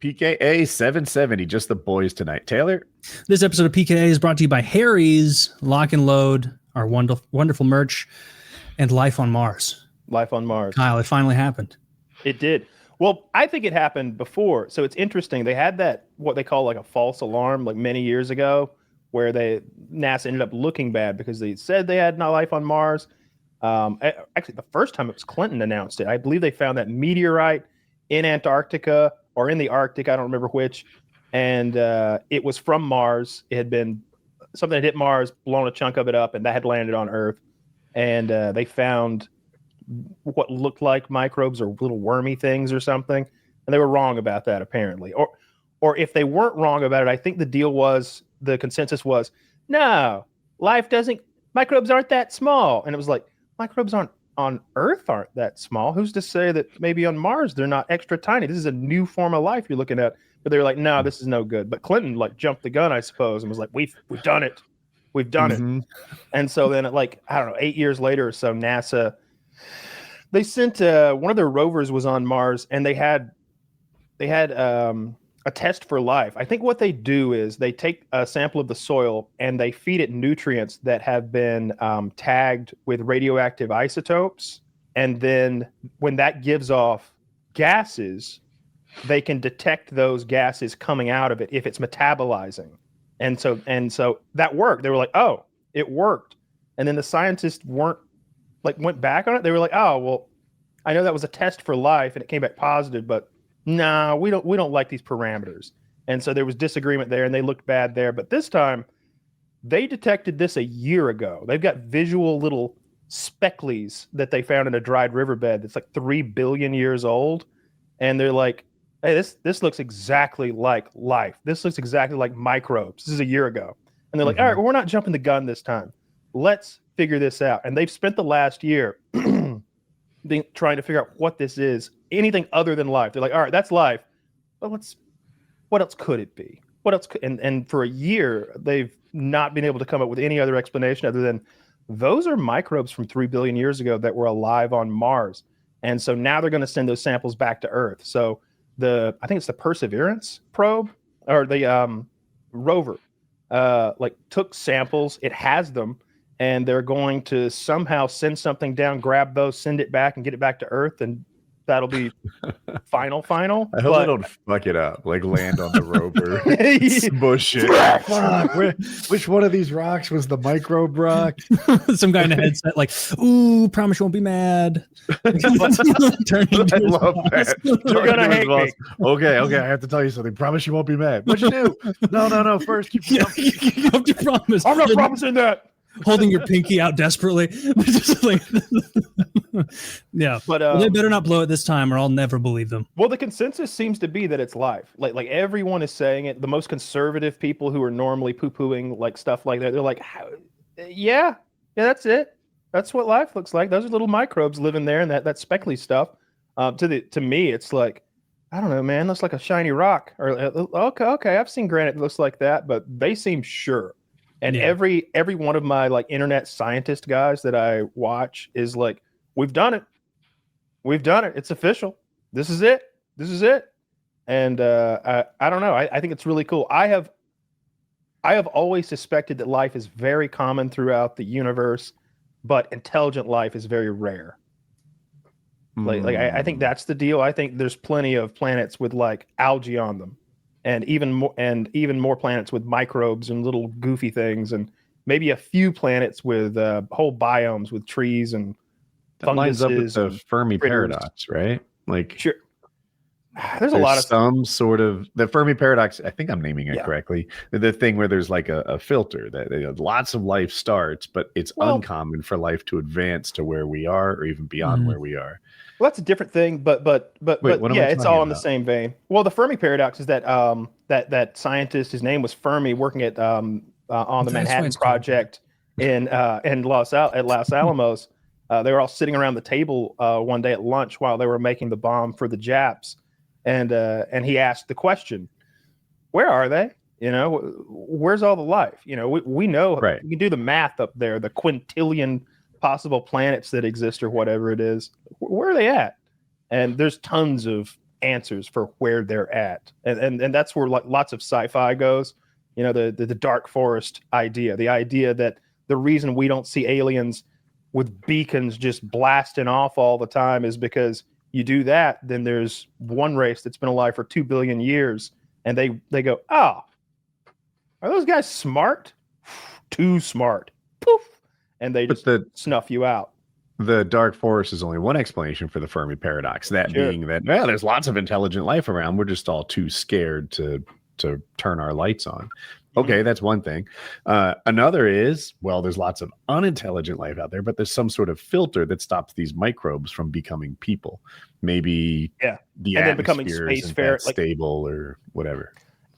PKA 770, just the boys tonight. Taylor? This episode of PKA is brought to you by Harry's, Lock and Load, our wonderful merch, and Life on Mars. Life on Mars. Kyle, it finally happened. It did. Well, I think it happened before. So it's interesting. They had that, what they call like a false alarm, like many years ago, where NASA ended up looking bad because they said they had no life on Mars. Actually, the first time it was Clinton announced it. I believe they found that meteorite in Antarctica or in the Arctic. I don't remember which. And it was from Mars. It had been something that hit Mars, blown a chunk of it up, and that had landed on Earth. And they found what looked like microbes or little wormy things or something. And they were wrong about that, apparently. Or if they weren't wrong about it, I think the consensus was, no, microbes aren't that small. And it was like, microbes on Earth aren't that small. Who's to say that maybe on Mars they're not extra tiny? This is a new form of life you're looking at. But they're like, no, this is no good. But Clinton jumped the gun, I suppose, and was like, we've done it. We've done it. And so then 8 years later or so, NASA, they sent one of their rovers was on Mars, and they had a test for life. I think what they do is they take a sample of the soil and they feed it nutrients that have been tagged with radioactive isotopes. And then when that gives off gases, they can detect those gases coming out of it if it's metabolizing. And so that worked. They were like, oh, it worked. And then the scientists went back on it. They were like, oh, well, I know that was a test for life and it came back positive, but no, we don't like these parameters. And so there was disagreement there and they looked bad there. But this time they detected this a year ago. They've got visual little specklies that they found in a dried riverbed that's like 3 billion years old. And they're like, hey, this looks exactly like life. This looks exactly like microbes. This is a year ago. And they're like, all right, well, we're not jumping the gun this time. Let's figure this out. And they've spent the last year trying to figure out what this is, anything other than life. They're like, all right, that's life. But what else could it be? What else and for a year, they've not been able to come up with any other explanation other than those are microbes from 3 billion years ago that were alive on Mars. And so now they're going to send those samples back to Earth. So I think it's the Perseverance probe or the rover, took samples. It has them, and they're going to somehow send something down, grab those, send it back, and get it back to Earth, and that'll be final. I hope they don't fuck it up, land on the rover. Bullshit. Fuck, which one of these rocks was the microbe rock? Some guy in a headset ooh, promise you won't be mad. I love that. You're going to hate me. Okay, I have to tell you something. Promise you won't be mad. What'd you do? No. First, keep have to promise. I'm not promising that. Holding your pinky out desperately. Yeah, but they better not blow it this time or I'll never believe them. Well, the consensus seems to be that it's life. Like everyone is saying it. The most conservative people who are normally poo-pooing stuff like that, they're like, yeah, that's it. That's what life looks like. Those are little microbes living there and that speckly stuff. To me, it's like, I don't know, man. Looks like a shiny rock. Or okay, I've seen granite that looks like that, but they seem sure. And every one of my internet scientist guys that I watch is like, we've done it. It's official. This is it. And I don't know. I think it's really cool. I have always suspected that life is very common throughout the universe, but intelligent life is very rare. I think that's the deal. I think there's plenty of planets with algae on them. And even more planets with microbes and little goofy things, and maybe a few planets with whole biomes with trees and that lines up with the Fermi paradox, right? Sure. There's a lot of some sort of the Fermi paradox. I think I'm naming it correctly. The thing where there's a filter that lots of life starts, but it's uncommon for life to advance to where we are or even beyond where we are. Well, that's a different thing, but yeah, it's all in the same vein. Well, the Fermi paradox is that that scientist, his name was Fermi, working at on the Manhattan Project in Los Alamos. They were all sitting around the table one day at lunch while they were making the bomb for the Japs, and he asked the question, "Where are they? Where's all the life? We know we can do the math up there, the quintillion possible planets that exist or whatever it is. Where are they at?" And there's tons of answers for where they're at, and that's where like lots of sci-fi goes. You know, the dark forest idea, the idea that the reason we don't see aliens with beacons just blasting off all the time is because you do that, then there's one race that's been alive for 2 billion years, and they go, oh, are those guys smart? Too smart. Poof, and they just snuff you out. The dark forest is only one explanation for the Fermi paradox. That being that, well, there's lots of intelligent life around. We're just all too scared to turn our lights on. Okay, that's one thing. Another is, well, there's lots of unintelligent life out there, but there's some sort of filter that stops these microbes from becoming people. Maybe the and then becoming spacefarer, stable or whatever.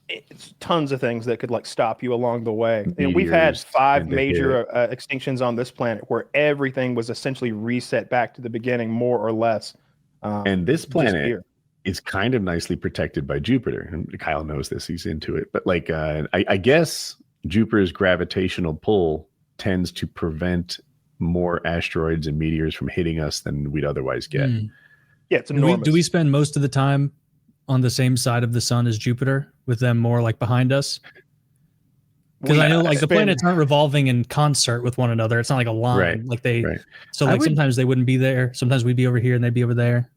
It's tons of things that could like stop you along the way. And we've had 5 major extinctions on this planet where everything was essentially reset back to the beginning, more or less. And this planet is kind of nicely protected by Jupiter. And Kyle knows this; he's into it. But like, I guess Jupiter's gravitational pull tends to prevent more asteroids and meteors from hitting us than we'd otherwise get. Yeah, it's enormous. Do we spend most of the time on the same side of the sun as Jupiter, with them more like behind us? Because I know like the planets aren't revolving in concert with one another. It's not like a line. Like so like sometimes they wouldn't be there. Sometimes we'd be over here and they'd be over there.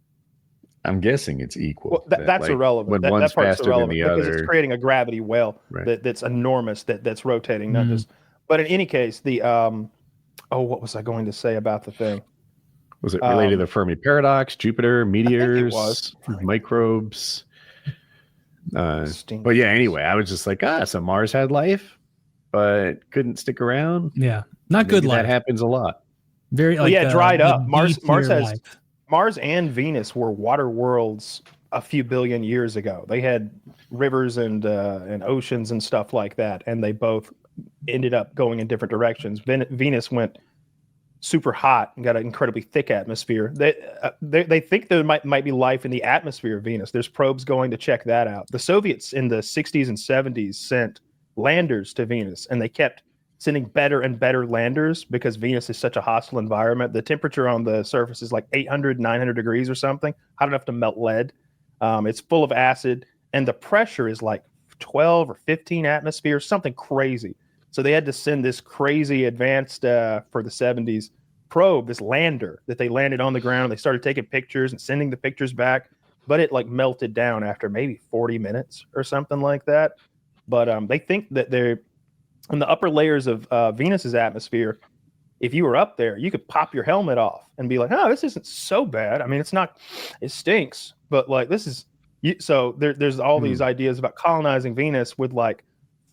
I'm guessing it's equal. Well, that's like, irrelevant. When that one's part's faster irrelevant than the because other. it's creating a gravity well that's enormous, that's rotating, not just. But in any case, the what was I going to say about the thing? Was it related to the Fermi paradox, Jupiter, meteors, microbes? But yeah, anyway, I was just like, so Mars had life, but couldn't stick around. Yeah, not good life. That happens a lot. Very dried up. Mars and Venus were water worlds a few billion years ago. They had rivers and oceans and stuff like that, and they both ended up going in different directions. Venus went super hot and got an incredibly thick atmosphere. They think there might be life in the atmosphere of Venus. There's probes going to check that out. The Soviets in the 60s and 70s sent landers to Venus, and they kept sending better and better landers because Venus is such a hostile environment. The temperature on the surface is like 800, 900 degrees or something, hot enough to melt lead. It's full of acid, and the pressure is like 12 or 15 atmospheres, something crazy. So they had to send this crazy advanced, for the 70s, probe, this lander that they landed on the ground. They started taking pictures and sending the pictures back, but it like melted down after maybe 40 minutes or something like that. But they think that they're in the upper layers of Venus's atmosphere. If you were up there, you could pop your helmet off and be like, oh, this isn't so bad. I mean, it stinks, but like this is, so there's all these ideas about colonizing Venus with like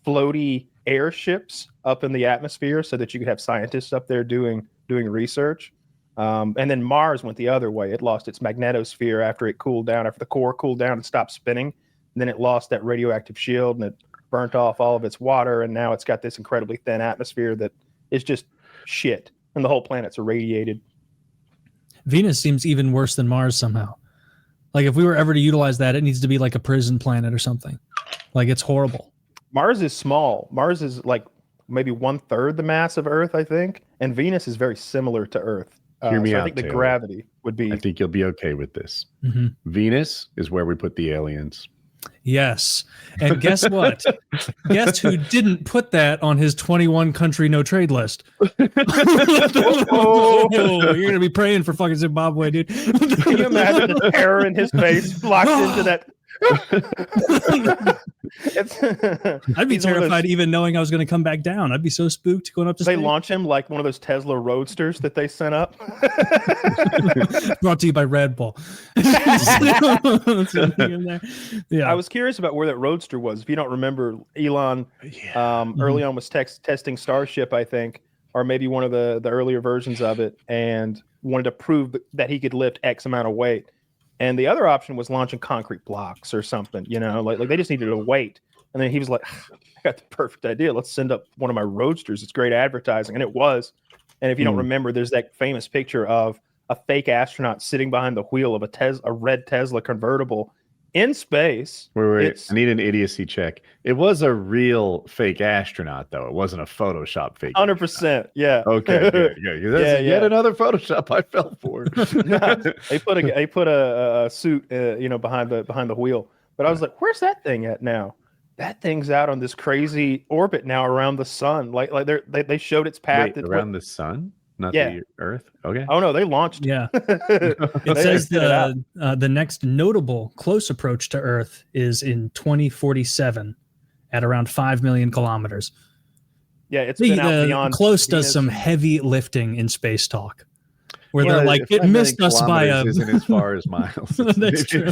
floaty airships up in the atmosphere so that you could have scientists up there doing research. And then Mars went the other way. It lost its magnetosphere after it cooled down, after the core cooled down and stopped spinning. And then it lost that radioactive shield and it burnt off all of its water. And now it's got this incredibly thin atmosphere that is just shit. And the whole planet's irradiated. Venus seems even worse than Mars somehow. Like if we were ever to utilize that, it needs to be like a prison planet or something. Like it's horrible. Mars is small. Mars is like maybe 1/3 the mass of Earth, I think. And Venus is very similar to Earth. Hear me out, I think the Taylor. gravity would be. I think you'll be okay with this. Venus is where we put the aliens. Yes. And guess what? Guess who didn't put that on his 21 country no trade list? You're going to be praying for fucking Zimbabwe, dude. Can you imagine the terror in his face locked into that? I'd be terrified even knowing I was going to come back down. I'd be so spooked going up to They launch him like one of those Tesla Roadsters that they sent up. Brought to you by Red Bull. I was curious about where that Roadster was. If you don't remember, Elon early on was testing Starship, I think, or maybe one of the earlier versions of it, and wanted to prove that he could lift X amount of weight. And the other option was launching concrete blocks or something, like they just needed a weight. And then he was like, I got the perfect idea. Let's send up one of my Roadsters. It's great advertising. And it was. And if you don't remember, there's that famous picture of a fake astronaut sitting behind the wheel of a red Tesla convertible. in space. Wait. I need an idiocy check. It was a real fake astronaut, though. It wasn't a Photoshop fake. 100%. Yeah. Okay. Good. That's yet another Photoshop I fell for. They put a suit, behind the wheel. But I was like, where's that thing at now? That thing's out on this crazy orbit now around the sun. Like they showed its path. Wait, around the sun, not the Earth. Okay. Oh no, they launched. Yeah. It says the next notable close approach to Earth is in 2047 at around 5 million kilometers. Yeah, it's been out beyond. Close does some heavy lifting in space talk. Where they're like, it missed us by isn't as far as miles. That's true.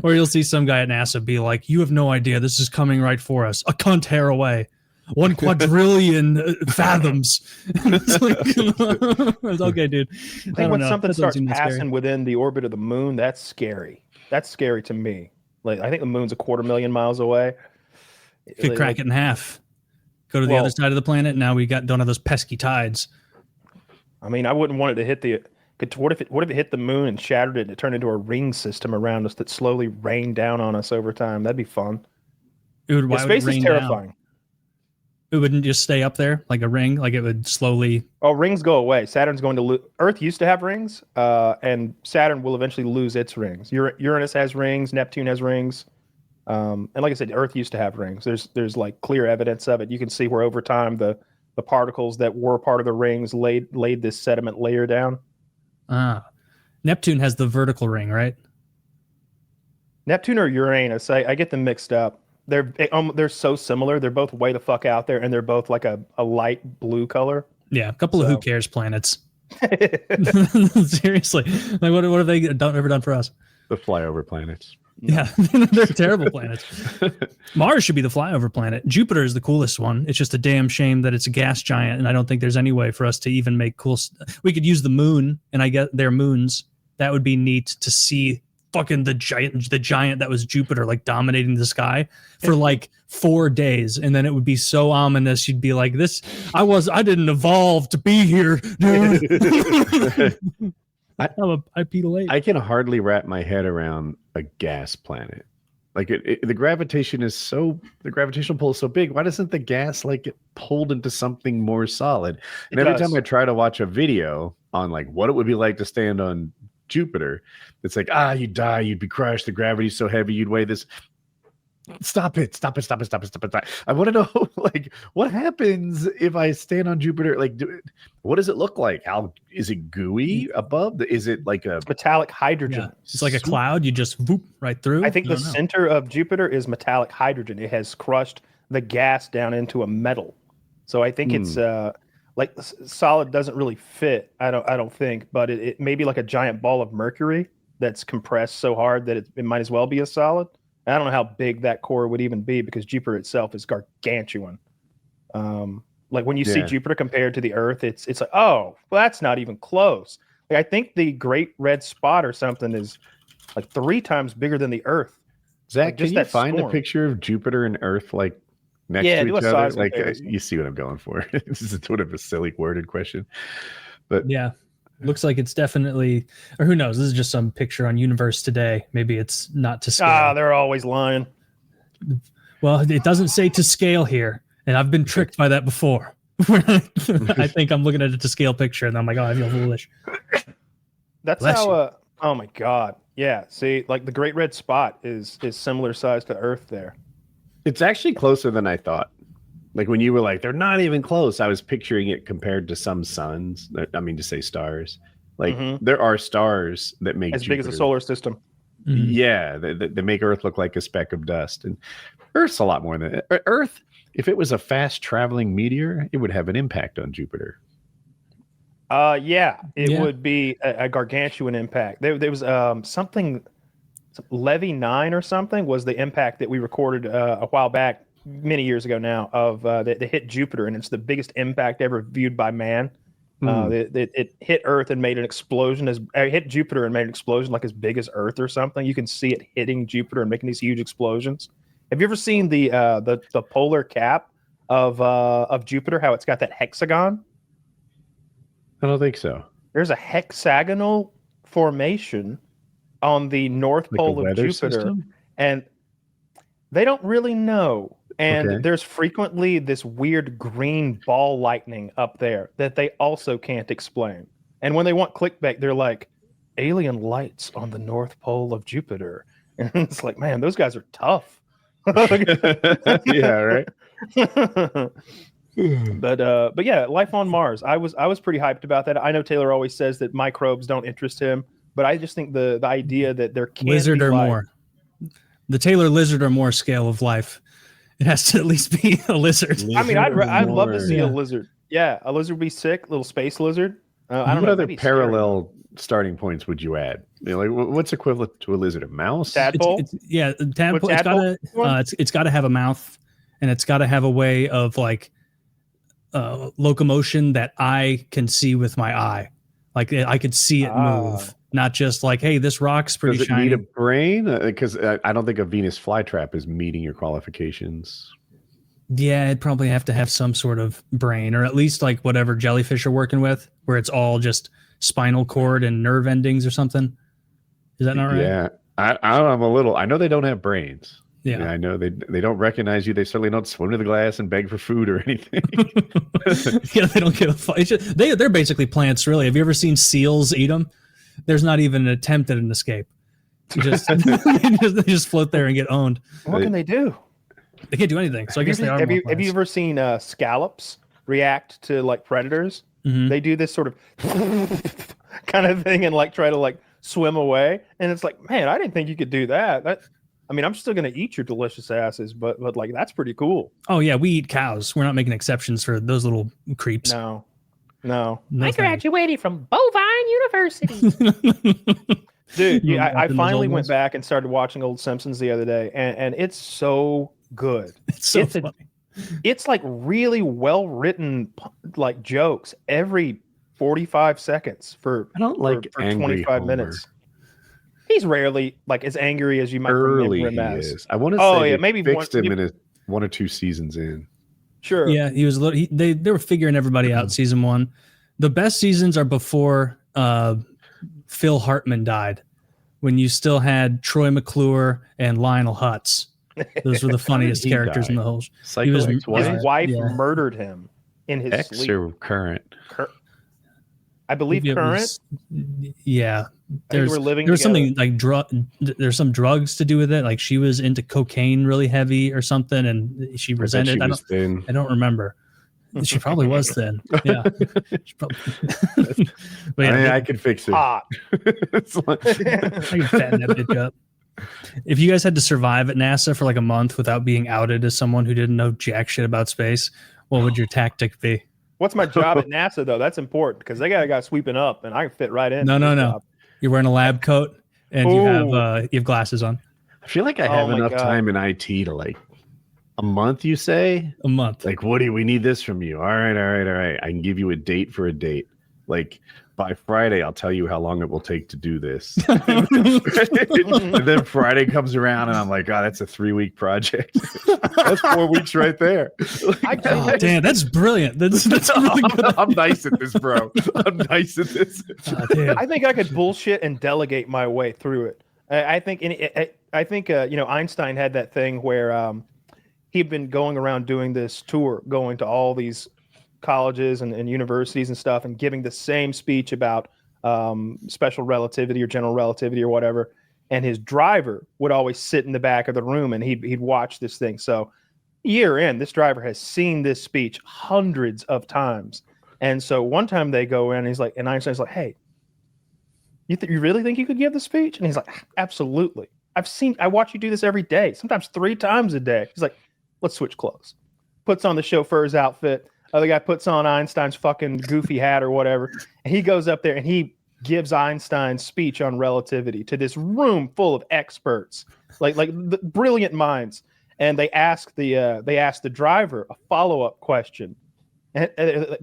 Or you'll see some guy at NASA be like, you have no idea. This is coming right for us. A cunt hair away. 1 quadrillion fathoms. It's like, okay, dude. I think when something starts passing within the orbit of the moon, that's scary. That's scary to me. Like, I think the moon's 250,000 miles away. Could crack it in half. Go to the other side of the planet. Now we don't have those pesky tides. I mean, I wouldn't want it to hit the. What if it hit the moon and shattered it and it turned into a ring system around us that slowly rained down on us over time? That'd be fun. Space is terrifying. It wouldn't just stay up there like a ring, like it would slowly. Oh, rings go away. Saturn's going to lose. Earth used to have rings, and Saturn will eventually lose its rings. Uranus has rings. Neptune has rings. And like I said, Earth used to have rings. There's like clear evidence of it. You can see where over time the particles that were part of the rings laid this sediment layer down. Neptune has the vertical ring, right? Neptune or Uranus, I get them mixed up. They're so similar. They're both way the fuck out there, and they're both like a light blue color. Yeah, a couple of who cares planets. Seriously, like what have they ever done for us? The flyover planets. Yeah, they're terrible planets. Mars should be the flyover planet. Jupiter is the coolest one. It's just a damn shame that it's a gas giant, and I don't think there's any way for us to even make cool. We could use the moon, and I get their moons. That would be neat to see. Fucking the giant that was Jupiter, like dominating the sky for like 4 days, and then it would be so ominous. You'd be like, "This, I didn't evolve to be here, dude." I peed late. I can hardly wrap my head around a gas planet. Like the gravitational pull is so big. Why doesn't the gas like get pulled into something more solid? And every time I try to watch a video on like what it would be like to stand on Jupiter, it's like, you'd die, you'd be crushed, the gravity's so heavy, you'd weigh this. Stop it. I want to know, like, what happens if I stand on Jupiter? Like, what does it look like? How is it gooey above? Is it like a metallic hydrogen? Yeah. It's like a cloud. You just whoop right through. I think the center of Jupiter is metallic hydrogen. It has crushed the gas down into a metal. So I think it's like solid doesn't really fit. I don't think, but it may be like a giant ball of mercury that's compressed so hard that it might as well be a solid. I don't know how big that core would even be because Jupiter itself is gargantuan. Like when you see Jupiter compared to the Earth, it's like, oh, well, that's not even close. Like I think the Great Red Spot or something is like 3 times bigger than the Earth. Zach, can you find a picture of Jupiter and Earth like next to each other? Like you see what I'm going for. This is sort of a silly worded question, but yeah. Looks like it's definitely, or who knows? This is just some picture on Universe Today. Maybe it's not to scale. They're always lying. Well, it doesn't say to scale here, and I've been tricked by that before. I think I'm looking at a to scale picture, and I'm like, I feel foolish. That's how. Oh my God! Yeah. See, like the Great Red Spot is similar size to Earth. There. It's actually closer than I thought. Like when you were like, they're not even close. I was picturing it compared to some suns. I mean, to say stars. Like there are stars that make as Jupiter big as a solar system. Yeah, they make Earth look like a speck of dust, and Earth's a lot more than that. Earth. If it was a fast traveling meteor, it would have an impact on Jupiter. It would be a gargantuan impact. There was something, Levy 9 or something was the impact that we recorded a while back. Many years ago now of that hit Jupiter, and it's the biggest impact ever viewed by man. It hit Earth and made an explosion hit Jupiter and made an explosion like as big as Earth or something. You can see it hitting Jupiter and making these huge explosions. Have you ever seen the polar cap of Jupiter? How it's got that hexagon? I don't think so. There's a hexagonal formation on the North Pole of Jupiter, system? And they don't really know. And there's frequently this weird green ball lightning up there that they also can't explain. And when they want clickbait, they're like, alien lights on the North Pole of Jupiter. And it's like, man, those guys are tough. Yeah, right. But yeah, life on Mars. I was pretty hyped about that. I know Taylor always says that microbes don't interest him, but I just think the idea that there can lizard be or life, more, the Taylor lizard or more scale of life, it has to at least be a lizard. I mean, I'd love to see a lizard. Yeah, a lizard would be sick, little space lizard. I don't know. What other parallel starting points would you add? You know, like what's equivalent to a lizard? A mouse? Tadpole? Tadpole. It's got to have a mouth, and it's got to have a way of like locomotion that I can see with my eye. Like I could see it move, not just like, hey, this rock's pretty shiny. Does it need a brain? Because I don't think a Venus flytrap is meeting your qualifications. Yeah, it'd probably have to have some sort of brain, or at least like whatever jellyfish are working with, where it's all just spinal cord and nerve endings or something. Is that not right? Yeah, I'm a little. I know they don't have brains. Yeah, I know they don't recognize you. They certainly don't swim to the glass and beg for food or anything. Yeah, they don't give a fuck. They're basically plants, really. Have you ever seen seals eat them? There's not even an attempt at an escape. They just float there and get owned. What can they do? They can't do anything. So I guess they are. Have you ever seen scallops react to like predators? Mm-hmm. They do this sort of kind of thing and like try to like swim away. And it's like, man, I didn't think you could do that. I mean, I'm still gonna eat your delicious asses, but like that's pretty cool. Oh yeah, we eat cows. We're not making exceptions for those little creeps. No I graduated from Bovine University. Dude, I finally went back and started watching old Simpsons the other day, and it's so good. It's so funny. It's like really well written, like jokes every 45 seconds for 25 minutes. He's rarely like as angry as you might remember him as. I want to say maybe fixed him in one or two seasons in. Sure. Yeah, he was a little. They were figuring everybody out. Season one, the best seasons are before Phil Hartman died, when you still had Troy McClure and Lionel Hutz. Those were the funniest characters in the whole show. His wife murdered him in his sleep. Or current? I believe current. There's something like there's some drugs to do with it. Like she was into cocaine really heavy or something, and she resented. I don't remember. She probably was thin. Yeah. I could fix it. Hot. I could fatten that bitch up. If you guys had to survive at NASA for like a month without being outed as someone who didn't know jack shit about space, what would your tactic be? What's my job at NASA though? That's important because they got a guy sweeping up, and I can fit right in. No. You're wearing a lab coat and you have glasses on. I feel like I have enough time in IT to like a month. You say a month? Like, Woody, we need this from you. All right. I can give you a date for a date. Like by Friday, I'll tell you how long it will take to do this. And then Friday comes around, and I'm like, oh, that's a 3-week project. That's 4 weeks right there. Damn, that's brilliant. That's really good. I'm nice at this, bro. I'm nice at this. I think I could bullshit and delegate my way through it. I think Einstein had that thing where he'd been going around doing this tour, going to all these colleges and universities and stuff, and giving the same speech about special relativity or general relativity or whatever. And his driver would always sit in the back of the room, and he'd watch this thing. So year in, this driver has seen this speech hundreds of times. And so one time they go in, and Einstein's like, hey, you really think you could give the speech? And he's like, absolutely. I watch you do this every day, sometimes 3 times a day. He's like, let's switch clothes. Puts on the chauffeur's outfit. Other guy puts on Einstein's fucking goofy hat or whatever. And he goes up there and he gives Einstein's speech on relativity to this room full of experts, like the brilliant minds. And they ask the driver a follow-up question, and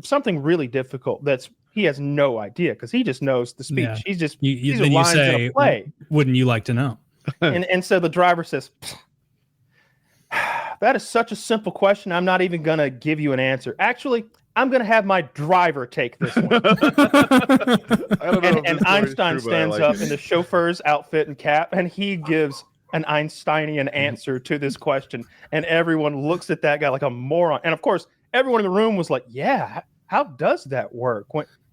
something really difficult he has no idea because he just knows the speech. Yeah. He's just you say, wouldn't you like to know? and so the driver says, That is such a simple question. I'm not even going to give you an answer. Actually, I'm going to have my driver take this one. And Einstein stands up in the chauffeur's outfit and cap, and he gives an Einsteinian answer to this question. And everyone looks at that guy like a moron. And of course, everyone in the room was like, yeah, how does that work?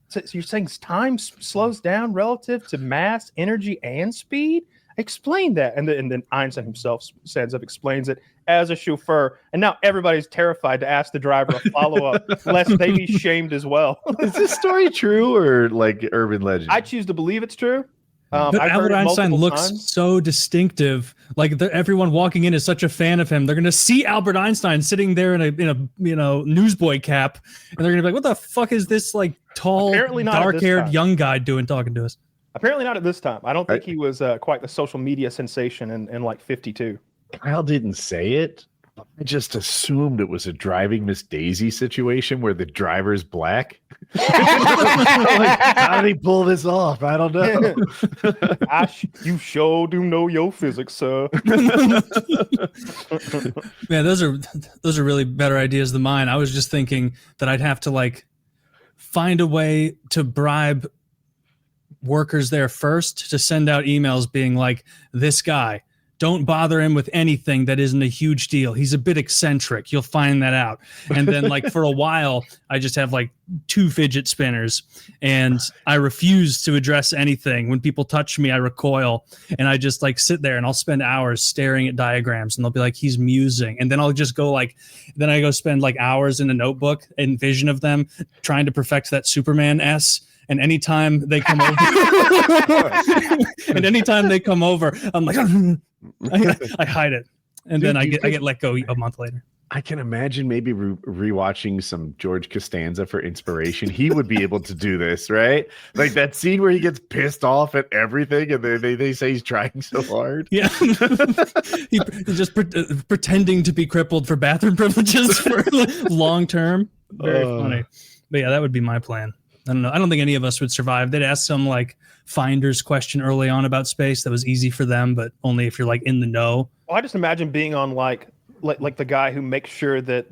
So you're saying time slows down relative to mass, energy, and speed? Explain that. And then Einstein himself stands up, explains it as a chauffeur. And now everybody's terrified to ask the driver a follow-up, lest they be shamed as well. Is this story true or like urban legend? I choose to believe it's true. But Albert Einstein looks so distinctive. Like everyone walking in is such a fan of him. They're going to see Albert Einstein sitting there in a newsboy cap, and they're going to be like, "What the fuck is this like tall, dark-haired young guy doing talking to us?" Apparently not at this time. I don't think he was quite the social media sensation in like 52. Kyle didn't say it. I just assumed it was a Driving Miss Daisy situation where the driver's black. How did he pull this off? I don't know. You sure do know your physics, sir. Man, those are really better ideas than mine. I was just thinking that I'd have to like find a way to bribe workers there first to send out emails being like, this guy, don't bother him with anything that isn't a huge deal. He's a bit eccentric. You'll find that out. And then like for a while, I just have like 2 fidget spinners and I refuse to address anything. When people touch me, I recoil and I just like sit there and I'll spend hours staring at diagrams and they'll be like, he's musing. And then I'll just go then I go spend like hours in a notebook and vision of them trying to perfect that Superman S. And anytime they come over, I'm like, I hide it, and then I get let go a month later. I can imagine maybe rewatching some George Costanza for inspiration. He would be able to do this, right? Like that scene where he gets pissed off at everything, and they say he's trying so hard. Yeah, he's just pretending to be crippled for bathroom privileges for long term. Very funny. But yeah, that would be my plan. I don't know. I don't think any of us would survive. They'd ask some like finder's question early on about space that was easy for them, but only if you're like in the know. Well, I just imagine being on like the guy who makes sure that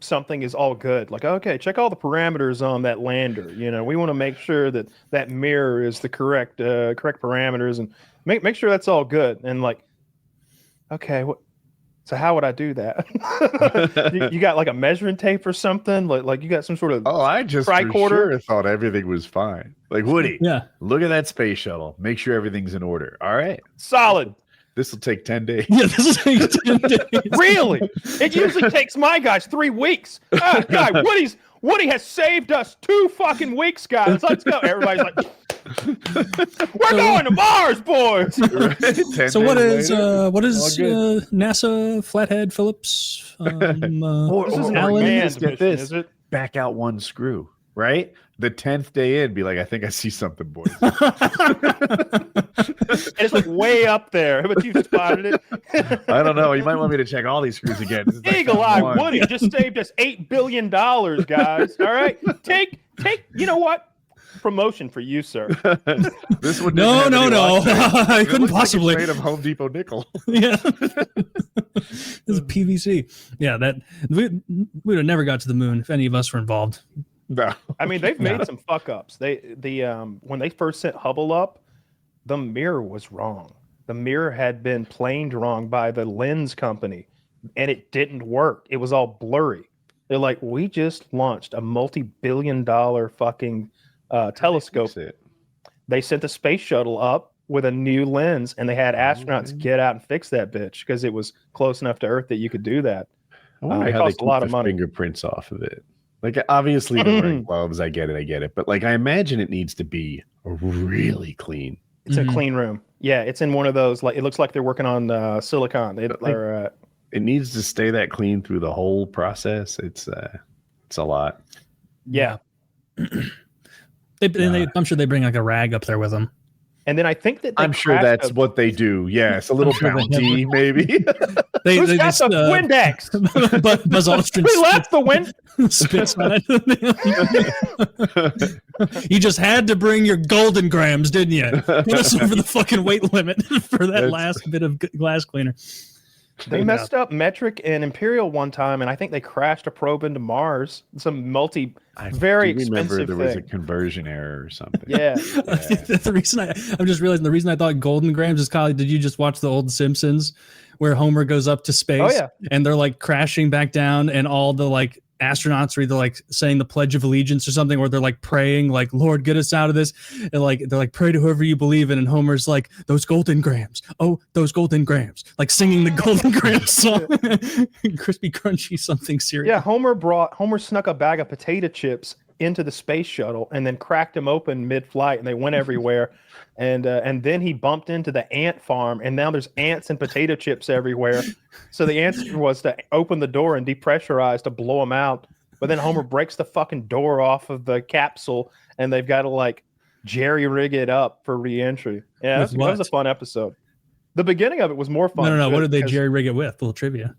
something is all good. Like, okay, check all the parameters on that lander. You know, we want to make sure that mirror is the correct parameters and make sure that's all good. And like, okay, so how would I do that? you got like a measuring tape or something? Like you got some sort of I just for sure thought everything was fine. Like, Woody, look at that space shuttle. Make sure everything's in order. All right. Solid. This will take 10 days. Yeah, this will take 10 days. Really? It usually takes my guys 3 weeks. God, Woody has saved us 2 fucking weeks, guys. Let's go. Everybody's like, we're going to Mars, boys. Right? So what is NASA Flathead Phillips? Alan, get this. Is it? Back out 1 screw, right? The 10th day in, be like, I think I see something, boys. And it's like way up there, but you spotted it. I don't know. You might want me to check all these screws again. Eagle Eye Woody just saved us $8 billion, guys. All right, take. You know what? Promotion for you, sir. This one. No. I couldn't possibly. Made of Home Depot nickel. Yeah. This is PVC. Yeah, that we would have never got to the moon if any of us were involved. No. I mean, they've made some fuck ups. When they first sent Hubble up, the mirror was wrong. The mirror had been planed wrong by the lens company, and it didn't work. It was all blurry. They're like, we just launched a multi-billion-dollar fucking telescope. They sent the space shuttle up with a new lens, and they had astronauts get out and fix that bitch because it was close enough to Earth that you could do that. I wonder how they keep a lot of money. Fingerprints off of it. Like, obviously, they're wearing gloves. I get it. But like, I imagine it needs to be really clean. It's a clean room. Yeah, it's in one of those. Like, it looks like they're working on silicon. It needs to stay that clean through the whole process. It's a lot. Yeah. I'm sure they bring like a rag up there with them. And then I think that I'm sure that's what they do. Yes, a little bounty, maybe. Who's got the Windex? Buzz Aldrin. We left the wind. Spits on it. You just had to bring your golden grams, didn't you? Put us over the fucking weight limit for that last bit of glass cleaner. They messed up Metric and Imperial one time, and I think they crashed a probe into Mars. Some very expensive there was a conversion error or something. Yeah. The reason I'm just realizing the reason I thought Golden Grams is, Kyle, did you just watch the old Simpsons where Homer goes up to space and they're like crashing back down and all the like astronauts are either like saying the Pledge of Allegiance or something, or they're like praying like, Lord, get us out of this, and like they're like, pray to whoever you believe in, and Homer's like, those golden grams, oh those golden grams, like singing the Golden Grams song. Crispy crunchy something cereal. Yeah, Homer snuck a bag of potato chips into the space shuttle and then cracked them open mid-flight, and they went everywhere. And then he bumped into the ant farm, and now there's ants and potato chips everywhere. So the answer was to open the door and depressurize to blow them out. But then Homer breaks the fucking door off of the capsule, and they've got to like jerry rig it up for re-entry. Yeah, that was a fun episode. The beginning of it was more fun. No. What did they jerry rig it with? A little trivia.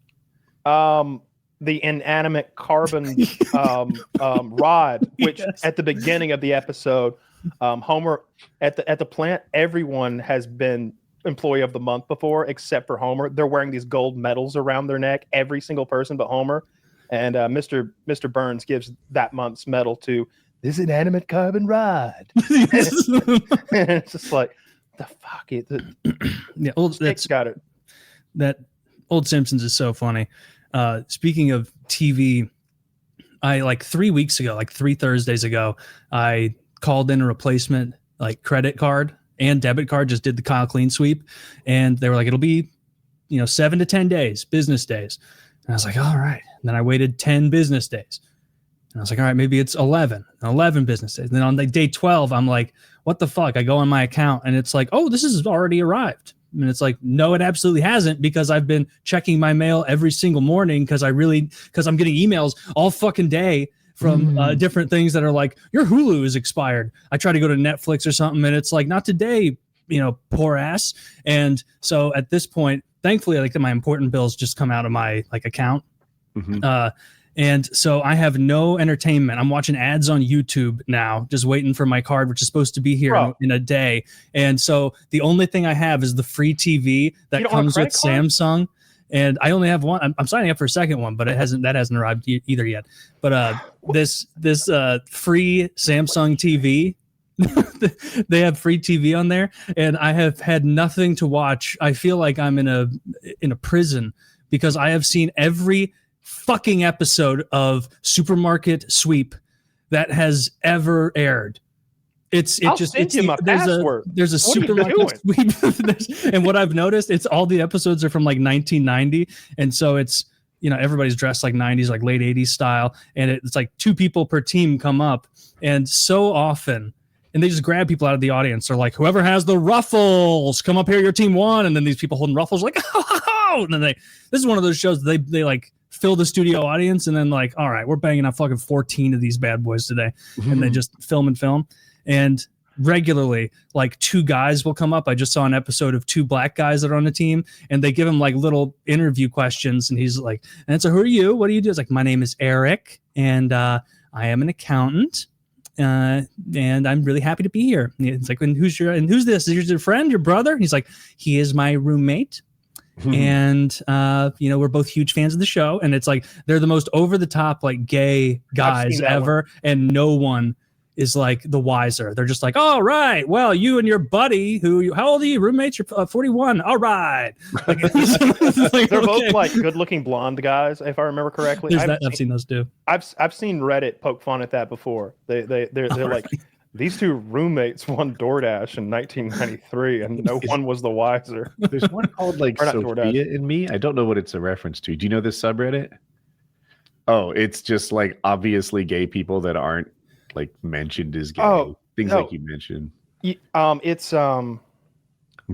The inanimate carbon rod, which at the beginning of the episode, Homer at the plant, everyone has been employee of the month before except for Homer. They're wearing these gold medals around their neck, every single person but Homer. And Mr. Burns gives that month's medal to this inanimate carbon rod. And it's just like, the fuck it. That's got it. That old Simpsons is so funny. Speaking of TV, I like 3 weeks ago, like 3 Thursdays ago, I called in a replacement like credit card and debit card, just did the Kyle Clean sweep. And they were like, it'll be, 7 to 10 days, business days. And I was like, all right. And then I waited 10 business days. And I was like, all right, maybe it's 11 business days. And then on like day 12, I'm like, what the fuck? I go on my account and it's like, oh, this has already arrived. And it's like, no, it absolutely hasn't, because I've been checking my mail every single morning because I'm getting emails all fucking day from different things that are like, your Hulu is expired. I try to go to Netflix or something and it's like, not today, poor ass. And so at this point, thankfully, like my important bills just come out of my like account. Mm-hmm. And so I have no entertainment. I'm watching ads on YouTube now, just waiting for my card, which is supposed to be here in a day. And so the only thing I have is the free TV that comes with Samsung. And I only have one. I'm signing up for a second one, but that hasn't arrived either yet. But this free Samsung TV, they have free TV on there, and I have had nothing to watch. I feel like I'm in a prison because I have seen every fucking episode of Supermarket Sweep that has ever aired. There's a Supermarket Sweep. And what I've noticed, it's all the episodes are from like 1990. And so it's, everybody's dressed like 90s, like late 80s style. And it's like 2 people per team come up. And so often, and they just grab people out of the audience. They're like, whoever has the ruffles, come up here, your team won. And then these people holding ruffles like, oh, and then this is one of those shows they like fill the studio audience and then like, all right, we're banging out fucking 14 of these bad boys today. Mm-hmm. And they just film. And regularly, like 2 guys will come up. I just saw an episode of 2 black guys that are on the team, and they give him like little interview questions. And he's like, and so who are you? What do you do? It's like, my name is Eric, and I am an accountant. And I'm really happy to be here. It's like, and who's this? Is your friend, your brother? And he's like, he is my roommate. And we're both huge fans of the show. And it's like, they're the most over the top, like gay guys ever. And no one is like the wiser. They're just like, all right, well, you and your buddy, how old are you? Roommates? You're 41. All right. Like, they're both like good looking blonde guys, if I remember correctly. I've seen those too. I've seen Reddit poke fun at that before. They're like, these 2 roommates won DoorDash in 1993 and no one was the wiser. There's one called like Sophia and Me. I don't know what it's a reference to. Do you know this subreddit? Oh, it's just like obviously gay people that aren't like mentioned as gay. Things like you mentioned. It's I'm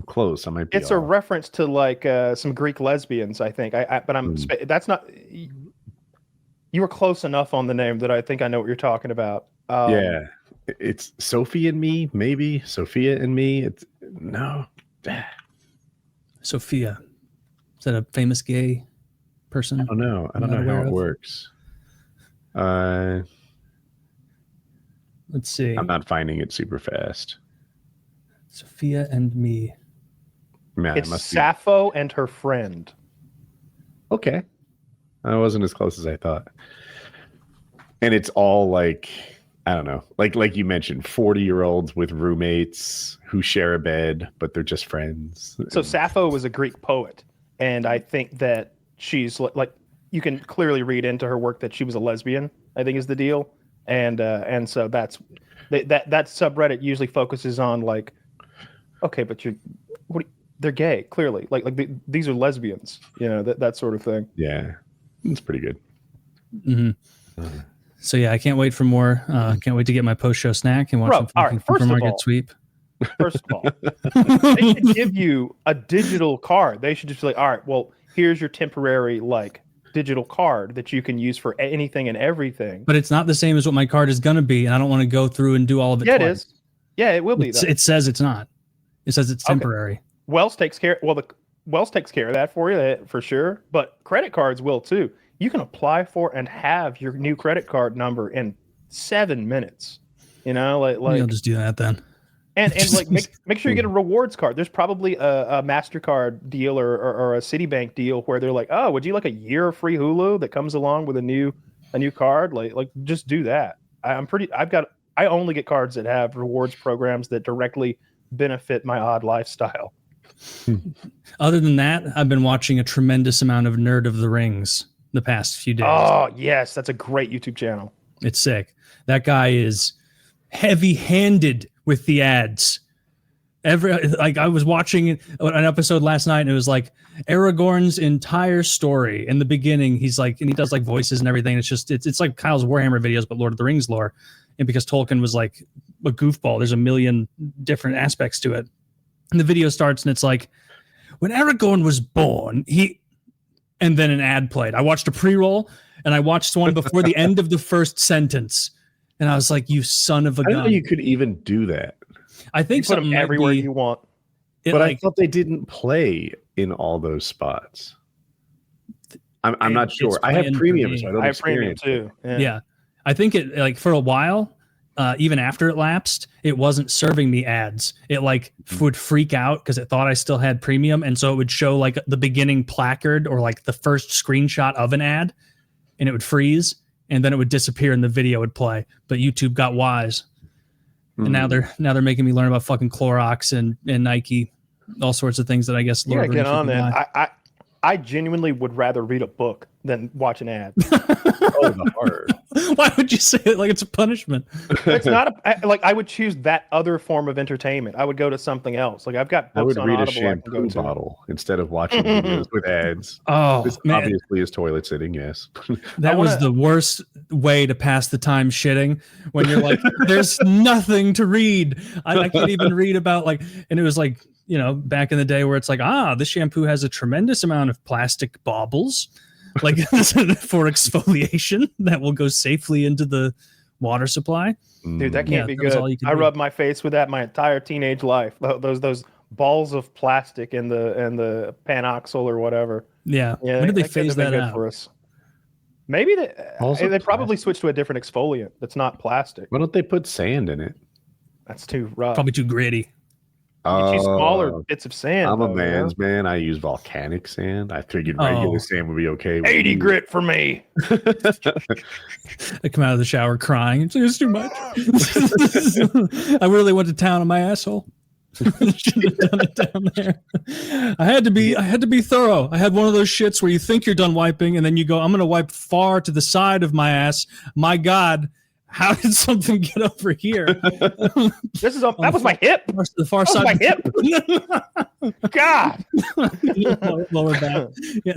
close. I might be. It's a reference to like some Greek lesbians, I think. But I'm that's not. You were close enough on the name that I think I know what you're talking about. Yeah, it's Sophie and Me, maybe Sophia and Me. It's no. Sophia, is that a famous gay person? I don't know. I don't know how it works. Let's see. I'm not finding it super fast. Sophia and Me. Man, it's Sappho and her friend. Okay. I wasn't as close as I thought. And it's all like, I don't know, like you mentioned, 40-year-olds with roommates who share a bed, but they're just friends. So Sappho was a Greek poet, and I think that she's like, you can clearly read into her work that she was a lesbian, I think is the deal. And so that subreddit usually focuses on like, okay, but they're gay, clearly. Like these are lesbians, that sort of thing. Yeah, it's pretty good. Mm-hmm. So yeah, I can't wait for more. Can't wait to get my post-show snack and watch some Supermarket Sweep. First of all, they should give you a digital card. They should just be like, all right, well, here's your temporary like digital card that you can use for anything and everything. But it's not the same as what my card is going to be, and I don't want to go through and do all of it. Yeah, twice. it is. Yeah, it will be. It says it's not. It says it's temporary. Wells takes care. Well, Wells takes care of that for you, for sure. But credit cards will too. You can apply for and have your new credit card number in 7 minutes. Like I'll just do that then. And like make sure you get a rewards card. There's probably a MasterCard deal or a Citibank deal where they're like, oh, would you like a year of free Hulu that comes along with a new card? Like just do that. I only get cards that have rewards programs that directly benefit my odd lifestyle. Other than that, I've been watching a tremendous amount of Nerd of the Rings the past few days. Oh, yes. That's a great YouTube channel. It's sick. That guy is heavy-handed with the ads. I was watching an episode last night and it was like Aragorn's entire story. In the beginning, he's like, and he does like voices and everything. It's like Kyle's Warhammer videos, but Lord of the Rings lore. And because Tolkien was like a goofball, there's a million different aspects to it. And the video starts and it's like, when Aragorn was born, and then an ad played. I watched a pre-roll and I watched one before the end of the first sentence. And I was like, you son of a gun. I didn't know you could even do that. I think you put them everywhere you want. But I thought they didn't play in all those spots. I'm not sure. I have premium, so I don't experience premium too. Yeah. I think it like for a while, even after it lapsed, it wasn't serving me ads. It like would freak out because it thought I still had premium. And so it would show like the beginning placard or like the first screenshot of an ad and it would freeze and then it would disappear and the video would play. But YouTube got wise. And now they're making me learn about fucking Clorox and Nike, all sorts of things that I guess. Yeah, get on that. I genuinely would rather read a book than watch an ad. Oh, the horror. Why would you say it like it's a punishment? It's not I would choose that other form of entertainment. I would go to something else. Like I've got books on Audible. I would read a shampoo bottle instead of watching videos with ads. Oh, this man. Obviously is toilet sitting, yes. That was the worst way to pass the time shitting when you're like, there's nothing to read. I can't even read about and it was like, back in the day where it's like, this shampoo has a tremendous amount of plastic baubles, like for exfoliation that will go safely into the water supply. Dude, that can't be good. I rubbed my face with that my entire teenage life. Those balls of plastic and the panoxyl or whatever. Yeah. When did they phase that out? For us? Maybe they probably switched to a different exfoliant that's not plastic. Why don't they put sand in it? That's too rough. Probably too gritty. Get you smaller bits of sand. I'm a man's man. I use volcanic sand. I figured regular sand would be okay. 80 grit for me. I come out of the shower crying. It's too much. I really went to town on my asshole. Should have done it down there. I had to be thorough. I had one of those shits where you think you're done wiping and then you go, I'm going to wipe far to the side of my ass. My God. How did something get over here? That was my hip. The far side. My hip. God. Lower back. Yeah,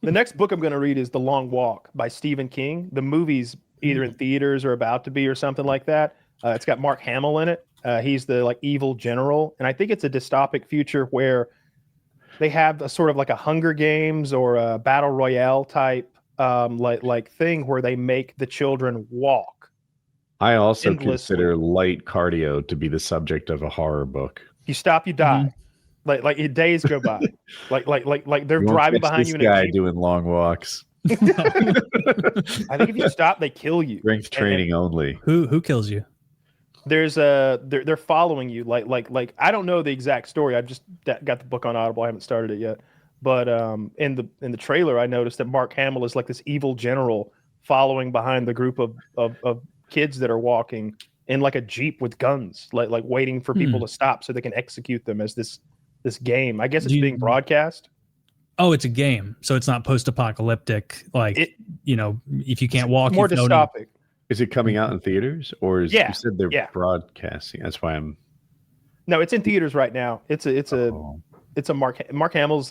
the next book I'm going to read is The Long Walk by Stephen King. The movie's either in theaters or about to be or something like that. It's got Mark Hamill in it. He's the evil general, and I think it's a dystopic future where they have a sort of like a Hunger Games or a Battle Royale type thing where they make the children walk. I also consider light cardio to be the subject of a horror book. You stop, you die. Like days go by. like they're driving behind you. This guy doing long walks. I think if you stop, they kill you. Strength training only. Who kills you? There's they're following you. Like I don't know the exact story. I've just got the book on Audible. I haven't started it yet. But in the trailer, I noticed that Mark Hamill is like this evil general following behind the group of kids that are walking in like a Jeep with guns, like waiting for people to stop so they can execute them as this game. I guess it's being broadcast. Oh, it's a game, so it's not post-apocalyptic. Like if you can't walk, more dystopic. Is it coming out in theaters, or you said they're broadcasting? That's why I'm. No, it's in theaters right now. It's a Mark Hamill's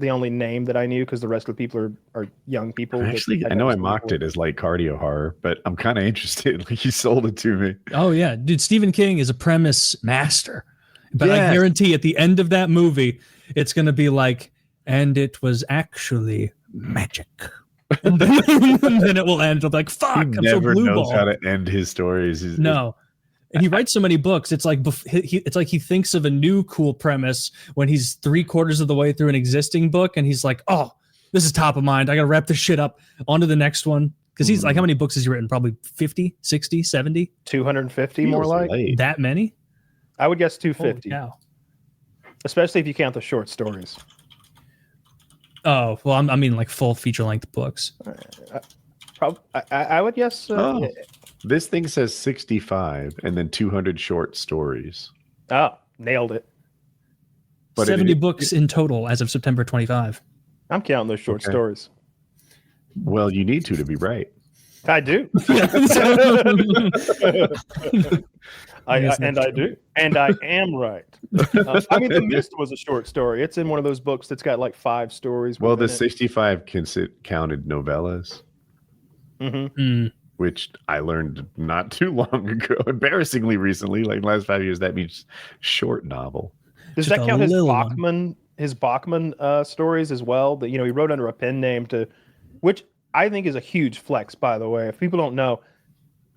the only name that I knew because the rest of the people are young people. Actually, I know I mocked it as like cardio horror, but I'm kind of interested. Like, you sold it to me. Oh yeah, dude, Stephen King is a premise master. But I guarantee at the end of that movie, it's going to be like, and it was actually magic. And then it will end. It'll be like, fuck, he I'm never so knows how to end his stories. No. And he writes so many books. It's like he thinks of a new cool premise when he's 3/4 of the way through an existing book, and he's like, "Oh, this is top of mind. I got to wrap this shit up. On to the next one." Because he's like, how many books has he written? Probably 50, 60, 70? 250 more like late. That many? I would guess 250. Yeah. Especially if you count the short stories. Oh, well, I mean like full feature-length books. I would guess. This thing says 65 and then 200 short stories. Oh, nailed it. But 70 books in total as of September 25. I'm counting those short stories. Well, you need to be right. I do. I do. And I am right. I mean, The Mist was a short story. It's in one of those books that's got like 5 stories. Well, the 65 counted novellas. Which I learned not too long ago, embarrassingly recently, like last 5 years. That means short novel. Does that count his Bachman stories as well? That he wrote under a pen name which I think is a huge flex, by the way. If people don't know,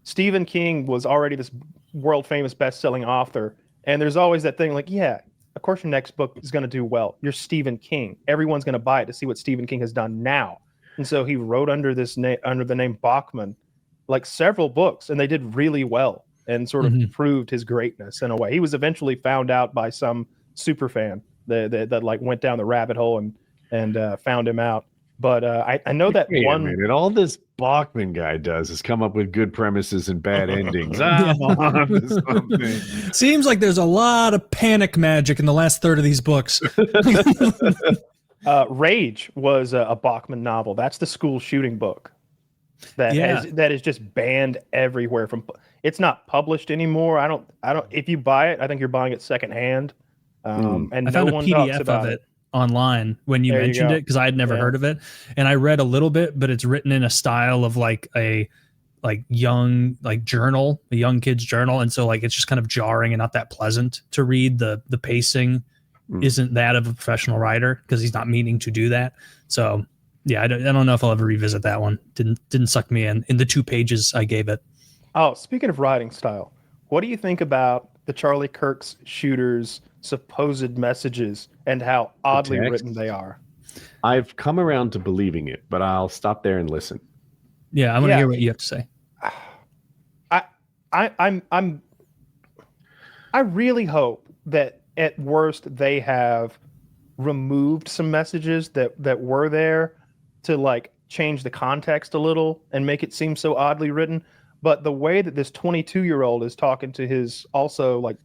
Stephen King was already this world famous best-selling author, and there's always that thing like, of course your next book is going to do well. You're Stephen King. Everyone's going to buy it to see what Stephen King has done now. And so he wrote under the name Bachman, like several books, and they did really well and sort of proved his greatness in a way. He was eventually found out by some super fan that like went down the rabbit hole and found him out. But I know that one. Minute. All this Bachman guy does is come up with good premises and bad endings. Seems like there's a lot of panic magic in the last third of these books. Rage was a Bachman novel. That's the school shooting book. That is just banned everywhere. It's not published anymore. I don't. If you buy it, I think you're buying it secondhand. And I found a PDF of it online when you mentioned it because I had never heard of it, and I read a little bit, but it's written in a style of like a young journal, a young kid's journal, and so like it's just kind of jarring and not that pleasant to read. The pacing isn't that of a professional writer because he's not meaning to do that. So. Yeah, I don't know if I'll ever revisit that one. Didn't suck me in the 2 pages I gave it. Oh, speaking of writing style, what do you think about the Charlie Kirk's shooters' supposed messages and how oddly written they are? I've come around to believing it, but I'll stop there and listen. Yeah, I want to hear what you have to say. I really hope that at worst they have removed some messages that were there to like change the context a little and make it seem so oddly written. But the way that this 22-year-old is talking to his also like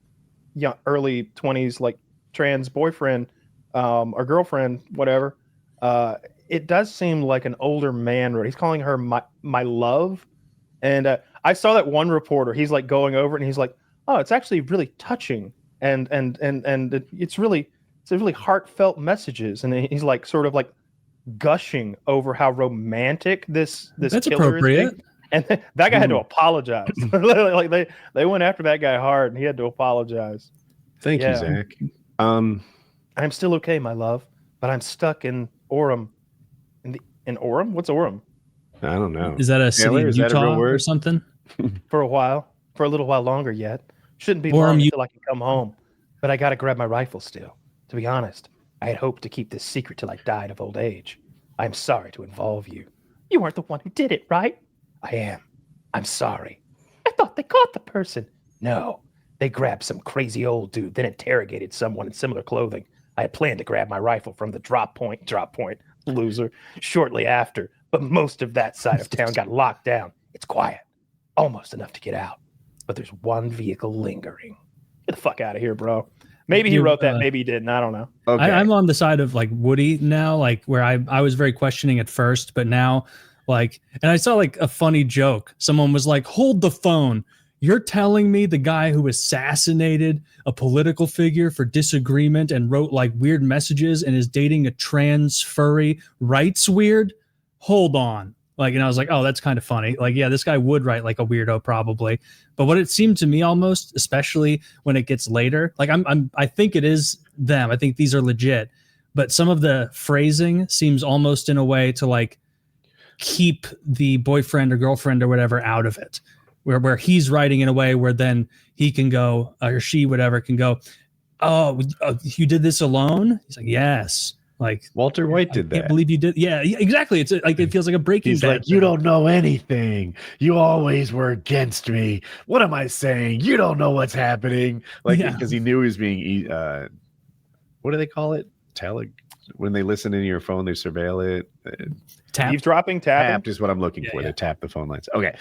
early 20s like trans boyfriend or girlfriend, whatever, it does seem like an older man. He's calling her my love. And I saw that one reporter, he's like going over it and he's like, oh, it's actually really touching and it's really heartfelt messages. And he's like sort of like gushing over how romantic this that's killer appropriate. is. And that guy had to apologize. Like they went after that guy hard and he had to apologize. Thank you, Zach. I'm still okay, my love, but I'm stuck in Orem. In Orem? What's Orem? I don't know. Is that a city in Utah or something? For a little while longer yet. Shouldn't be long until I can come home. But I got to grab my rifle still. To be honest, I had hoped to keep this secret till I died of old age. I'm sorry to involve you. You weren't the one who did it, right? I am. I'm sorry. I thought they caught the person. No, they grabbed some crazy old dude, then interrogated someone in similar clothing. I had planned to grab my rifle from the drop point, loser, shortly after, but most of that side of town got locked down. It's quiet, almost enough to get out, but there's one vehicle lingering. Get the fuck out of here, bro. Maybe he wrote that, maybe he didn't. I don't know. Okay. I'm on the side of like Woody now, like where I was very questioning at first, but now like, and I saw like a funny joke. Someone was like, hold the phone. You're telling me the guy who assassinated a political figure for disagreement and wrote like weird messages and is dating a trans furry writes weird? Hold on. Like, and I was like, oh, that's kind of funny. Like, yeah, this guy would write like a weirdo probably. But what it seemed to me almost, especially when it gets later, like I think it is them. I think these are legit. But some of the phrasing seems almost in a way to like keep the boyfriend or girlfriend or whatever out of it. Where he's writing in a way where then he can go, or she, whatever, can go, oh, you did this alone? He's like, yes. Like Walter White did that. I can't believe you did. Yeah, exactly. It's like, it feels like a Breaking He's Bad. like, you don't know anything. You always were against me. What am I saying? You don't know what's happening. Like, because he knew he was being, what do they call it? When they listen into your phone, they surveil it. Eavesdropping, tapped is what I'm looking for. They tap the phone lines. Okay.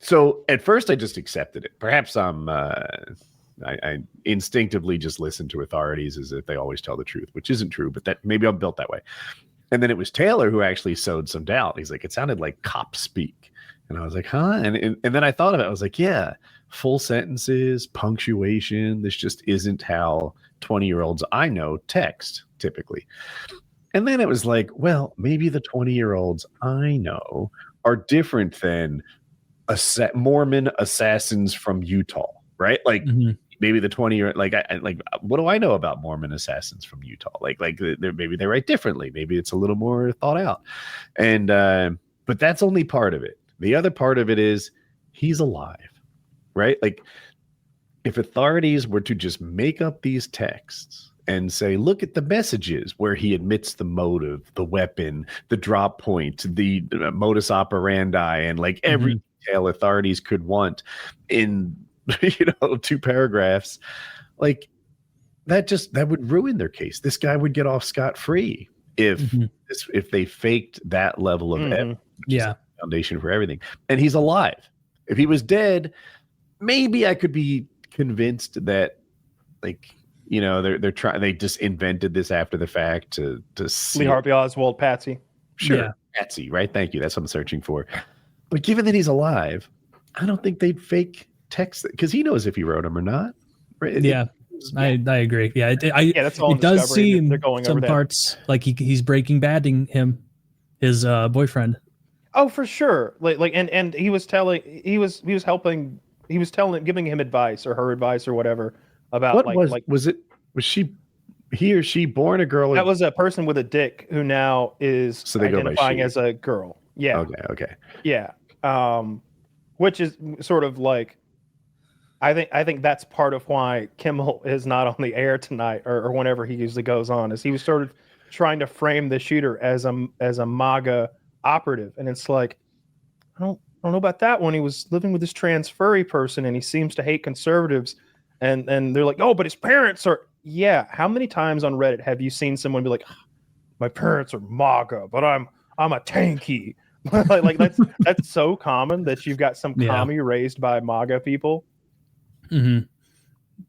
So at first I just accepted it. Perhaps I instinctively just listen to authorities as if they always tell the truth, which isn't true, but that maybe I'm built that way. And then it was Taylor who actually sowed some doubt. He's like, it sounded like cop speak. And I was like, huh? And then I thought of it. I was like, yeah, full sentences, punctuation. This just isn't how 20-year-olds I know text typically. And then it was like, well, maybe the 20-year-olds I know are different than Mormon assassins from Utah, right? Like maybe the 20-year, like what do I know about Mormon assassins from Utah? Like maybe they write differently. Maybe it's a little more thought out. And but that's only part of it. The other part of it is he's alive, right? Like if authorities were to just make up these texts and say, look at the messages where he admits the motive, the weapon, the drop point, the modus operandi, and like every detail authorities could want in 2 paragraphs, like that would ruin their case. This guy would get off scot-free if they faked that level of evidence, foundation for everything. And he's alive. If he was dead, maybe I could be convinced that like they're trying. They just invented this after the fact to see Lee Harvey Oswald, Patsy. Sure, Patsy. Right. Thank you. That's what I'm searching for. But given that he's alive, I don't think they'd fake text because he knows if he wrote them or not. Right? Yeah, I agree. Yeah, that's all. It does seem some parts like he's Breaking Badding him, his boyfriend. Oh, for sure. Like and he was helping. He was giving him advice or her advice or whatever about was he or she born a girl? That was a person with a dick who now is identifying as a girl. Yeah. Okay. Yeah. Which is sort of like, I think that's part of why Kimmel is not on the air tonight or whenever he usually goes on, is he was sort of trying to frame the shooter as a MAGA operative. And it's like, I don't know about that one. He was living with this trans furry person and he seems to hate conservatives. And they're like, oh, but his parents are. Yeah. How many times on Reddit have you seen someone be like, my parents are MAGA, but I'm a tanky. like that's so common that you've got some commie raised by MAGA people. Mm-hmm.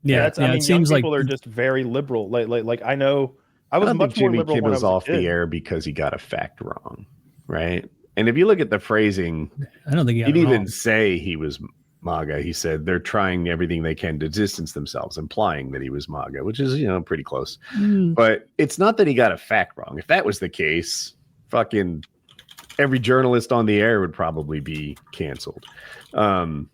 Yeah, I mean, it seems people like are just very liberal. Like I know I was much Jimmy more liberal when I Kimmel's was off the air because he got a fact wrong, right? And if you look at the phrasing, I don't think he didn't even say he was MAGA. He said they're trying everything they can to distance themselves, implying that he was MAGA, which is pretty close. But it's not that he got a fact wrong. If that was the case, fucking every journalist on the air would probably be canceled. And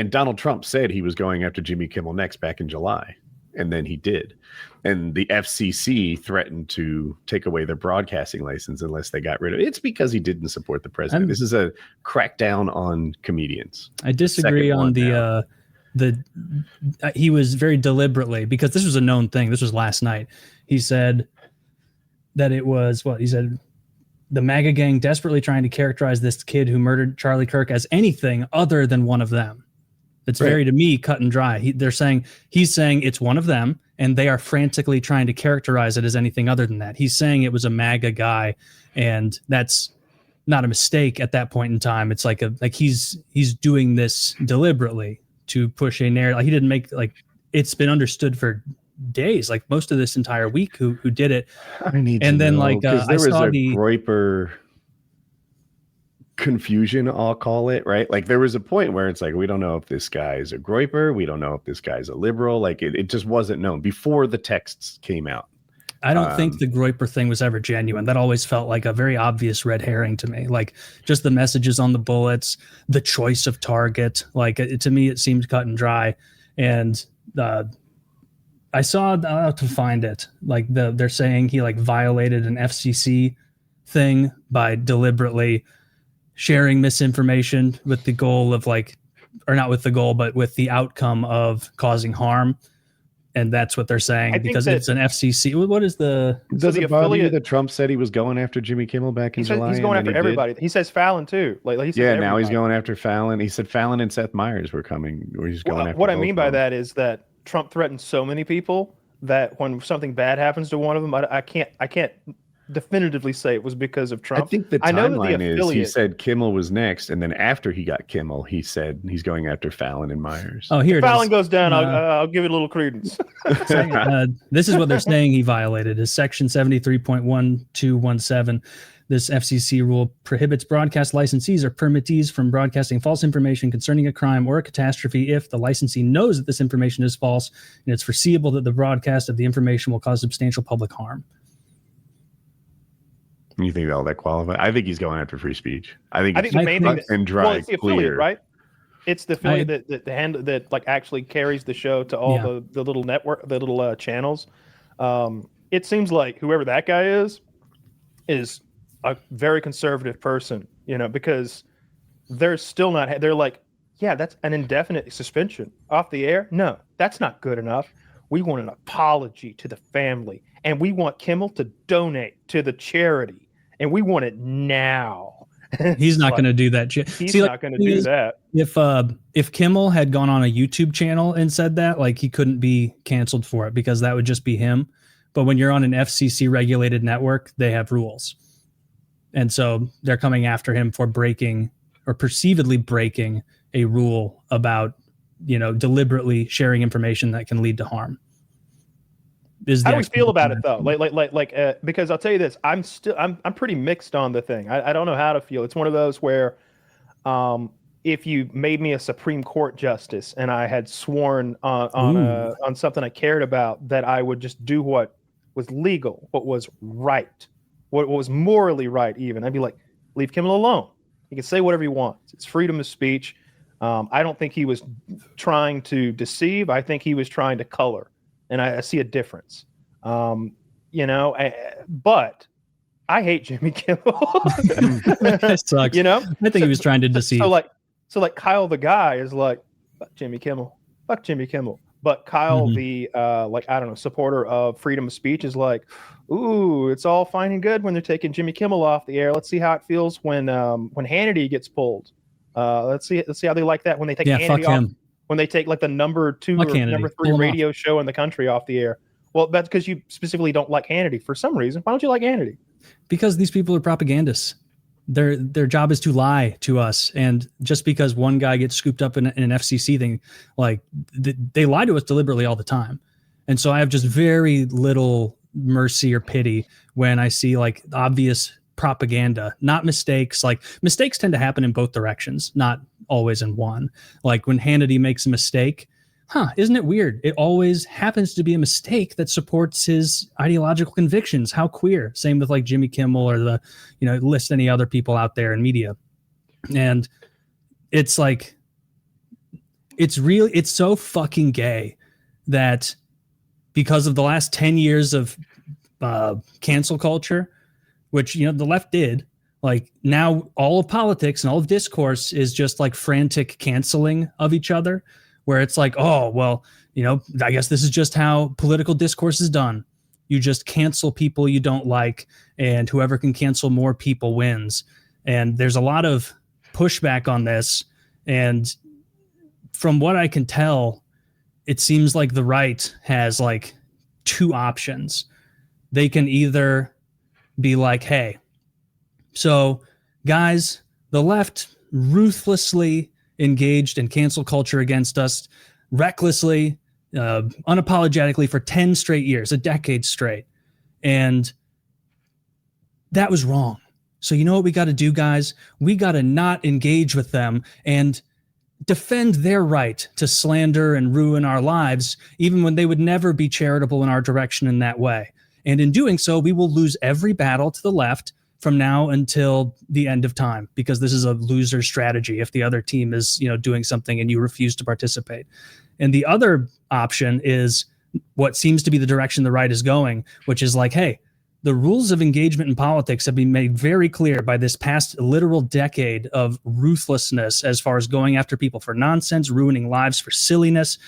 Donald Trump said he was going after Jimmy Kimmel next back in July, and then he did. And the FCC threatened to take away their broadcasting license unless they got rid of it. It's because he didn't support the president. This is a crackdown on comedians. I disagree on he was very deliberately, because this was a known thing. This was last night. He said that it was he said the MAGA gang desperately trying to characterize this kid who murdered Charlie Kirk as anything other than one of them. It's very, to me, cut and dry. He's saying it's one of them, and they are frantically trying to characterize it as anything other than that. He's saying it was a MAGA guy, and that's not a mistake at that point in time. It's like he's doing this deliberately to push a narrative. He didn't make, like, it's been understood for days, like most of this entire week who did it. I need to know, like there was a Groyper confusion, I'll call it, right? Like there was a point where it's like, we don't know if this guy is a Groyper, we don't know if this guy's a liberal. Like it just wasn't known before the texts came out. I don't think the Groyper thing was ever genuine. That always felt like a very obvious red herring to me. Like just the messages on the bullets, the choice of target. Like to me, it seemed cut and dry. And I saw, I'll have to find it. Like they're saying he like violated an FCC thing by deliberately sharing misinformation with the goal of like, or not with the goal, but with the outcome of causing harm. And that's what they're saying, because it's an FCC. What is the... Does it bother you that Trump said he was going after Jimmy Kimmel back in July? He's going after everybody. He says Fallon too. Like he said now he's going after Fallon. He said Fallon and Seth Meyers were coming. He's going after what I mean by that is that Trump threatened so many people that when something bad happens to one of them, I can't definitively say it was because of Trump. I think the timeline is he said Kimmel was next, and then after he got Kimmel, he said he's going after Fallon and Myers. Oh, here Fallon goes down, I'll give it a little credence. This is what they're saying he violated, is Section 73.1217. This FCC rule prohibits broadcast licensees or permittees from broadcasting false information concerning a crime or a catastrophe if the licensee knows that this information is false and it's foreseeable that the broadcast of the information will cause substantial public harm. You think all that qualifies? I think he's going after free speech. I think the main thing and dry, it's the affiliate, right? It's the affiliate that like actually carries the show to all the little network, the little channels. It seems like whoever that guy is a very conservative person, because they're still not. They're like, yeah, that's an indefinite suspension off the air. No, that's not good enough. We want an apology to the family, and we want Kimmel to donate to the charity. And we want it now. He's not going to do that. He's not going to do that. If Kimmel had gone on a YouTube channel and said that, like, he couldn't be canceled for it because that would just be him. But when you're on an FCC regulated network, they have rules. And so they're coming after him for breaking or perceivedly breaking a rule about, deliberately sharing information that can lead to harm. How do we feel about it though? Because I'll tell you this, I'm pretty mixed on the thing. I don't know how to feel. It's one of those where, if you made me a Supreme Court justice and I had sworn on something I cared about, that I would just do what was legal, what was right, what was morally right. Even I'd be like, leave Kimmel alone. He can say whatever he wants. It's freedom of speech. I don't think he was trying to deceive. I think he was trying to color. And I see a difference, but I hate Jimmy Kimmel. That sucks. I think he was trying to deceive. So like Kyle the guy is like, fuck Jimmy Kimmel. But Kyle the supporter of freedom of speech is like, ooh, it's all fine and good when they're taking Jimmy Kimmel off the air. Let's see how it feels when Hannity gets pulled. Let's see how they like that when they take Hannity off. When they take like the number 2 or number 3 radio show in the country off the air. Well, that's because you specifically don't like Hannity for some reason. Why don't you like Hannity? Because these people are propagandists. Their job is to lie to us. And just because one guy gets scooped up in an FCC thing, like they lie to us deliberately all the time. And so I have just very little mercy or pity when I see like obvious propaganda, not mistakes. Like mistakes tend to happen in both directions, not always in one. Like when Hannity makes a mistake, isn't it weird? It always happens to be a mistake that supports his ideological convictions. How queer. Same with like Jimmy Kimmel or list any other people out there in media. And it's like, it's so fucking gay that because of the last 10 years of cancel culture, which, the left did, like now all of politics and all of discourse is just like frantic canceling of each other, where it's like, oh, well, I guess this is just how political discourse is done. You just cancel people you don't like, and whoever can cancel more people wins. And there's a lot of pushback on this. And from what I can tell, it seems like the right has like two options. They can either be like, hey, so guys, the left ruthlessly engaged in cancel culture against us, recklessly, unapologetically for 10 straight years, a decade straight. And that was wrong. So you know what we got to do, guys? We got to not engage with them and defend their right to slander and ruin our lives, even when they would never be charitable in our direction in that way. And in doing so, we will lose every battle to the left from now until the end of time, because this is a loser strategy if the other team is, doing something and you refuse to participate. And the other option is what seems to be the direction the right is going, which is like, hey, the rules of engagement in politics have been made very clear by this past literal decade of ruthlessness as far as going after people for nonsense, ruining lives for silliness.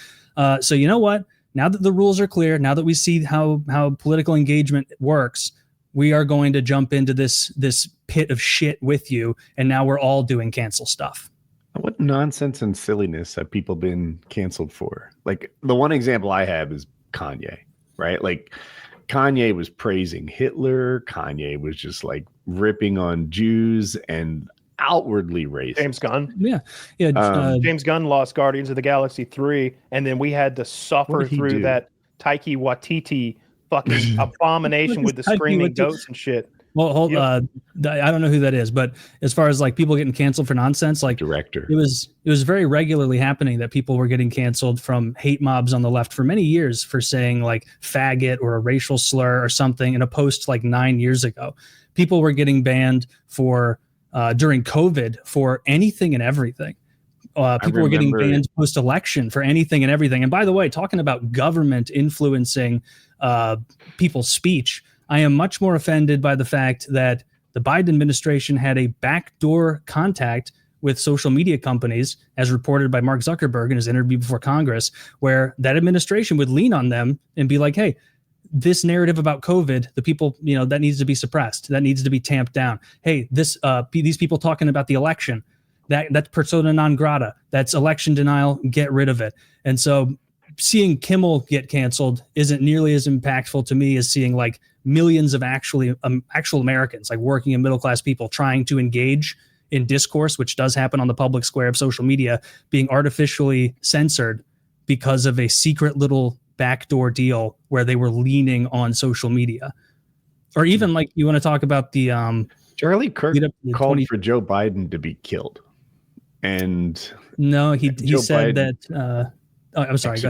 So you know what? Now that the rules are clear, now that we see how political engagement works, we are going to jump into this pit of shit with you. And now we're all doing cancel stuff. What nonsense and silliness have people been canceled for? Like, the one example I have is Kanye, right? Like, Kanye was praising Hitler. Kanye was just like ripping on Jews and outwardly racist. James Gunn. Yeah. James Gunn lost Guardians of the Galaxy 3, and then we had to suffer through that Taika Waititi fucking abomination with the screaming goats and shit. Well, I don't know who that is, but as far as like people getting canceled for nonsense, like director, it was very regularly happening that people were getting canceled from hate mobs on the left for many years for saying like faggot or a racial slur or something in a post like 9 years ago. People were getting banned for during COVID for anything and everything. People were getting banned post-election for anything and everything. And by the way, talking about government influencing people's speech, I am much more offended by the fact that the Biden administration had a backdoor contact with social media companies, as reported by Mark Zuckerberg in his interview before Congress, where that administration would lean on them and be like, hey, this narrative about COVID, the people, that needs to be suppressed. That needs to be tamped down. Hey, these people talking about the election, that's persona non grata. That's election denial. Get rid of it. And so seeing Kimmel get canceled isn't nearly as impactful to me as seeing like millions of actual Americans, like working and middle class people trying to engage in discourse, which does happen on the public square of social media, being artificially censored because of a secret little backdoor deal where they were leaning on social media. Or even like you want to talk about the Charlie Kirk called for Joe Biden to be killed. And no, he said Biden, that I'm sorry,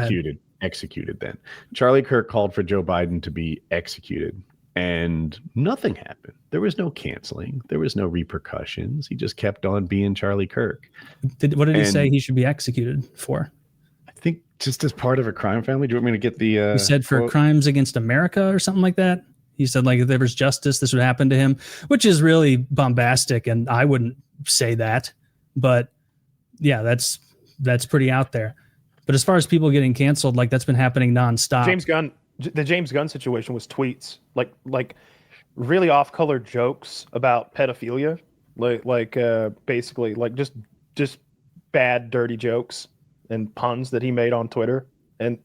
executed then. Charlie Kirk called for Joe Biden to be executed, and nothing happened. There was no canceling. There was no repercussions. He just kept on being Charlie Kirk. What did he say he should be executed for? I think just as part of a crime family. Do you want me to get the he said for crimes against America or something like that? He said like if there was justice, this would happen to him, which is really bombastic, and I wouldn't say that. But yeah, that's pretty out there. But as far as people getting canceled, like that's been happening nonstop. The James Gunn situation was tweets, like really off-color jokes about pedophilia, basically like just bad, dirty jokes and puns that he made on Twitter. And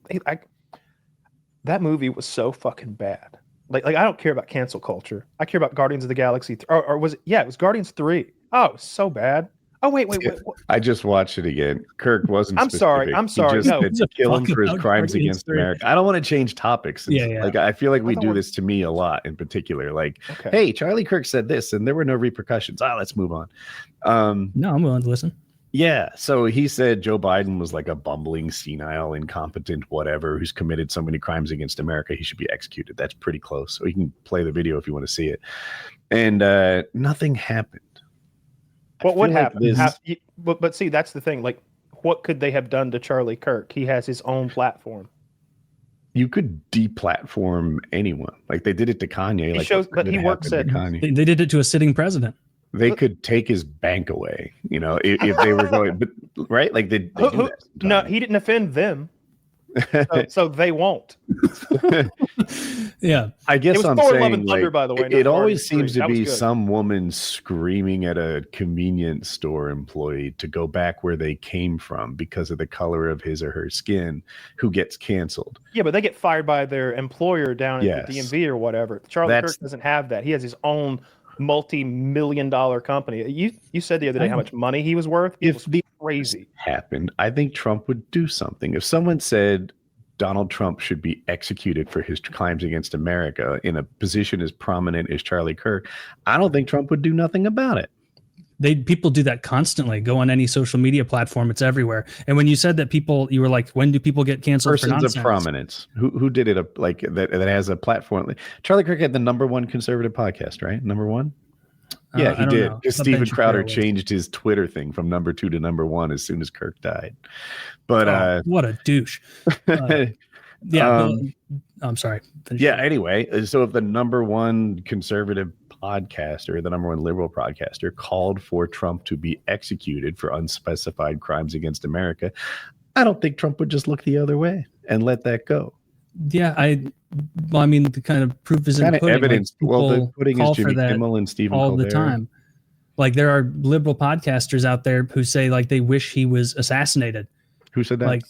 that movie was so fucking bad. Like I don't care about cancel culture. I care about Guardians of the Galaxy, or was it? Yeah, it was Guardians 3. Oh, it was so bad. Oh, wait. I just watched it again. Kirk wasn't I'm specific. sorry. He just said kill him for his crimes against America. I don't want to change topics. Yeah. Like I feel like we do this to me a lot in particular. Like, hey, Charlie Kirk said this and there were no repercussions. Let's move on. No, I'm willing to listen. Yeah. So he said Joe Biden was like a bumbling, senile, incompetent, whatever, who's committed so many crimes against America. He should be executed. That's pretty close. So you can play the video if you want to see it. And nothing happened. What would happen? But see, that's the thing. Like, what could they have done to Charlie Kirk? He has his own platform. You could deplatform anyone. Like they did it to Kanye. But he works at. They did it to a sitting president. They could take his bank away. If they were going, but right? Like they do that sometimes. No, he didn't offend them. so they won't. Yeah, I guess I'm Thor, Love, saying and Thunder, by the way. it always seems to That be was good. some woman screaming at a convenience store employee to go back where they came from because of the color of his or her skin, who gets canceled. Yeah, but they get fired by their employer down at the DMV or whatever. Charlie Kirk doesn't have that. He has his own multi-million-dollar company. You said the other day how much money he was worth. If the crazy happened, I think Trump would do something. If someone said Donald Trump should be executed for his crimes against America in a position as prominent as Charlie Kirk, I don't think Trump would do nothing about it. People do that constantly. Go on any social media platform; it's everywhere. And when you said that you were like, when do people get canceled? Persons for nonsense? of prominence who did it like that has a platform. Charlie Kirk had the #1 conservative podcast, right? #1. Yeah, he did. Because Steven Crowder changed his Twitter thing from #2 to #1 as soon as Kirk died. But what a douche. I'm sorry. Anyway, so if the #1 conservative podcaster or the #1 liberal podcaster called for Trump to be executed for unspecified crimes against America, I don't think Trump would just look the other way and let that go. Yeah, the kind of proof is in the pudding. Evidence. Like, the pudding is Jimmy Kimmel and Stephen all Colbert. The time. Like there are liberal podcasters out there who say like they wish he was assassinated. Who said that? Like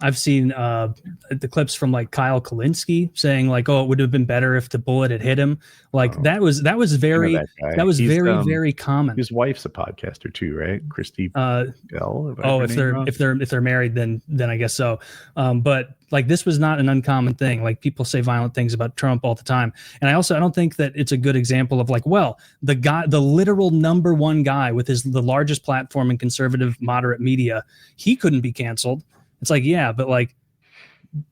I've seen the clips from like Kyle Kalinske saying like, oh, it would have been better if the bullet had hit him. Like that was very very common. His wife's a podcaster too, right? Christy Bell. If they're married, then I guess so. But like this was not an uncommon thing. Like people say violent things about Trump all the time. And I don't think that it's a good example of like, well, the literal #1 guy with the largest platform in conservative moderate media, he couldn't be canceled. It's like, yeah, but like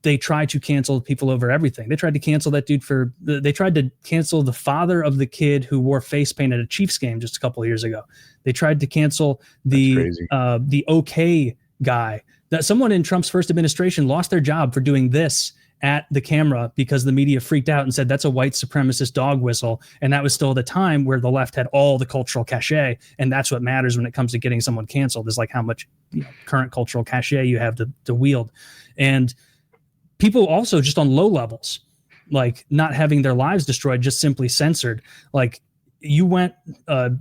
they try to cancel people over everything. They tried to cancel that dude they tried to cancel the father of the kid who wore face paint at a Chiefs game just a couple of years ago. They tried to cancel the OK guy. That someone in Trump's first administration lost their job for doing this at the camera because the media freaked out and said that's a white supremacist dog whistle. And that was still at a time where the left had all the cultural cachet. And that's what matters when it comes to getting someone canceled, is like how much current cultural cachet you have to wield. And people also just on low levels, like not having their lives destroyed, just simply censored. Like you went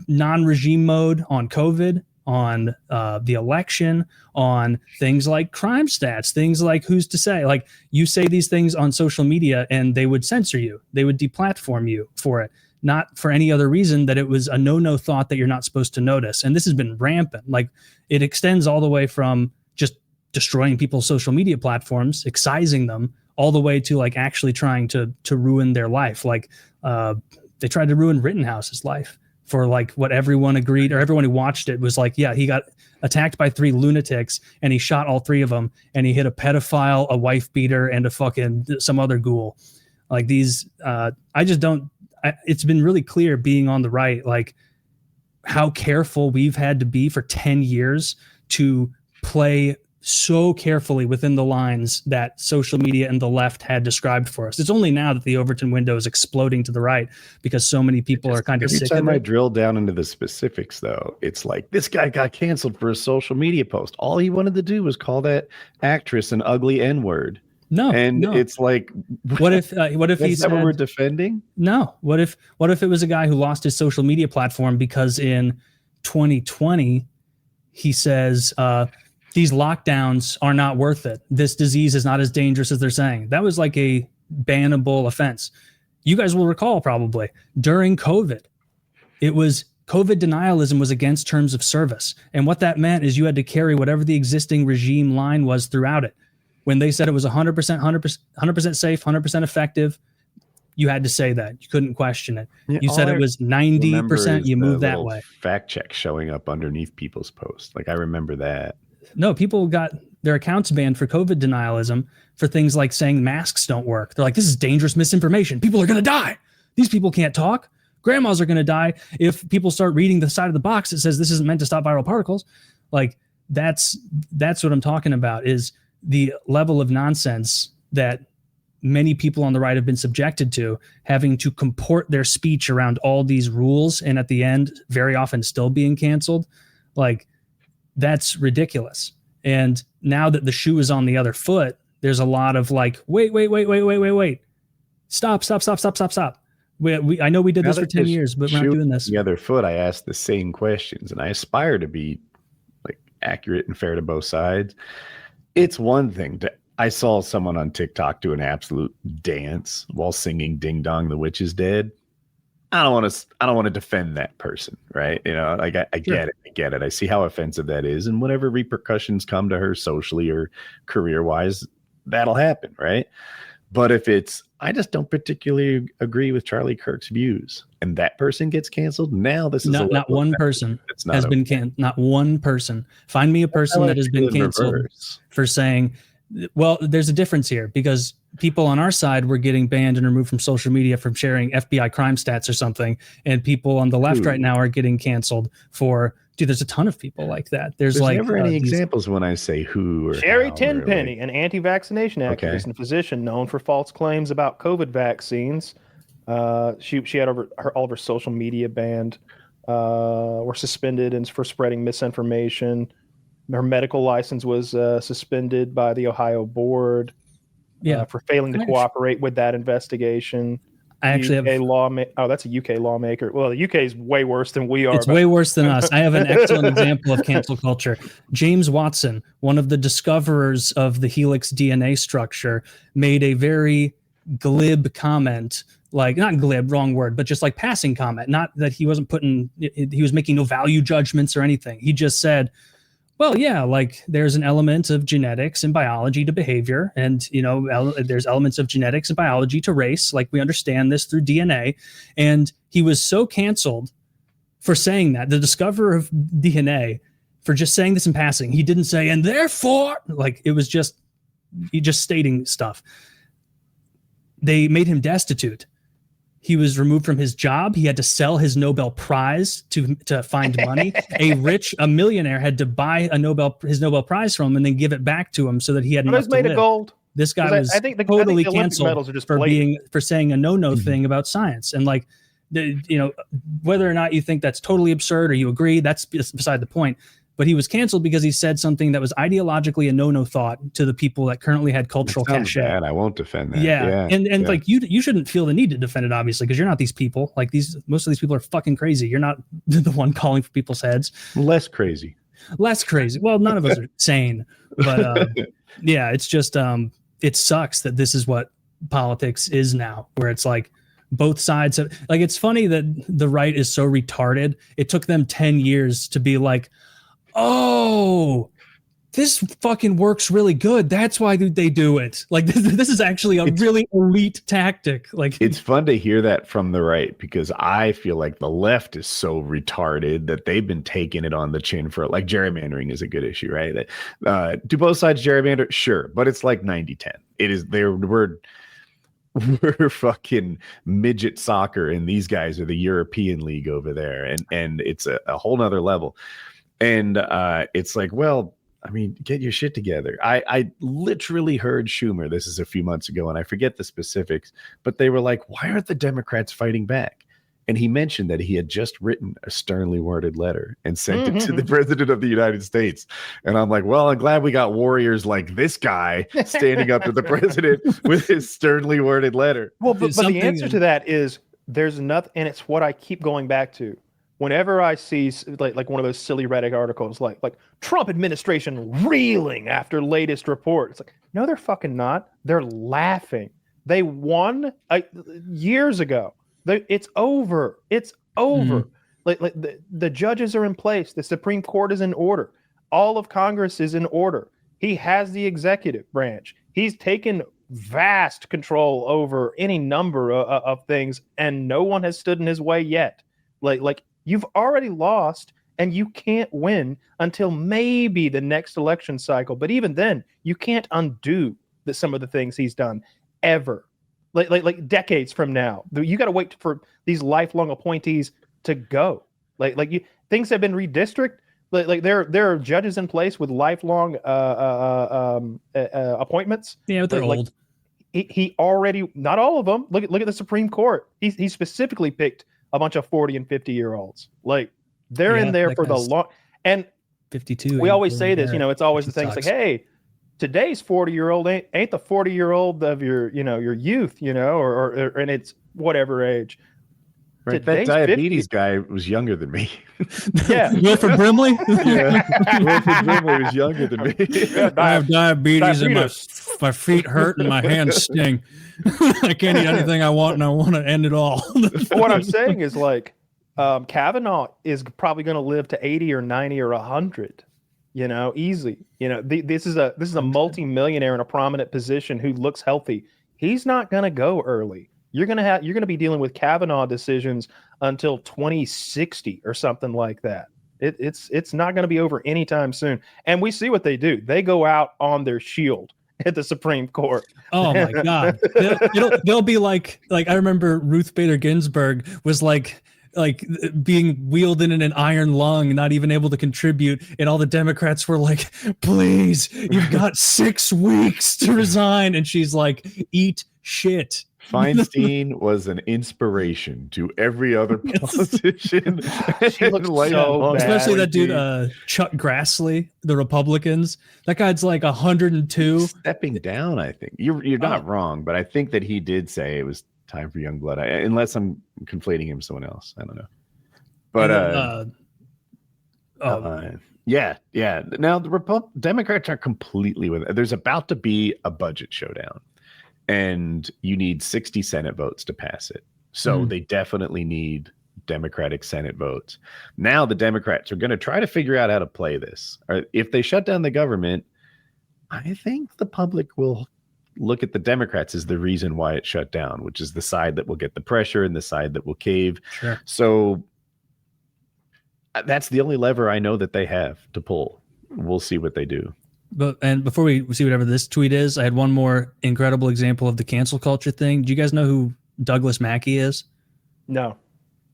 non-regime mode on COVID, on the election, on things like crime stats, things like who's to say. Like you say these things on social media and they would censor you. They would deplatform you for it, not for any other reason that it was a no thought that you're not supposed to notice. And this has been rampant. Like it extends all the way from just destroying people's social media platforms, excising them, all the way to like actually trying to ruin their life. Like they tried to ruin Rittenhouse's life. For like what everyone agreed, or everyone who watched it was like, yeah, he got attacked by 3 lunatics and he shot all 3 of them, and he hit a pedophile, a wife beater, and some other ghoul. Like these, it's been really clear being on the right, like how careful we've had to be for 10 years to play so carefully within the lines that social media and the left had described for us. It's only now that the Overton window is exploding to the right because so many people are kind of sick of it. Every time I drill down into the specifics, though, it's like this guy got canceled for a social media post. All he wanted to do was call that actress an ugly N-word. It's like, what if he said, what we're defending? No. What if it was a guy who lost his social media platform because in 2020 he says, these lockdowns are not worth it. This disease is not as dangerous as they're saying. That was like a bannable offense. You guys will recall probably during COVID, COVID denialism was against terms of service. And what that meant is you had to carry whatever the existing regime line was throughout it. When they said it was 100% safe, 100% effective, you had to say that. You couldn't question it. Yeah, you said it was 90%. You moved that way. Fact check showing up underneath people's posts. Like I remember that. No, people got their accounts banned for COVID denialism for things like saying masks don't work. They're like, this is dangerous misinformation. People are going to die. These people can't talk. Grandmas are going to die if people start reading the side of the box that says this isn't meant to stop viral particles. Like that's what I'm talking about, is the level of nonsense that many people on the right have been subjected to, having to comport their speech around all these rules and at the end very often still being canceled. Like that's ridiculous. And now that the shoe is on the other foot, there's a lot of like, wait. Stop. I know we did this for 10 years, but we're not doing this. The other foot, I asked the same questions, and I aspire to be like accurate and fair to both sides. It's one thing I saw someone on TikTok do an absolute dance while singing "Ding Dong, the Witch is Dead." I don't want to defend that person, right? You know, like I get it. I see how offensive that is, and whatever repercussions come to her socially or career wise, that'll happen, right? But if it's, I just don't particularly agree with Charlie Kirk's views, and that person gets canceled, now this is not one person has been canceled. Not one person. Find me a person that has been canceled for saying, well, there's a difference here, because people on our side were getting banned and removed from social media from sharing FBI crime stats or something, and people on the left right now are getting canceled for. Dude, there's a ton of people like that. There's like never any examples when I say who or Sherry Tenpenny, an anti-vaccination activist and physician known for false claims about COVID vaccines. She had all of her social media banned, were suspended and for spreading misinformation. Her medical license was suspended by the Ohio board for failing to cooperate with that investigation. I actually have that's a UK lawmaker. Well, the UK is way worse than we are. It's way worse than us. I have an excellent example of cancel culture. James Watson, one of the discoverers of the helix DNA structure, made a very glib comment, like not glib, wrong word, but just like passing comment. Not that he was making no value judgments or anything. He just said, well, yeah, like there's an element of genetics and biology to behavior, and there's elements of genetics and biology to race. Like we understand this through DNA, and he was so canceled for saying that. The discoverer of DNA, for just saying this in passing. He didn't say, and therefore, like it was just stating stuff. They made him destitute. He was removed from his job. He had to sell his Nobel Prize to find money. A millionaire had to buy his Nobel Prize from him and then give it back to him so that he had enough to live. Of gold. This guy was totally canceled for saying a no thing about science. And like, whether or not you think that's totally absurd or you agree, that's beside the point. But he was canceled because he said something that was ideologically a no thought to the people that currently had cultural cachet. Bad. I won't defend that. Yeah. Like you shouldn't feel the need to defend it, obviously, because you're not these people. Like most of these people are fucking crazy. You're not the one calling for people's heads. Less crazy. Well, none of us are sane, but yeah, it's just it sucks that this is what politics is now, where it's like both sides have, like, it's funny that the right is so retarded. It took them 10 years to be like, oh, this fucking works really good. That's why they do it. Like this is actually a really elite tactic. Like it's fun to hear that from the right, because I feel like the left is so retarded that they've been taking it on the chin for, like, gerrymandering is a good issue, right? Do both sides gerrymander? Sure, but it's like 90-10. It is we're fucking midget soccer, and these guys are the European League over there, and it's a whole nother level. And it's like, well, I mean, get your shit together. I literally heard Schumer, this is a few months ago, and I forget the specifics, but they were like, why aren't the Democrats fighting back? And he mentioned that he had just written a sternly worded letter and sent it to the president of the United States. And I'm like, well, I'm glad we got warriors like this guy standing up to the president with his sternly worded letter. Well, but the answer to that is there's nothing, and it's what I keep going back to. Whenever I see like one of those silly Reddit articles, like Trump administration reeling after latest report, it's like, no, they're fucking not. They're laughing. They won years ago. It's over. It's over. Like the judges are in place. The Supreme Court is in order. All of Congress is in order. He has the executive branch. He's taken vast control over any number of things, and no one has stood in his way yet. Like. You've already lost, and you can't win until maybe the next election cycle. But even then, you can't undo some of the things he's done ever. Like decades from now, you got to wait for these lifelong appointees to go. Things have been redistricted. Like there are judges in place with lifelong appointments. Yeah, but they're old. He already, not all of them. Look at the Supreme Court. He specifically picked a bunch of 40 and 50-year-olds. Like they're in there for the long, and 52. We always say this, it's always the thing. It's like, hey, today's 40-year-old ain't the 40-year-old of your youth, or and it's whatever age. Right, that diabetes guy was younger than me. Yeah, Wilford Brimley. Yeah, Wilford Brimley was younger than me. I have diabetes and my feet hurt and my hands sting. I can't eat anything I want, and I want to end it all. What I'm saying is, like, Kavanaugh is probably going to live to 80 or 90 or 100. Easy. This is a multi-millionaire in a prominent position who looks healthy. He's not going to go early. You're going to be dealing with Kavanaugh decisions until 2060 or something like that. It's not going to be over anytime soon. And we see what they do. They go out on their shield at the Supreme Court. Oh my God. They'll be like I remember Ruth Bader Ginsburg was like being wheeled in an iron lung, not even able to contribute. And all the Democrats were like, please, you've got 6 weeks to resign. And she's like, eat shit. Feinstein was an inspiration to every other politician. She looked so bad. Especially that dude, Chuck Grassley, the Republicans. That guy's like 102. Stepping down, I think. You're not wrong, but I think that he did say it was time for young blood. Unless I'm conflating him with someone else. I don't know. But yeah. Now the Democrats are completely with it. There's about to be a budget showdown. And you need 60 Senate votes to pass it. So they definitely need Democratic Senate votes. Now the Democrats are going to try to figure out how to play this. If they shut down the government, I think the public will look at the Democrats as the reason why it shut down, which is the side that will get the pressure and the side that will cave. Sure. So that's the only lever I know that they have to pull. We'll see what they do. And before we see whatever this tweet is, I had one more incredible example of the cancel culture thing. Do you guys know who Douglas Mackey is? No.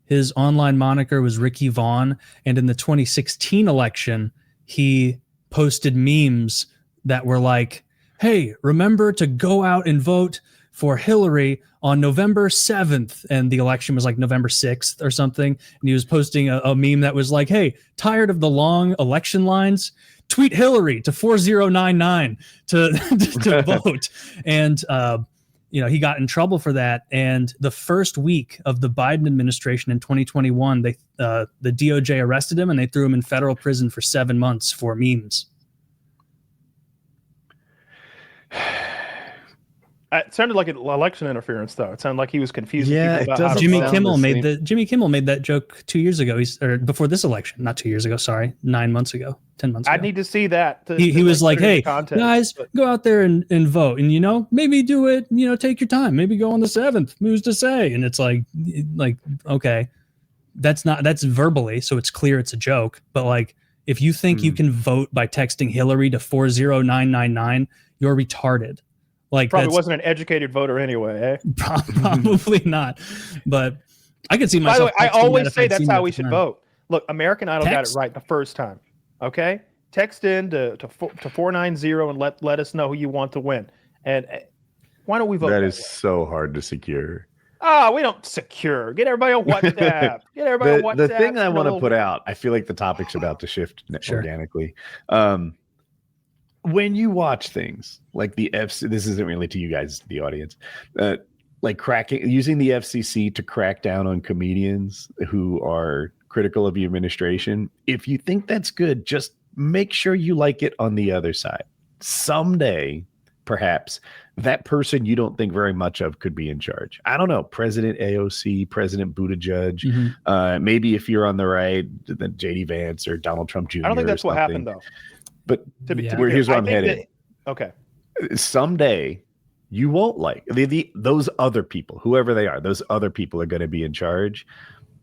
His online moniker was Ricky Vaughn. And in the 2016 election, he posted memes that were like, hey, remember to go out and vote for Hillary on November 7th. And the election was like November 6th or something. And he was posting a meme that was like, hey, tired of the long election lines? Tweet Hillary to 4099 to vote. And, he got in trouble for that. And the first week of the Biden administration in 2021, the DOJ arrested him and they threw him in federal prison for 7 months for memes. It sounded like an election interference, though. It sounded like he was confused. Yeah, Jimmy Kimmel made that joke 2 years ago. Or before this election, not 2 years ago. Sorry, 9 months ago, 10 months ago. I need to see that. He was like, "Hey, guys, go out there and vote, and maybe do it. Take your time. Maybe go on the 7th. Who's to say?" And it's like, okay, that's verbally, so it's clear it's a joke. But like, if you think you can vote by texting Hillary to 40999, you're retarded. Like, probably wasn't an educated voter anyway, eh? Probably not. But I could see myself. By the way, I always say that's how we should vote. Look, American Idol got it right the first time. Okay, text in to 490 and let us know who you want to win. And why don't we vote? That is so hard to secure. We don't secure. Get everybody on WhatsApp. The thing I want to put out, I feel like the topic's about to shift organically. When you watch things like the FC, this isn't really to you guys, the audience, like using the FCC to crack down on comedians who are critical of the administration. If you think that's good, just make sure you like it on the other side. Someday, perhaps, that person you don't think very much of could be in charge. I don't know, President AOC, President Buttigieg, maybe if you're on the right, then JD Vance or Donald Trump Jr. I don't think that's what happened, though. But here's where I'm headed. Okay. Someday you won't like those other people, whoever they are, those other people are going to be in charge.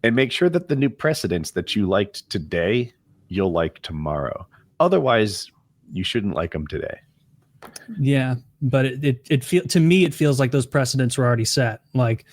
And make sure that the new precedents that you liked today, you'll like tomorrow. Otherwise, you shouldn't like them today. Yeah, but it feels like those precedents were already set. Like,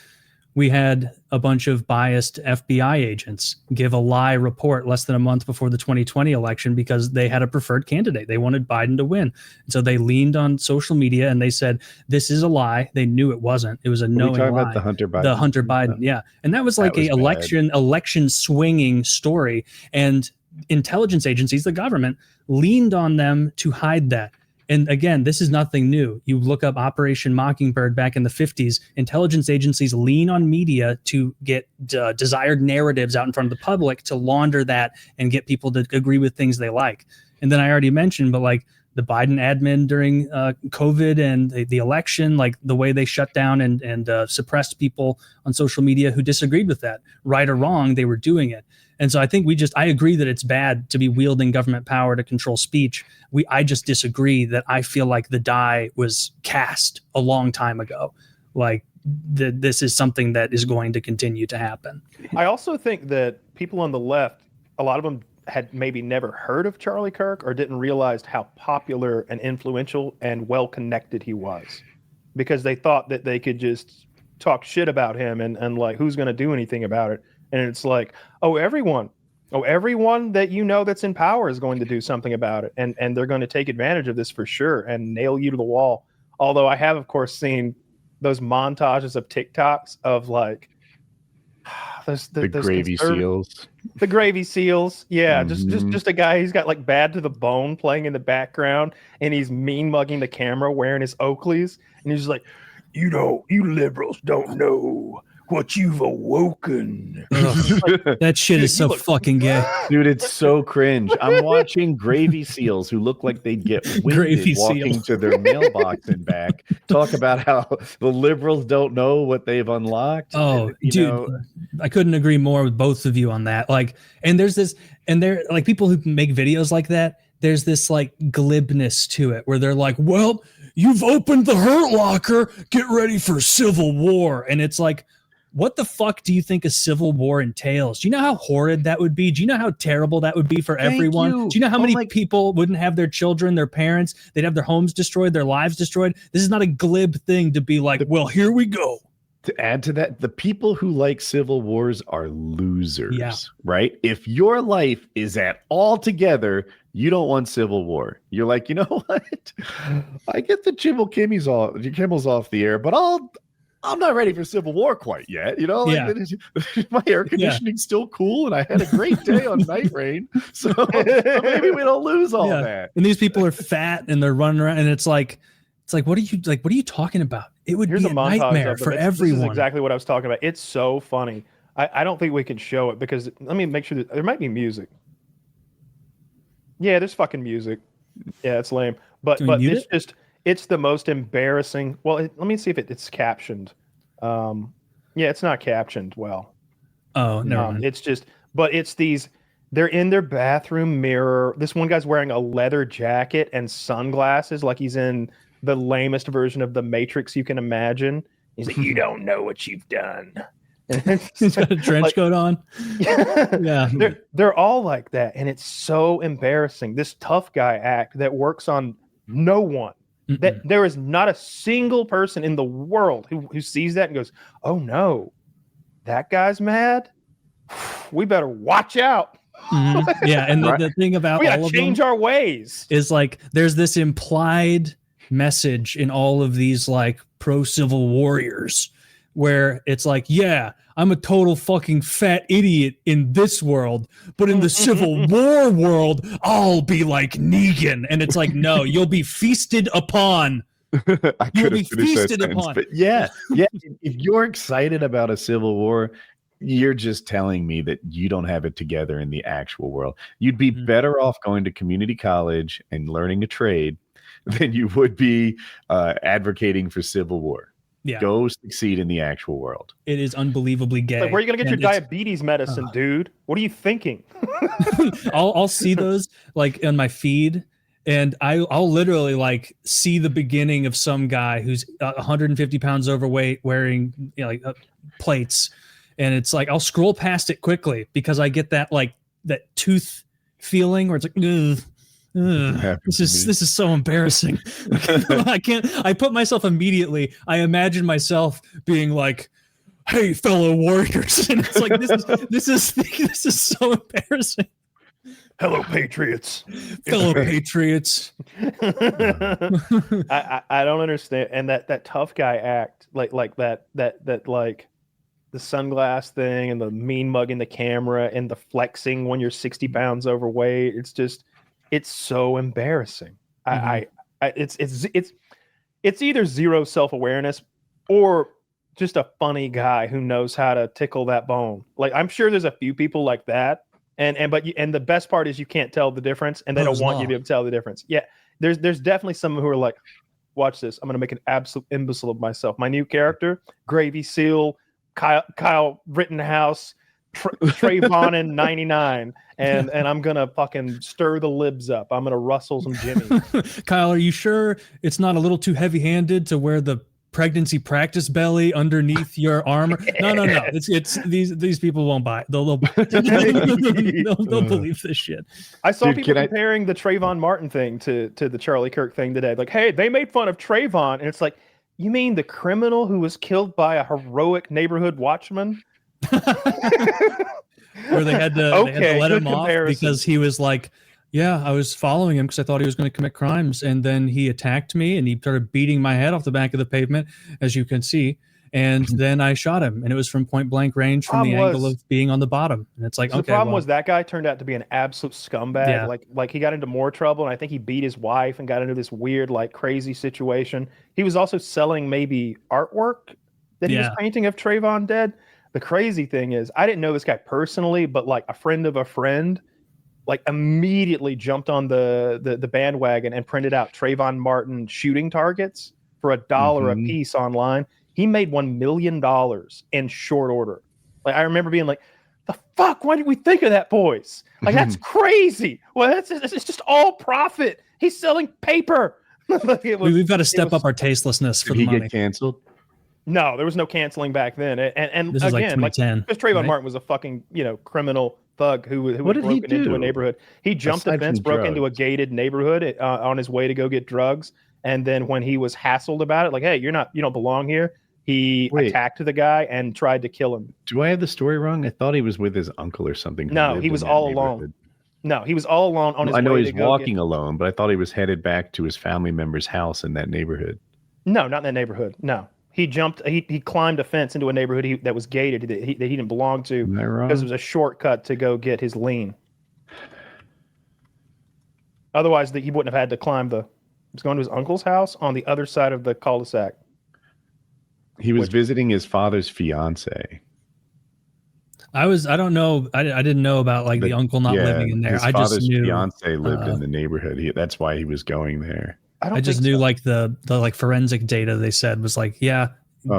we had a bunch of biased FBI agents give a lie report less than a month before the 2020 election because they had a preferred candidate. They wanted Biden to win. And so they leaned on social media and they said, this is a lie. They knew it wasn't. It was a knowing lie. About the Hunter Biden? The Hunter Biden, yeah. And that was like election swinging story. And intelligence agencies, the government, leaned on them to hide that. And again, this is nothing new. You look up Operation Mockingbird back in the 50s, intelligence agencies lean on media to get desired narratives out in front of the public to launder that and get people to agree with things they like. And then I already mentioned, but like the Biden admin during COVID and the election, like the way they shut down and suppressed people on social media who disagreed with that, right or wrong, they were doing it. And so I think I agree that it's bad to be wielding government power to control speech. I just disagree that I feel like the die was cast a long time ago. Like this is something that is going to continue to happen. I also think that people on the left, a lot of them had maybe never heard of Charlie Kirk or didn't realize how popular and influential and well-connected he was, because they thought that they could just talk shit about him and like, who's going to do anything about it? And it's like, everyone that you know that's in power is going to do something about it. And they're going to take advantage of this for sure and nail you to the wall. Although I have, of course, seen those montages of TikToks of like, the gravy seals. The gravy seals. Yeah. Mm-hmm. Just a guy who's got like Bad to the Bone playing in the background, and he's mean mugging the camera wearing his Oakleys. And he's just like, you liberals don't know what you've awoken. That shit is so fucking gay. Dude, it's so cringe. I'm watching gravy seals who look like they'd get winded walking to their mailbox and back talk about how the liberals don't know what they've unlocked. Oh, dude, I couldn't agree more with both of you on that. Like, and there's this, and they're like people who make videos like that. There's this like glibness to it where they're like, well, you've opened the Hurt Locker. Get ready for civil war. And it's like, what the fuck do you think a civil war entails? Do you know how horrid that would be? Do you know how terrible that would be for everyone? Do you know how many people wouldn't have their children, their parents, they'd have their homes destroyed, their lives destroyed? This is not a glib thing to be like, well, here we go. To add to that, the people who like civil wars are losers, right? If your life is at all together, you don't want civil war. You're like, you know what? I get the Kimmel's off the air, but I'm not ready for civil war quite yet. You know, my air conditioning's still cool, and I had a great day on Night Rain. So maybe we don't lose all that. And these people are fat and they're running around, and it's like, what are you talking about? It would be a nightmare for everyone. This is exactly what I was talking about. It's so funny. I don't think we can show it because let me make sure that there might be music. Yeah, there's fucking music. Yeah, it's lame. But it's just. It's the most embarrassing. Well, let me see if it's captioned. Yeah, it's not captioned well. Oh, no. It's just, but it's these, they're in their bathroom mirror. This one guy's wearing a leather jacket and sunglasses like he's in the lamest version of the Matrix you can imagine. He's like, you don't know what you've done. He's got a trench coat on. Yeah. They're all like that. And it's so embarrassing. This tough guy act that works on no one. That there is not a single person in the world who sees that and goes, oh no, that guy's mad. We better watch out. Mm-hmm. Yeah. And the thing about we gotta change our ways is like there's this implied message in all of these like pro-civil warriors where it's like, yeah, I'm a total fucking fat idiot in this world, but in the Civil War world, I'll be like Negan. And it's like, no, you'll be feasted upon. You'll be feasted upon. But yeah. If you're excited about a civil war, you're just telling me that you don't have it together in the actual world. You'd be better off going to community college and learning a trade than you would be advocating for civil war. Yeah. Go succeed in the actual world. It is unbelievely gay. Like, where are you going to get your diabetes medicine, dude? What are you thinking? I'll see those like on my feed, and I'll literally like see the beginning of some guy who's 150 pounds overweight wearing plates, and it's like I'll scroll past it quickly because I get that like that tooth feeling where it's like, ugh. This is so embarrassing. I put myself immediately. I imagine myself being like, "Hey, fellow warriors," and it's like this is so embarrassing. Hello, patriots. Fellow patriots. I don't understand, and that tough guy act like that like the sunglass thing and the mean mugging the camera and the flexing when you're 60 pounds overweight. It's so embarrassing. I It's either zero self-awareness or just a funny guy who knows how to tickle that bone. Like, I'm sure there's a few people like that, and the best part is you can't tell the difference, and they don't want you to be able to tell the difference. Yeah, there's definitely some who are like, watch this, I'm gonna make an absolute imbecile of myself. My new character, Gravy Seal, Kyle Rittenhouse, Trayvon in 99, and I'm gonna fucking stir the libs up. I'm gonna rustle some Jimmy. Kyle, are you sure it's not a little too heavy-handed to wear the pregnancy practice belly underneath your armor? No. It's these people won't buy it. They'll believe this shit. I saw people comparing the Trayvon Martin thing to the Charlie Kirk thing today. Like, hey, they made fun of Trayvon, and it's like, you mean the criminal who was killed by a heroic neighborhood watchman? Where they had to let him off because he was like, yeah, I was following him because I thought he was going to commit crimes, and then he attacked me and he started beating my head off the back of the pavement, as you can see, and then I shot him, and it was from point blank range from the angle of being on the bottom. And it's like, the problem was that guy turned out to be an absolute scumbag. Yeah. Like he got into more trouble, and I think he beat his wife and got into this weird, like, crazy situation. He was also selling maybe artwork that he was painting of Trayvon dead. The crazy thing is, I didn't know this guy personally, but like a friend of a friend, like, immediately jumped on the bandwagon and printed out Trayvon Martin shooting targets for $1 a piece online. He made $1 million in short order. Like, I remember being like, the fuck, why did we think of that, boys? Like, that's crazy. Well, it's just all profit. He's selling paper. We've got to step up our tastelessness for the money. Did he get canceled? No, there was no canceling back then. And this again, like 2010, because Trayvon Martin was a fucking, criminal thug who was broken into a neighborhood. He jumped the fence, broke into a gated neighborhood on his way to go get drugs. And then when he was hassled about it, like, hey, you don't belong here, he attacked the guy and tried to kill him. Do I have the story wrong? I thought he was with his uncle or something. No, he was all alone. No, he was all alone on his way. I know he's walking alone, but I thought he was headed back to his family member's house in that neighborhood. No, not in that neighborhood. No. He climbed a fence into a neighborhood that was gated that he didn't belong to because it was a shortcut to go get his lien. Otherwise, he wouldn't have had to climb he was going to his uncle's house on the other side of the cul-de-sac. He was visiting his father's fiance. I don't know. I didn't know about like the uncle not living in there. His father's fiance lived in the neighborhood. That's why he was going there. I just knew like the like forensic data they said was like,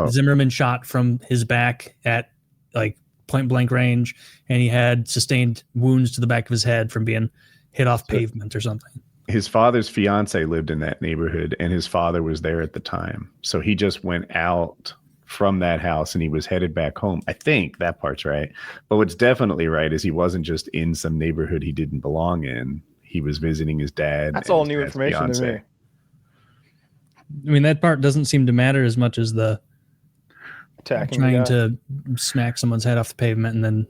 Zimmerman shot from his back at like point blank range, and he had sustained wounds to the back of his head from being hit off pavement or something. His father's fiance lived in that neighborhood, and his father was there at the time. So he just went out from that house and he was headed back home. I think that part's right. But what's definitely right is he wasn't just in some neighborhood he didn't belong in. He was visiting his dad. That's all new information to me. I mean, that part doesn't seem to matter as much as the attacking, trying to smack someone's head off the pavement and then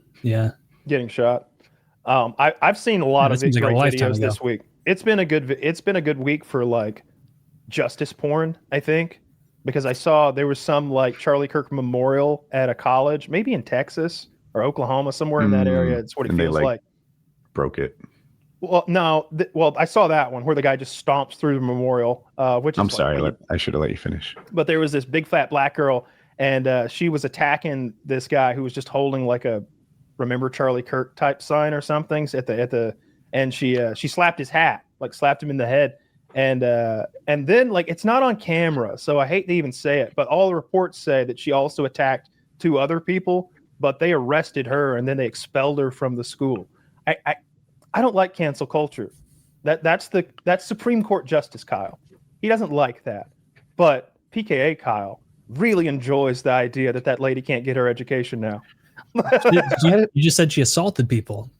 getting shot. I've seen a lot of videos this week. It's been a good week for like justice porn, I think, because I saw there was some like Charlie Kirk memorial at a college, maybe in Texas or Oklahoma, somewhere in that area. It's what it feels like. Broke it. Well, no. I saw that one where the guy just stomps through the memorial. Which is sorry, I should have let you finish. But there was this big fat black girl, and she was attacking this guy who was just holding like a "Remember Charlie Kirk" type sign or something and she slapped his hat, like slapped him in the head, and then like it's not on camera, so I hate to even say it, but all the reports say that she also attacked 2 other people, but they arrested her and then they expelled her from the school. I don't like cancel culture. That's Supreme Court Justice Kyle. He doesn't like that. But PKA Kyle really enjoys the idea that lady can't get her education now. You just said she assaulted people.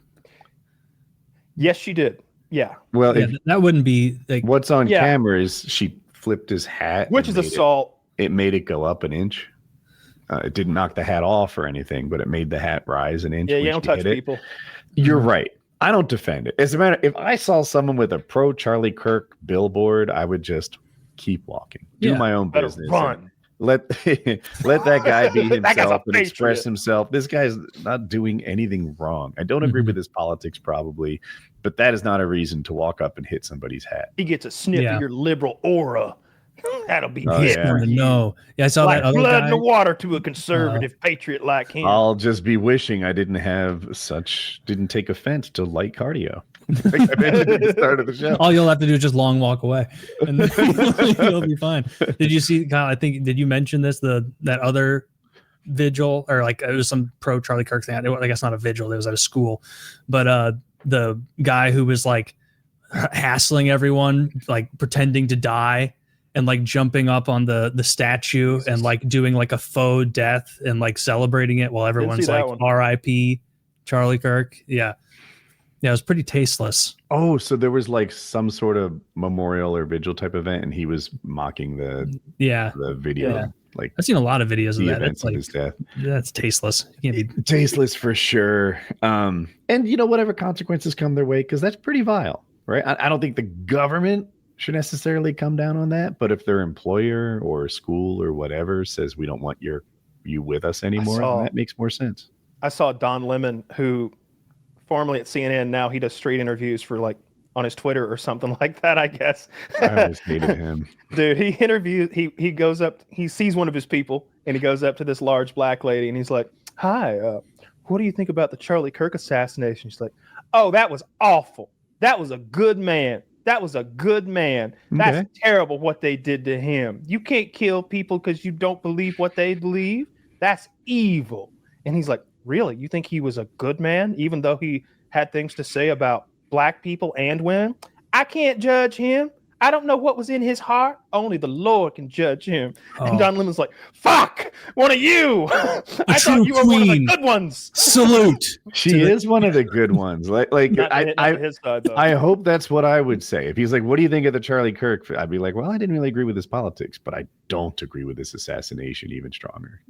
Yes, she did. Yeah. Well, that wouldn't be like what's on camera is she flipped his hat, which is assault. It made it go up an inch. It didn't knock the hat off or anything, but it made the hat rise an inch. Yeah, you don't touch people. You're right. I don't defend it. As a matter, if I saw someone with a pro Charlie Kirk billboard, I would just keep walking, do my own business, run. let that guy be himself and express patriot. himself. This guy's not doing anything wrong. I don't agree with his politics, probably, but that is not a reason to walk up and hit somebody's hat. He gets a sniff of your liberal aura. That'll be it. No, I saw like that other blood guy. in the water to a conservative patriot like him. I'll just be wishing I didn't take offense to light cardio. Like I mentioned at the start of the show. All you'll have to do is just long walk away, and then you'll be fine. Did you see, Kyle? Did you mention this? That other vigil, or like it was some pro Charlie Kirk thing. I guess not a vigil. It was at a school, but the guy who was like hassling everyone, like pretending to die, and like jumping up on the statue and like doing like a faux death and like celebrating it while everyone's like R.I.P. Charlie Kirk. Yeah, it was pretty tasteless. Oh, so there was like some sort of memorial or vigil type event, and he was mocking the video. Yeah. Like I've seen a lot of videos of that. Events of his death. That's tasteless. You can't be tasteless for sure. And whatever consequences come their way, because that's pretty vile, right? I don't think the government should necessarily come down on that, but if their employer or school or whatever says we don't want you with us anymore, that makes more sense. I saw Don Lemon, who formerly at CNN, now he does street interviews for like on his Twitter or something like that, I guess. I always hated him. Dude, he goes up, he sees one of his people and he goes up to this large black lady and he's like, "Hi, what do you think about the Charlie Kirk assassination?" She's like, "Oh, that was awful. That was a good man. That was a good man. That's terrible what they did to him. You can't kill people because you don't believe what they believe. That's evil." And he's like, "Really? You think he was a good man, even though he had things to say about black people and women? I can't judge him. I don't know what was in his heart. Only the Lord can judge him." And Don Lemon's like, "Fuck, one of you. I thought you were one of the good ones." Salute. She is one of the good ones. Like his side, though. I hope that's what I would say. If he's like, "What do you think of the Charlie Kirk?" I'd be like, "Well, I didn't really agree with his politics, but I don't agree with this assassassination even stronger."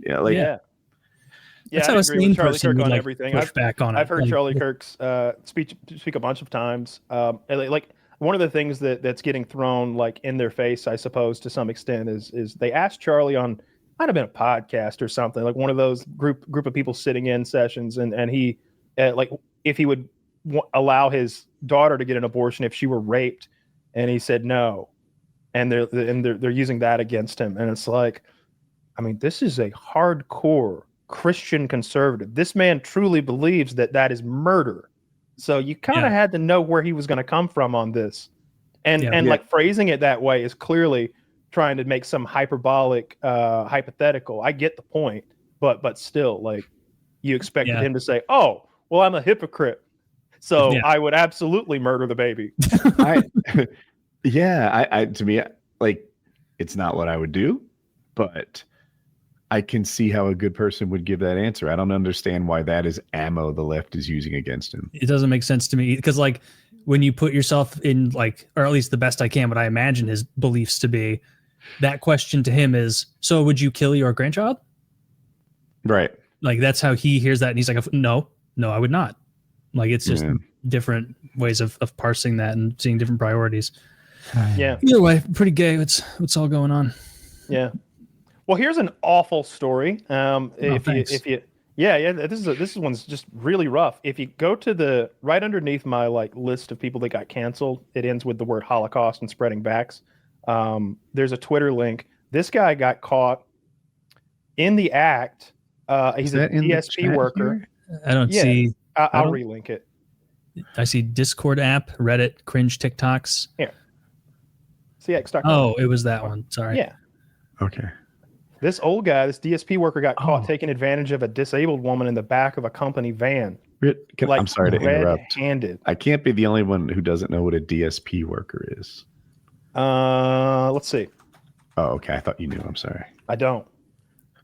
That's how a sane Charlie person Kirk would on like everything. push back on it. I've heard Charlie Kirk's speak a bunch of times. Like one of the things that's getting thrown like in their face, I suppose, to some extent, is they asked Charlie on, might have been a podcast or something, like one of those group of people sitting in sessions, and he like if he would allow his daughter to get an abortion if she were raped, and he said no, and they're using that against him, and it's like, I mean, this is a hardcore Christian conservative. This man truly believes that is murder. So you kind of had to know where he was going to come from on this. And like phrasing it that way is clearly trying to make some hyperbolic hypothetical. I get the point, but still, like, you expected him to say, "Oh, well, I'm a hypocrite, so I would absolutely murder the baby." To me, like, it's not what I would do, but I can see how a good person would give that answer. I don't understand why that is ammo the left is using against him. It doesn't make sense to me, because like when you put yourself in, like, or at least the best I can, what I imagine his beliefs to be, that question to him is, "So would you kill your grandchild?" Right. Like that's how he hears that. And he's like, no, I would not. Like it's just different ways of parsing that and seeing different priorities. Yeah. Either way, pretty gay. What's all going on? Yeah. Well, here's an awful story. This one's just really rough. If you go to the right underneath my like list of people that got canceled, it ends with the word Holocaust and spreading backs. There's a Twitter link. This guy got caught in the act. He's a DSP worker. I don't see. I'll relink it. I see Discord app, Reddit, cringe TikToks. Here. CX.com. Oh, it was that one. Sorry. Yeah. Okay. This old guy, this DSP worker, got caught taking advantage of a disabled woman in the back of a company van. I'm sorry to interrupt. Red-handed. I can't be the only one who doesn't know what a DSP worker is. Let's see. Oh, okay. I thought you knew. I'm sorry. I don't.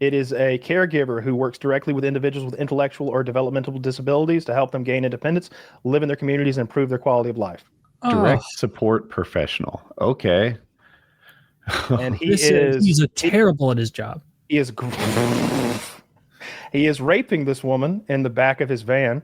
It is a caregiver who works directly with individuals with intellectual or developmental disabilities to help them gain independence, live in their communities, and improve their quality of life. Direct support professional. Okay. And he's terrible at his job. He is raping this woman in the back of his van.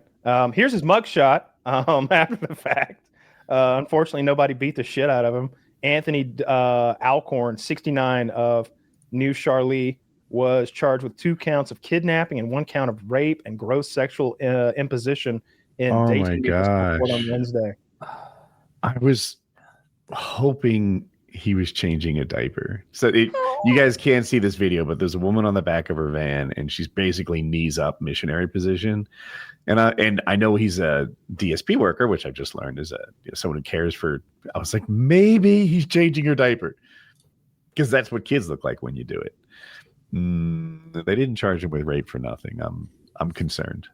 Here's his mugshot after the fact. Unfortunately, nobody beat the shit out of him. Anthony Alcorn, 69, of New Charlie was charged with 2 counts of kidnapping and 1 count of rape and gross sexual imposition in Dayton Municipal Court on Wednesday. I was hoping he was changing a diaper. So you guys can't see this video, but there's a woman on the back of her van, and she's basically knees up missionary position. And I know he's a DSP worker, which I've just learned is someone who cares for. I was like, maybe he's changing her diaper, because that's what kids look like when you do it. They didn't charge him with rape for nothing. I'm concerned.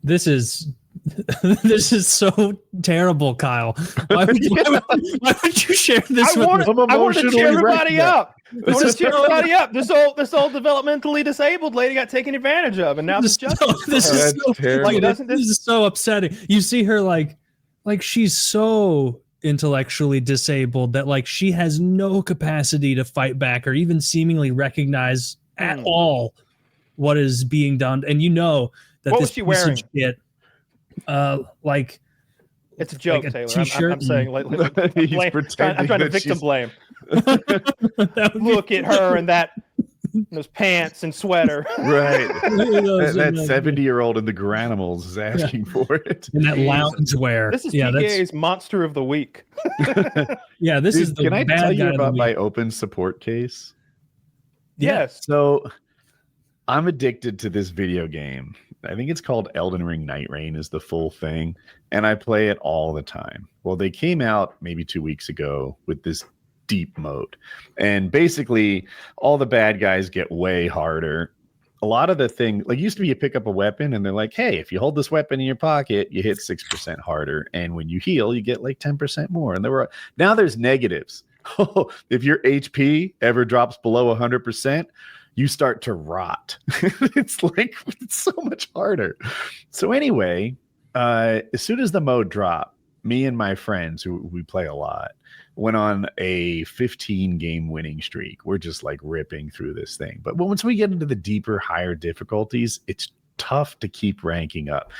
This is so terrible, Kyle. Why would you share this? I want to cheer everybody up. I want to cheer everybody up. This old developmentally disabled lady got taken advantage of, and now this is so upsetting. You see her like she's so intellectually disabled that like she has no capacity to fight back or even seemingly recognize at all what is being done. And you know that what was she wearing? Kit, like it's a joke, like a Taylor. I'm saying like I'm trying to victim blame. Look at her and those pants and sweater. Right. that 70-year-old in the Granimals is asking for it. And that loungewear. This is PKA's Monster of the Week. Yeah, this is the Can I bad tell you guy about my open support case? Yes. So I'm addicted to this video game. I think it's called Elden Ring Night Rain is the full thing. And I play it all the time. Well, they came out maybe 2 weeks ago with this deep mode. And basically all the bad guys get way harder. A lot of the thing, like used to be you pick up a weapon and they're like, hey, if you hold this weapon in your pocket, you hit 6% harder. And when you heal, you get like 10% more. And now there's negatives. If your HP ever drops below 100%, you start to rot. It's so much harder. So anyway, as soon as the mode dropped, me and my friends who we play a lot went on a 15 game winning streak. We're just like ripping through this thing. But once we get into the deeper, higher difficulties, it's tough to keep ranking up.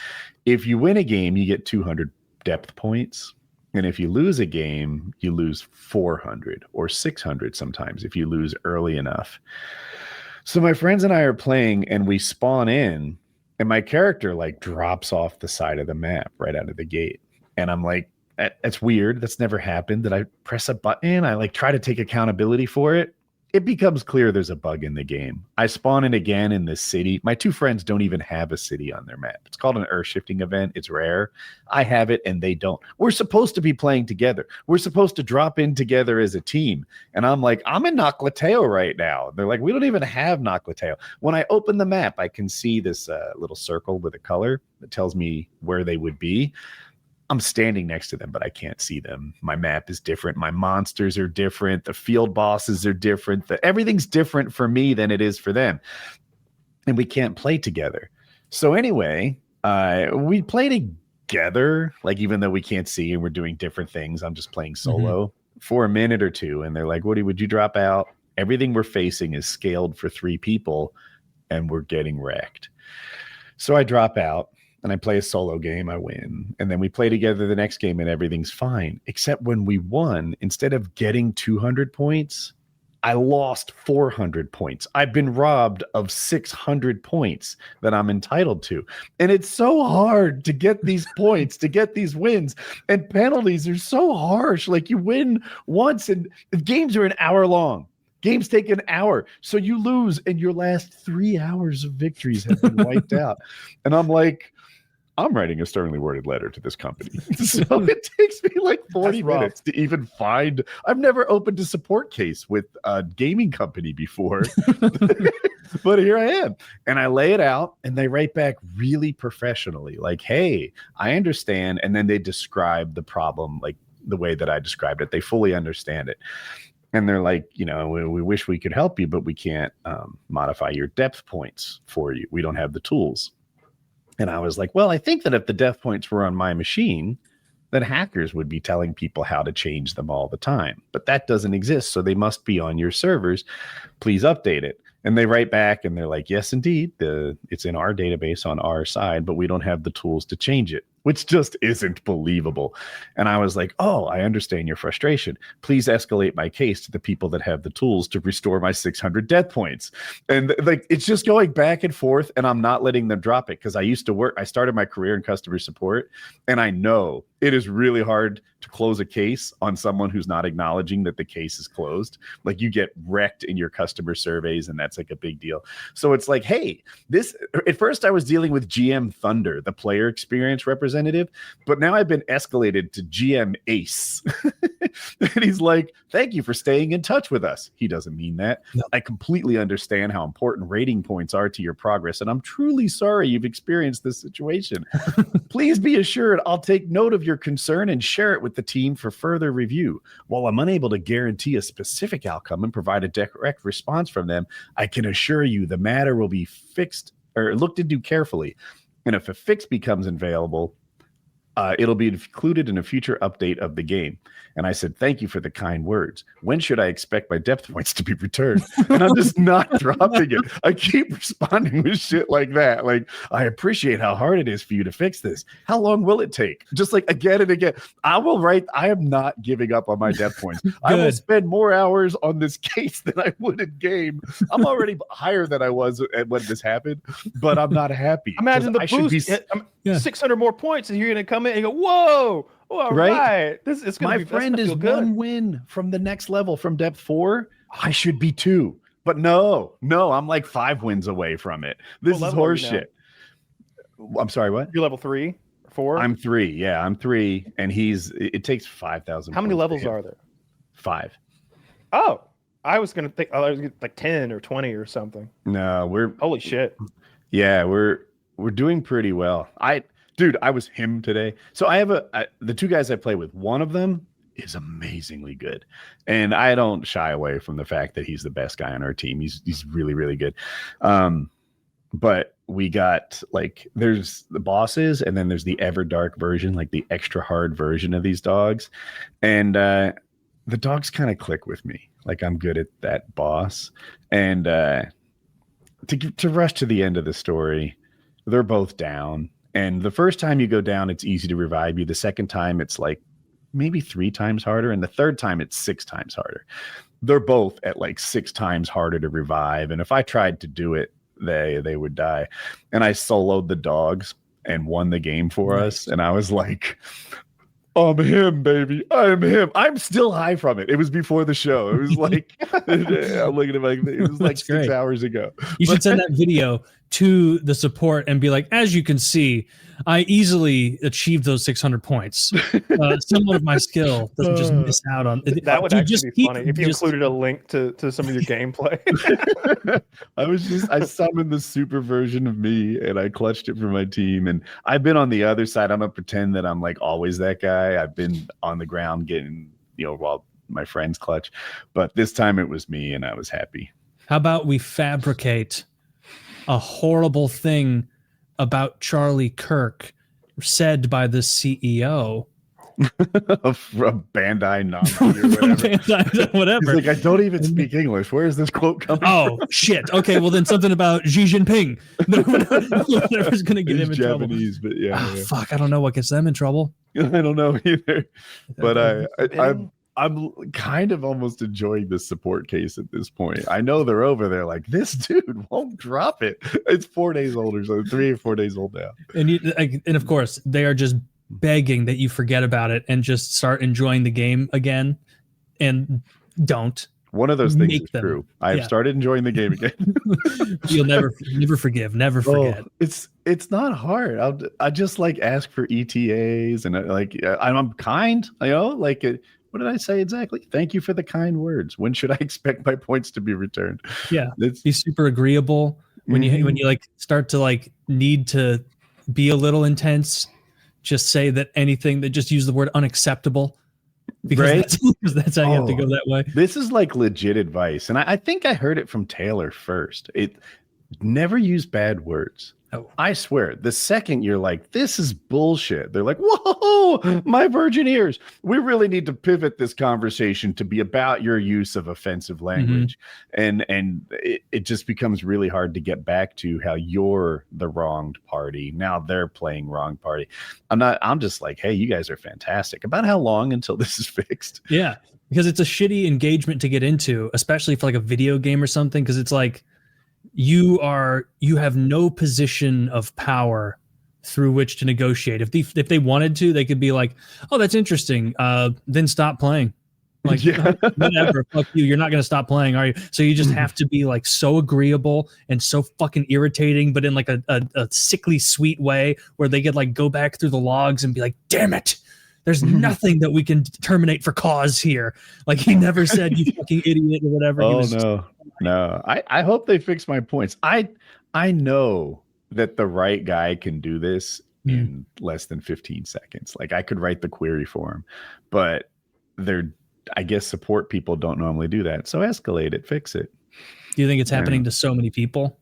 If you win a game, you get 200 depth points. And if you lose a game, you lose 400 or 600 sometimes if you lose early enough. So my friends and I are playing and we spawn in and my character like drops off the side of the map right out of the gate. And I'm like, that's weird. That's never happened. Did I press a button? I like try to take accountability for it. It becomes clear there's a bug in the game. I spawn in again in this city. My two friends don't even have a city on their map. It's called an earth shifting event. It's rare. I have it and they don't. We're supposed to be playing together. We're supposed to drop in together as a team. And I'm like, I'm in Noclateo right now. They're like, we don't even have Noclateo. When I open the map, I can see this little circle with a color that tells me where they would be. I'm standing next to them, but I can't see them. My map is different. My monsters are different. The field bosses are different. Everything's different for me than it is for them. And we can't play together. So anyway, we play together, like even though we can't see and we're doing different things. I'm just playing solo for a minute or two. And they're like, Woody, would you drop out? Everything we're facing is scaled for 3 people and we're getting wrecked. So I drop out. And I play a solo game, I win. And then we play together the next game and everything's fine. Except when we won, instead of getting 200 points, I lost 400 points. I've been robbed of 600 points that I'm entitled to. And it's so hard to get these points, to get these wins. And penalties are so harsh. Like you win once and games are an hour long. Games take an hour. So you lose and your last 3 hours of victories have been wiped out. And I'm like, I'm writing a sternly worded letter to this company. So it takes me like 40 minutes to even find. I've never opened a support case with a gaming company before, but here I am. And I lay it out and they write back really professionally like, hey, I understand. And then they describe the problem like the way that I described it. They fully understand it. And they're like, we wish we could help you, but we can't modify your depth points for you. We don't have the tools. And I was like, well, I think that if the depth points were on my machine, then hackers would be telling people how to change them all the time. But that doesn't exist. So they must be on your servers. Please update it. And they write back and they're like, yes, indeed. It's in our database on our side, but we don't have the tools to change it. which just isn't believable. And I was like, oh, I understand your frustration. Please escalate my case to the people that have the tools to restore my 600 death points. And like, it's just going back and forth, and I'm not letting them drop it because I started my career in customer support, and I know it is really hard to close a case on someone who's not acknowledging that the case is closed. Like, you get wrecked in your customer surveys, and that's like a big deal. So it's like, hey, at first I was dealing with GM Thunder, the player experience representative, but now I've been escalated to GM Ace. And he's like, thank you for staying in touch with us. He doesn't mean that. No. I completely understand how important rating points are to your progress, and I'm truly sorry you've experienced this situation. Please be assured I'll take note of your concern and share it with the team for further review. While I'm unable to guarantee a specific outcome and provide a direct response from them, I can assure you the matter will be fixed or looked into carefully. And if a fix becomes available, it'll be included in a future update of the game. And I said, thank you for the kind words. When should I expect my depth points to be returned? And I'm just not dropping it. I keep responding with shit like that. Like, I appreciate how hard it is for you to fix this. How long will it take? Just like again and again. I am not giving up on my depth points. I will spend more hours on this case than I would in game. I'm already higher than I was when this happened, but I'm not happy. Imagine the boost. 600 more points, and you're going to come in and go, whoa. All right. My friend is one win from the next level, from depth 4. I should be 2. But no, I'm like 5 wins away from it. This is horseshit. I'm sorry, what? You're level 3, 4? I'm 3. Yeah, I'm 3. And it takes 5,000. How many levels are there? 5. Oh, I was going to think like 10 or 20 or something. No, holy shit. Yeah, we're doing pretty well. Dude, I was him today. So I have the 2 guys I play with. One of them is amazingly good, and I don't shy away from the fact that he's the best guy on our team. He's really, really good. But we got there's the bosses, and then there's the ever dark version, like the extra hard version of these dogs, and the dogs kind of click with me. Like, I'm good at that boss, and to rush to the end of the story, they're both down. And the first time you go down, it's easy to revive you. The second time, it's like maybe 3 times harder. And the third time, it's 6 times harder. They're both at like 6 times harder to revive. And if I tried to do it, they would die. And I soloed the dogs and won the game for us. And I was like, I'm him, baby. I'm him. I'm still high from it. It was before the show. It was like, I'm looking at it was like 6 hours ago. You should send that video to the support and be like, as you can see, I easily achieved those 600 points. Someone of my skill doesn't just miss out on it. That would actually be funny if you included a link to some of your gameplay. I summoned the super version of me, and I clutched it for my team. And I've been on the other side. I'm gonna pretend that I'm like always that guy. I've been on the ground getting, while my friends clutch, but this time it was me, and I was happy. How about we fabricate a horrible thing about Charlie Kirk said by the CEO from Bandai Namco or whatever. He's like, I don't even speak English. Where is this quote coming from? Shit. Okay, well then something about Xi Jinping. Whatever's gonna get him in Japanese, trouble. But yeah. Fuck, I don't know what gets them in trouble. I don't know either. But I'm kind of almost enjoying this support case at this point. I know they're over there like, this dude won't drop it. It's 4 days old or so, 3 or 4 days old now. And of course, they are just begging that you forget about it and just start enjoying the game again, and don't. One of those things is true. I've started enjoying the game again. You'll never forgive, never forget. It's not hard. I just ask for ETAs, and I'm kind. What did I say exactly? Thank you for the kind words. When should I expect my points to be returned? Yeah, be super agreeable when you start to need to be a little intense. Just say that just use the word unacceptable, because that's how you have to go that way. This is legit advice, and I think I heard it from Taylor first. Never use bad words. I swear, the second you're like, this is bullshit, they're like, whoa, my virgin ears. We really need to pivot this conversation to be about your use of offensive language. And it just becomes really hard to get back to how you're the wronged party. Now they're playing wrong party. I'm just like, hey, you guys are fantastic. About how long until this is fixed? Yeah, because it's a shitty engagement to get into, especially for like a video game or something, because it's like, you have no position of power through which to negotiate. If they wanted to, they could be like, oh, that's interesting, then stop playing. Like, whatever, fuck you, you're not going to stop playing, are you? So you just have to be like so agreeable and so fucking irritating, but in like a sickly sweet way, where they could like go back through the logs and be like, damn it, there's nothing that we can terminate for cause here. Like, he never said, you fucking idiot, or whatever. No. I hope they fix my points. I know that the right guy can do this in less than 15 seconds. Like, I could write the query for him, but I guess support people don't normally do that. So escalate it, fix it. Do you think it's happening to so many people?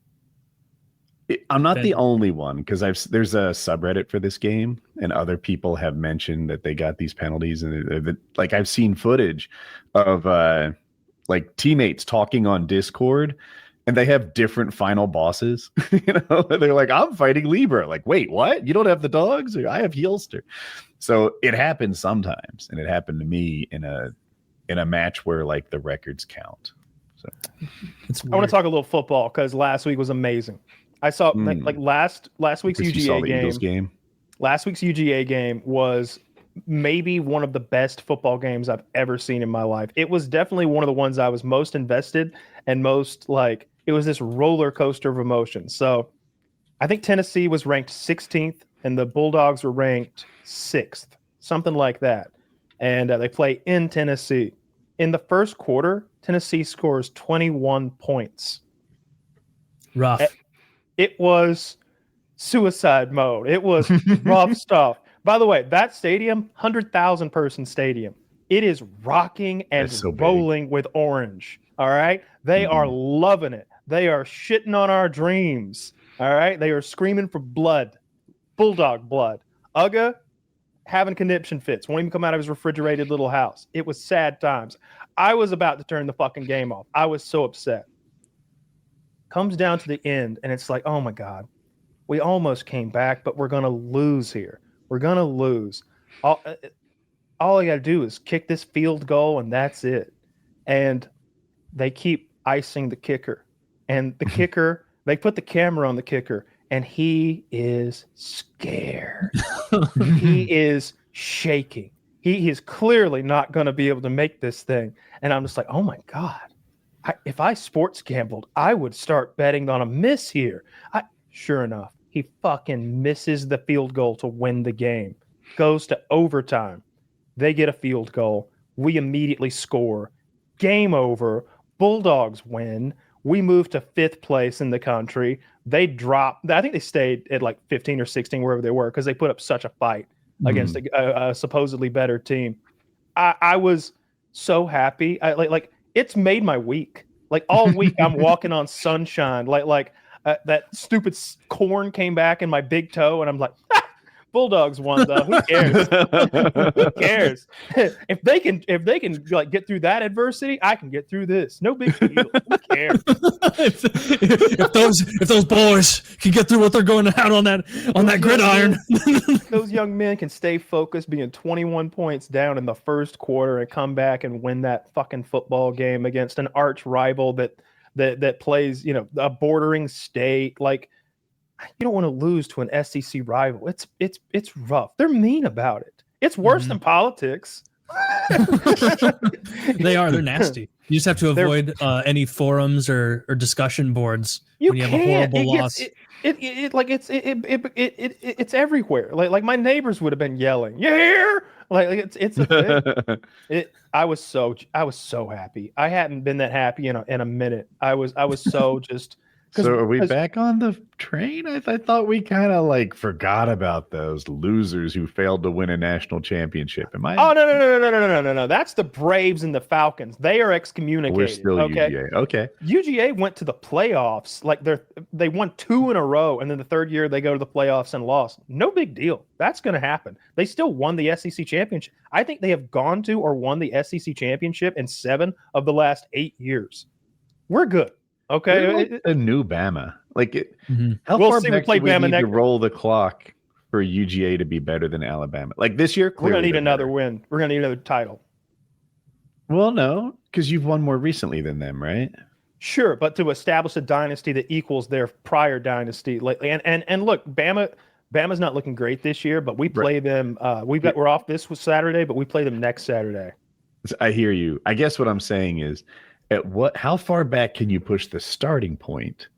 I'm not the only one, because there's a subreddit for this game, and other people have mentioned that they got these penalties, and like, I've seen footage of like teammates talking on Discord, and they have different final bosses. They're like, I'm fighting Libra. Like, wait, what? You don't have the dogs? Or I have Heelster. So it happens sometimes, and it happened to me in a match where like the records count. So I want to talk a little football, because last week was amazing. I saw like last week's UGA game. Last week's UGA game was maybe one of the best football games I've ever seen in my life. It was definitely one of the ones I was most invested and most like, it was this roller coaster of emotions. So I think Tennessee was ranked 16th and the Bulldogs were ranked 6th, something like that. And they play in Tennessee. In the first quarter, Tennessee scores 21 points. Rough. It was suicide mode. It was rough stuff. By the way, that stadium, 100,000 person stadium. It is rocking and rolling with orange. All right. They are loving it. They are shitting on our dreams. All right. They are screaming for blood, bulldog blood. Uga having conniption fits. Won't even come out of his refrigerated little house. It was sad times. I was about to turn the fucking game off. I was so upset. Comes down to the end, and it's like, oh my God, we almost came back, but we're going to lose here. We're going to lose. All I got to do is kick this field goal, and that's it. And they keep icing the kicker. And the kicker, they put the camera on the kicker, and he is scared. He is shaking. He is clearly not going to be able to make this thing. And I'm just like, oh my God. If I sports gambled, I would start betting on a miss here. Sure enough, he fucking misses the field goal to win the game. Goes to overtime. They get a field goal. We immediately score. Game over. Bulldogs win. We move to 5th place in the country. They drop. I think they stayed at like 15 or 16, wherever they were, because they put up such a fight against a supposedly better team. I was so happy. It's made my week. Like, all week I'm walking on sunshine. Like that stupid corn came back in my big toe, and I'm like, Bulldogs won though. Who cares? Who cares? If they can like get through that adversity, I can get through this. No big deal. Who cares? if those boys can get through what they're going out on that gridiron, those young men can stay focused, being 21 points down in the first quarter, and come back and win that fucking football game against an arch rival that plays, a bordering state. Like, you don't want to lose to an SEC rival. It's rough. They're mean about it. It's worse than politics. They're nasty. You just have to avoid any forums or discussion boards when you have a horrible loss. It's everywhere. Like my neighbors would have been yelling, "You hear?" Like it's a thing. I was so happy. I hadn't been that happy in a minute. I was so just So are we back on the train? I thought we kind of like forgot about those losers who failed to win a national championship. Am I? Oh no! That's the Braves and the Falcons. They are excommunicated. We're still UGA. Okay. UGA went to the playoffs. Like they won 2 in a row, and then the third year they go to the playoffs and lost. No big deal. That's going to happen. They still won the SEC championship. I think they have gone to or won the SEC championship in 7 of the last 8 years. We're good. Okay, like a new Bama. Like, how far back do we need to roll the clock for UGA to be better than Alabama? Like this year, we're gonna need another win. We're gonna need another title. Well, no, because you've won more recently than them, right? Sure, but to establish a dynasty that equals their prior dynasty, like and look, Bama's not looking great this year, but we play them. We're off this Saturday, but we play them next Saturday. I hear you. I guess what I'm saying is, how far back can you push the starting point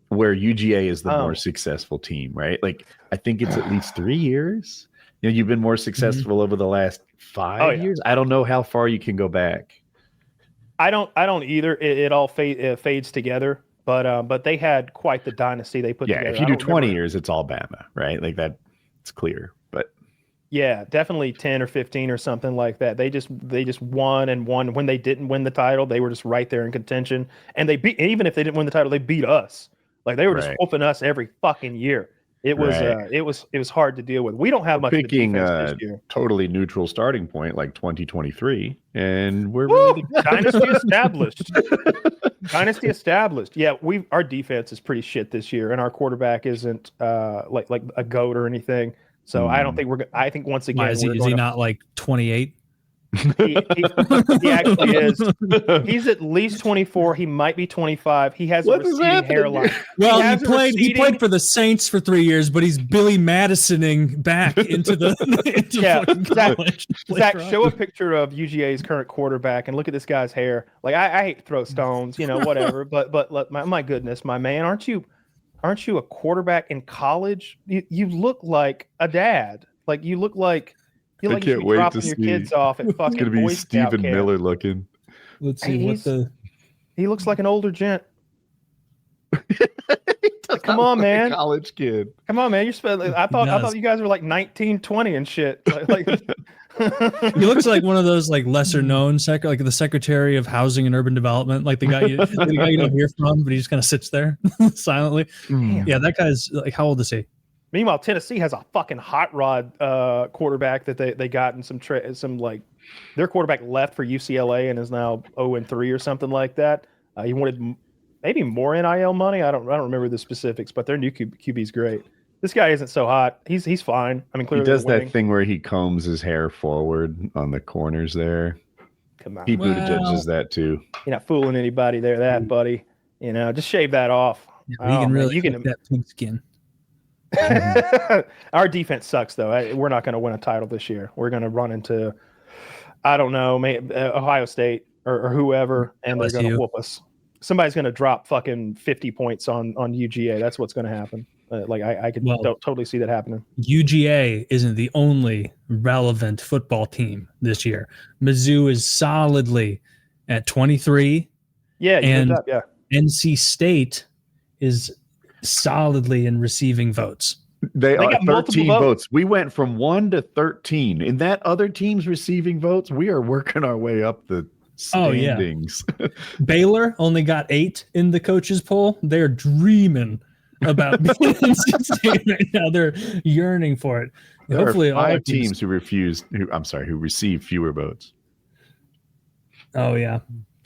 where UGA is the more successful team, right? Like, I think it's at least 3 years. You know, you've been more successful over the last 5 years. I don't know how far you can go back. I don't either. It all fades together, but they had quite the dynasty they put together. If you do 20 years, it's all Bama, right? Like that, it's clear. But yeah, definitely 10 or 15 or something like that. They just won and won. When they didn't win the title, they were just right there in contention. And they beat, even if they didn't win the title, they beat us. Like they were just whooping us every fucking year. It was hard to deal with. We don't have much picking this year. Totally neutral starting point like 2023, and we're dynasty established. Dynasty established. Yeah, our defense is pretty shit this year, and our quarterback isn't like a goat or anything. So I don't think I think once again, is he not like 28? He actually is. He's at least 24. He might be 25. He has a receding hairline. Well, he played for the Saints for 3 years, but he's Billy Madisoning back into the college. Zach, show a picture of UGA's current quarterback and look at this guy's hair. Like I hate to throw stones, whatever. but my goodness, my man, aren't you a quarterback in college? You look like a dad. Like you look like. I can't wait to see. Your kids off at fucking. It's gonna be Stephen Miller looking. Let's see He looks like an older gent. Come on, man. College kid. Come on, man. I thought you guys were like 19, 20 and shit. He looks like one of those like lesser known like the Secretary of Housing and Urban Development, like the guy you don't hear from, but he just kind of sits there silently. Damn. Yeah, that guy's like, how old is he? Meanwhile, Tennessee has a fucking hot rod quarterback that they got in some like their quarterback left for UCLA and is now 0-3 or something like that. He wanted maybe more NIL money. I don't remember the specifics, but their new QB's great. This guy isn't so hot. He's fine. I mean, clearly he does that thing where he combs his hair forward on the corners there. Come on, Pete Buttigieg does that too. You're not fooling anybody there, buddy. Just shave that off. Yeah, you can that pink skin. Our defense sucks, though. We're not going to win a title this year. We're going to run into, I don't know, Ohio State or whoever, and they're going to whoop us. Somebody's going to drop fucking 50 points on UGA. That's what's going to happen. I could totally see that happening. UGA isn't the only relevant football team this year. Mizzou is solidly at 23. Yeah, and NC State is solidly in receiving votes. They are 13 votes. We went from 1 to 13. In that other team's receiving votes, we are working our way up the standings. Oh, yeah. Baylor only got 8 in the coaches poll. They're dreaming about being in State right now. They're yearning for it. There hopefully are 5 teams who receive fewer votes. Oh yeah.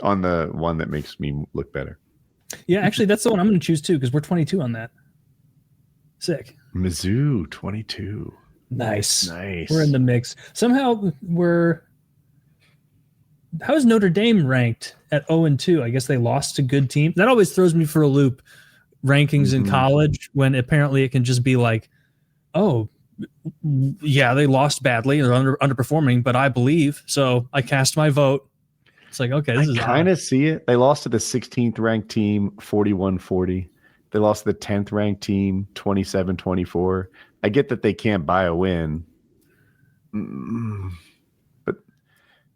On the one that makes me look better. Yeah, actually, that's the one I'm going to choose too because we're 22 on that. Sick. Mizzou 22. Nice. We're in the mix. Somehow how is Notre Dame ranked at 0-2? I guess they lost to good teams. That always throws me for a loop. Rankings in college when apparently it can just be like, oh, yeah, they lost badly. They're underperforming, but I believe. So I cast my vote. It's like, okay, this is kind of see it. They lost to the 16th ranked team 41-40. They lost to the 10th ranked team 27-24. I get that they can't buy a win. But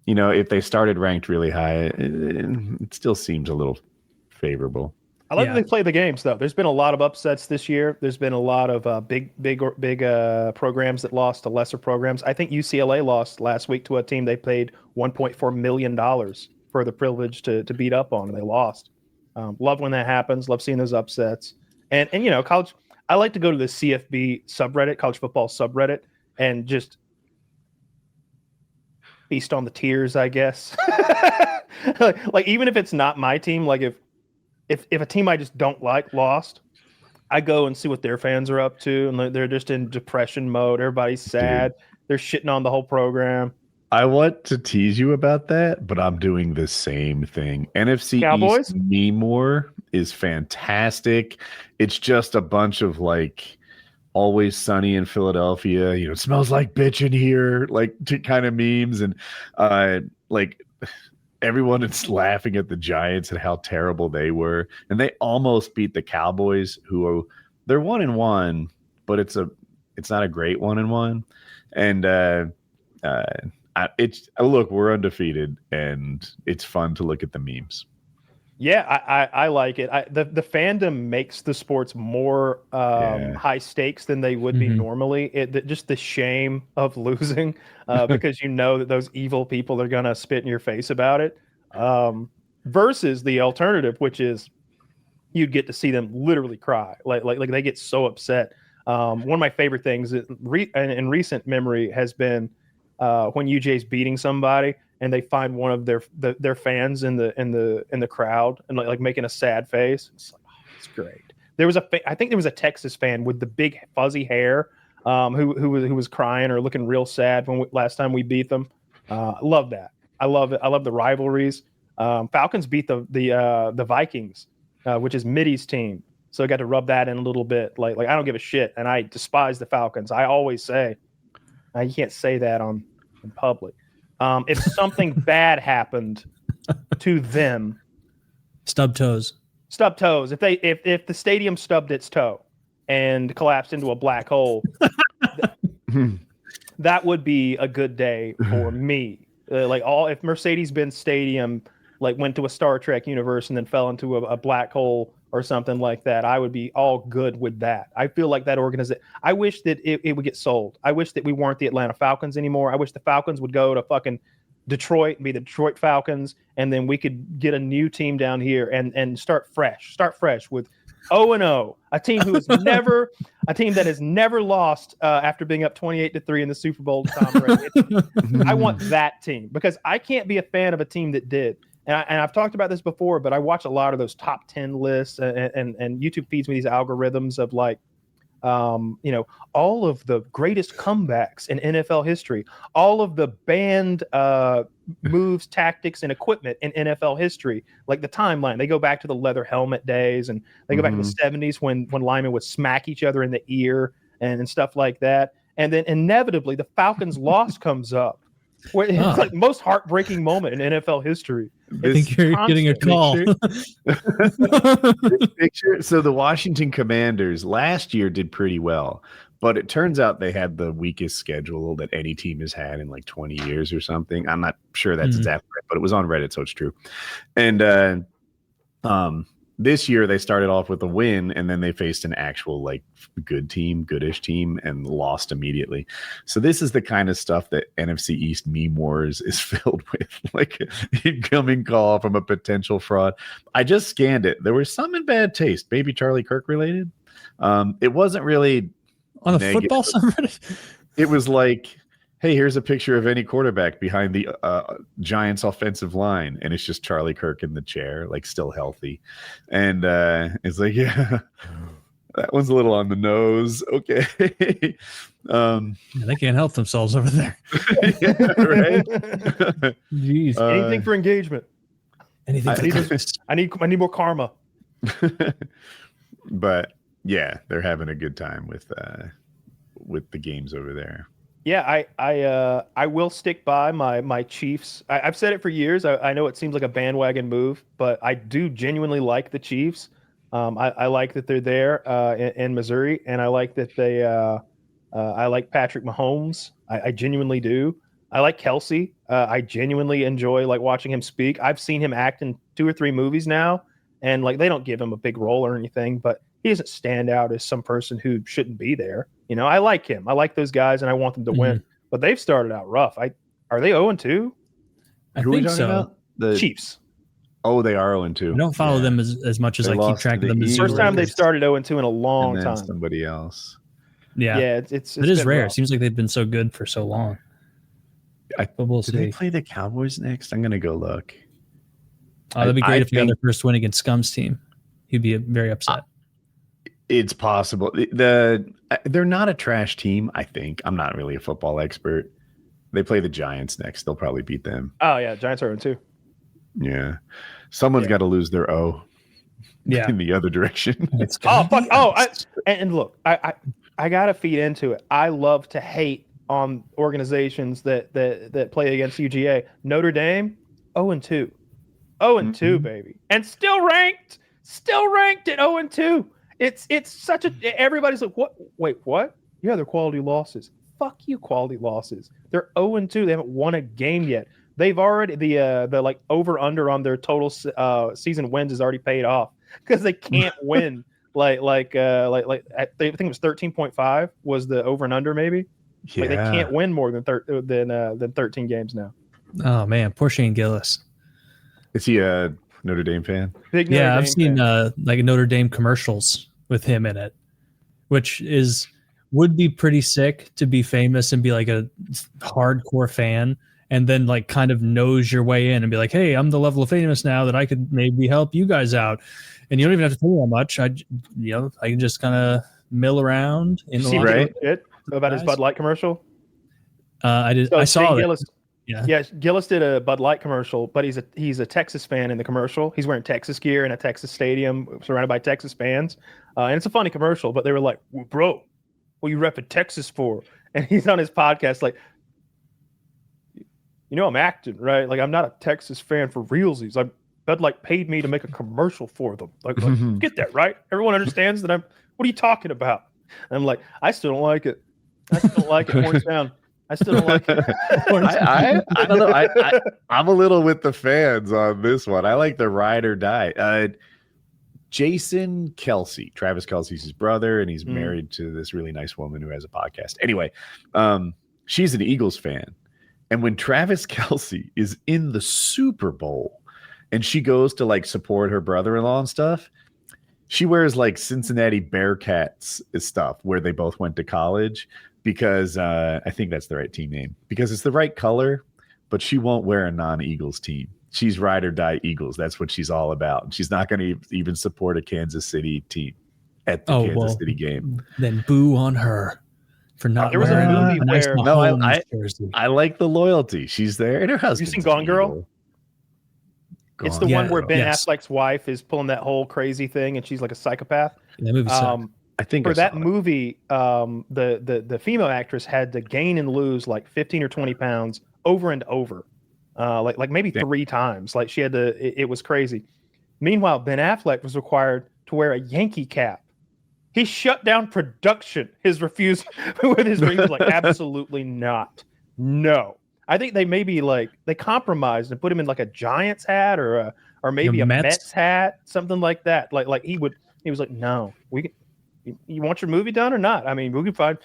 if they started ranked really high, it still seems a little favorable. I like that they play the games, though. There's been a lot of upsets this year. There's been a lot of big programs that lost to lesser programs. I think UCLA lost last week to a team they paid $1.4 million for the privilege to beat up on, and they lost. Love when that happens. Love seeing those upsets. And college. I like to go to the CFB subreddit, college football subreddit, and just feast on the tears, I guess. like even if it's not my team, like if a team I just don't like lost, I go and see what their fans are up to, and they're just in depression mode. Everybody's sad. Dude. They're shitting on the whole program. I want to tease you about that, but I'm doing the same thing. NFC Cowboys? East Meme War is fantastic. It's just a bunch of like Always Sunny in Philadelphia. It smells like bitch in here, like kind of memes, and like everyone is laughing at the Giants and how terrible they were, and they almost beat the Cowboys, who they're 1-1, but it's not a great 1-1, and look, we're undefeated, and it's fun to look at the memes. Yeah, I like it. The fandom makes the sports more high stakes than they would be normally. Just the shame of losing, because that those evil people are gonna spit in your face about it, versus the alternative, which is you'd get to see them literally cry, like they get so upset. One of my favorite things in recent memory has been when UJ's beating somebody and they find one of their fans in the crowd and like making a sad face. It's like, oh, it's great. I think there was a Texas fan with the big fuzzy hair, who was crying or looking real sad last time we beat them. I love that. I love it. I love the rivalries. Falcons beat the Vikings, which is Mitty's team. So I got to rub that in a little bit. Like I don't give a shit, and I despise the Falcons. I always say, you can't say that in public. If something bad happened to them, stub toes. If the stadium stubbed its toe and collapsed into a black hole, that would be a good day for me. If Mercedes-Benz Stadium went to a Star Trek universe and then fell into a black hole or something like that, I would be all good with that. I feel like that organization. I wish that it would get sold. I wish that we weren't the Atlanta Falcons anymore. I wish the Falcons would go to fucking Detroit and be the Detroit Falcons, and then we could get a new team down here and start fresh. Start fresh with 0-0, a team that has never lost after being up 28-3 in the Super Bowl. I want that team, because I can't be a fan of a team that did. And I've talked about this before, but I watch a lot of those top 10 lists, and YouTube feeds me these algorithms of all of the greatest comebacks in NFL history, all of the banned moves, tactics, and equipment in NFL history, like the timeline. They go back to the leather helmet days, and they go back to the 70s when linemen would smack each other in the ear and stuff like that. And then inevitably the Falcons loss comes up. It's like the most heartbreaking moment in NFL history. I think you're getting a call. This picture. So the Washington Commanders last year did pretty well, but it turns out they had the weakest schedule that any team has had in 20 years or something. I'm not sure that's exactly right, but it was on Reddit, so it's true. And this year they started off with a win, and then they faced an actual goodish team and lost immediately. So this is the kind of stuff that NFC East Meme Wars is filled with, like incoming call from a potential fraud. I just scanned it. There was some in bad taste, maybe Charlie Kirk related. It wasn't really on a football subreddit. It was like, hey, here's a picture of any quarterback behind the Giants offensive line, and it's just Charlie Kirk in the chair, still healthy. And it's like, yeah, that one's a little on the nose. Okay. They can't help themselves over there. Yeah, right? Jeez. Anything for engagement. Anything. I need more karma. But yeah, they're having a good time with the games over there. Yeah, I will stick by my Chiefs. I've said it for years. I know it seems like a bandwagon move, but I do genuinely like the Chiefs. I like that they're there in Missouri, and I like that I like Patrick Mahomes. I genuinely do. I like Kelsey. I genuinely enjoy watching him speak. I've seen him act in 2 or 3 movies now, and like they don't give him a big role or anything, but he doesn't stand out as some person who shouldn't be there. You know, I like him. I like those guys, and I want them to win. But they've started out rough. Are they 0-2? I think so. About? The Chiefs. Oh, they are 0-2. I don't follow them as much as I keep track of them. First time they've started 0-2 in a long time. Somebody else. Yeah, it is rare. Rough. It seems like they've been so good for so long. But we'll see. Do they play the Cowboys next? I'm gonna go look. Oh, that'd be great if they got their first win against Scum's team. He'd be very upset. It's possible. They're not a trash team, I think. I'm not really a football expert. They play the Giants next. They'll probably beat them. Oh, yeah. Giants are 0-2. Yeah. Someone's got to lose their O. Yeah. In the other direction. Oh, fuck. Oh, and look, I got to feed into it. I love to hate on organizations that play against UGA. Notre Dame, 0-2. 0-2, baby. And still ranked at 0-2. It's such a, everybody's like, what? Wait, what? Yeah, they're quality losses. Fuck you, quality losses. They're 0-2. They haven't won a game yet. They've already the like over under on their total season wins is already paid off because they can't win. I think it was 13.5 was the over and under maybe. Yeah. Like they can't win more than 13 games now. Oh man, poor Shane Gillis. Is he a Notre Dame fan? I've seen like Notre Dame commercials with him in it, which would be pretty sick to be famous and be like a hardcore fan and then like kind of nose your way in and be like, hey, I'm the level of famous now that I could maybe help you guys out. And you don't even have to tell me how much. I can just kind of mill around in the right about his Bud Light commercial. I did. So I saw it. Yeah, Gillis did a Bud Light commercial, but he's a Texas fan in the commercial. He's wearing Texas gear in a Texas stadium surrounded by Texas fans. And it's a funny commercial, but they were like, well, bro, what you repping Texas for? And he's on his podcast like, you know, I'm acting, right? Like, I'm not a Texas fan for realsies. Bud Light paid me to make a commercial for them. Like get that, right? Everyone understands that what are you talking about? And I'm like, I still don't like it. Horns down. I still don't like it. I don't know. I'm a little with the fans on this one. I like the ride or die. Jason Kelce, Travis Kelce's his brother, and he's married to this really nice woman who has a podcast. Anyway, she's an Eagles fan. And when Travis Kelce is in the Super Bowl and she goes to like support her brother-in-law and stuff, she wears like Cincinnati Bearcats stuff where they both went to college. Because I think that's the right team name. Because it's the right color, but she won't wear a non-Eagles team. She's ride or die Eagles. That's what she's all about. And she's not going to even support a Kansas City team at the Kansas City game. Then boo on her for not wearing a movie nice where I like the loyalty. She's there, and her husband. You seen Gone Girl? It's the one where Ben Affleck's wife is pulling that whole crazy thing, and she's like a psychopath. That movie sucked. I think for that movie, the female actress had to gain and lose like 15 or 20 pounds over and over, like maybe 3 times. Like she had to. It was crazy. Meanwhile, Ben Affleck was required to wear a Yankee cap. He shut down production. His refusal with his ring was like, absolutely not. No. I think they maybe like they compromised and put him in like a Giants hat or maybe a Mets hat, something like that. Like he was like, no, you want your movie done or not? I mean, we could find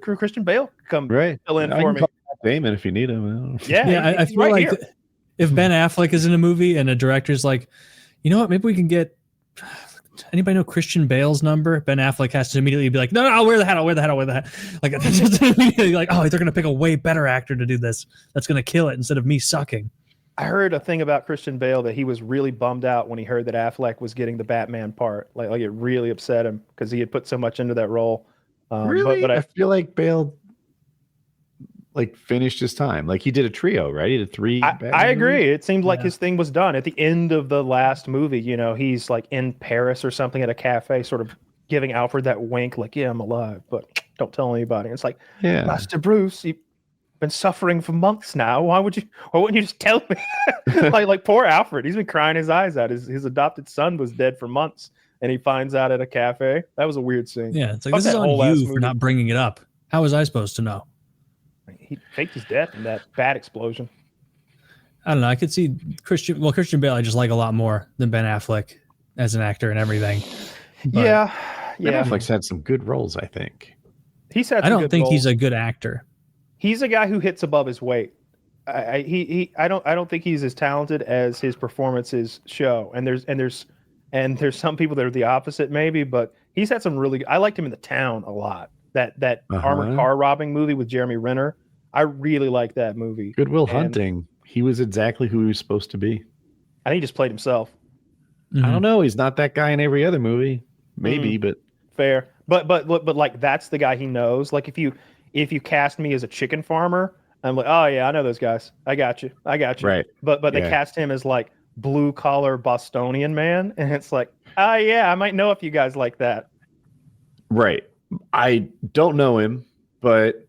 Christian Bale come fill in for me. Damon, if you need him. Yeah. I feel like if Ben Affleck is in a movie and a director's like, you know what, maybe we can get. Anybody know Christian Bale's number? Ben Affleck has to immediately be like, no, I'll wear the hat. Like, that's just immediately like, oh, they're going to pick a way better actor to do this. That's going to kill it instead of me sucking. I heard a thing about Christian Bale that he was really bummed out when he heard that Affleck was getting the Batman part. Like it really upset him because he had put so much into that role. Really? But I feel like Bale finished his time. Like he did a trio, right? He did 3. I agree. Movies. It seemed like his thing was done at the end of the last movie. You know, he's like in Paris or something at a cafe, sort of giving Alfred that wink, like, yeah, I'm alive, but don't tell anybody. And it's like, Master Bruce, you've been suffering for months now. Why wouldn't you just tell me? like poor Alfred. He's been crying his eyes out. His adopted son was dead for months, and he finds out at a cafe. That was a weird scene. Yeah, it's like, this is on you for not bringing it up. How was I supposed to know? He faked his death in that bat explosion. I don't know. I could see Christian Bale I just like a lot more than Ben Affleck as an actor and everything. But yeah. Ben Affleck's had some good roles, I think. He's had. I don't think he's a good actor. He's a guy who hits above his weight. I don't think he's as talented as his performances show. And there's some people that are the opposite maybe, but he's had some really. I liked him in The Town a lot. That armored car robbing movie with Jeremy Renner. I really like that movie. Good Will Hunting. He was exactly who he was supposed to be. I think he just played himself. Mm-hmm. I don't know. He's not that guy in every other movie. Maybe, but fair. But like that's the guy he knows. Like if you cast me as a chicken farmer, I'm like, oh yeah, I know those guys. I got you. Right. But they cast him as like blue collar Bostonian man, and it's like, oh yeah, I might know a few guys like that. Right. I don't know him, but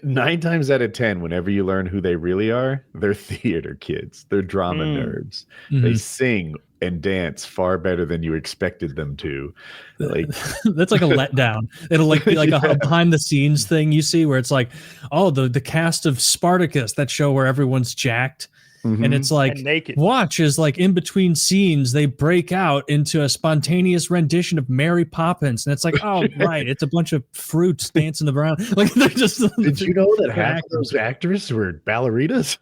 9 times out of 10, whenever you learn who they really are, they're theater kids. They're drama nerds. Mm-hmm. They sing and dance far better than you expected them to. Like that's like a letdown. It'll like be like a behind the scenes thing you see where it's like, oh, the cast of Spartacus, that show where everyone's jacked. Mm-hmm. And it's like, naked. Watch as like in between scenes, they break out into a spontaneous rendition of Mary Poppins. And it's like, oh, right. It's a bunch of fruits dancing around. Like they're just. Did you know that half of those actors were ballerinas?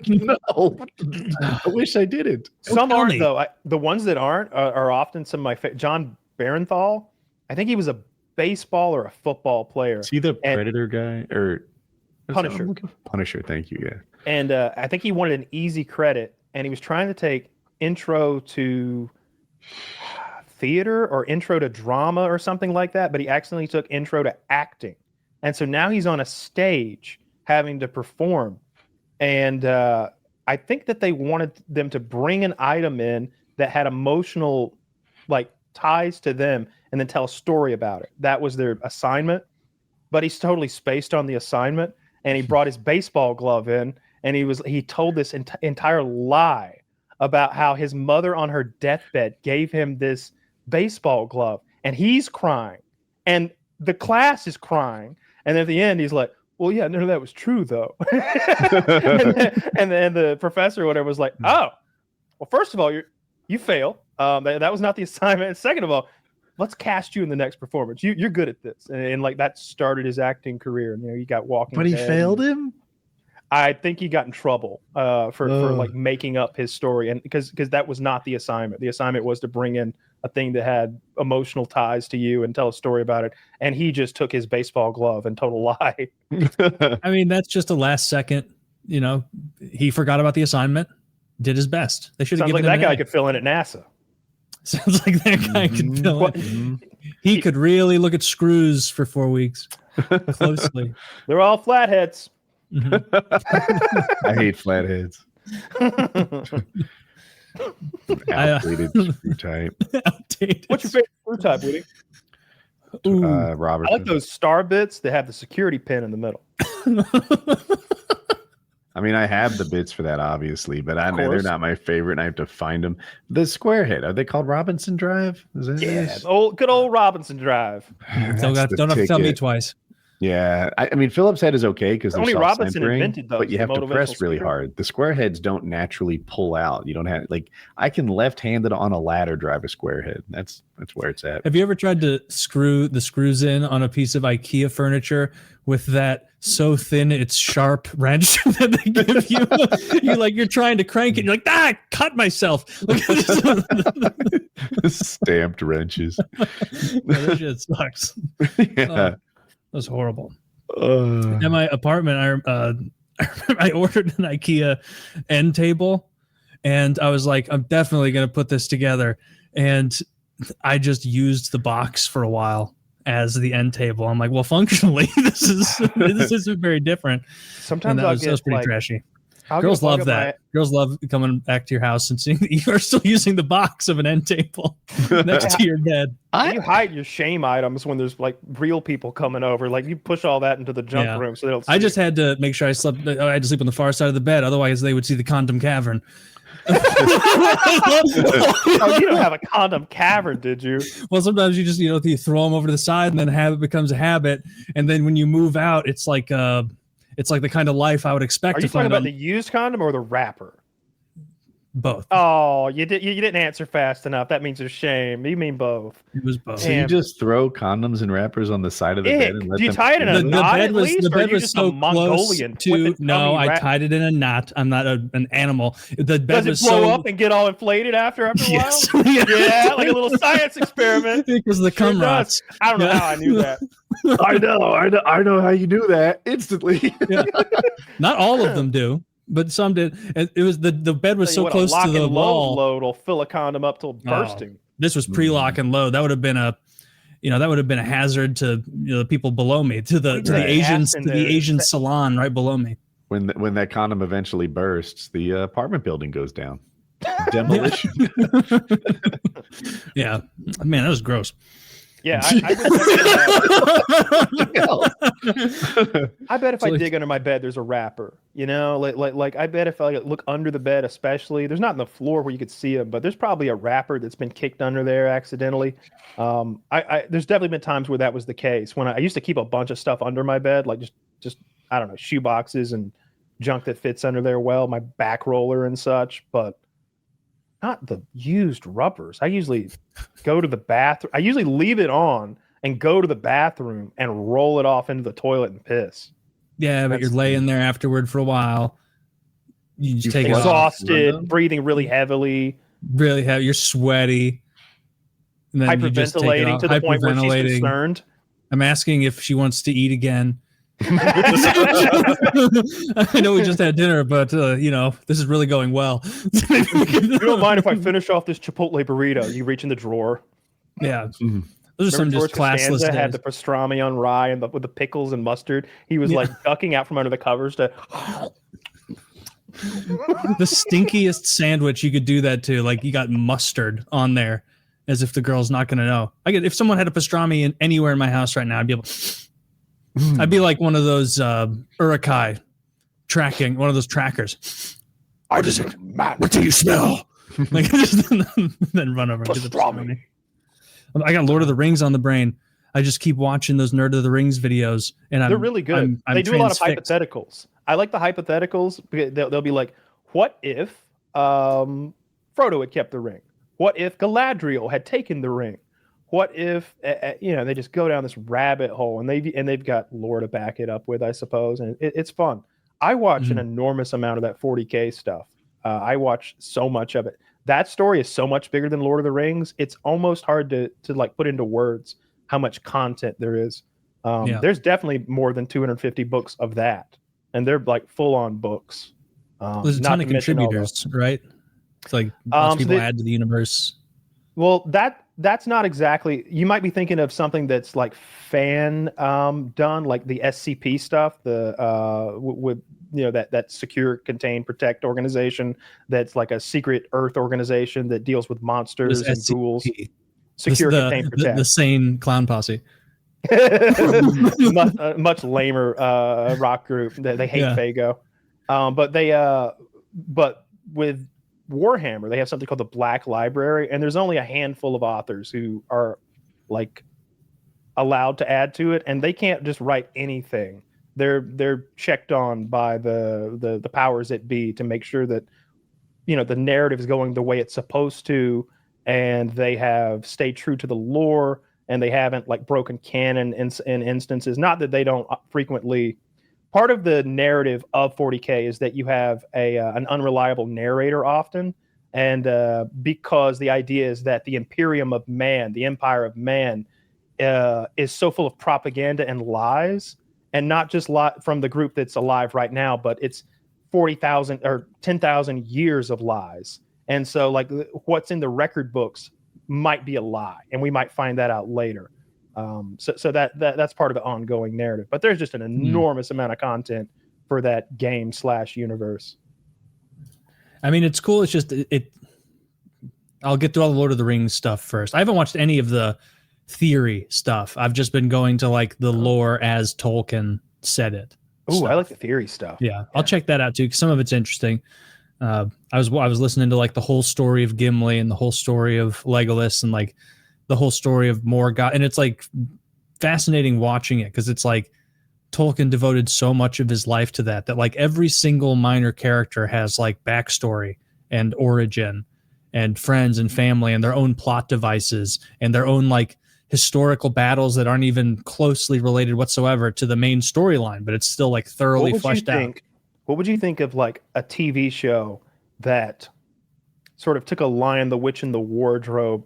No. I wish I didn't. Some aren't, though. The ones that aren't are often some of my favorite. Jon Bernthal, I think he was a baseball or a football player. Is he the Predator guy? Or Punisher. Punisher, thank you, yeah. And I think he wanted an easy credit, and he was trying to take intro to theater or intro to drama or something like that, but he accidentally took intro to acting. And so now he's on a stage having to perform. And I think that they wanted them to bring an item in that had emotional like ties to them and then tell a story about it. That was their assignment. But he's totally spaced on the assignment, and he brought his baseball glove in. And he told this entire lie about how his mother on her deathbed gave him this baseball glove, and he's crying, and the class is crying, and at the end he's like, "Well, yeah, none of that was true, though." and then the professor or whatever was like, "Oh, well, first of all, you fail. That was not the assignment. And second of all, let's cast you in the next performance. You're good at this." And like that started his acting career. And he got Walking But he Dead. failed him. I think he got in trouble for like making up his story, and because that was not the assignment. The assignment was to bring in a thing that had emotional ties to you and tell a story about it. And he just took his baseball glove and told a lie. I mean, that's just a last second. He forgot about the assignment, did his best. They should have given like him that guy could fill in at NASA. Sounds like that guy could fill in. He could really look at screws for 4 weeks closely. They're all flatheads. Mm-hmm. I hate flatheads. Outdated screw type. Outdated. What's your favorite screw type, Woody? Robertson. I like those star bits that have the security pin in the middle. I mean, I have the bits for that, obviously, but they're not my favorite, and I have to find them. The square head, are they called Robinson Drive? Is that good old Robinson Drive. Don't have to tell me twice. Yeah, I mean, Phillips head is okay because they're only Robinson invented those, but you have to press really hard. The square heads don't naturally pull out. You don't have I can left-handed on a ladder drive a square head. That's where it's at. Have you ever tried to screw the screws in on a piece of IKEA furniture with that so thin it's sharp wrench that they give you? You're trying to crank it. You're like, I cut myself. Stamped wrenches. That shit sucks. Yeah. That was horrible. At my apartment, I ordered an IKEA end table, and I was like, I'm definitely going to put this together. And I just used the box for a while as the end table. I'm like, well, functionally, this isn't very different. Sometimes that was pretty trashy. Girls love that. Girls love coming back to your house and seeing that you are still using the box of an end table next to your bed. You hide your shame items when there's real people coming over. Like you push all that into the junk room so they don't see I just had to make sure I had to sleep on the far side of the bed. Otherwise, they would see the condom cavern. Oh, you don't have a condom cavern, did you? Well, sometimes you just you throw them over to the side, and then habit becomes a habit. And then when you move out, it's like the kind of life I would expect. Are you talking about the used condom or the wrapper? Both. Oh, you didn't answer fast enough. That means there's shame. You mean both. It was both. So you just throw condoms and wrappers on the side of the bed and let Do you them tie it in a knot at least? The Or are bed you was just so a Mongolian close to. No, I tied it in a knot. I'm not an animal. The bed Does it was blow up and get all inflated after a yes. while? Yeah, like a little science experiment. Because the cum rots. I don't know how I knew that. I know how you do that instantly. Yeah. Not all of them do. But some did. It was the bed was so close to the wall. Load will fill a condom up till bursting. This was pre-lock and load. That would have been a hazard to the people below me, to the Asian salon right below me. When that condom eventually bursts, the apartment building goes down. Demolition. Yeah, man, that was gross. Yeah, I bet if I dig under my bed, there's a wrapper. Like I bet if I look under the bed, especially, there's not in the floor where you could see them, but there's probably a wrapper that's been kicked under there accidentally. There's definitely been times where that was the case. When I used to keep a bunch of stuff under my bed, like just I don't know, shoe boxes and junk that fits under there. Well, my back roller and such, but not the used rubbers. I usually go to the bathroom. I usually leave it on and go to the bathroom and roll it off into the toilet and piss. Yeah, but you're laying there afterward for a while. You just take exhausted, breathing really heavily. Really heavy. You're sweaty. And then hyperventilating to the point where she's concerned. I'm asking if she wants to eat again. I know we just had dinner, but this is really going well. You don't mind if I finish off this Chipotle burrito? You reach in the drawer. Yeah, those are some just classless days. Had the pastrami on rye and with the pickles and mustard. He was like ducking out from under the covers to. The stinkiest sandwich you could do that to, like you got mustard on there, as if the girl's not going to know. If someone had a pastrami anywhere in my house right now, I'd be able. I'd be like one of those Urukai tracking, one of those trackers. What do you smell? Like, then run over and do the pastrami. I got Lord of the Rings on the brain. I just keep watching those Nerd of the Rings videos, and they're really good. They do a lot of hypotheticals. I like the hypotheticals. They'll be like, what if Frodo had kept the ring? What if Galadriel had taken the ring? What if they just go down this rabbit hole, and they've got lore to back it up with, I suppose, and it's fun. I watch an enormous amount of that 40K stuff. I watch so much of it. That story is so much bigger than Lord of the Rings. It's almost hard to like put into words how much content there is. There's definitely more than 250 books of that, and they're like full on books. There's a ton of contributors, right? It's like lots of people add to the universe. Well, that's not exactly. You might be thinking of something that's like fan done, like the SCP stuff, with that secure, contain, protect organization. That's like a secret Earth organization that deals with monsters and ghouls. Secure, contain, protect. The sane clown posse. much lamer rock group. They hate Fago, but with Warhammer, they have something called the Black Library, and there's only a handful of authors who are like allowed to add to it, and they can't just write anything. They're checked on by the powers that be to make sure that the narrative is going the way it's supposed to, and they have stayed true to the lore, and they haven't like broken canon in instances. Not that they don't frequently. Part of the narrative of 40K is that you have an unreliable narrator often, and because the idea is that the Imperium of Man, the Empire of Man, is so full of propaganda and lies, and not just from the group that's alive right now, but it's 40,000 or 10,000 years of lies. And so, like, what's in the record books might be a lie, and we might find that out later. So that's part of the ongoing narrative, but there's just an enormous amount of content for that game / universe. I mean, it's cool. It's just I'll get through all the Lord of the Rings stuff first. I haven't watched any of the theory stuff. I've just been going to like the lore as Tolkien said it. Oh, I like the theory stuff. Yeah, I'll check that out too, because some of it's interesting. I was listening to like the whole story of Gimli and the whole story of Legolas and like the whole story of Morgoth, and it's like fascinating watching it, because it's like Tolkien devoted so much of his life to that like every single minor character has like backstory and origin and friends and family and their own plot devices and their own like historical battles that aren't even closely related whatsoever to the main storyline, but it's still like thoroughly fleshed out. What would you think of like a TV show that sort of took a Lion, the Witch, and the Wardrobe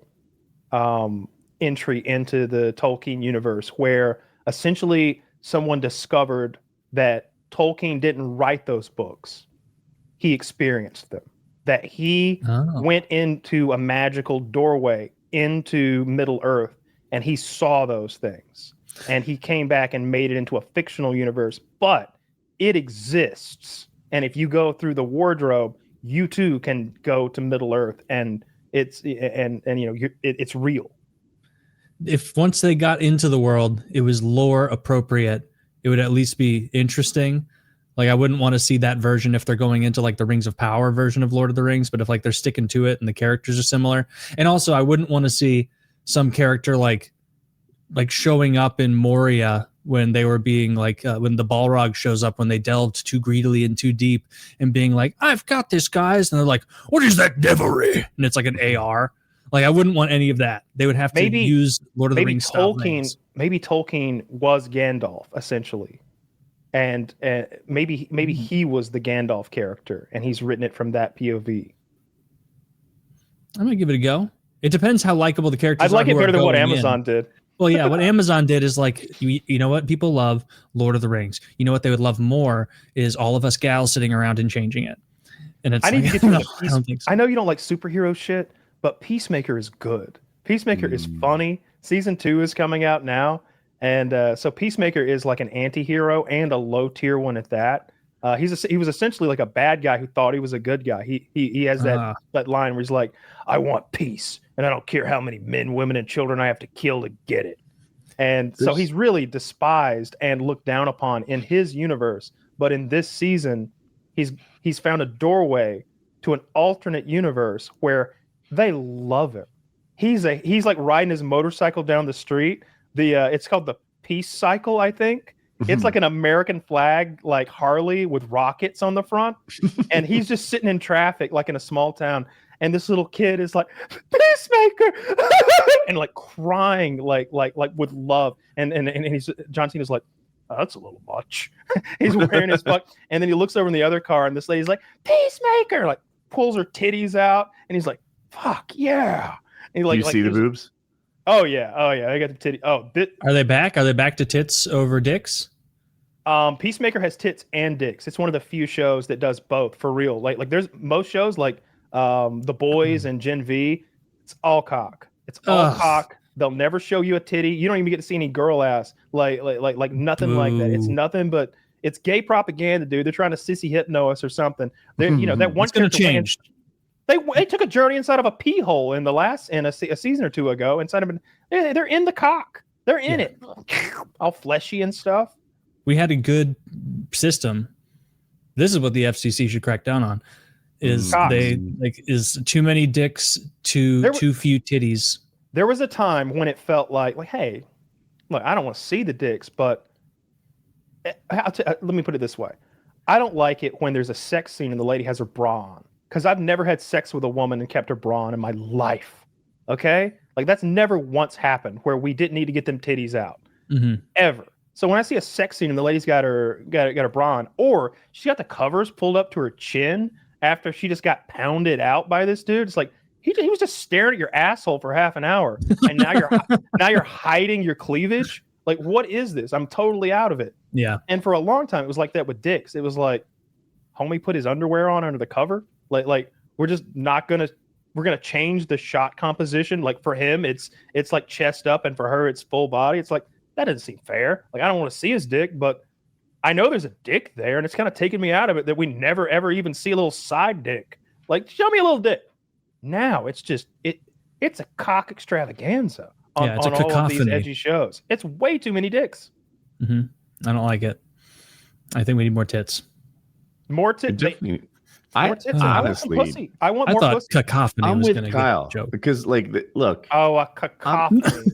entry into the Tolkien universe, where essentially someone discovered that Tolkien didn't write those books. He experienced them. That he went into a magical doorway into Middle Earth and he saw those things. And he came back and made it into a fictional universe, but it exists. And if you go through the wardrobe, you too can go to Middle Earth, and it's it's real. If once they got into the world, it was lore appropriate, it would at least be interesting. Like I wouldn't want to see that version if they're going into like the Rings of Power version of Lord of the Rings, but if like they're sticking to it and the characters are similar. And also I wouldn't want to see some character like showing up in Moria when they were being like when the Balrog shows up when they delved too greedily and too deep and being like, I've got this, guys, and they're like, what is that devilry? And it's like an AR. Like I wouldn't want any of that. They would have to use Lord of the Rings style names. Maybe Tolkien was Gandalf essentially, and maybe he was the Gandalf character, and he's written it from that POV. I'm gonna give it a go. It depends how likable the characters. I'd like it better than what Amazon did. Well, yeah, what Amazon did is like, you know what people love? Lord of the Rings. You know what they would love more is all of us gals sitting around and changing it. And it's need to get to I know you don't like superhero shit, but Peacemaker is good. Peacemaker is funny. Season 2 is coming out now. And so Peacemaker is like an anti-hero and a low tier one at that. He was essentially like a bad guy who thought he was a good guy. He has that line where he's like, I want peace, and I don't care how many men, women, and children I have to kill to get it. And so he's really despised and looked down upon in his universe. But in this season, he's found a doorway to an alternate universe where they love him. He's like riding his motorcycle down the street. It's called the Peace Cycle, I think. It's like an American flag, like Harley with rockets on the front. And he's just sitting in traffic, like in a small town. And this little kid is like, Peacemaker, and like crying, like with love. And he's John Cena's like, oh, that's a little much. He's wearing his fuck. And then he looks over in the other car, and this lady's like, Peacemaker, like pulls her titties out, and he's like, fuck yeah. And he, you see the boobs? Oh yeah. I got the titty. Are they back? Are they back to tits over dicks? Peacemaker has tits and dicks. It's one of the few shows that does both for real. Like there's most shows like The Boys and Gen V. It's all cock. It's all cock. They'll never show you a titty. You don't even get to see any girl ass. Like nothing like that. It's nothing but it's gay propaganda, dude. They're trying to sissy hypno us or something. They that one character changed. They took a journey inside of a pee hole in a season or two ago. Inside of they're in the cock. They're in it, all fleshy and stuff. We had a good system. This is what the FCC should crack down on: is is too many dicks, too few titties. There was a time when it felt like hey, look, I don't want to see the dicks, but let me put it this way: I don't like it when there's a sex scene and the lady has her bra on. Because I've never had sex with a woman and kept her bra on in my life. Okay? Like that's never once happened where we didn't need to get them titties out. Ever. So when I see a sex scene and the lady's got her bra on, or she got the covers pulled up to her chin after she just got pounded out by this dude, it's like he was just staring at your asshole for half an hour, and now you're hiding your cleavage. Like what is this? I'm totally out of it. Yeah. And for a long time it was like that with dicks. It was like, homie put his underwear on under the cover. Like we're just not we're gonna change the shot composition. Like for him, it's like chest up, and for her, it's full body. It's like that doesn't seem fair. Like I don't want to see his dick, but I know there's a dick there, and it's kind of taking me out of it that we never ever even see a little side dick. Like show me a little dick. Now it's just it's a cock extravaganza on all of these edgy shows. It's way too many dicks. I don't like it. I think we need more tits. More tits. Honestly, I want more thought pussy. cacophony I'm was with going to Kyle joke. because, like, look. Oh, a cacophony.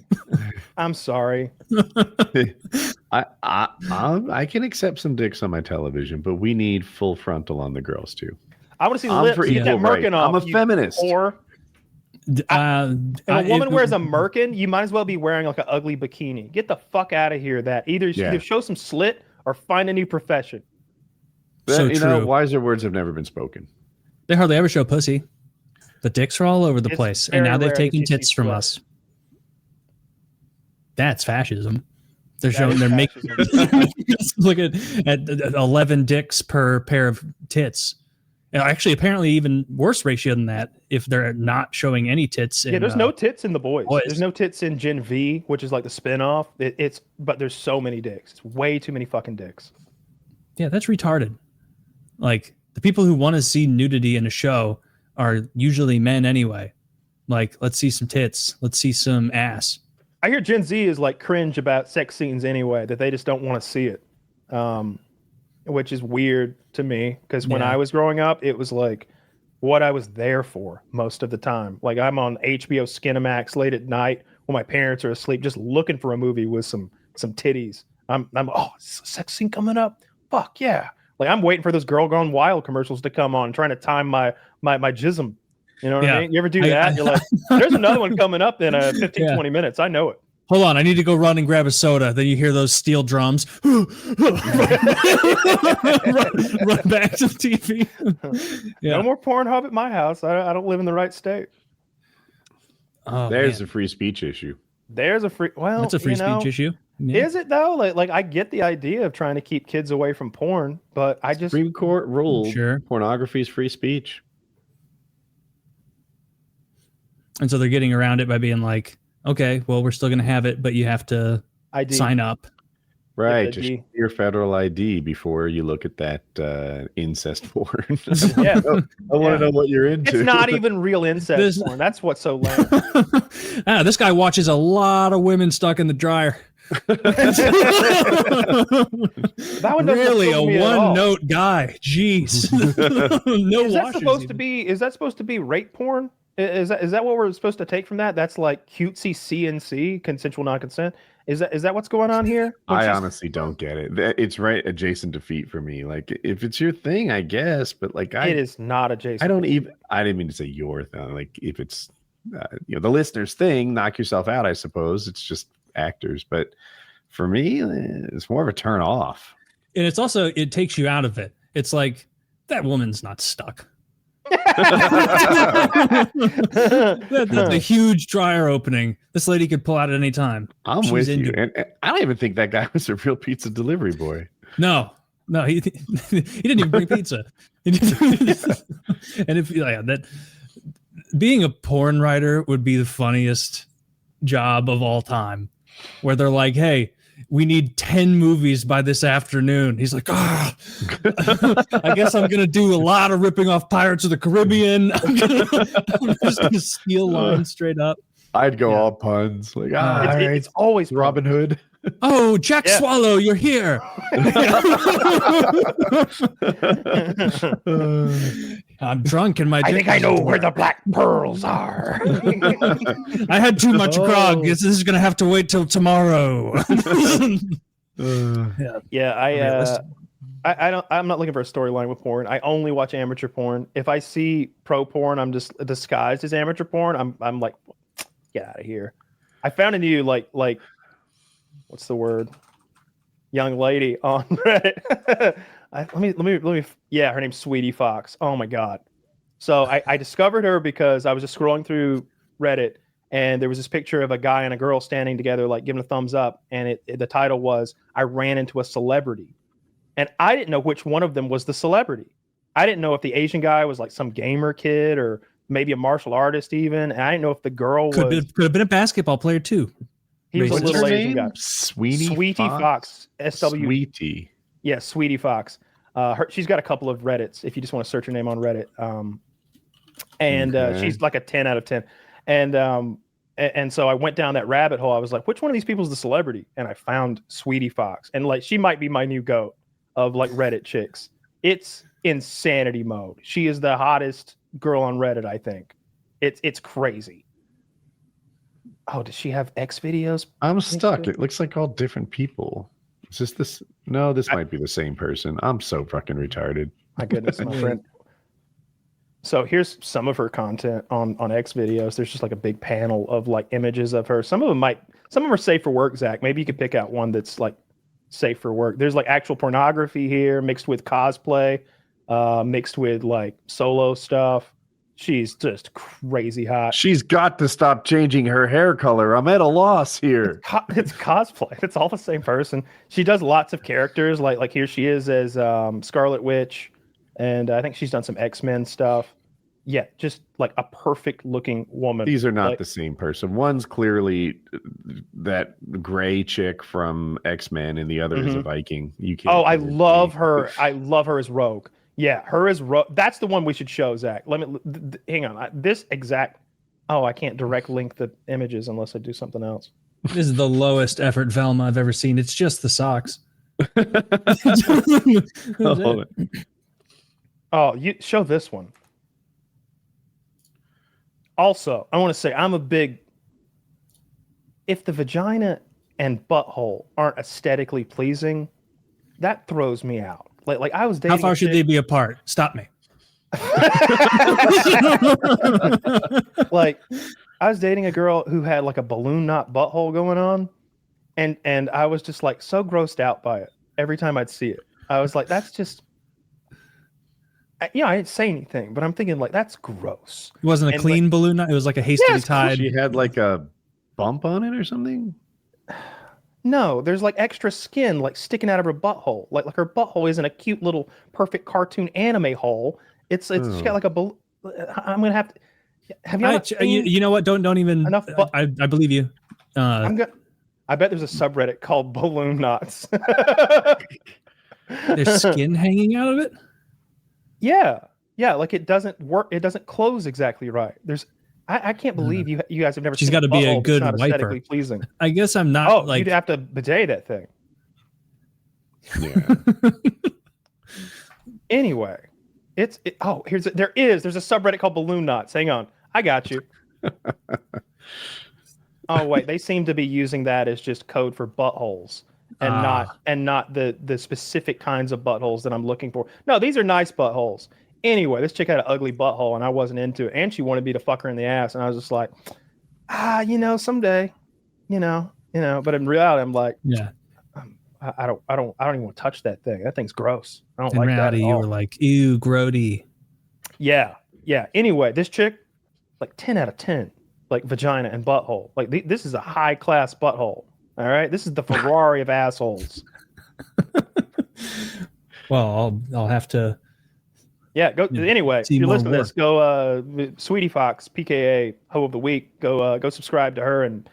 I'm sorry. I can accept some dicks on my television, but we need full frontal on the girls too. I want to see the lips. Get that merkin off. I'm a feminist. Or if a woman wears a merkin, you might as well be wearing like an ugly bikini. Get the fuck out of here. That either show some slit or find a new profession. So you know, wiser words have never been spoken. They hardly ever show pussy. The dicks are all over the place, and now they've taken tits from us. That's fascism. They're showing they're making look at 11 dicks per pair of tits. And actually, apparently, even worse ratio than that if they're not showing any tits. There's no tits in the boys. There's no tits in Gen V, which is like the spinoff. But there's so many dicks. It's way too many fucking dicks. Yeah, that's retarded. Like the people who want to see nudity in a show are usually men anyway. Like, let's see some tits. Let's see some ass. I hear Gen Z is like cringe about sex scenes anyway, that they just don't want to see it, which is weird to me because when I was growing up, it was like what I was there for most of the time. Like I'm on HBO Skinamax late at night when my parents are asleep, just looking for a movie with some titties. I'm sex scene coming up. Fuck yeah. Like I'm waiting for those Girl Gone Wild commercials to come on, trying to time my jism. You know what I mean? You ever do that? You're like, there's another one coming up in 15, 20 minutes. I know it. Hold on. I need to go run and grab a soda. Then you hear those steel drums. run back to the TV. No more Pornhub at my house. I don't live in the right state. There's a free speech issue. There's a free... Well, that's a free speech issue. Yeah. Is it though? Like I get the idea of trying to keep kids away from porn, but I just... Supreme Court ruled pornography is free speech. And so they're getting around it by being like, okay, well, we're still going to have it, but you have to sign up. Right. Just your federal ID before you look at that incest porn. Yeah. I want to know what you're into. It's not even real incest porn. That's what's so lame. This guy watches a lot of women stuck in the dryer. That one really a one-note guy. Jeez. No. Is that supposed to be rape porn? Is that what we're supposed to take from that? That's like cutesy CNC, consensual non-consent. Is that what's going on here? I honestly don't get it. It's right adjacent to feet for me. Like if it's your thing, I guess, but like it is not adjacent. I didn't mean to say your thing. Like if it's the listener's thing, knock yourself out. I suppose it's just actors, but for me, it's more of a turn off. And it's also it takes you out of it. It's like that woman's not stuck. That's a huge dryer opening. This lady could pull out at any time. I'm with you. And I don't even think that guy was a real pizza delivery boy. No, he didn't even bring pizza. And if that being a porn writer would be the funniest job of all time, where they're like, hey, we need 10 movies by this afternoon. He's like, I guess I'm going to do a lot of ripping off Pirates of the Caribbean. I'm just going to steal lines straight up. I'd go all puns. Like, it's always Robin Hood. Oh, Jack Swallow, you're here. I'm drunk and my... I think I know where the black pearls are. I had too much grog. This is going to have to wait till tomorrow. I'm not looking for a storyline with porn. I only watch amateur porn. If I see pro porn, I'm just disguised as amateur porn. I'm like, get out of here. I found a new like what's the word? Young lady on Reddit. Let me. Yeah, her name's Sweetie Fox. Oh my god. So I discovered her because I was just scrolling through Reddit and there was this picture of a guy and a girl standing together, like giving a thumbs up, and the title was "I ran into a celebrity," and I didn't know which one of them was the celebrity. I didn't know if the Asian guy was like some gamer kid or maybe a martial artist even, and I didn't know if the girl could have been a basketball player too. He was a little Asian guy. Sweetie Fox. SW. Sweetie. Yeah, Sweetie Fox. She's got a couple of Reddits if you just want to search her name on Reddit. She's like a 10 out of 10. And so I went down that rabbit hole. I was like, which one of these people is the celebrity? And I found Sweetie Fox. And like, she might be my new goat of like Reddit chicks. It's insanity mode. She is the hottest girl on Reddit, I think. It's crazy. Oh, does she have X videos? I'm stuck. It looks like all different people. Is this? No, this might be the same person. I'm so fucking retarded. My goodness, my friend. So here's some of her content on X videos. There's just like a big panel of like images of her. Some of them are safe for work, Zach. Maybe you could pick out one that's like safe for work. There's like actual pornography here mixed with cosplay, mixed with like solo stuff. She's just crazy hot. She's got to stop changing her hair color. I'm at a loss here. It's cosplay. It's all the same person. She does lots of characters. Like here she is as Scarlet Witch, and I think she's done some X-Men stuff. Yeah, just like a perfect looking woman. These are not the same person. One's clearly that gray chick from X-Men, and the other is a Viking. You can't. Oh, I love her. I love her as Rogue. Yeah, her as Rogue. That's the one we should show, Zach. Let me hang on. This exact. Oh, I can't direct link the images unless I do something else. This is the lowest effort Velma I've ever seen. It's just the socks. Oh, you show this one. Also, I want to say I'm a big. If the vagina and butthole aren't aesthetically pleasing, that throws me out. Like I was dating. How far should they be apart? Stop me. Like I was dating a girl who had like a balloon knot butthole going on, and I was just like so grossed out by it every time I'd see it. I was like, that's just. I didn't say anything, but I'm thinking like that's gross. It wasn't a clean balloon knot. It was like a hastily tied. She had like a bump on it or something. No, there's like extra skin like sticking out of her butthole. Like her butthole isn't a cute little perfect cartoon anime hole. It's she got like a. I'm gonna have to. Have you? You know what? Don't even. Enough. I believe you. I bet there's a subreddit called balloon knots. There's skin hanging out of it. Yeah, like it doesn't work. It doesn't close exactly right. I can't believe you guys have never. She's got to be a good wiper. Aesthetically pleasing. I guess I'm not. You'd have to bidet that thing. Yeah. Anyway, there's a subreddit called balloon knots. Hang on, I got you. Oh wait, they seem to be using that as just code for buttholes. And not the specific kinds of buttholes that I'm looking for. No, these are nice buttholes. Anyway, this chick had an ugly butthole and I wasn't into it. And she wanted me to fuck her in the ass. And I was just like, someday, but in reality, I'm like, yeah, I don't even want to touch that thing. That thing's gross. I don't in like reality, that at you all. were like, ew, grody. Yeah. Anyway, this chick, like 10 out of 10, like vagina and butthole. Like this is a high class butthole. All right, this is the Ferrari of assholes. Well, I'll have to. Yeah, go anyway. If you're listening to this, go Sweetie Fox PKA Hoe of the Week. Go subscribe to her and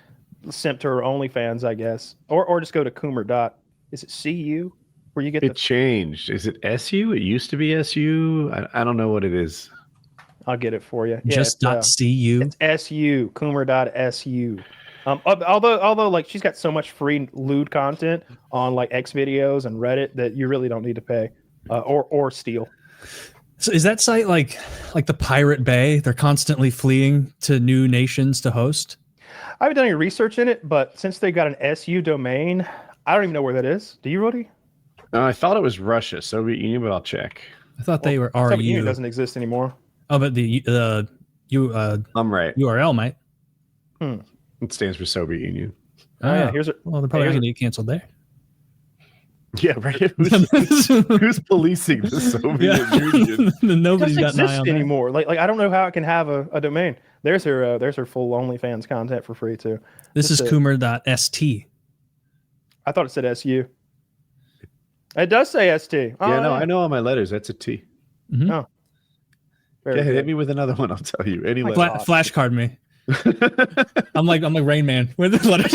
simp to her OnlyFans, I guess, or just go to Coomer. Is it CU where you get it changed? Is it SU? It used to be SU. I don't know what it is. I'll get it for you. Yeah, just .cu. It's SU Coomer.su. Although like she's got so much free lewd content on like X videos and Reddit that you really don't need to pay or steal. So is that site like the Pirate Bay? They're constantly fleeing to new nations to host. I haven't done any research in it, but since they got an SU domain, I don't even know where that is. Do you, Rudy? I thought it was Russia, Soviet Union, but I'll check. I thought they were RU. Soviet Union doesn't exist anymore. Oh, but the I'm right. URL might. It stands for Soviet Union. Oh yeah, they're probably going to get canceled there. Yeah, right. Who's policing the Soviet Union? Nobody's got an eye on anymore. Like I don't know how it can have a domain. There's her full OnlyFans content for free too. This is Coomer.st. I thought it said SU. It does say ST. Oh, yeah, no, I know all my letters. That's a T. Mm-hmm. Oh. Yeah, hit me with another one. I'll tell you. Any flashcard me. I'm like Rain Man. Where the letters?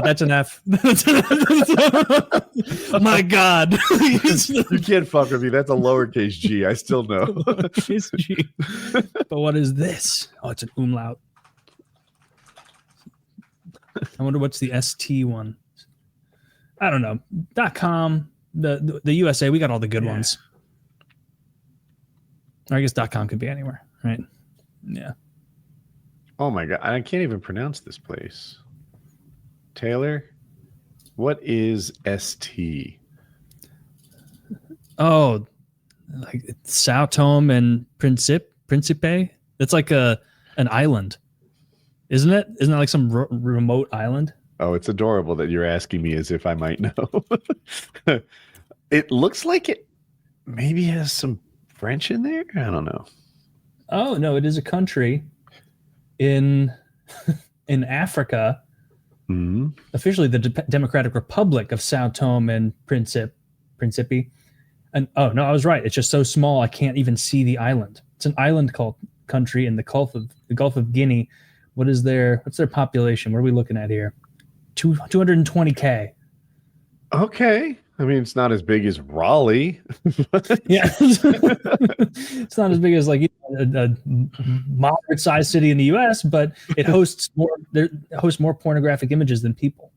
That's an F. My God. You can't fuck with me. That's a lowercase G. I still know. Lowercase G. But what is this? Oh, it's an umlaut. I wonder what's the ST one. I don't know. .com. The USA. We got all the good ones. Or I guess .com could be anywhere, right? Yeah. Oh my God. I can't even pronounce this place. Taylor, what is ST? Oh, like Sao Tome and Principe. It's like an island, isn't it? Isn't that like some remote island? Oh, it's adorable that you're asking me as if I might know. It looks like it maybe has some French in there. I don't know. Oh no, it is a country in Africa. Mm-hmm. Officially, the Democratic Republic of Sao Tome and Principe. And oh no, I was right. It's just so small I can't even see the island. It's an island called country in the Gulf of Guinea. What's their population? What are we looking at here? 220K. Okay. I mean, it's not as big as Raleigh. Yeah. It's not as big as like a moderate sized city in the US, but it hosts more pornographic images than people,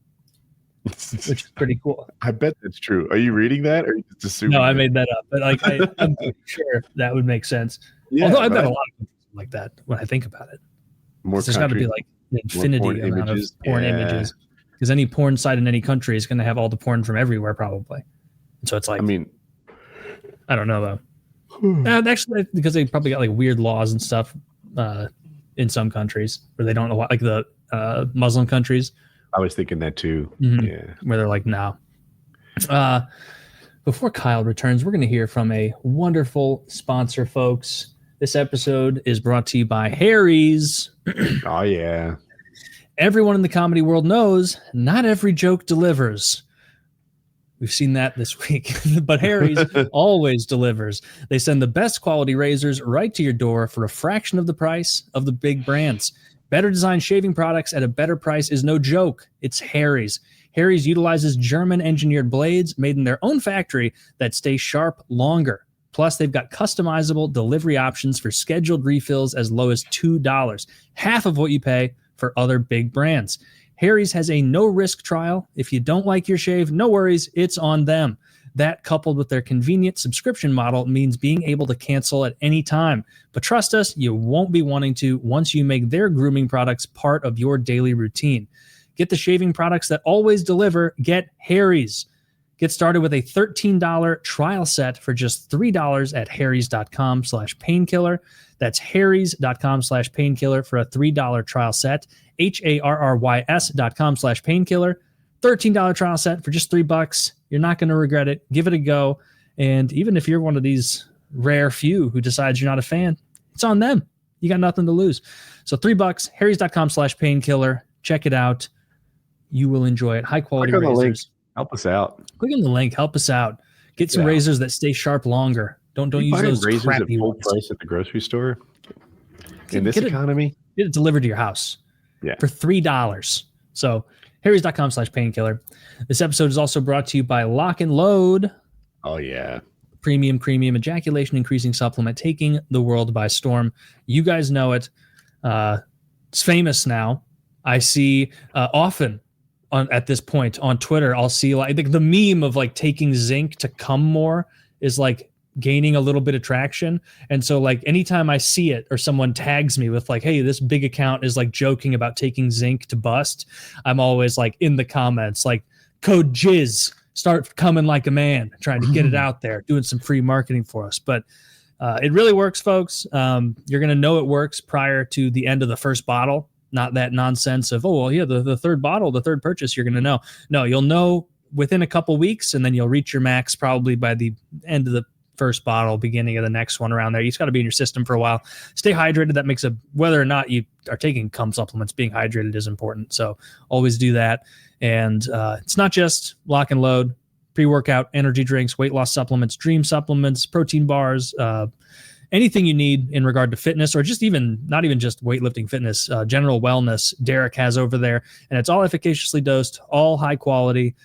which is pretty cool. I bet that's true. Are you reading that, or are you just assuming? No, I made that up, but like I'm pretty sure that would make sense. Yeah, although I bet a lot of people like that when I think about it. There's got to be like an infinity amount of porn images, because any porn site in any country is going to have all the porn from everywhere probably. And so it's like, I mean, I don't know though. Actually, because they probably got like weird laws and stuff in some countries where they don't know what, like the Muslim countries. I was thinking that too. Mm-hmm. Yeah, where they're like, no. Before Kyle returns, we're going to hear from a wonderful sponsor, folks. This episode is brought to you by Harry's. Oh, yeah. Everyone in the comedy world knows not every joke delivers. We've seen that this week. But Harry's always delivers. They send the best quality razors right to your door for a fraction of the price of the big brands. Better designed shaving products at a better price is no joke. It's Harry's. Harry's utilizes German-engineered blades made in their own factory that stay sharp longer. Plus, they've got customizable delivery options for scheduled refills as low as $2, half of what you pay for other big brands. Harry's has a no-risk trial. If you don't like your shave, no worries, it's on them. That, coupled with their convenient subscription model, means being able to cancel at any time. But trust us, you won't be wanting to once you make their grooming products part of your daily routine. Get the shaving products that always deliver. Get Harry's. Get started with a $13 trial set for just $3 at harrys.com/painkiller. That's harrys.com/painkiller for a $3 trial set. HARRYS.com/painkiller. $13 trial set for just $3. You're not going to regret it. Give it a go. And even if you're one of these rare few who decides you're not a fan, it's on them. You got nothing to lose. So $3, harrys.com/painkiller. Check it out. You will enjoy it. High quality razors. Help us out. Click on the link. Help us out. Get some razors that stay sharp longer. Don't use those razors crappy at full ones. price at the grocery store in this economy. Get it delivered to your house for $3. So harrys.com/painkiller. This episode is also brought to you by Lock and Load. Oh yeah. Premium ejaculation increasing supplement taking the world by storm. You guys know it. It's famous now. I see often at this point on Twitter, I'll see like the meme of like taking zinc to come more is like gaining a little bit of traction. And so like anytime I see it or someone tags me with like, hey, this big account is like joking about taking zinc to bust, I'm always like in the comments, like code jizz, start coming like a man, trying to get it out there, doing some free marketing for us. But it really works, folks. You're going to know it works prior to the end of the first bottle. Not that nonsense of, oh, well, yeah, the third bottle, the third purchase, you're going to know. No, you'll know within a couple weeks, and then you'll reach your max probably by the end of the first bottle, beginning of the next one around there. You just got to be in your system for a while. Stay hydrated. That makes whether or not you are taking cum supplements, being hydrated is important. So always do that. And it's not just Lock and Load, pre-workout, energy drinks, weight loss supplements, dream supplements, protein bars, anything you need in regard to fitness, or just not even just weightlifting fitness, general wellness, Derek has over there. And it's all efficaciously dosed, all high quality.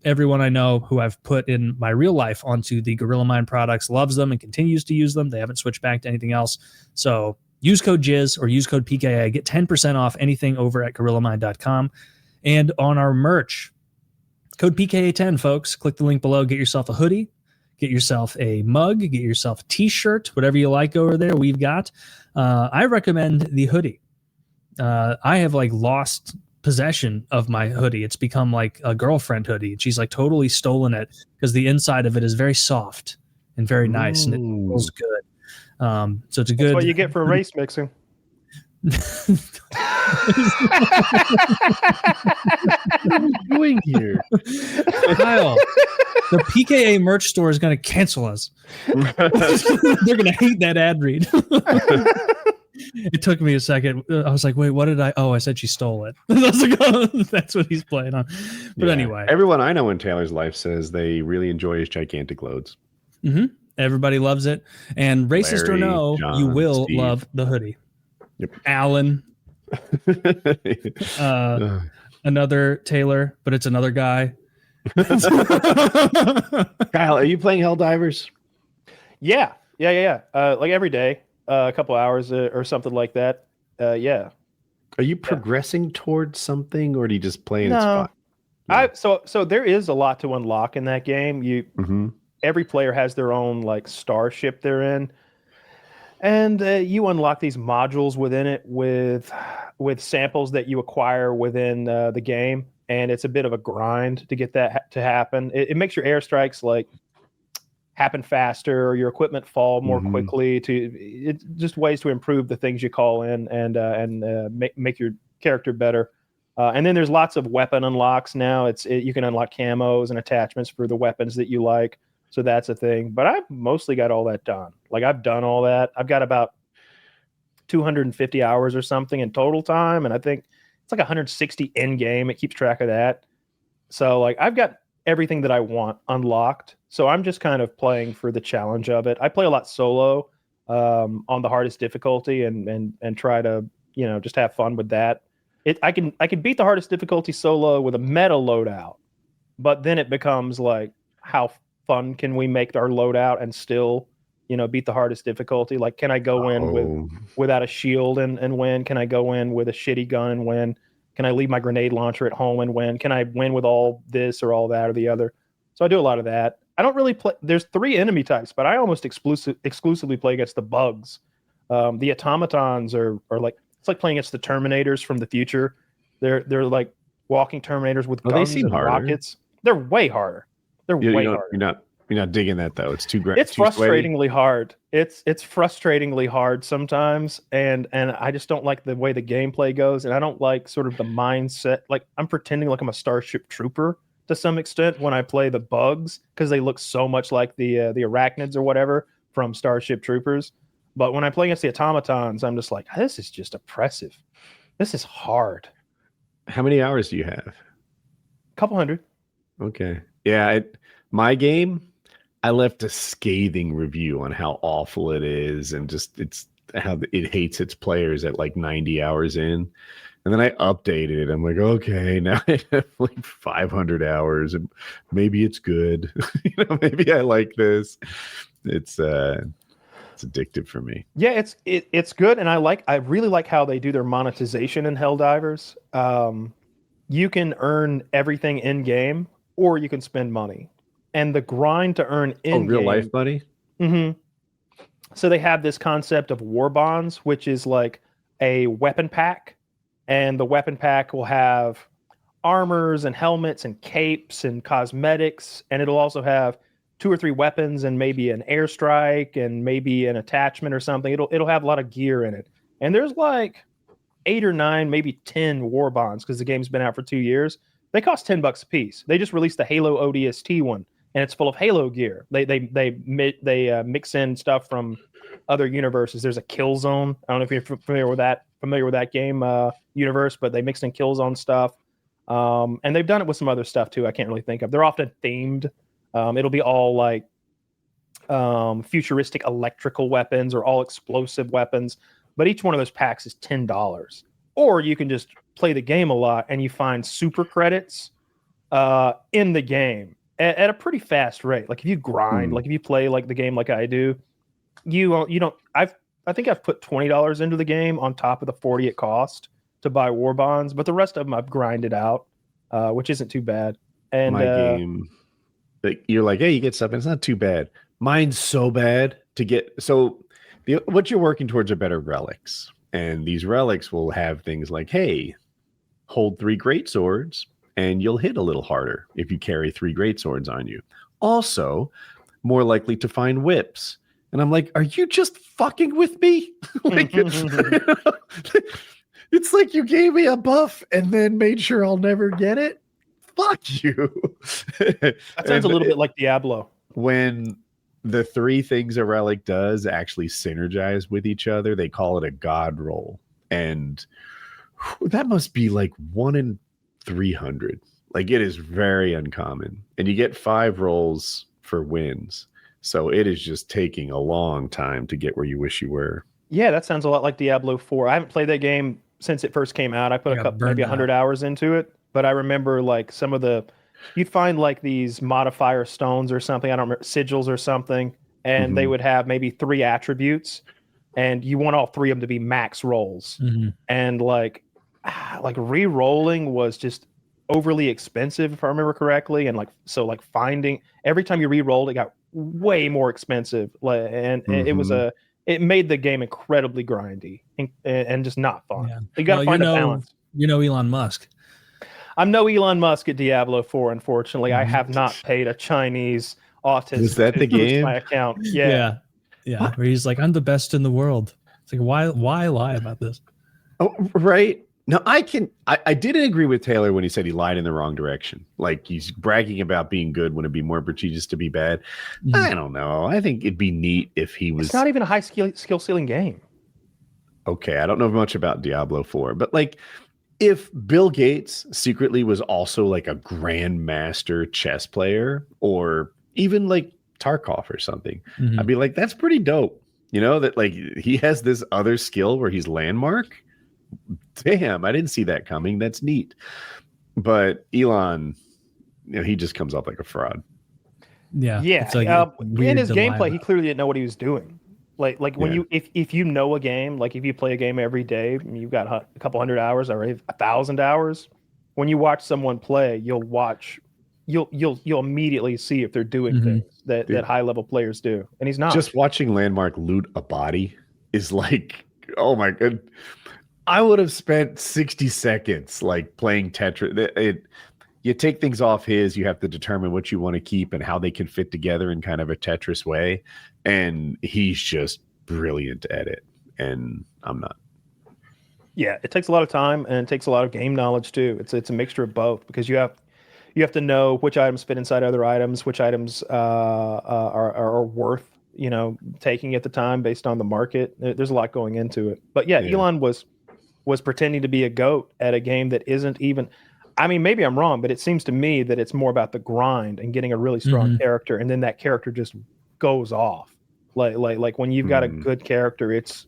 Everyone I know who I've put in my real life onto the Gorilla Mind products loves them and continues to use them. They haven't switched back to anything else. So use code JIZZ or use code PKA. Get 10% off anything over at gorillamind.com. And on our merch, code PKA10, folks. Click the link below. Get yourself a hoodie. Get yourself a mug, get yourself a t-shirt, whatever you like over there. We've got, I recommend the hoodie. I have like lost possession of my hoodie. It's become like a girlfriend hoodie. She's like totally stolen it because the inside of it is very soft and very nice, and it feels good. So it's a good. That's what you get for race mixing. What are we doing here? Kyle, the PKA merch store is going to cancel us. They're going to hate that ad read. It took me a second. I was like, wait, what did I? Oh, I said she stole it. I was like, oh, that's what he's playing on. But anyway. Everyone I know in Taylor's life says they really enjoy his gigantic loads. Mm-hmm. Everybody loves it. And racist Larry, or no, John, you will Steve. love the hoodie. Yep. Alan. Another Taylor, but it's another guy. Kyle, are you playing Helldivers? Yeah. Like every day, a couple hours or something like that. Yeah. Are you progressing towards something, or do you just play in its No. spot? So there is a lot to unlock in that game. Every player has their own like starship they're in, and you unlock these modules within it with samples that you acquire within the game, and it's a bit of a grind to get that to happen. It makes your airstrikes like happen faster, or your equipment fall more quickly. It's just ways to improve the things you call in and make your character better. And then there's lots of weapon unlocks now. You can unlock camos and attachments for the weapons that you like. So that's a thing. But I've mostly got all that done. Like I've done all that. I've got about 250 hours or something in total time. And I think it's like 160 in game. It keeps track of that. So like I've got everything that I want unlocked. So I'm just kind of playing for the challenge of it. I play a lot solo on the hardest difficulty and try to, just have fun with that. I can beat the hardest difficulty solo with a meta loadout, but then it becomes like, how fun can we make our loadout and still, beat the hardest difficulty? Like, can I go in without a shield and win? Can I go in with a shitty gun and win? Can I leave my grenade launcher at home and win? Can I win with all this or all that or the other? So I do a lot of that. I don't really play. There's 3 enemy types, but I almost exclusively play against the bugs. The automatons are like, it's like playing against the Terminators from the future. They're like walking Terminators with guns and rockets. They're way harder. They're way harder. You're not digging that though. It's too great. It's frustratingly hard. It's frustratingly hard sometimes, and I just don't like the way the gameplay goes, and I don't like sort of the mindset. Like I'm pretending like I'm a Starship Trooper to some extent when I play the bugs, because they look so much like the arachnids or whatever from Starship Troopers. But when I play against the automatons, I'm just like, this is just oppressive. This is hard. How many hours do you have? A couple hundred. Okay. Yeah. My game, I left a scathing review on how awful it is, and just it's how it hates its players at like 90 hours in. And then I updated it. I'm like, okay, now I have like 500 hours, and maybe it's good. Maybe I like this. It's addictive for me. Yeah, it's good, and I really like how they do their monetization in Helldivers. You can earn everything in game, or you can spend money. And the grind to earn in real life money. Mm-hmm. So they have this concept of war bonds, which is like a weapon pack, and the weapon pack will have armors and helmets and capes and cosmetics, and it'll also have 2 or 3 weapons and maybe an airstrike and maybe an attachment or something. It'll have a lot of gear in it. And there's like 8 or 9, maybe 10 war bonds, because the game's been out for 2 years. They cost $10 a piece. They just released the Halo ODST one, and it's full of Halo gear. They mix in stuff from other universes. There's a Killzone. I don't know if you're familiar with that game universe, but they mixed in Killzone stuff. And they've done it with some other stuff too. I can't really think of. They're often themed. It'll be all like futuristic electrical weapons or all explosive weapons. But each one of those packs is $10. Or you can just play the game a lot and you find super credits in the game at a pretty fast rate. Like if you grind, like if you play like the game like I do, you don't. I think I've put $20 into the game on top of the $40 it cost to buy war bonds, but the rest of them I've grinded out, which isn't too bad. And my game, like you're like, hey, you get stuff, and it's not too bad. Mine's so bad to get. So what you're working towards are better relics, and these relics will have things like, hey, hold 3 great swords, and you'll hit a little harder if you carry 3 great swords on you. Also, more likely to find whips. And I'm like, are you just fucking with me? Like, it's like you gave me a buff and then made sure I'll never get it. Fuck you. That sounds a little bit like Diablo. When the three things a relic does actually synergize with each other, they call it a god roll. And that must be like 1 in 300. Like, it is very uncommon. And you get 5 rolls for wins. So it is just taking a long time to get where you wish you were. Yeah, that sounds a lot like Diablo 4. I haven't played that game since it first came out. I put maybe 100 hours into it. But I remember like some of you'd find like these modifier stones or something. I don't remember, sigils or something. And they would have maybe 3 attributes. And you want all 3 of them to be max rolls. And like re-rolling was just overly expensive, if I remember correctly. And like finding every time you re-rolled, it got way more expensive. And it made the game incredibly grindy and just not fun. Yeah. You got to find a balance. You know Elon Musk. I'm no Elon Musk at Diablo 4, unfortunately. I have not paid a Chinese autist. Is that the game? My account. Yeah. Where he's like, I'm the best in the world. It's like, why lie about this? Oh, right. No, I didn't agree with Taylor when he said he lied in the wrong direction. Like, he's bragging about being good when it'd be more prestigious to be bad. I don't know. I think it'd be neat if he was. It's not even a high skill ceiling game. Okay, I don't know much about Diablo 4, but like, if Bill Gates secretly was also like a grandmaster chess player, or even like Tarkov or something, I'd be like, that's pretty dope. You know, that like he has this other skill where he's landmark. Damn, I didn't see that coming. That's neat. But Elon, he just comes off like a fraud. Yeah. Like in his gameplay, he clearly didn't know what he was doing. Like when you if you know a game, like if you play a game every day, you've got a couple hundred hours or 1,000 hours. When you watch someone play, you'll immediately see if they're doing things that high level players do, and he's not. Just watching Landmark loot a body is like, oh my god. I would have spent 60 seconds like playing Tetris. You take things off you have to determine what you want to keep and how they can fit together in kind of a Tetris way. And he's just brilliant at it. And I'm not. Yeah, it takes a lot of time and it takes a lot of game knowledge too. It's a mixture of both, because you have to know which items fit inside other items, which items are worth, taking at the time based on the market. There's a lot going into it. But yeah. Elon was pretending to be a GOAT at a game that isn't even. I mean, maybe I'm wrong, but it seems to me that it's more about the grind and getting a really strong character, and then that character just goes off. Like when you've got a good character, it's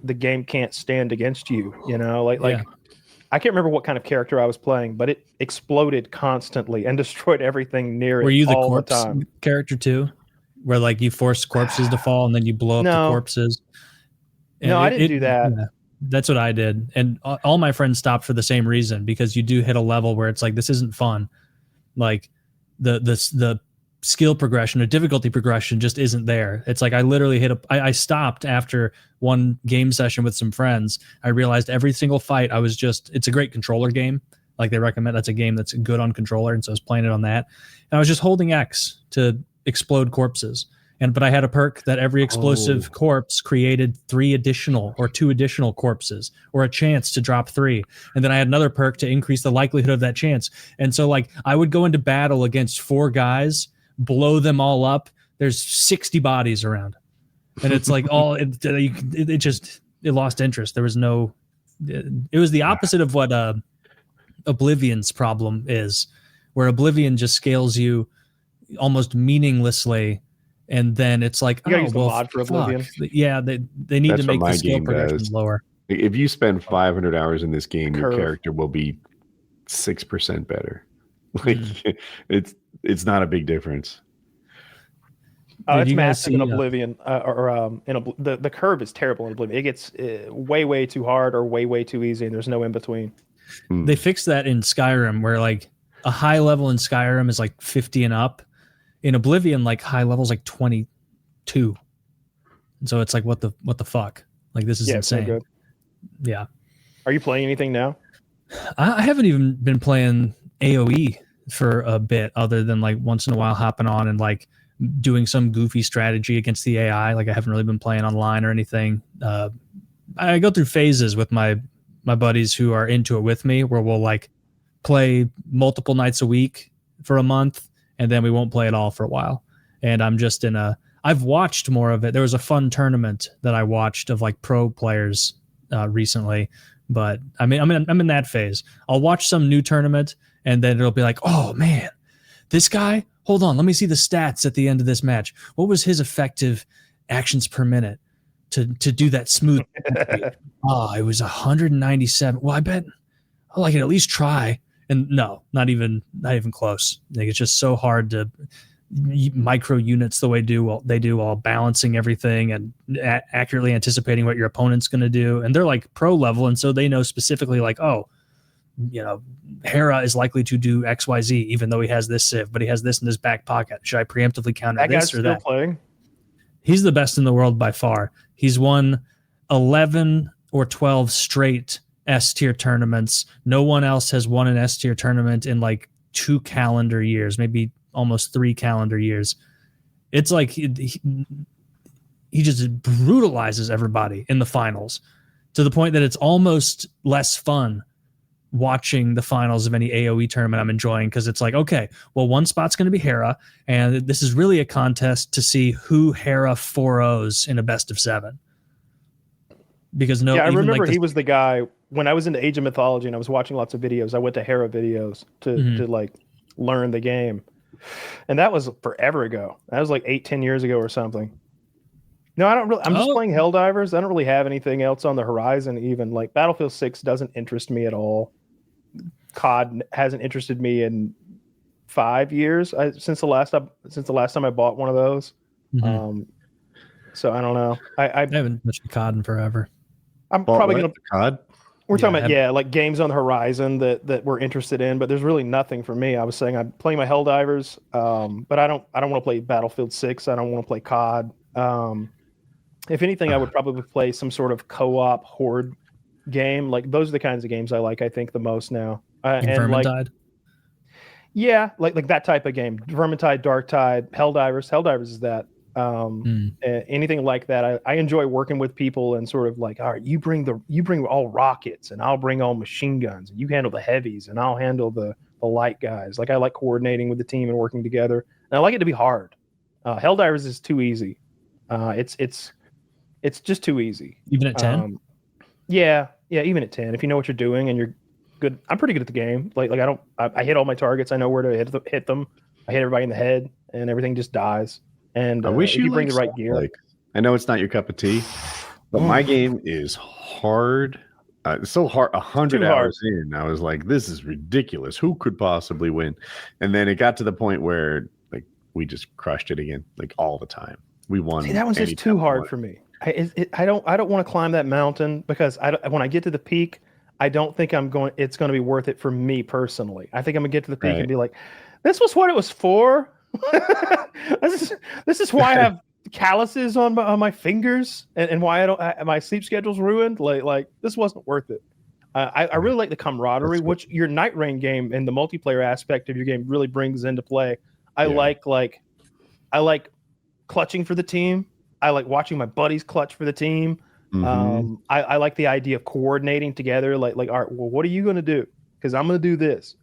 the game can't stand against you. I can't remember what kind of character I was playing, but it exploded constantly and destroyed everything near it. Were you the all corpse the time. Character too, where like you force corpses to fall and then you blow up the corpses? And I didn't do that. Yeah. That's what I did. And all my friends stopped for the same reason, because you do hit a level where it's like, this isn't fun. Like the skill progression or difficulty progression just isn't there. It's like I literally I stopped after one game session with some friends. I realized every single fight it's a great controller game. Like they recommend, that's a game that's good on controller. And so I was playing it on that. And I was just holding X to explode corpses. But I had a perk that every explosive corpse created 2 additional corpses, or a chance to drop 3. And then I had another perk to increase the likelihood of that chance. And so like I would go into battle against 4 guys, blow them all up. There's 60 bodies around. And it's like it lost interest. There was it was the opposite of what Oblivion's problem is, where Oblivion just scales you almost meaninglessly. And then it's like, you gotta use the mod for Oblivion. Yeah, they need to make the skill progression lower. If you spend 500 hours in this game, your character will be 6% better. Like it's not a big difference. Oh, it's massive in Oblivion. The curve is terrible in Oblivion. It gets way too hard or way too easy, and there's no in between. They fixed that in Skyrim, where like a high level in Skyrim is like 50 and up. In Oblivion, like high levels like 22. And so it's like, what the fuck? Like, this is insane. Good. Yeah. Are you playing anything now? I haven't even been playing AoE for a bit, other than like once in a while hopping on and like doing some goofy strategy against the AI. Like I haven't really been playing online or anything. I go through phases with my buddies who are into it with me, where we'll like play multiple nights a week for a month, and then we won't play at all for a while. And I'm just I've watched more of it. There was a fun tournament that I watched of like pro players recently, but I mean, I'm in that phase. I'll watch some new tournament, and then it'll be like, oh man, this guy, hold on, let me see the stats at the end of this match. What was his effective actions per minute to do that smooth? Oh, it was 197. Well, I bet I can at least try. And no, not even close. Like, it's just so hard to micro units the way they do while balancing everything and accurately anticipating what your opponent's going to do. And they're like pro level, and so they know specifically like, oh, Hera is likely to do XYZ, even though he has this civ, but he has this in his back pocket. Should I preemptively counter this or that? Playing. He's the best in the world by far. He's won 11 or 12 straight S-tier tournaments. No one else has won an S-tier tournament in like 2 calendar years, maybe almost 3 calendar years. It's like he just brutalizes everybody in the finals to the point that it's almost less fun watching the finals of any AoE tournament I'm enjoying, because it's like, okay, well, one spot's going to be Hera, and this is really a contest to see who Hera 4-0s in a best of 7. Because I remember he was the guy when I was into Age of Mythology and I was watching lots of videos. I went to Hera videos to like learn the game, and that was forever ago. That was like 8-10 years ago or something. No, I don't really. I'm just playing Helldivers. I don't really have anything else on the horizon. Even like Battlefield 6 doesn't interest me at all. COD hasn't interested me in 5 years since the last time I bought one of those. So I don't know. I haven't touched COD in forever. I'm probably gonna COD. We're talking about like games on the horizon that we're interested in, but there's really nothing for me. I was saying I'm playing my Helldivers, but I don't want to play Battlefield 6. I don't want to play COD. If anything, I would probably play some sort of co-op horde game. Like those are the kinds of games I like. I think the most now. And Vermintide. Like that type of game. Vermintide, Darktide, Helldivers. Helldivers is that. Anything like that. I enjoy working with people and sort of like, all right, you bring all rockets and I'll bring all machine guns, and you handle the heavies and I'll handle the light guys. Like I like coordinating with the team and working together, and I like it to be hard. Helldivers is too easy. It's just too easy. Even at 10? Yeah, even at 10. If you know what you're doing and you're good, I'm pretty good at the game. Like I hit all my targets. I know where to hit them. I hit everybody in the head, and everything just dies. And I wish you bring the right gear. Like, I know it's not your cup of tea, but my game is hard. It's so hard. 100 hours in, I was like, "This is ridiculous. Who could possibly win?" And then it got to the point where, like, we just crushed it again, like all the time. We won. See, that one's just too hard for me. I don't want to climb that mountain, because when I get to the peak, I don't think it's going to be worth it for me personally. I think I'm gonna get to the peak and be like, "This was what it was for." This is why I have calluses on my fingers, and why my sleep schedule's ruined. Like this wasn't worth it. I really like the camaraderie, which your Night Rain game and the multiplayer aspect of your game really brings into play. I like clutching for the team. I like watching my buddies clutch for the team. I like the idea of coordinating together. Like, all right, well, what are you going to do? Because I'm going to do this.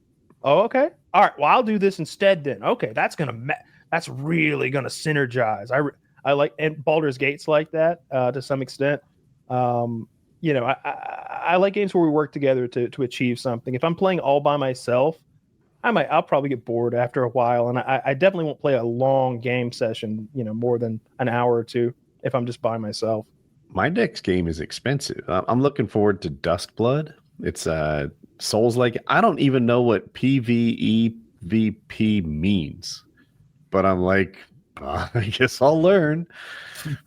Oh, okay. All right. Well, I'll do this instead then. Okay, that's really gonna synergize. I like, and Baldur's Gate's like that to some extent. I like games where we work together to achieve something. If I'm playing all by myself, I'll probably get bored after a while, and I definitely won't play a long game session. More than an hour or two if I'm just by myself. My next game is expensive. I'm looking forward to Duskblood. It's Souls-like. I don't even know what PvEVP means, but I'm like, I guess I'll learn.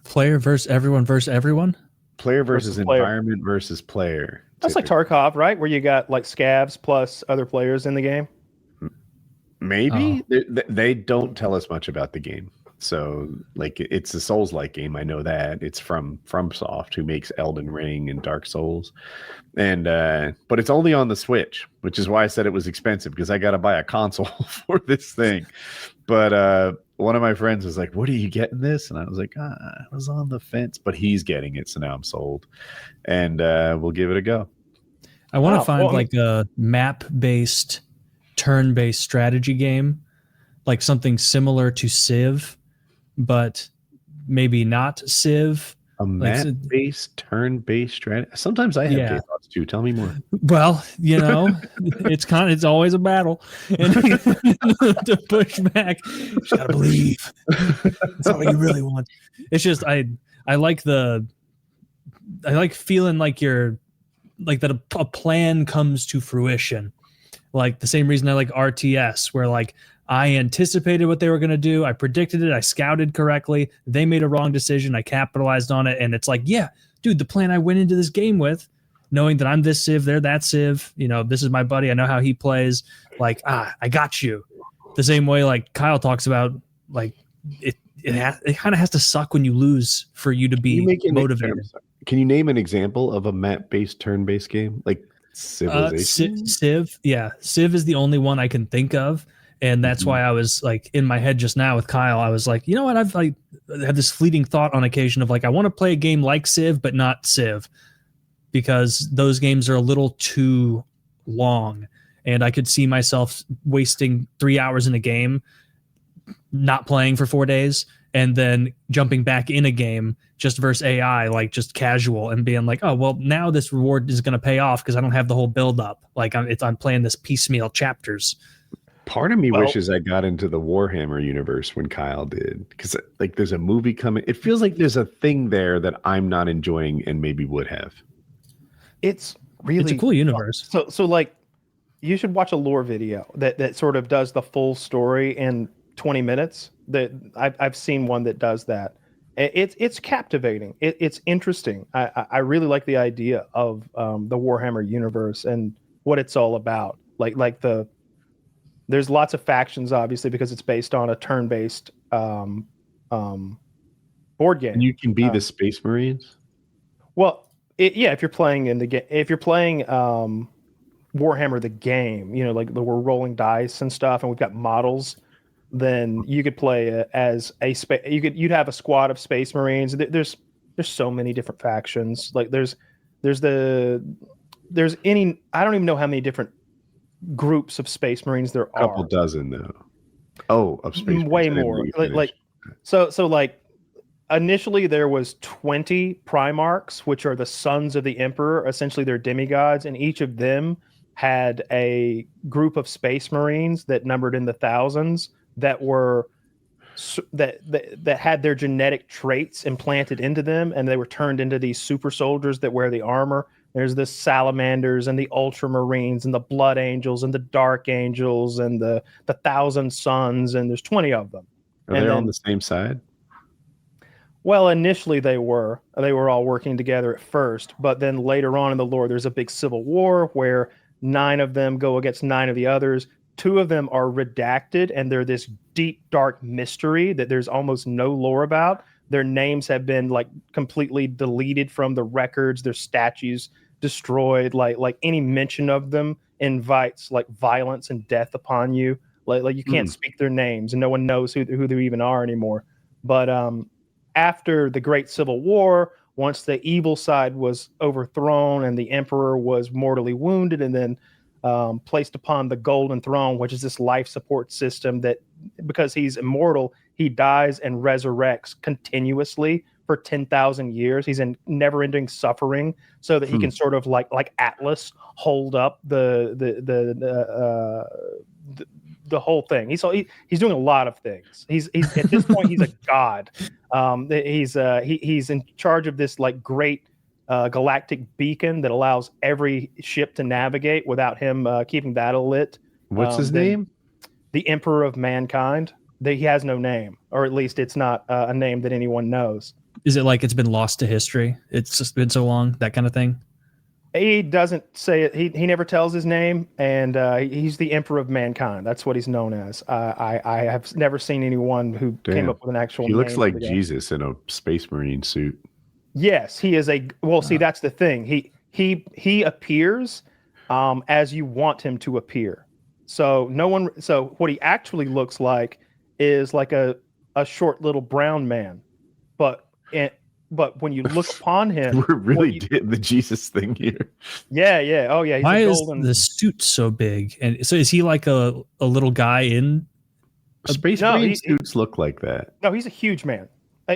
Player versus everyone versus everyone? Player versus environment versus player. That's like Tarkov, right? Where you got like scavs plus other players in the game? Maybe. They don't tell us much about the game. So, like, it's a Souls-like game. I know that. It's from FromSoft, who makes Elden Ring and Dark Souls. And but it's only on the Switch, which is why I said it was expensive, because I got to buy a console for this thing. But one of my friends was like, "What are you getting this?" And I was like, "I was on the fence, but he's getting it, so now I'm sold." And we'll give it a go. I want to find like a map-based, turn-based strategy game, like something similar to Civ, but maybe not Civ. A map-based, turn-based strategy. Sometimes I have gay thoughts too. Tell me more. Well, it's always a battle, and to push back, you just gotta believe. That's all you really want. It's just I like feeling like you're like that a plan comes to fruition. Like the same reason I like RTS, where like I anticipated what they were going to do. I predicted it. I scouted correctly. They made a wrong decision. I capitalized on it. And it's like, yeah, dude, the plan I went into this game with, knowing that I'm this Civ, they're that Civ, this is my buddy. I know how he plays. Like, I got you. The same way like Kyle talks about, like it kind of has to suck when you lose for you to be motivated. Can you name an example of a map-based, turn-based game? Like Civilization? Civ. Yeah. Civ is the only one I can think of. And that's why I was like in my head just now with Kyle, I was like, you know what? I've like had this fleeting thought on occasion of like, I want to play a game like Civ, but not Civ, because those games are a little too long. And I could see myself wasting 3 hours in a game, not playing for 4 days, and then jumping back in a game just versus AI, like just casual, and being like, oh, well, now this reward is going to pay off because I don't have the whole build up. Like I'm playing this piecemeal chapters. Part of me wishes I got into the Warhammer universe when Kyle did, because like there's a movie coming. It feels like there's a thing there that I'm not enjoying and maybe would have. It's a cool universe. So like you should watch a lore video that sort of does the full story in 20 minutes. That I've seen one that does that. It's captivating. It's interesting. I really like the idea of the Warhammer universe and what it's all about. There's lots of factions, obviously, because it's based on a turn-based board game. You can be the Space Marines. Well, if you're playing in the game, if you're playing Warhammer the game, like we're rolling dice and stuff, and we've got models, then you could play as you'd have a squad of Space Marines. There's so many different factions. Like there's I don't even know how many different groups of Space Marines there are. A couple dozen though. Oh, of Space Marines. Way more. Like initially there was 20 Primarchs, which are the sons of the Emperor. Essentially they're demigods, and each of them had a group of Space Marines that numbered in the thousands that were that had their genetic traits implanted into them, and they were turned into these super soldiers that wear the armor. There's the Salamanders and the Ultramarines and the Blood Angels and the Dark Angels and the Thousand Suns, and there's 20 of them. Are they on the same side? Well, initially they were all working together at first, but then later on in the lore, there's a big civil war where 9 of them go against 9 of the others. 2 of them are redacted, and they're this deep, dark mystery that there's almost no lore about. Their names have been like completely deleted from the records. Their statues destroyed. Like any mention of them invites like violence and death upon you. Like you can't speak their names, and no one knows who they even are anymore. But after the Great Civil War, once the evil side was overthrown and the emperor was mortally wounded, and then placed upon the Golden Throne, which is this life support system that, because he's immortal, he dies and resurrects continuously for 10,000 years. He's in never-ending suffering, so that he can sort of like Atlas hold up the whole thing. He's doing a lot of things. He's at this point he's a god. He's in charge of this like great galactic beacon that allows every ship to navigate without him keeping that lit. What's his name? The Emperor of Mankind. He has no name, or at least it's not a name that anyone knows. Is it like it's been lost to history? It's just been so long, that kind of thing? He doesn't say it. He never tells his name, and he's the Emperor of Mankind. That's what he's known as. I have never seen anyone who came up with an actual name. He looks like Jesus in a Space Marine suit. Yes, he is see, that's the thing. He appears as you want him to appear. So what he actually looks like is like a a short little brown man, but when you look upon him, we're really did the Jesus thing here. Yeah. Oh yeah. He's Why is the suit so big? And so is he like a little guy in Space Marine suits look like that? No, he's a huge man.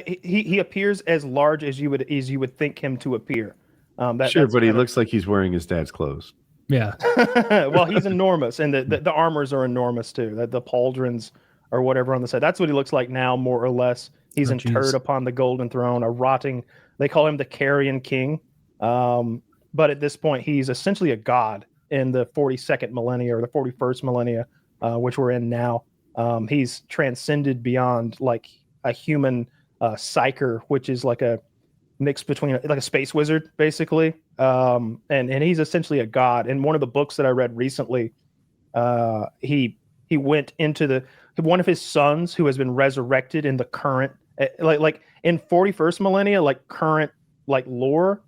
He appears as large as you would think him to appear. Sure, but he looks like he's wearing his dad's clothes. Yeah. Well, he's enormous, and the armors are enormous too. The pauldrons or whatever on the side. That's what he looks like now, more or less. He's interred upon the golden throne, a rotting. They call him the Carrion King, but at this point, he's essentially a god in the 42nd millennia or the 41st millennia, which we're in now. He's transcended beyond like a human psyker, which is like a mix between like a space wizard, basically. And he's essentially a god. In one of the books that I read recently, he went into one of his sons who has been resurrected in the current, like in 41st millennia, like current like lore,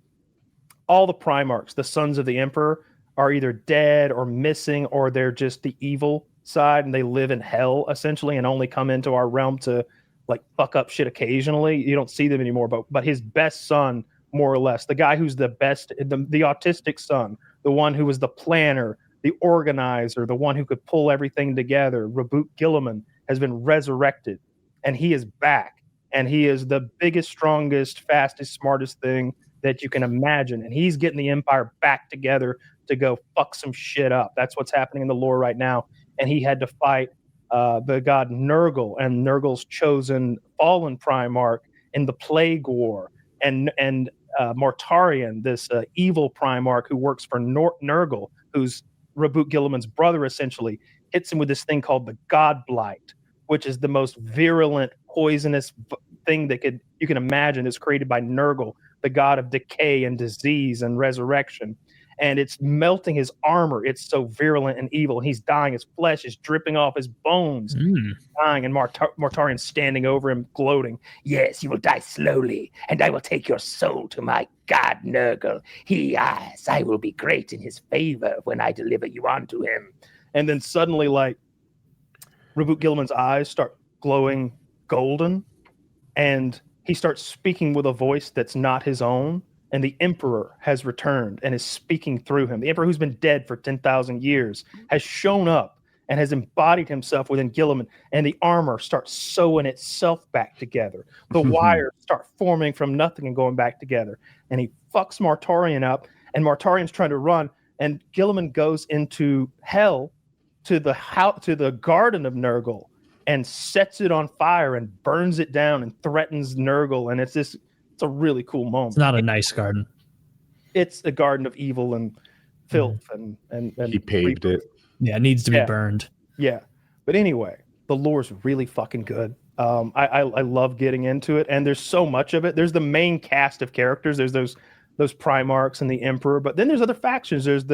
all the Primarchs, the sons of the Emperor, are either dead or missing, or they're just the evil side and they live in hell essentially and only come into our realm to like fuck up shit occasionally. You don't see them anymore, but his best son, more or less, the guy who's the best, the autistic son, the one who was the planner, the organizer, the one who could pull everything together, Reboot Gilliman, has been resurrected, and he is back, and he is the biggest, strongest, fastest, smartest thing that you can imagine, and he's getting the Empire back together to go fuck some shit up. That's what's happening in the lore right now, and he had to fight the god Nurgle and Nurgle's chosen fallen Primarch in the Plague War, and Mortarion, this evil Primarch who works for Nurgle, who's Reboot Gilliman's brother, essentially hits him with this thing called the God Blight, which is the most virulent, poisonous thing that you can imagine. Is created by Nurgle, the god of decay and disease and resurrection. And it's melting his armor. It's so virulent and evil. And he's dying. His flesh is dripping off his bones. Dying. And Mortarion's standing over him, gloating. Yes, you will die slowly, and I will take your soul to my god Nurgle. I will be great in his favor when I deliver you onto him. And then suddenly, like, Reboot Gilliman's eyes start glowing golden, and he starts speaking with a voice that's not his own. And the Emperor has returned and is speaking through him. The Emperor, who's been dead for 10,000 years, has shown up and has embodied himself within Gilliman. And the armor starts sewing itself back together. The wires start forming from nothing and going back together. And he fucks Mortarion up. And Mortarion's trying to run. And Gilliman goes into hell to the garden of Nurgle and sets it on fire and burns it down and threatens Nurgle. And it's a really cool moment. It's not a nice garden. It's a garden of evil and filth and he paved it. Yeah, it needs to be burned. Yeah. But anyway, the lore's really fucking good. I love getting into it, and there's so much of it. There's the main cast of characters. There's those Primarchs and the Emperor, but then there's other factions. There's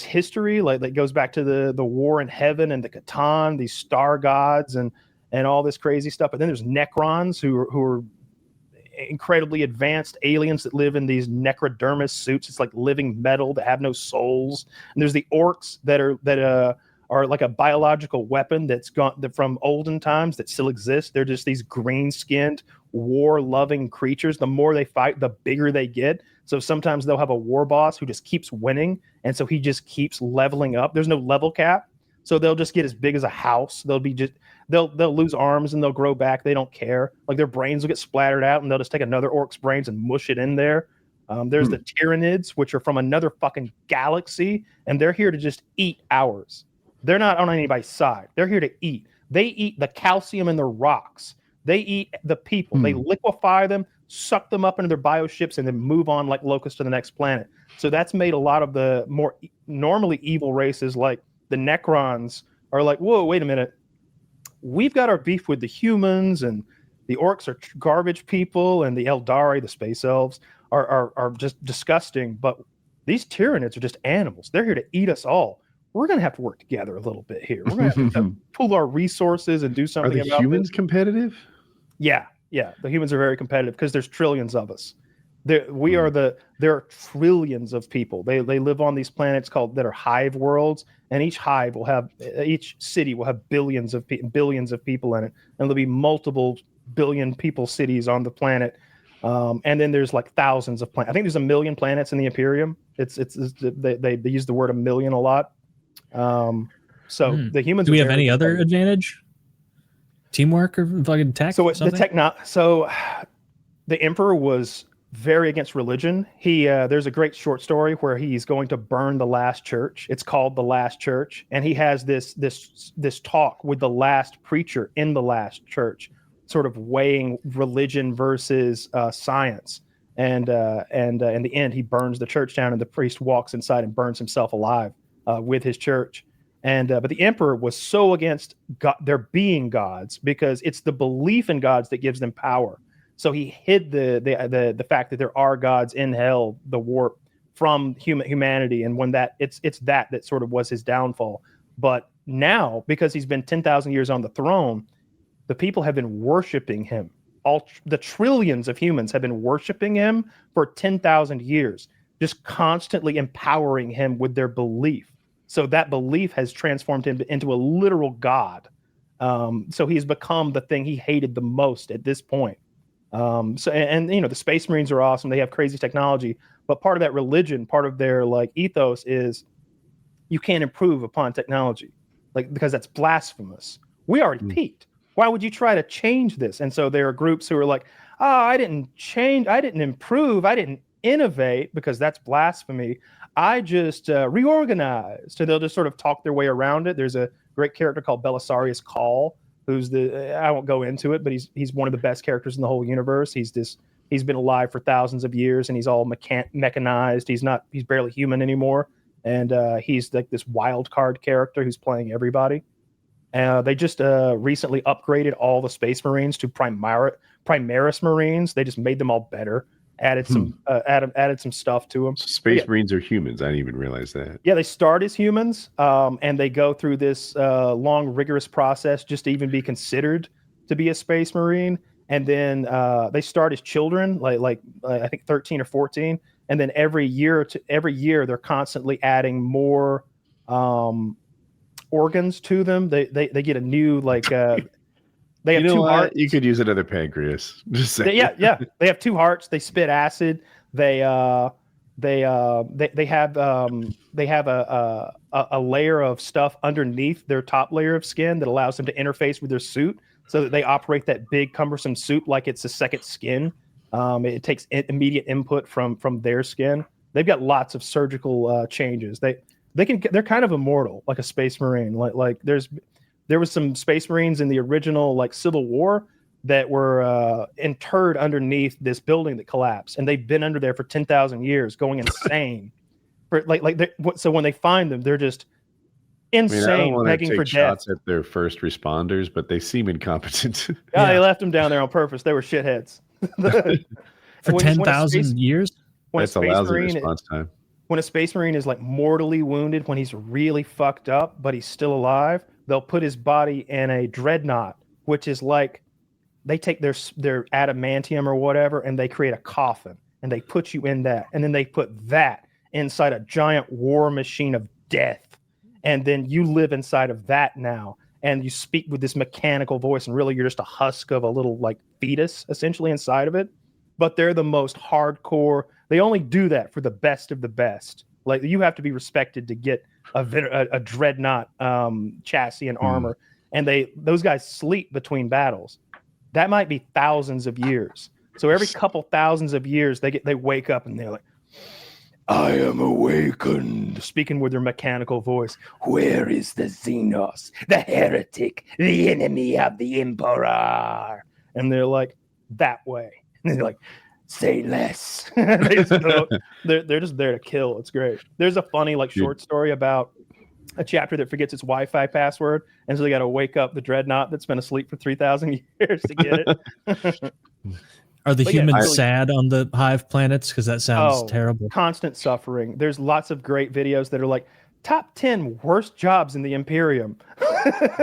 history like that goes back to the war in heaven and the Catan, these star gods and all this crazy stuff. But then there's Necrons who are incredibly advanced aliens that live in these necrodermis suits. It's like living metal that have no souls. And there's the orcs that are like a biological weapon that's gone from olden times that still exists. They're just these green-skinned, war-loving creatures. The more they fight, the bigger they get. So sometimes they'll have a war boss who just keeps winning, and so he just keeps leveling up. There's no level cap, so they'll just get as big as a house. They'll lose arms and they'll grow back. They don't care. Like their brains will get splattered out, and they'll just take another orc's brains and mush it in there. There's the Tyranids, which are from another fucking galaxy, and they're here to just eat ours. They're not on anybody's side. They're here to eat. They eat the calcium in the rocks. They eat the people. They liquefy them, suck them up into their bioships, and then move on like locusts to the next planet. So that's made a lot of the more normally evil races, like the Necrons, are like, whoa, wait a minute. We've got our beef with the humans, and the orcs are garbage people, and the Eldari, the space elves, are just disgusting. But these Tyranids are just animals. They're here to eat us all. We're going to have to work together a little bit here. We're going to have to pool our resources and do something about it. Are the humans competitive? Yeah. The humans are very competitive because there's trillions of us. There are trillions of people. They live on these planets that are hive worlds, and each city will have billions of people in it, and there'll be multiple billion people cities on the planet. And then there's like thousands of planets. I think there's 1 million planets in the Imperium. They use the word 1 million a lot. So the humans. Do we have any other advantage? Teamwork or fucking tech? So the Emperor was very against religion. There's a great short story where he's going to burn the last church. It's called The Last Church, and he has this talk with the last preacher in the last church, sort of weighing religion versus science. And in the end, he burns the church down, and the priest walks inside and burns himself alive with his church. But the Emperor was so against there being gods, because it's the belief in gods that gives them power. So he hid the fact that there are gods in hell, the warp, from humanity, and when it's that sort of was his downfall. But now, because he's been 10,000 years on the throne, the people have been worshiping him. All the trillions of humans have been worshiping him for 10,000 years, just constantly empowering him with their belief. So that belief has transformed him into a literal god. So he's become the thing he hated the most at this point. The Space Marines are awesome. They have crazy technology, but part of that religion, part of their ethos is you can't improve upon technology, because that's blasphemous. We already peaked. Why would you try to change this? And so there are groups who are like, I didn't change, I didn't improve, I didn't innovate, because that's blasphemy. I just reorganized. So they'll just sort of talk their way around it. There's a great character called Belisarius Cawl, who's I won't go into it, but he's one of the best characters in the whole universe. He's been alive for thousands of years, and he's all mechanized. He's barely human anymore. And he's like this wild card character who's playing everybody. They just recently upgraded all the Space Marines to Primaris Marines. They just made them all better. Added some stuff to them. Space Marines are humans. I didn't even realize that. Yeah, they start as humans, and they go through this long, rigorous process just to even be considered to be a Space Marine. And then they start as children, like I think 13 or 14, and then every year they're constantly adding more organs to them. They get a new They have two hearts. You could use another pancreas. Just saying. Yeah. They have 2 hearts. They spit acid. They have a layer of stuff underneath their top layer of skin that allows them to interface with their suit, so that they operate that big cumbersome suit like it's a second skin. It takes immediate input from their skin. They've got lots of surgical changes. They're kind of immortal, like a Space Marine. There was some Space Marines in the original Civil War that were interred underneath this building that collapsed, and they've been under there for 10,000 years, going insane. So when they find them, they're just insane, begging for death. Shots at their first responders, but they seem incompetent. Yeah, they left them down there on purpose. They were shitheads. For 10,000 years? That's a lousy response time. When a Space Marine is mortally wounded, when he's really fucked up, but he's still alive, they'll put his body in a dreadnought, which is they take their adamantium or whatever, and they create a coffin, and they put you in that, and then they put that inside a giant war machine of death, and then you live inside of that now, and you speak with this mechanical voice, and really you're just a husk of a little fetus essentially inside of it. But they're the most hardcore. They only do that for the best of the best. You have to be respected to get a dreadnought chassis and armor, and those guys sleep between battles. That might be thousands of years. So every couple thousands of years, they wake up and they're like, "I am awakened," speaking with their mechanical voice. "Where is the Xenos, the heretic, the enemy of the Emperor?" And they're like, "That way." And they're like, "Say less." They're just there to kill. It's great. There's a funny short story about a chapter that forgets its Wi-Fi password, and so they got to wake up the dreadnought that's been asleep for 3,000 years to get it. Are the humans sad on the hive planets? Because that sounds terrible. Constant suffering. There's lots of great videos that are top 10 worst jobs in the Imperium.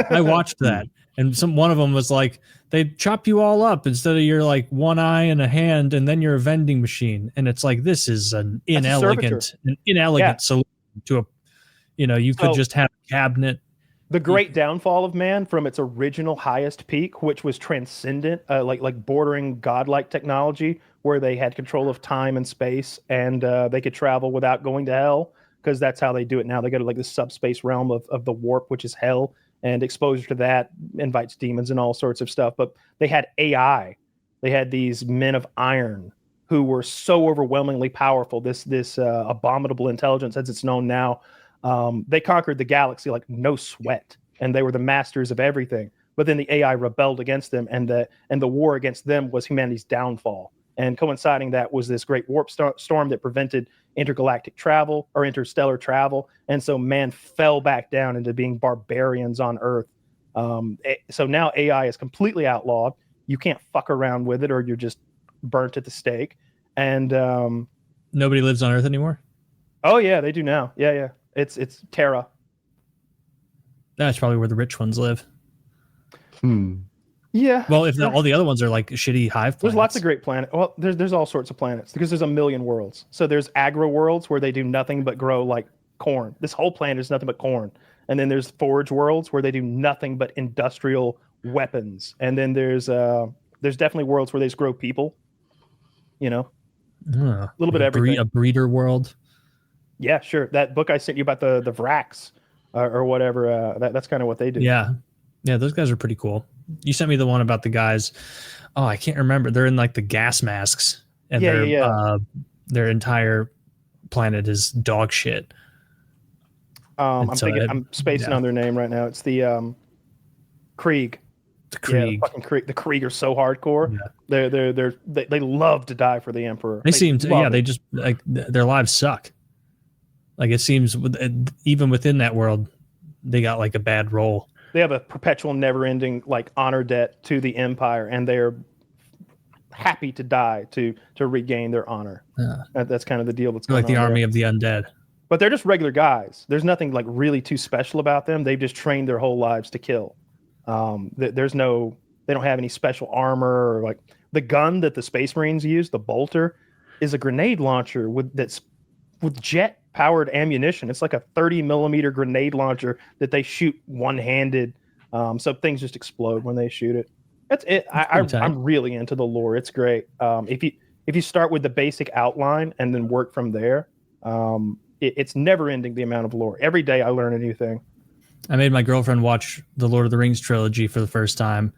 I watched that, And one of them was like, they chop you all up instead of your like one eye and a hand, and then you're a vending machine. And it's like, this is an inelegant solution to a, you could just have a cabinet. The great downfall of man from its original highest peak, which was transcendent, like bordering godlike technology, where they had control of time and space, and they could travel without going to hell, because that's how they do it now. They go to like the subspace realm of the warp, which is hell. And exposure to that invites demons and all sorts of stuff. But they had AI. They had these men of iron who were so overwhelmingly powerful. This abominable intelligence, as it's known now, they conquered the galaxy like no sweat, and they were the masters of everything. But then the AI rebelled against them, and the war against them was humanity's downfall. And coinciding that was this great warp storm that prevented intergalactic travel or interstellar travel. And so man fell back down into being barbarians on Earth. So now AI is completely outlawed. You can't fuck around with it, or you're just burnt at the stake. And nobody lives on Earth anymore? Oh, yeah, they do now. Yeah. It's Terra. That's probably where the rich ones live. Yeah. Well, if all the other ones are like shitty hive planets. There's lots of great planets. Well, there's all sorts of planets, because there's a million worlds. So there's agro worlds where they do nothing but grow like corn. This whole planet is nothing but corn. And then there's forge worlds where they do nothing but industrial weapons. And then there's definitely worlds where they just grow people. A little bit of everything. A breeder world. Yeah, sure. That book I sent you about the Vrax or whatever, that's kind of what they do. Yeah, those guys are pretty cool. You sent me the one about the guys. Oh, I can't remember. They're in like the gas masks, and their entire planet is dog shit. I'm spacing on their name right now. It's the Krieg. The Krieg. The fucking Krieg. The Krieg are so hardcore. Yeah. They love to die for the Emperor. They seem to. Yeah, they just like their lives suck. Like it seems, even within that world, they got like a bad role. They have a perpetual, never-ending like honor debt to the Empire, and they're happy to die to regain their honor. Yeah. That's kind of the deal that's going on. Like the army of the undead. But they're just regular guys. There's nothing like really too special about them. They've just trained their whole lives to kill. They don't have any special armor, or like the gun that the Space Marines use, the bolter, is a grenade launcher with jet powered ammunition. It's like a 30 millimeter grenade launcher that they shoot one-handed. So things just explode when they shoot it. That's it. I'm really into the lore. It's great. If you start with the basic outline and then work from there, it's never ending, the amount of lore. Every day I learn a new thing. I made my girlfriend watch the Lord of the Rings trilogy for the first time.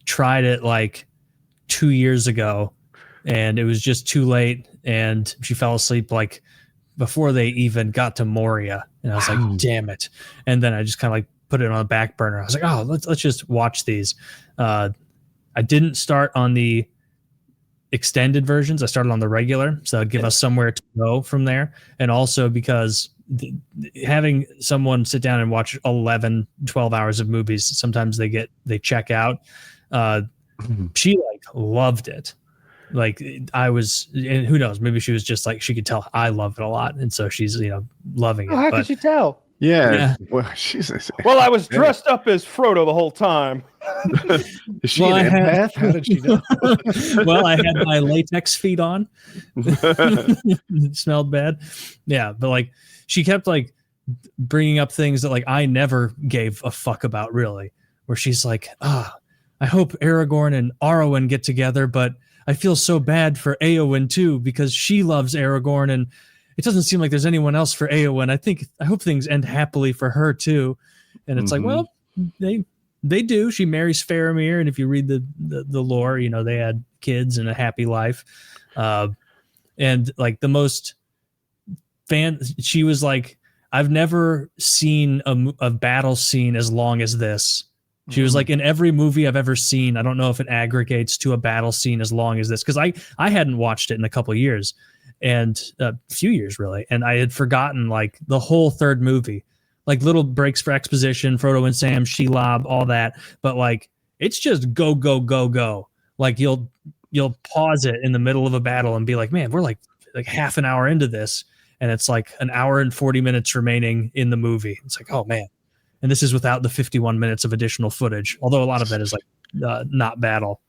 Tried it like 2 years ago, and it was just too late, and she fell asleep like before they even got to Moria, and I was like, damn it. And then I just kind of like put it on the back burner. I was like, oh, let's just watch these. I didn't start on the extended versions. I started on the regular, so it'd give us somewhere to go from there. And also because having someone sit down and watch 11, 12 hours of movies, sometimes they check out. She like loved it. Like I was, and who knows, maybe she was just like, she could tell I love it a lot. And so she's, loving it. How could she tell? Yeah. Well, I was dressed up as Frodo the whole time. Is she an empath? How did she know? Well, I had my latex feet on. It smelled bad. Yeah. But like, she kept like bringing up things that like I never gave a fuck about, really, where she's like, I hope Aragorn and Arwen get together, but I feel so bad for Eowyn too, because she loves Aragorn, and it doesn't seem like there's anyone else for Eowyn. I hope things end happily for her too. And it's like, well, they do. She marries Faramir, and if you read the lore, they had kids and a happy life. And like the most she was like, I've never seen a battle scene as long as this. She was like, in every movie I've ever seen, I don't know if it aggregates to a battle scene as long as this. Because I hadn't watched it in a couple of years, and a few years really. And I had forgotten like the whole third movie, like little breaks for exposition, Frodo and Sam, Shelob, all that. But like, it's just go, go, go, go. Like you'll pause it in the middle of a battle and be like, man, we're like half an hour into this. And it's like an hour and 40 minutes remaining in the movie. It's like, oh man. And this is without the 51 minutes of additional footage, although a lot of that is like not battle.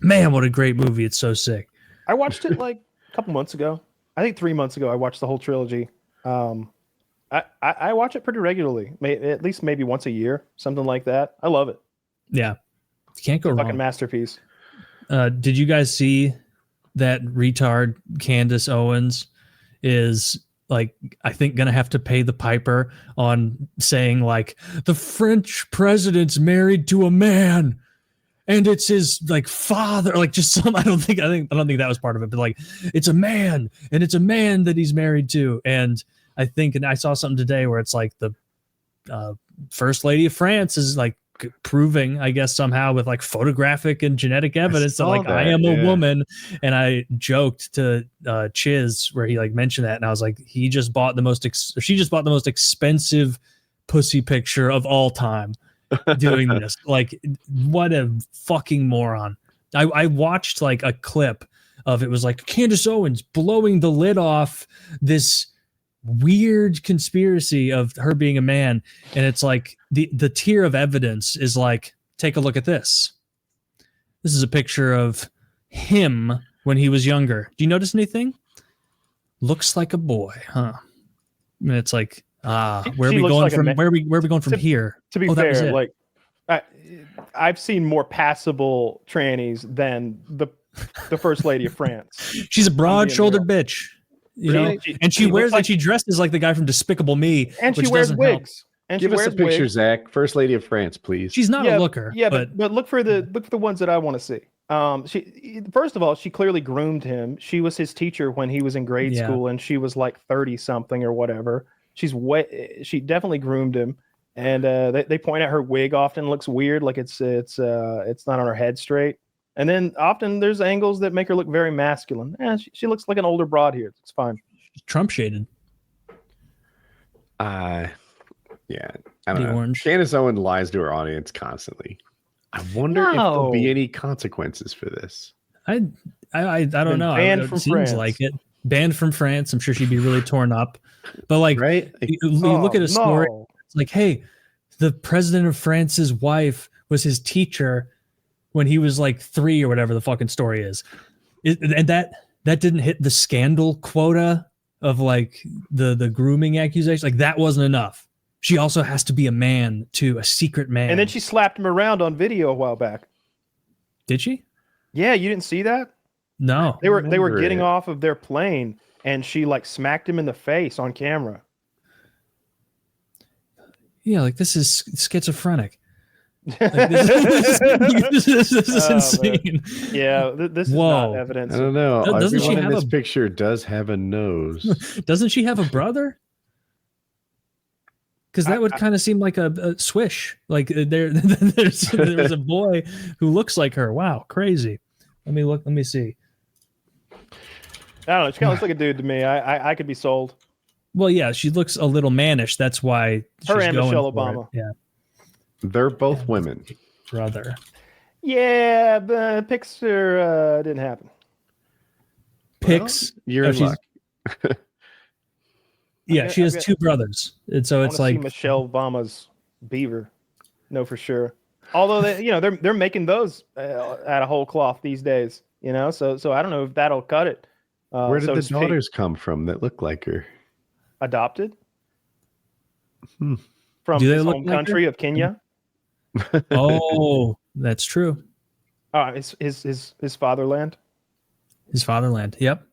Man, what a great movie. It's so sick. I watched it like a couple months ago. I think 3 months ago, I watched the whole trilogy. I watch it pretty regularly, at least maybe once a year, something like that. I love it. Yeah. You can't go wrong. Fucking masterpiece. Did you guys see that retard Candice Owens is like, I think gonna have to pay the piper on saying like the French president's married to a man and it's his like father, like just some, I don't think that was part of it, but like it's a man and it's a man that he's married to. And I think, and I saw something today where it's like the First Lady of France is like proving, I guess, somehow with like photographic and genetic evidence that like I am a woman. And I joked to Chiz where he like mentioned that, and I was like, she just bought the most expensive pussy picture of all time doing this. Like, what a fucking moron. I watched like a clip of it was like Candice Owens blowing the lid off this weird conspiracy of her being a man, and it's like the tier of evidence is like, take a look at this. This is a picture of him when he was younger. Do you notice anything? Looks like a boy, huh? And it's like, where are we going from? Where are we going from here? To be fair, like I've seen more passable trannies than the First Lady of France. She's a broad-shouldered bitch. You know, and she wears like, she dresses like the guy from Despicable Me, and she wears wigs. And give us a picture, Zach. First Lady of France, please. She's not a looker. Yeah, but look for the ones that I want to see. She first of all, she clearly groomed him. She was his teacher when he was in grade school, and she was like 30 something or whatever. She definitely groomed him, and they point at her wig often looks weird, like it's not on her head straight. And then often there's angles that make her look very masculine. She looks like an older broad here. It's fine. Trump shaded. Yeah, I don't know. Orange. Candice Owens lies to her audience constantly. I wonder if there'll be any consequences for this. I don't know. Banned from seems France. Like it. Banned from France. I'm sure she'd be really torn up. But like, right? You look at a story. It's like, hey, the president of France's wife was his teacher when he was like 3 or whatever the fucking story is. And that didn't hit the scandal quota of like the grooming accusation. Like that wasn't enough. She also has to be a man too, a secret man. And then she slapped him around on video a while back. Did she? Yeah, you didn't see that? No. They were getting off of their plane and she like smacked him in the face on camera. Yeah, like this is schizophrenic. Like, this is insane. Man. Yeah, this is not evidence. I don't know. Doesn't Everyone she have in this picture does have a nose. Doesn't she have a brother? Because that would kind of seem like a swish. Like there's a boy who looks like her. Wow, crazy. Let me see. I don't know. She kind of looks like a dude to me. I could be sold. Well, yeah, she looks a little mannish. That's why her and Michelle Obama. Yeah. They're both women. Brother. Yeah, but Pixar didn't happen. Pix? Well, you're in luck. Yeah, she has 2 brothers. And so it's like Michelle Obama's beaver. No, for sure. Although they're making those out of whole cloth these days, so I don't know if that'll cut it. Where did the daughters come from that look like her? Adopted? From his home country of Kenya. Oh, that's true. His fatherland. His fatherland. Yep.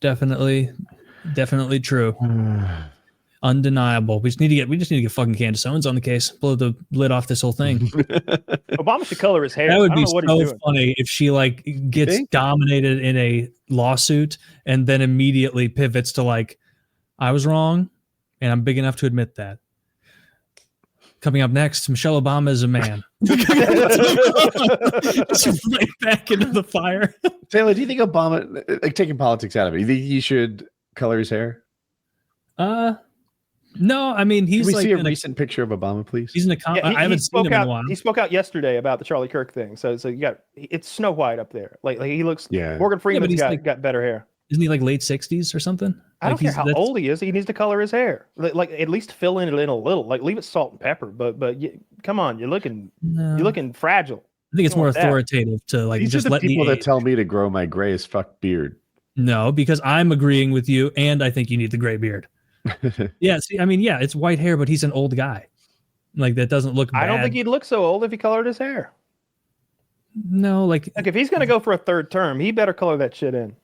Definitely true. Undeniable. We just need to get fucking Candice Owens on the case. Blow the lid off this whole thing. Obama should color his hair. That would be so funny if she like gets dominated in a lawsuit and then immediately pivots to like, I was wrong and I'm big enough to admit that. Coming up next, Michelle Obama is a man. Just right back into the fire. Taylor, do you think Obama, like taking politics out of it, you think he should color his hair? No, I mean he's. Can we see a recent picture of Obama, please? He's in a. I haven't seen him in a while. He spoke out yesterday about the Charlie Kirk thing. So it's Snow White up there. Like he looks. Yeah. Morgan Freeman's got better hair. Isn't he like late 60s or something? I don't care how old he is. He needs to color his hair. Like at least fill in a little. Like leave it salt and pepper. But come on, you're looking fragile. I think it's more authoritative to like These just are the let people me that tell me to grow my gray as fuck beard. No, because I'm agreeing with you, and I think you need the gray beard. Yeah, see, I mean, yeah, it's white hair, but he's an old guy. Like that doesn't look bad. I don't think he'd look so old if he colored his hair. No, like if he's gonna go for a third term, he better color that shit in.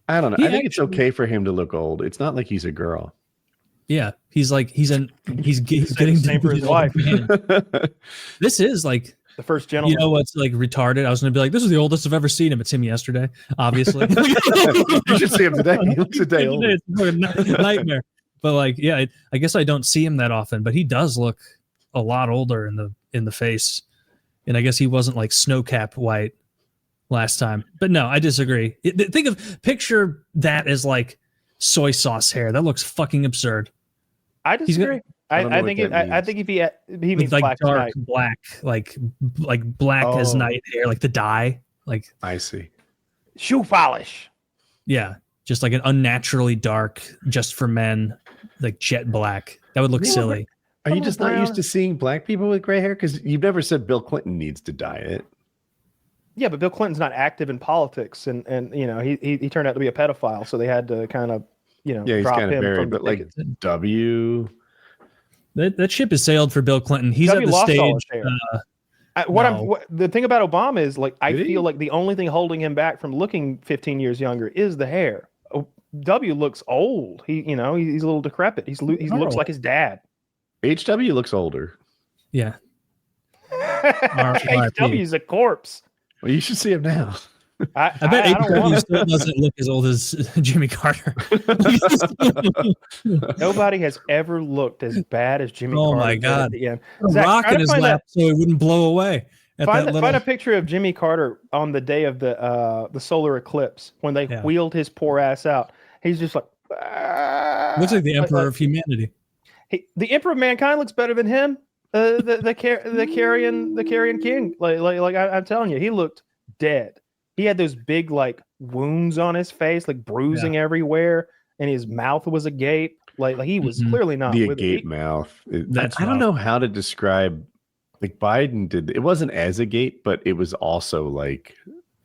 I don't know. I think it's okay for him to look old. It's not like he's a girl. Yeah, he's getting the same for his wife. This is like the first gentleman. You know what's like retarded? I was gonna be like, this is the oldest I've ever seen him. It's him yesterday, obviously. You should see him today. He looks a day older. It's a nightmare. But like, yeah, I guess I don't see him that often, but he does look a lot older in the face. And I guess he wasn't like snowcap white last time. But no, I disagree. Picture that as like soy sauce hair. That looks fucking absurd. I disagree. I think if he means like black dark as night. black, like black as night hair, like the dye. Like I see. Shoe polish. Yeah, just like an unnaturally dark, just for men, like jet black. That would look silly. Are you just not used to seeing black people with gray hair? Because you've never said Bill Clinton needs to dye it. Yeah, but Bill Clinton's not active in politics, and you know he turned out to be a pedophile, so they had to kind of he's kind of buried. But like W. That ship has sailed for Bill Clinton. He's at the stage. The thing about Obama is like I feel like the only thing holding him back from looking 15 years younger is the hair. W looks old. He's a little decrepit. He looks like his dad. HW looks older. Yeah. HW's a corpse. Well, you should see him now. I bet HW still doesn't look as old as Jimmy Carter. Nobody has ever looked as bad as Jimmy Carter. Oh my God. A rock in his lap so he wouldn't blow away. Find a picture of Jimmy Carter on the day of the solar eclipse when they wheeled his poor ass out. He's just like looks like the Emperor of Humanity. The Emperor of Mankind looks better than him. The Carrion King. Like I'm telling you, he looked dead. He had those big like wounds on his face, like bruising everywhere, and his mouth was agape. Like he was clearly not the agape mouth. I don't know how to describe. Like Biden did. It wasn't as agape, but it was also like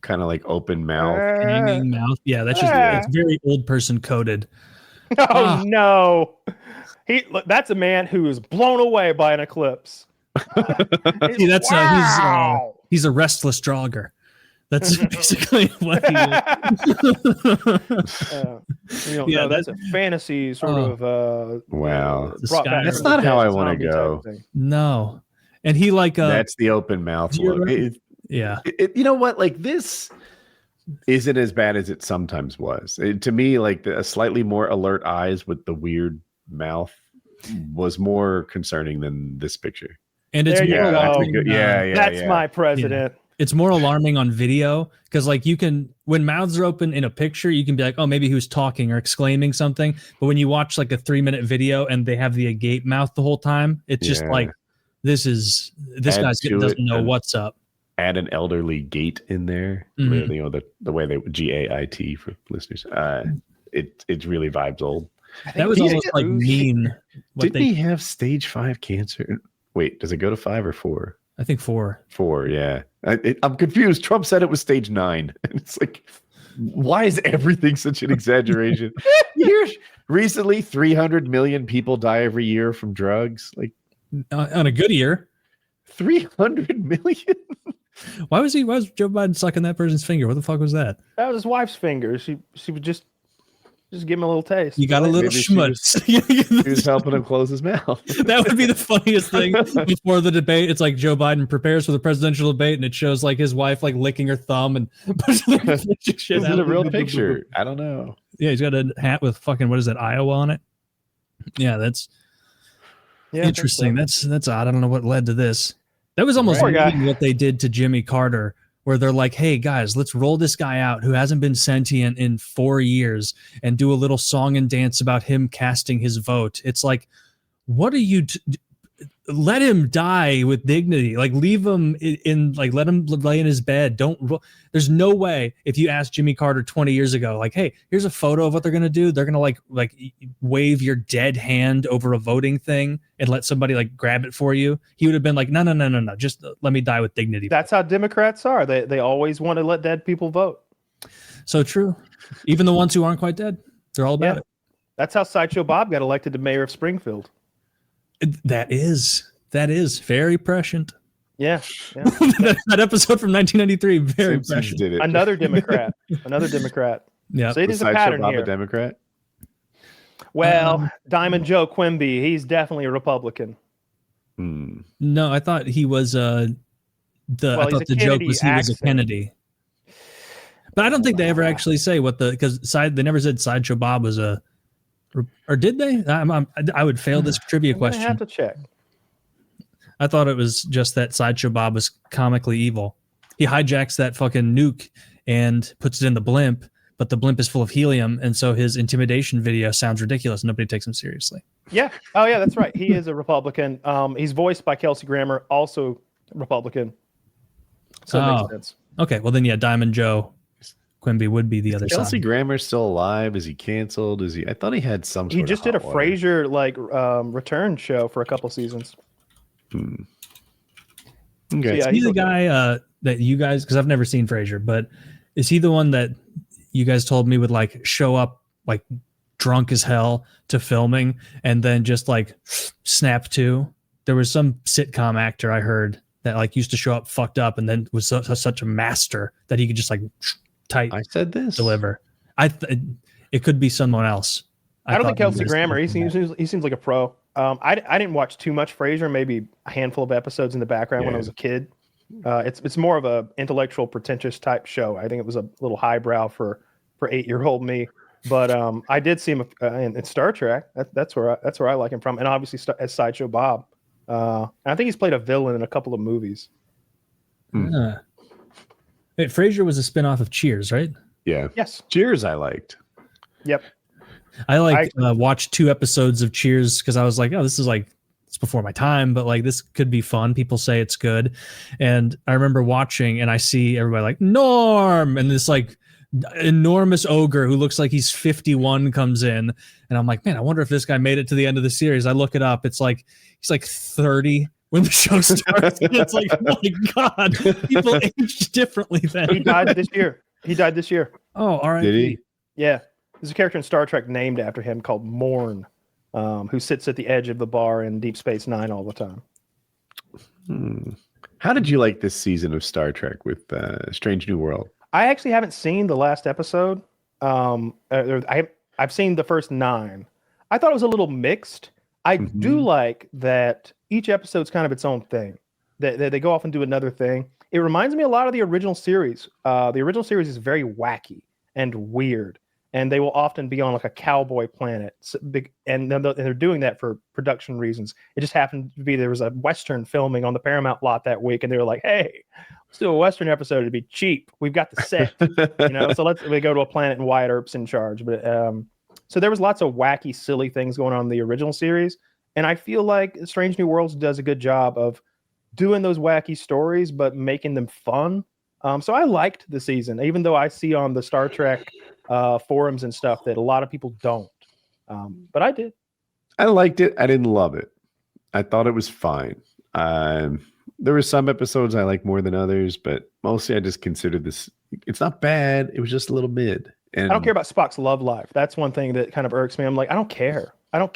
kind of like open mouth, hanging mouth. Yeah, that's just it's very old person coded. Oh no. That's a man who is blown away by an eclipse. See, that's he's a restless jogger. That's basically what he is. That's a fantasy sort of. Wow, that's not how I want to go. No, and he that's the open mouth look. You know what? Like this isn't as bad as it sometimes was. To me, like a slightly more alert eyes with the weird mouth was more concerning than this picture. And it's more alarming. That's my president. Yeah. It's more alarming on video because like when mouths are open in a picture, you can be like, oh, maybe he was talking or exclaiming something. But when you watch like a 3-minute video and they have the agape mouth the whole time, it's just like, this guy doesn't know what's up. Add an elderly gait in there. Mm-hmm. You know, the way they GAIT for listeners. It really vibes old. That was almost like mean. Didn't he have stage 5 cancer? Wait, does it go to 5 or 4? I think 4. 4, yeah. I'm confused. Trump said it was stage 9. And it's like, why is everything such an exaggeration? Recently, 300 million people die every year from drugs. Like on a good year, 300 million. Why was Joe Biden sucking that person's finger? What the fuck was that? That was his wife's finger. She would just give him a little taste. You got a little schmutz. She was helping him close his mouth. That would be the funniest thing before the debate. It's like Joe Biden prepares for the presidential debate, and it shows like his wife like licking her thumb and pushing shit out. Is it a real picture? I don't know. Yeah, he's got a hat with fucking what is that, Iowa on it? Yeah, that's interesting. So. That's odd. I don't know what led to this. That was almost what they did to Jimmy Carter, where they're like, hey, guys, let's roll this guy out who hasn't been sentient in 4 years and do a little song and dance about him casting his vote. It's like, what are you let him die with dignity. Like leave him in like let him lay in his bed. There's no way if you asked Jimmy Carter 20 years ago, like, hey, here's a photo of what they're gonna do. They're gonna like wave your dead hand over a voting thing and let somebody like grab it for you. He would have been like, no. Just let me die with dignity. That's how Democrats are. They always want to let dead people vote. So true. Even the ones who aren't quite dead, they're all about it. That's how Sideshow Bob got elected to mayor of Springfield. That is very prescient. Yeah. that episode from 1993, very Simpsons prescient. did it. Another Democrat. Yeah. So there's a pattern Bob here. A Democrat? Well, Diamond Joe Quimby, he's definitely a Republican. No, I thought he was I thought the joke was he was a Kennedy. But I don't think they ever actually say what because they never said Sideshow Bob was a, or did they? I would fail this trivia question. I have to check. I thought it was just that Sideshow Bob was comically evil. He hijacks that fucking nuke and puts it in the blimp, but the blimp is full of helium, and so his intimidation video sounds ridiculous. Nobody takes him seriously. Yeah. Oh, yeah, that's right. He is a Republican. He's voiced by Kelsey Grammer, also Republican. So it makes sense. Okay, well then, yeah, Diamond Joe Quimby would be the other side. Kelsey Grammer's still alive? Is he canceled? Is he? I thought he had some. He just did a Frasier return show for a couple seasons. Okay, so yeah, he's the guy that you guys, because I've never seen Frasier, but is he the one that you guys told me would like show up like drunk as hell to filming and then just like snap to? There was some sitcom actor I heard that like used to show up fucked up and then was such a master that he could just like tight. I said this deliver. It could be someone else. I don't think Kelsey Grammer. He seems like a pro. I didn't watch too much Frasier. Maybe a handful of episodes in the background when I was a kid. It's more of a intellectual, pretentious type show. I think it was a little highbrow for 8-year-old me. But I did see him in Star Trek. That's where I like him from, and obviously as Sideshow Bob. I think he's played a villain in a couple of movies. Wait, Frasier was a spinoff of Cheers, right? Yeah. Yes. Cheers, I liked. Yep. I watched 2 episodes of Cheers because I was like, oh, this is like, it's before my time, but like this could be fun. People say it's good. And I remember watching and I see everybody like Norm and this like enormous ogre who looks like he's 51 comes in. And I'm like, man, I wonder if this guy made it to the end of the series. I look it up. It's like, he's like 30 when the show starts. And it's like, oh my God, people age differently then. He died this year. Oh, all right. Did he? Yeah. There's a character in Star Trek named after him called Morn, who sits at the edge of the bar in Deep Space Nine all the time. How did you like this season of Star Trek with Strange New World? I actually haven't seen the last episode. I've seen the first 9. I thought it was a little mixed. I do like that each episode's kind of its own thing. They go off and do another thing. It reminds me a lot of the original series. The original series is very wacky and weird. And they will often be on like a cowboy planet, and they're doing that for production reasons. It just happened to be there was a Western filming on the Paramount lot that week, and they were like, "Hey, let's do a Western episode. It'd be cheap. We've got the set, So we go to a planet and Wyatt Earp's in charge." But so there was lots of wacky, silly things going on in the original series, and I feel like Strange New Worlds does a good job of doing those wacky stories, but making them fun. So I liked the season, even though I see on the Star Trek forums and stuff that a lot of people don't. But I did. I liked it. I didn't love it. I thought it was fine. There were some episodes I liked more than others, but mostly I just considered this. It's not bad. It was just a little mid. And I don't care about Spock's love life. That's one thing that kind of irks me. I'm like, I don't care. I don't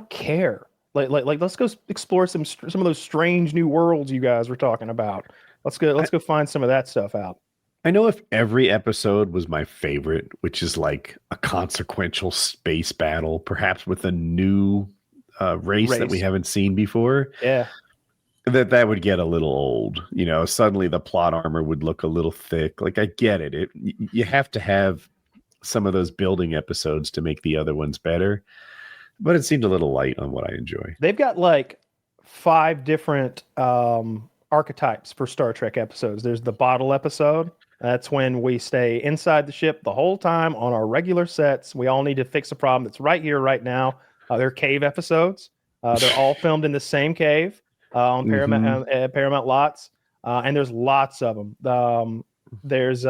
care. Like, let's go explore some of those strange new worlds you guys were talking about. Let's go find some of that stuff out. I know if every episode was my favorite, which is like a consequential space battle, perhaps with a new race that we haven't seen before. Yeah. That would get a little old. Suddenly the plot armor would look a little thick. Like, I get it. You have to have some of those building episodes to make the other ones better. But it seemed a little light on what I enjoy. They've got like 5 different archetypes for Star Trek episodes. There's the bottle episode. That's when we stay inside the ship the whole time on our regular sets. We all need to fix a problem that's right here, right now. They're cave episodes. They're all filmed in the same cave on Paramount lots, and there's lots of them. There's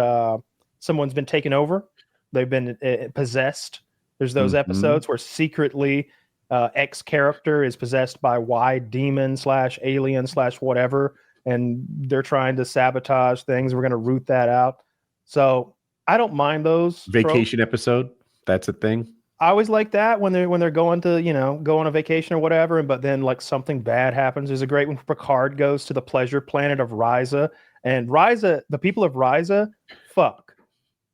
someone's been taken over. They've been possessed. There's those episodes where secretly X character is possessed by Y demon / alien / whatever, and they're trying to sabotage things. We're going to root that out. So I don't mind those vacation episode. That's a thing. I always like that when they're going to go on a vacation or whatever, but then like something bad happens. There's a great one. Picard goes to the pleasure planet of Risa, and the people of Risa,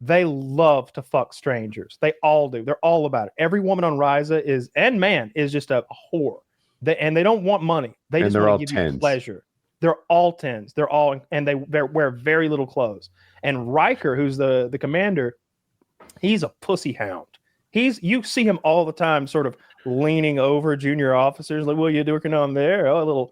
they love to fuck strangers. They all do. They're all about it. Every woman on Risa is just a whore. They don't want money. They just want to give you pleasure. They're all tens. They wear very little clothes. And Riker, who's the commander, he's a pussy hound. You see him all the time, sort of leaning over junior officers, like, "What are you working on there? Oh, a little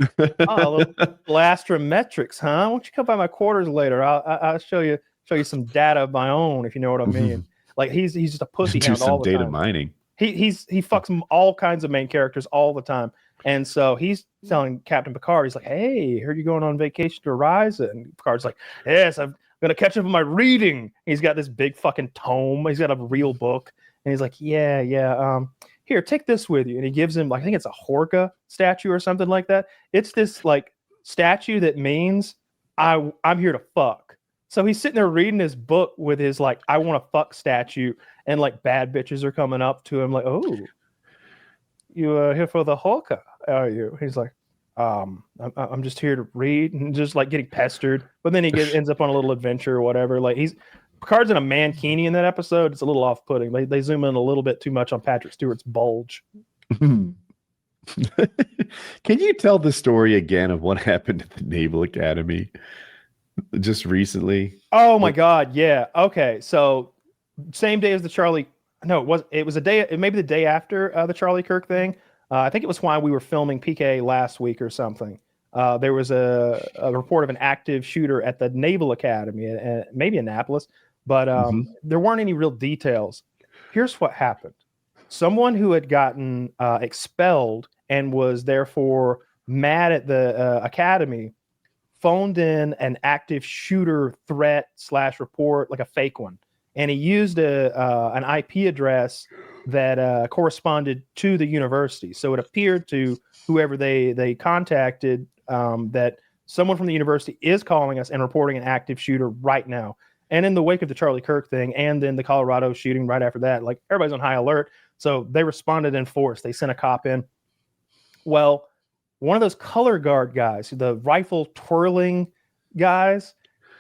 astrometrics, huh? Why don't you come by my quarters later? I'll show you some data of my own, if you know what I mean." Like he's just a pussy hound all the time. Data mining. He fucks all kinds of main characters all the time. And so he's telling Captain Picard, he's like, "Hey, heard you going on vacation to Risa?" And Picard's like, "Yes, I'm going to catch up on my reading." He's got this big fucking tome. He's got a real book. And he's like, yeah. Here, take this with you. And he gives him, like, I think it's a Horka statue or something like that. It's this like statue that means I'm here to fuck. So he's sitting there reading his book with his like I want to fuck statue, and like bad bitches are coming up to him like, "Oh, you here for the Horka, are you?" He's like, I'm just here to read," and just like getting pestered. But then he ends up on a little adventure or whatever. Like Picard's in a mankini in that episode. It's a little off-putting. They zoom in a little bit too much on Patrick Stewart's bulge. Can you tell the story again of what happened at the Naval Academy just recently? Oh my God, yeah. Okay, so same day as the Charlie. No, it was a day. Maybe the day after the Charlie Kirk thing. I think it was why we were filming PKA last week or something. There was a report of an active shooter at the Naval Academy, maybe Annapolis, but there weren't any real details. Here's what happened. Someone who had gotten expelled and was therefore mad at the academy phoned in an active shooter threat / report, like a fake one. And he used an IP address that corresponded to the university. So it appeared to whoever they contacted that someone from the university is calling us and reporting an active shooter right now. And in the wake of the Charlie Kirk thing and then the Colorado shooting right after that, like everybody's on high alert. So they responded in force. They sent a cop in. Well, one of those color guard guys, the rifle twirling guys,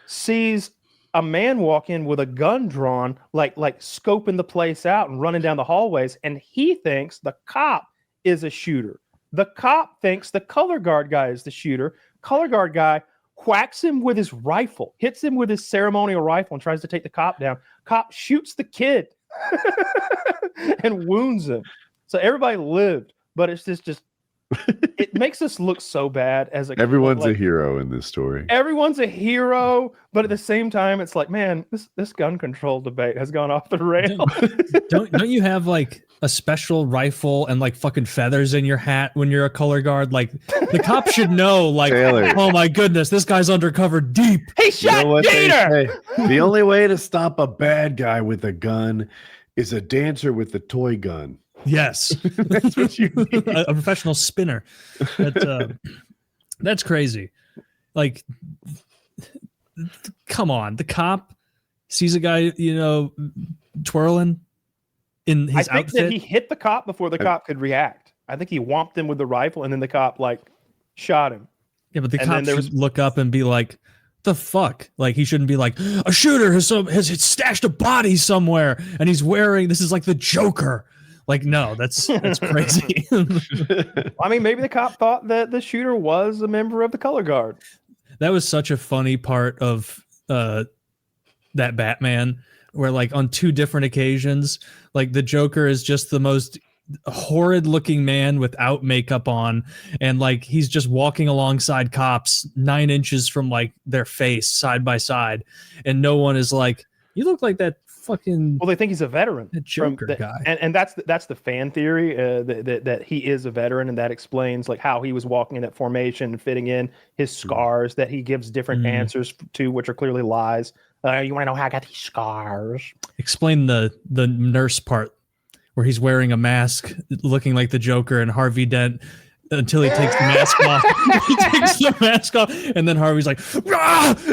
sees a man walk in with a gun drawn, like scoping the place out and running down the hallways. And he thinks the cop is a shooter. The cop thinks the color guard guy is the shooter. Color guard guy whacks him with his rifle, hits him with his ceremonial rifle and tries to take the cop down. Cop shoots the kid and wounds him. So everybody lived, but it's just it makes us look so bad as everyone's a hero in this story. Everyone's a hero, but at the same time, it's like, man, this gun control debate has gone off the rails. Don't you have like a special rifle and like fucking feathers in your hat when you're a color guard? Like the cop should know, like, Taylor. Oh my goodness, this guy's undercover deep. He shot Gator. The only way to stop a bad guy with a gun is a dancer with a toy gun. Yes, that's what you need. A professional spinner. That's crazy. Like, come on, the cop sees a guy, twirling in his outfit. I think that he hit the cop before the cop could react. I think he whomped him with the rifle, and then the cop shot him. Yeah, but the cop should look up and be like, the fuck? Like, he shouldn't be like, a shooter has stashed a body somewhere and he's wearing, this is like the Joker. Like, no, that's crazy. I mean, maybe the cop thought that the shooter was a member of the color guard. That was such a funny part of that Batman, where like on two different occasions, like the Joker is just the most horrid looking man without makeup on, and like he's just walking alongside cops 9 inches from like their face side by side, and no one is like, You look like that fucking. Well, they think he's a veteran. The Joker guy. And that's the fan theory that he is a veteran, and that explains like how he was walking in that formation and fitting in his scars that he gives different answers to, which are clearly lies. You want to know how I got these scars? Explain the nurse part where he's wearing a mask, looking like the Joker, and Harvey Dent. Until he takes the mask off. He takes the mask off, and then Harvey's like, Joker!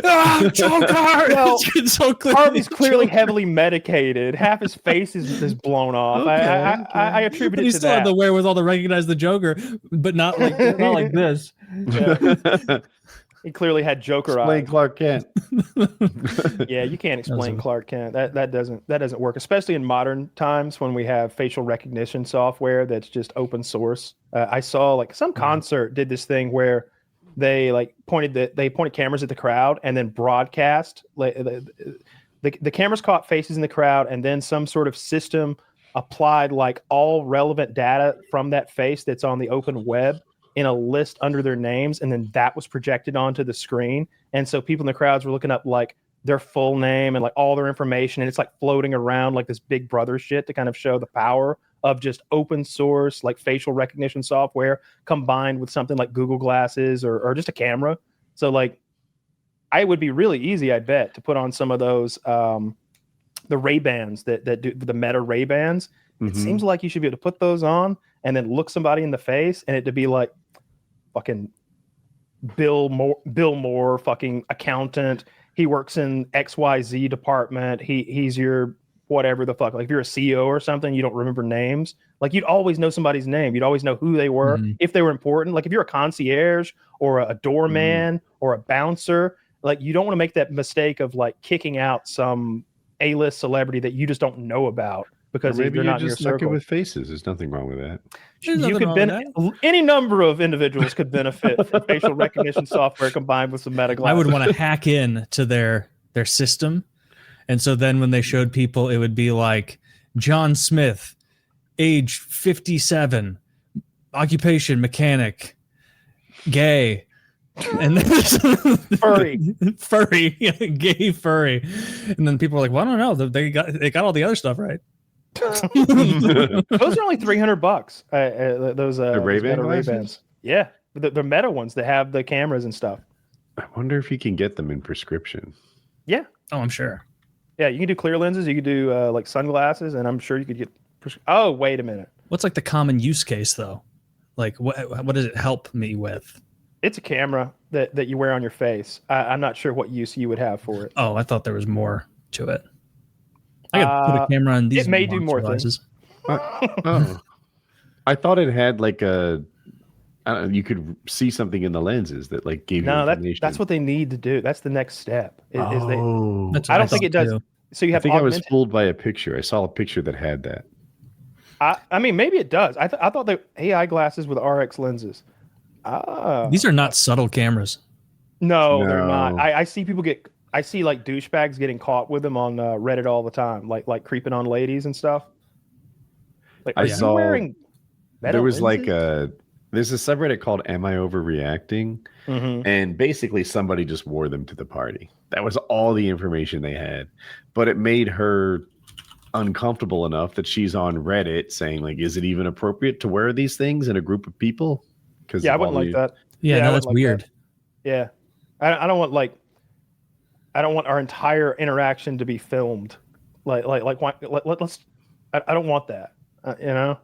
Well, it's so clear. Harvey's clearly heavily medicated. Half his face is blown off. I attribute it to that. He still had the wherewithal to recognize the Joker, but not like this. Yeah. He clearly had Joker eyes. Clark Kent. Yeah, you can't explain Clark Kent. That doesn't work, especially in modern times when we have facial recognition software that's just open source. I saw like some concert did this thing where they like pointed cameras at the crowd and then broadcast. Like the cameras caught faces in the crowd, and then some sort of system applied like all relevant data from that face that's on the open web in a list under their names, and then that was projected onto the screen. And so people in the crowds were looking up like their full name and like all their information, and it's like floating around like this Big Brother shit to kind of show the power of just open source like facial recognition software combined with something like Google Glasses or just a camera. So like it would be really easy, I bet, to put on some of those the Ray-Bans that do the Meta Ray-Bans. It seems like you should be able to put those on and then look somebody in the face and it to be like fucking Bill Moore, fucking accountant. He works in XYZ department. He's your whatever the fuck. Like if you're a CEO or something, you don't remember names. Like you'd always know somebody's name. You'd always know who they were if they were important. Like if you're a concierge or a doorman or a bouncer, like you don't want to make that mistake of like kicking out some A-list celebrity that you just don't know about. Because maybe you're not just in your circle. with faces. There's nothing wrong with that. You could any number of individuals could benefit from facial recognition software combined with some meta glasses. I would want to hack in to their system, and so then when they showed people, it would be like John Smith, age 57, occupation mechanic, gay, and then furry, gay furry, and then people are like, "Well, I don't know. They got all the other stuff right." Those are only $300. Those Ray-Bans. Yeah, the Meta ones that have the cameras and stuff. I wonder if you can get them in prescription. Yeah. Oh, I'm sure. Yeah, you can do clear lenses. You can do like sunglasses, and I'm sure you could get. Oh, wait a minute. What's like the common use case though? Like what does it help me with? It's a camera that you wear on your face. I'm not sure what use you would have for it. Oh, I thought there was more to it. I could put a camera on these. It may do more things. I thought it had like you could see something in the lenses that like gave you information. That's what they need to do. That's the next step. I don't think it does. Too. So you have. I think I was fooled by a picture. I saw a picture that had that. I mean, maybe it does. I thought they AI glasses with RX lenses. These are not subtle cameras. No, they're not. I see people I see like douchebags getting caught with them on Reddit all the time, like creeping on ladies and stuff. Like, are you wearing there was lenses? There's a subreddit called Am I Overreacting? And basically somebody just wore them to the party. That was all the information they had. But it made her uncomfortable enough that she's on Reddit saying like, is it even appropriate to wear these things in a group of people? Because I wouldn't like that. Yeah, no, that's weird. That. Yeah. I don't want our entire interaction to be filmed. Let's. I don't want that. You know.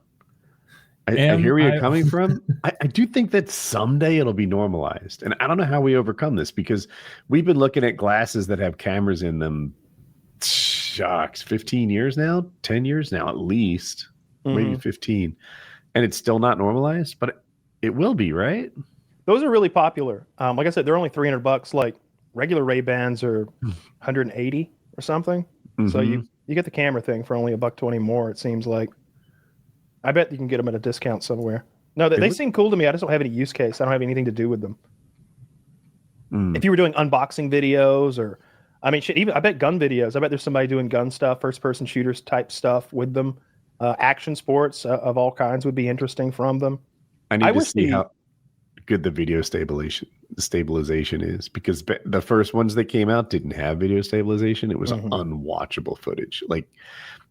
I hear where you're coming from. I do think that someday it'll be normalized, and I don't know how we overcome this because we've been looking at glasses that have cameras in them. Shucks, 15 years now, 10 years now, at least, maybe 15, and it's still not normalized, but it will be, right? Those are really popular. Like I said, they're only $300. Like regular Ray-Bans are 180 or something. So you get the camera thing for only $120 more. It seems like. I bet you can get them at a discount somewhere. No, they seem cool to me. I just don't have any use case. I don't have anything to do with them. If you were doing unboxing videos or, I mean, shit, even I bet gun videos. I bet there's somebody doing gun stuff, first-person shooters type stuff with them. Action sports of all kinds would be interesting from them. I need to see how good the video stabilization is, because the first ones that came out didn't have video stabilization. It was unwatchable footage. Like,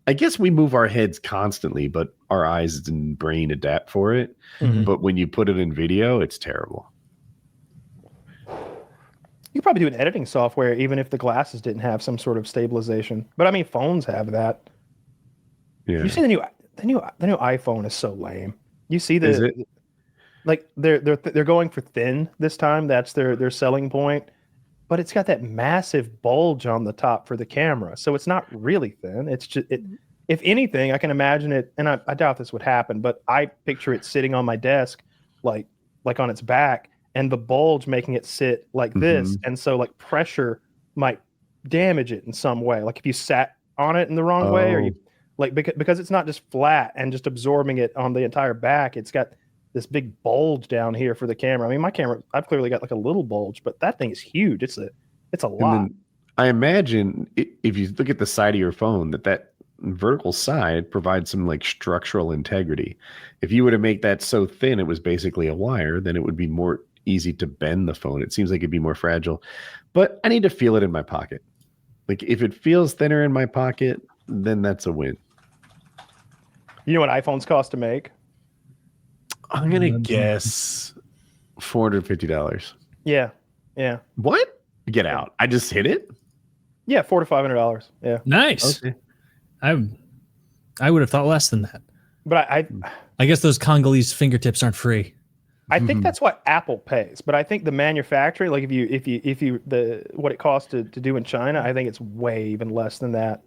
I guess we move our heads constantly, but our eyes and brain adapt for it. But when you put it in video, it's terrible. You could probably do an editing software even if the glasses didn't have some sort of stabilization. But I mean, phones have that. Yeah. You see the new iPhone is so lame. You see like they're going for thin this time. That's their selling point. But it's got that massive bulge on the top for the camera. So it's not really thin. It's just if anything, I can imagine it, and I doubt this would happen, but I picture it sitting on my desk like on its back, and the bulge making it sit like this. And so like pressure might damage it in some way. Like if you sat on it in the wrong way, or you like because it's not just flat and just absorbing it on the entire back, it's got this big bulge down here for the camera. I mean, my camera, I've clearly got like a little bulge, but that thing is huge. It's a lot. I imagine if you look at the side of your phone, that vertical side provides some like structural integrity. If you were to make that so thin it was basically a wire, then it would be more easy to bend the phone. It seems like it'd be more fragile, but I need to feel it in my pocket. Like if it feels thinner in my pocket, then that's a win. You know what iPhones cost to make? I'm going to guess $450. Yeah. What? Get out. I just hit it? Yeah, $400 to $500. Yeah. Nice. Okay. I would have thought less than that. But I guess those Congolese fingertips aren't free. I think that's what Apple pays. But I think the manufacturing, like if you what it costs to do in China, I think it's way even less than that.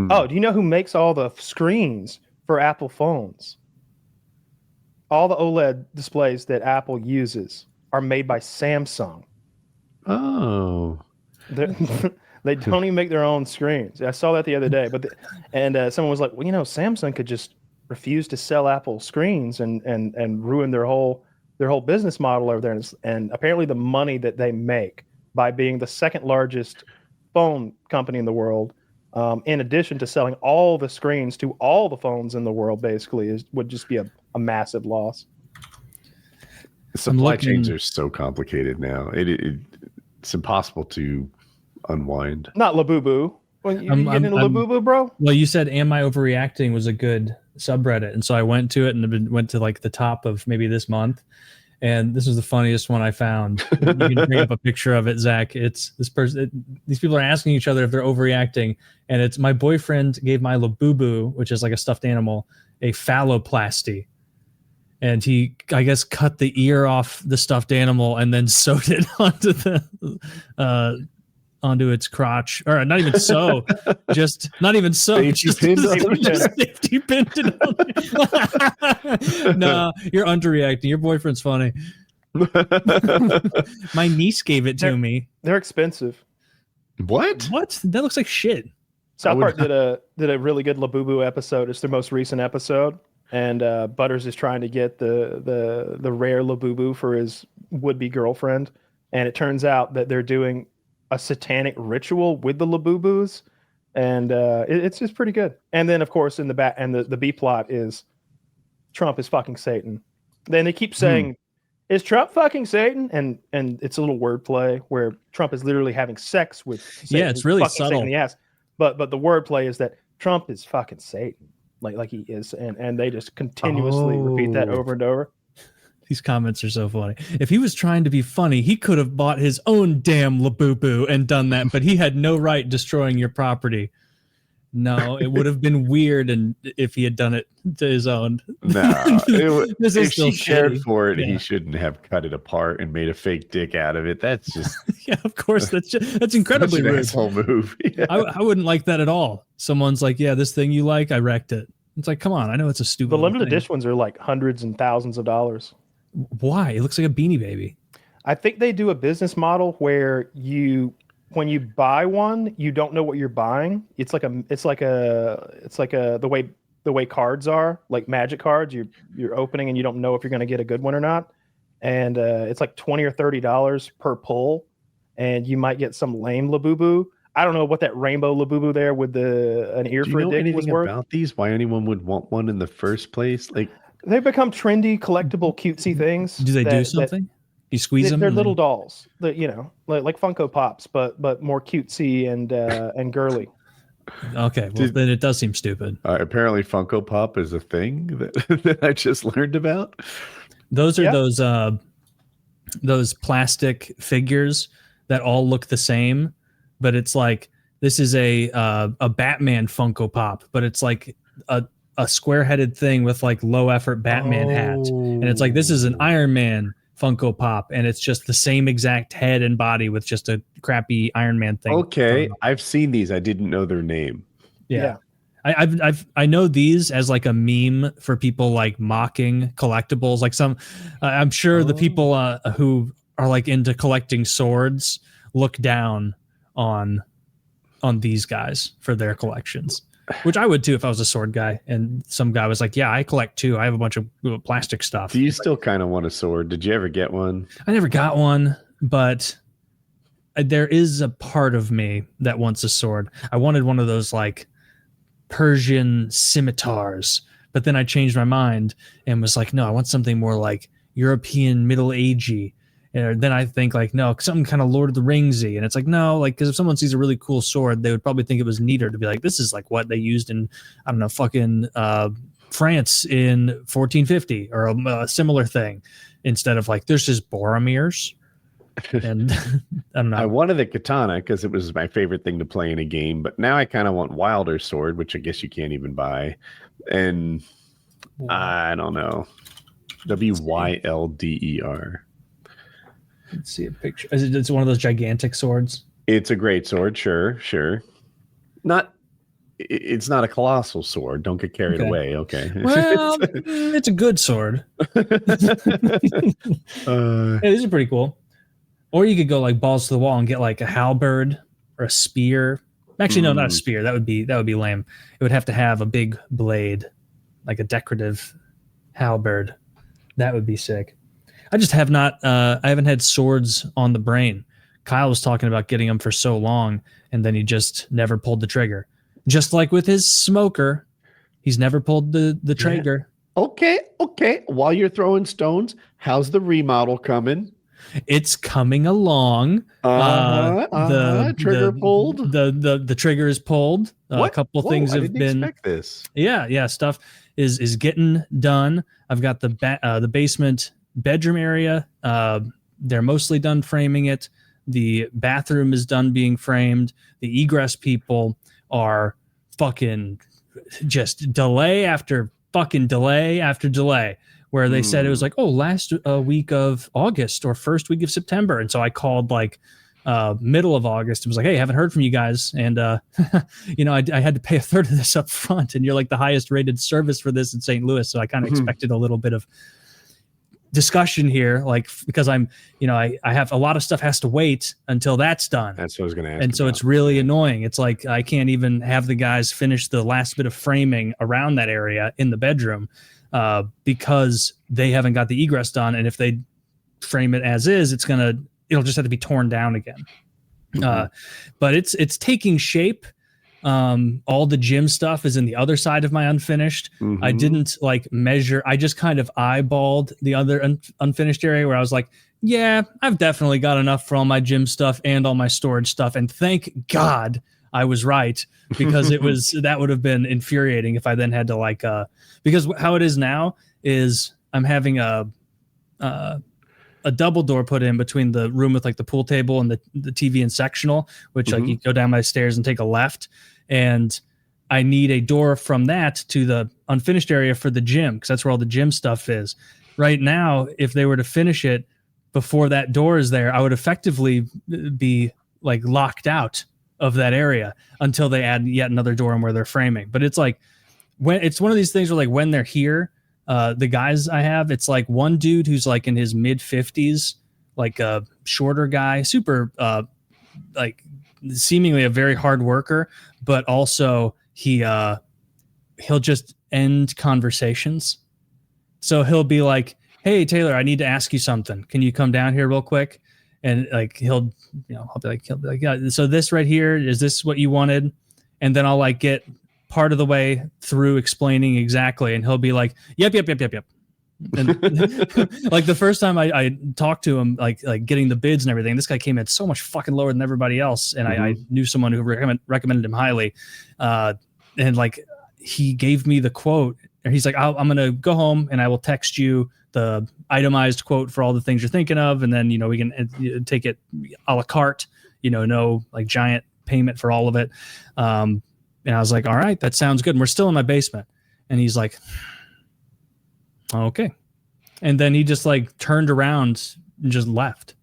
Oh, do you know who makes all the screens for Apple phones? All the OLED displays that Apple uses are made by Samsung. Oh. They don't even make their own screens. I saw that the other day. Someone was like, well, Samsung could just refuse to sell Apple screens and ruin their whole business model over there. And apparently the money that they make by being the second largest phone company in the world, in addition to selling all the screens to all the phones in the world, basically would just be a massive loss. Supply chains are so complicated now. It's impossible to unwind. Not Labubu. Well, you getting into Labubu, bro? Well, you said "Am I Overreacting" was a good subreddit, and so I went to it and went to like the top of maybe this month. And this was the funniest one I found. You can bring up a picture of it, Zach. It's this person. These people are asking each other if they're overreacting, and it's my boyfriend gave my Labubu, which is like a stuffed animal, a phalloplasty. And he, I guess, cut the ear off the stuffed animal and then sewed it onto its crotch, or not even sew, just not even sew, just safety pinned it on. No, you're underreacting. Your boyfriend's funny. My niece gave it to me. They're expensive. What? That looks like shit. South Park did a really good Labubu episode. It's their most recent episode. And Butters is trying to get the rare Labubu for his would-be girlfriend. And it turns out that they're doing a satanic ritual with the Labubus. And it's just pretty good. And then, of course, in the back, and the B plot is Trump is fucking Satan. Then they keep saying, is Trump fucking Satan? And it's a little wordplay where Trump is literally having sex with Satan. Yeah, it's really subtle. Satan in the ass. But the wordplay is that Trump is fucking Satan. Like he is, and they just continuously repeat that over and over. These comments are so funny. If he was trying to be funny, he could have bought his own damn Labubu and done that, but he had no right destroying your property. No, it would have been weird, and if he had done it to his own. No, if she cared shitty. for it, he shouldn't have cut it apart and made a fake dick out of it. That's just yeah, of course. That's incredibly rude. Asshole move. Yeah. I wouldn't like that at all. Someone's like, "Yeah, this thing you like, I wrecked it." It's like, come on, I know it's a stupid. The limited edition ones are like hundreds and thousands of dollars. Why? It looks like a Beanie Baby. I think they do a business model where when you buy one, you don't know what you're buying. It's like the way cards are, like magic cards. You're opening and you don't know if you're going to get a good one or not. And it's like $20 or $30 per pull, and you might get some lame Labubu. I don't know what that rainbow Labubu there with an ear for a dick was worth. About these? Why anyone would want one in the first place? Like they become trendy, collectible, cutesy things. Do they do something? You squeeze them. They're little dolls, that like Funko Pops, but more cutesy and girly. Okay, well then it does seem stupid. Apparently, Funko Pop is a thing that I just learned about. Those are those plastic figures that all look the same, but it's like this is a Batman Funko Pop, but it's like a square-headed thing with like low effort Batman hat, and it's like this is an Iron Man Funko Pop, and it's just the same exact head and body with just a crappy Iron Man thing. Okay, I've seen these. I didn't know their name. Yeah. I know these as like a meme for people like mocking collectibles. Like I'm sure the people who are like into collecting swords look down on these guys for their collections. Which I would too if I was a sword guy and some guy was like, yeah, I collect too. I have a bunch of plastic stuff. Do you still kind of want a sword? Did you ever get one? I never got one, but there is a part of me that wants a sword. I wanted one of those like Persian scimitars, but then I changed my mind and was like, no, I want something more like European middle-agey. And then I think like, no, something kind of Lord of the Ringsy. And it's like, no, like, because if someone sees a really cool sword, they would probably think it was neater to be like, this is like what they used in, I don't know, fucking France in 1450 or a similar thing, instead of like, there's just Boromirs. And I don't know. I wanted the katana because it was my favorite thing to play in a game, but now I kind of want Wilder's sword, which I guess you can't even buy. And I don't know. Wilder. Let's see a picture. It's one of those gigantic swords. It's a great sword, sure. It's not a colossal sword. Don't get carried away. Okay. Well, it's a good sword. Yeah, these are pretty cool. Or you could go like balls to the wall and get like a halberd or a spear. Actually, no, not a spear. That would be lame. It would have to have a big blade, like a decorative halberd. That would be sick. I just have not. I haven't had swords on the brain. Kyle was talking about getting them for so long, and then he just never pulled the trigger. Just like with his smoker, he's never pulled the trigger. Okay. While you're throwing stones, how's the remodel coming? It's coming along. The trigger pulled. The trigger is pulled. A couple things have been. Expect this. Yeah. Stuff is getting done. I've got the basement bedroom area. They're mostly done framing it. The bathroom is done being framed. The egress people are fucking just delay after fucking delay after delay. Where they said it was like, last week of August or first week of September. And so I called like middle of August and was like, hey, haven't heard from you guys. And, I had to pay a third of this up front. And you're like the highest rated service for this in St. Louis. So I kind of expected a little bit of discussion here, like, because I'm, I have a lot of stuff has to wait until that's done. That's what I was going to ask. And so it's really annoying. It's like I can't even have the guys finish the last bit of framing around that area in the bedroom. Because they haven't got the egress done, and if they frame it as is, it'll just have to be torn down again. But it's taking shape. All the gym stuff is in the other side of my unfinished. I didn't like measure. I just kind of eyeballed the other unfinished area where I was like, yeah, I've definitely got enough for all my gym stuff and all my storage stuff. And thank God I was right, because that would have been infuriating if I then had to because how it is now is I'm having a double door put in between the room with like the pool table and the TV and sectional, which like you go down my stairs and take a left, and I need a door from that to the unfinished area for the gym, because that's where all the gym stuff is. Right now, if they were to finish it before that door is there, I would effectively be like locked out of that area until they add yet another door and where they're framing. But it's like, when it's one of these things where like when they're here, the guys I have, it's like one dude who's like in his mid 50s, like a shorter guy, super like seemingly a very hard worker, but also he'll just end conversations. So he'll be like, hey Taylor, I need to ask you something. Can you come down here real quick? And like he'll be like, yeah. So this right here, is this what you wanted? And then I'll like get part of the way through explaining exactly, and he'll be like, yep. And like the first time I talked to him, like getting the bids and everything, this guy came in so much fucking lower than everybody else. And I knew someone who recommended him highly. And like he gave me the quote, and he's like, I'm going to go home and I will text you the itemized quote for all the things you're thinking of. And then, we can take it a la carte, no like giant payment for all of it. And I was like, all right, that sounds good. And we're still in my basement. And he's like, okay. And then he just like turned around and just left.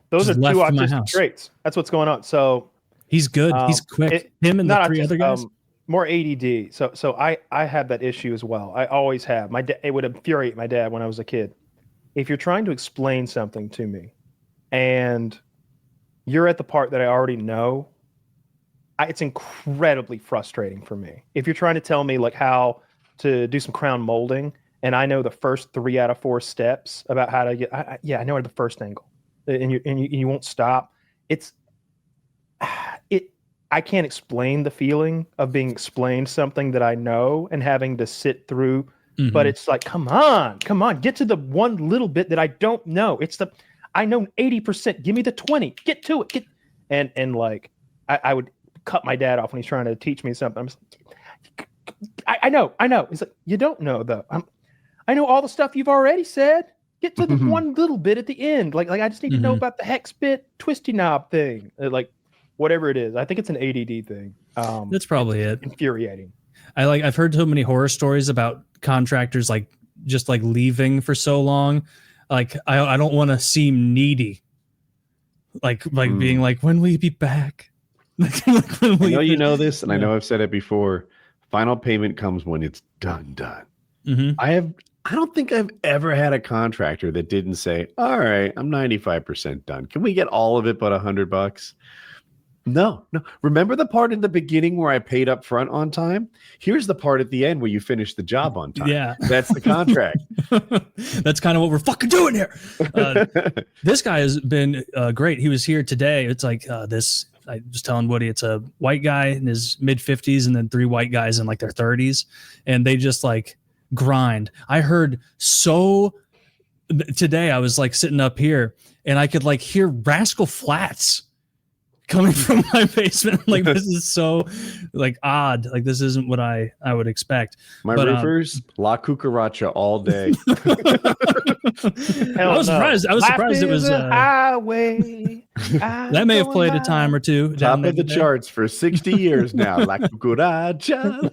Those are two autistic traits. That's what's going on. So he's good. He's quick. Him and the three other guys. More ADD. So I have that issue as well. I always have. It would infuriate my dad when I was a kid. If you're trying to explain something to me and you're at the part that I already know, it's incredibly frustrating for me. If you're trying to tell me like how to do some crown molding and I know the first 3 out of 4 steps about how to get, I know the first angle and you won't stop. I can't explain the feeling of being explained something that I know and having to sit through, but it's like, come on, get to the one little bit that I don't know. I know 80%, give me the 20, get to it. And like, I would cut my dad off when he's trying to teach me something. I'm just, I know. It's like, you don't know though. I know all the stuff you've already said. Get to the one little bit at the end. Like I just need to know about the hex bit twisty knob thing. Like whatever it is. I think it's an ADD thing. That's probably it. Infuriating. I've heard so many horror stories about contractors like just like leaving for so long. Like I don't want to seem needy. Like being like, when will you be back? I know you know this, and I know I've said it before. Final payment comes when it's done. I don't think I've ever had a contractor that didn't say, all right, I'm 95% done. Can we get all of it but $100? No. Remember the part in the beginning where I paid up front on time? Here's the part at the end where you finish the job on time. Yeah. That's the contract. That's kind of what we're fucking doing here. This guy has been great. He was here today. It's like I was telling Woody, it's a white guy in his mid 50s and then 3 white guys in like their 30s. And they just like grind. I heard today I was like sitting up here and I could like hear Rascal Flatts coming from my basement. Like this is so like odd. Like this isn't what I would expect. My roofers, La Cucaracha all day. I was surprised. I was surprised it was highway. That may have played a time or two. Top of the charts for 60 years now. La Cucaracha.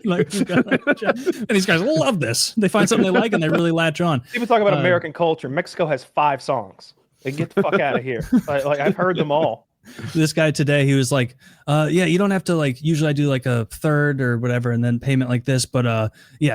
And these guys love this. They find something they like and they really latch on. People talk about American culture. Mexico has 5 songs. They get the fuck out of here. Like I've heard them all. This guy today, he was like, you don't have to like, usually I do like a third or whatever and then payment like this. But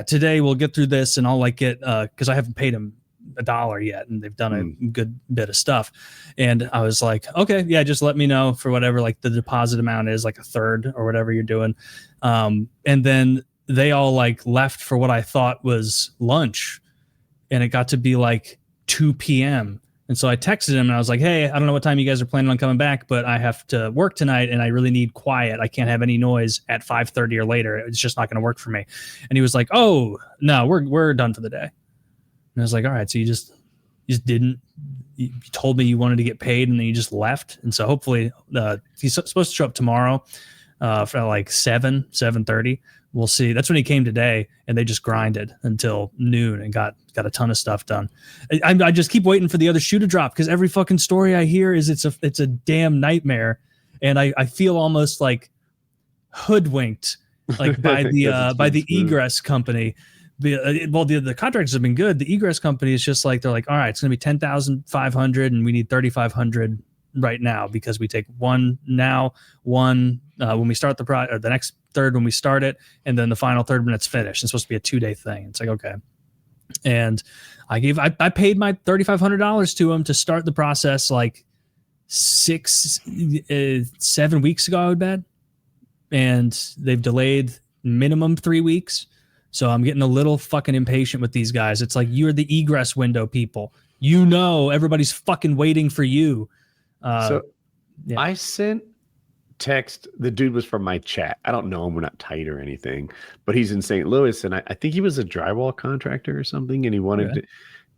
today we'll get through this and I'll like get, cause I haven't paid him $1 yet and they've done a good bit of stuff. And I was like, okay, yeah, just let me know for whatever, like the deposit amount is like a third or whatever you're doing. And then they all like left for what I thought was lunch and it got to be like 2 p.m. And so I texted him and I was like, hey, I don't know what time you guys are planning on coming back, but I have to work tonight and I really need quiet. I can't have any noise at 5:30 or later. It's just not going to work for me. And he was like, oh, no, we're done for the day. And I was like, all right, so you just didn't, you told me you wanted to get paid and then you just left. And so hopefully he's supposed to show up tomorrow for like 7:30. We'll see. That's when he came today and they just grinded until noon and got a ton of stuff done. I just keep waiting for the other shoe to drop because every fucking story I hear is it's a damn nightmare. And I feel almost like hoodwinked like by the egress company. The contractors have been good. The egress company is just like, they're like, all right, it's going to be 10,500 and we need 3,500 right now because we take one when we start the next third when we start it, and then the final third when it's finished. It's supposed to be a 2-day thing. It's like, okay. And I paid my $3,500 to him to start the process like 7 weeks ago, I would bet. And they've delayed minimum 3 weeks. So I'm getting a little fucking impatient with these guys. It's like, you're the egress window people. Everybody's fucking waiting for you. I sent text. The dude was from my chat. I don't know him. We're not tight or anything, but he's in St. Louis. And I think he was a drywall contractor or something. And he wanted to,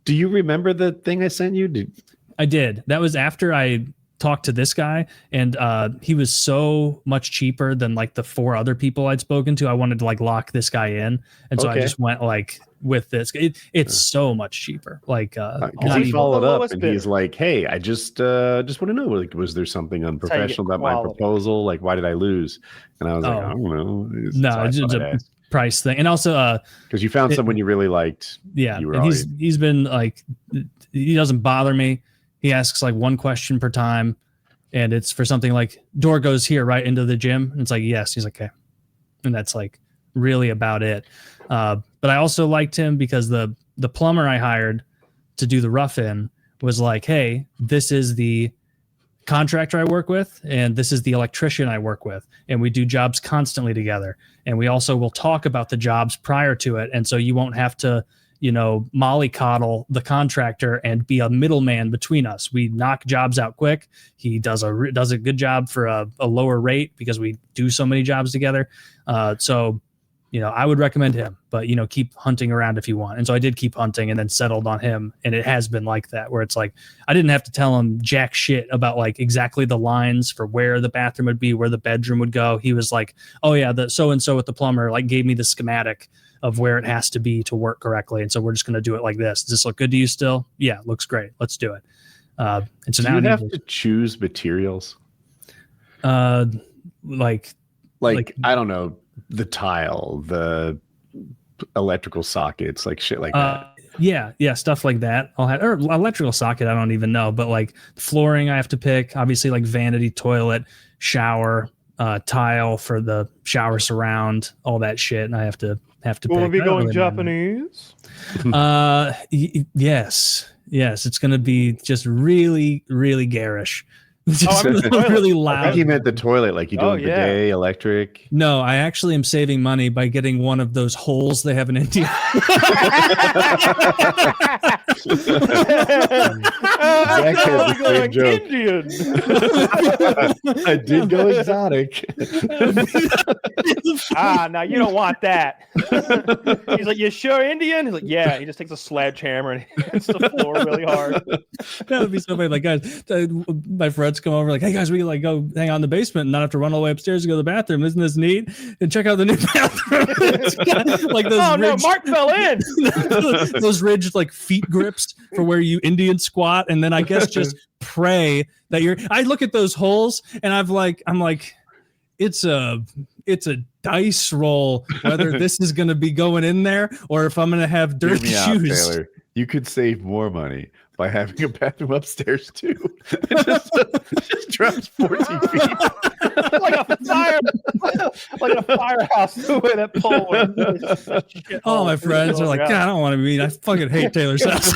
Do you remember the thing I sent you? I did. That was after I talked to this guy, and he was so much cheaper than like the 4 other people I'd spoken to. I wanted to like lock this guy in, and so I just went like with this. It's so much cheaper. Like because he followed up and he's like, "Hey, I just want to know, like, was there something unprofessional about my proposal? Like, why did I lose?" And I was like, "I don't know." No, it's just a price thing, and also because you found someone you really liked. Yeah, and he's been like, he doesn't bother me. He asks like one question per time, and it's for something like, door goes here, right into the gym. And it's like, yes. He's like, okay. And that's like really about it. But I also liked him because the plumber I hired to do the rough-in was like, hey, this is the contractor I work with, and this is the electrician I work with. And we do jobs constantly together. And we also will talk about the jobs prior to it. And so you won't have to, mollycoddle the contractor and be a middleman between us. We knock jobs out quick. He does a good job for a lower rate because we do so many jobs together. So I would recommend him, but keep hunting around if you want. And so I did keep hunting and then settled on him. And it has been like that, where it's like, I didn't have to tell him jack shit about like exactly the lines for where the bathroom would be, where the bedroom would go. He was like, oh yeah, the so-and-so with the plumber like gave me the schematic of where it has to be to work correctly. And so we're just going to do it like this. Does this look good to you still? Yeah, looks great. Let's do it. And so now you have to choose materials. Like I don't know, the tile, the electrical sockets, like shit like that. Yeah, stuff like that. Or electrical socket, I don't even know, but like flooring I have to pick, obviously like vanity, toilet, shower, tile for the shower surround, all that shit, and I have to pick. Will we be going Japanese? Yes, it's going to be just really, really garish. Really loud. I think you meant the toilet, like you do in bidet, electric. No, I actually am saving money by getting one of those holes they have in India. Indian. I did go exotic. Now you don't want that. He's like, you sure Indian? He's like, yeah. He just takes a sledgehammer and hits the floor really hard. That would be so funny. Like, guys, my friends come over like, hey guys, we can like go hang out in the basement and not have to run all the way upstairs to go to the bathroom. Isn't this neat? And check out the new bathroom. Like those no, Mark fell in. Those ridged like feet grips for where you Indian squat, and then I guess just pray that I look at those holes and I'm like, it's a dice roll whether this is going to be going in there or if I'm going to have dirty shoes. Taylor. You could save more money by having a bathroom upstairs too. just drops 14 feet. like a firehouse the way that pole went. All my friends are like, God, I don't want to be. I fucking hate Taylor's house.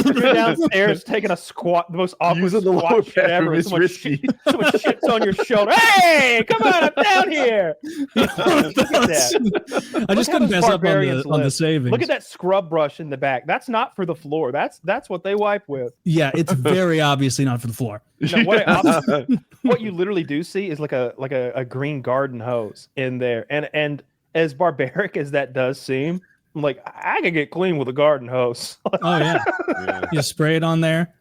You're downstairs taking a squat, the most awkward squat shit ever. Someone shits on your shoulder. Hey, come on, I'm down here. I just couldn't pass up on the savings. Look at that scrub brush in the back. That's not for the floor. That's what they wipe with. Yeah, it's very obviously not for the floor. No, what you literally do see is like a green garden hose in there, and as barbaric as that does seem, I'm like, I could get clean with a garden hose. Oh yeah. You spray it on there.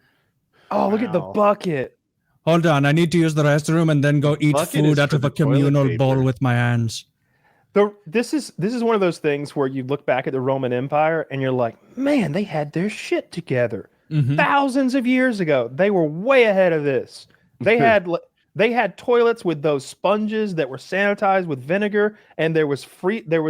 Oh, look at the bucket. Hold on, I need to use the restroom and then go eat food out of a communal bowl with my hands. This is one of those things where you look back at the Roman Empire and you're like, man, they had their shit together. Mm-hmm. Thousands of years ago, they were way ahead of this. They had toilets with those sponges that were sanitized with vinegar, and there was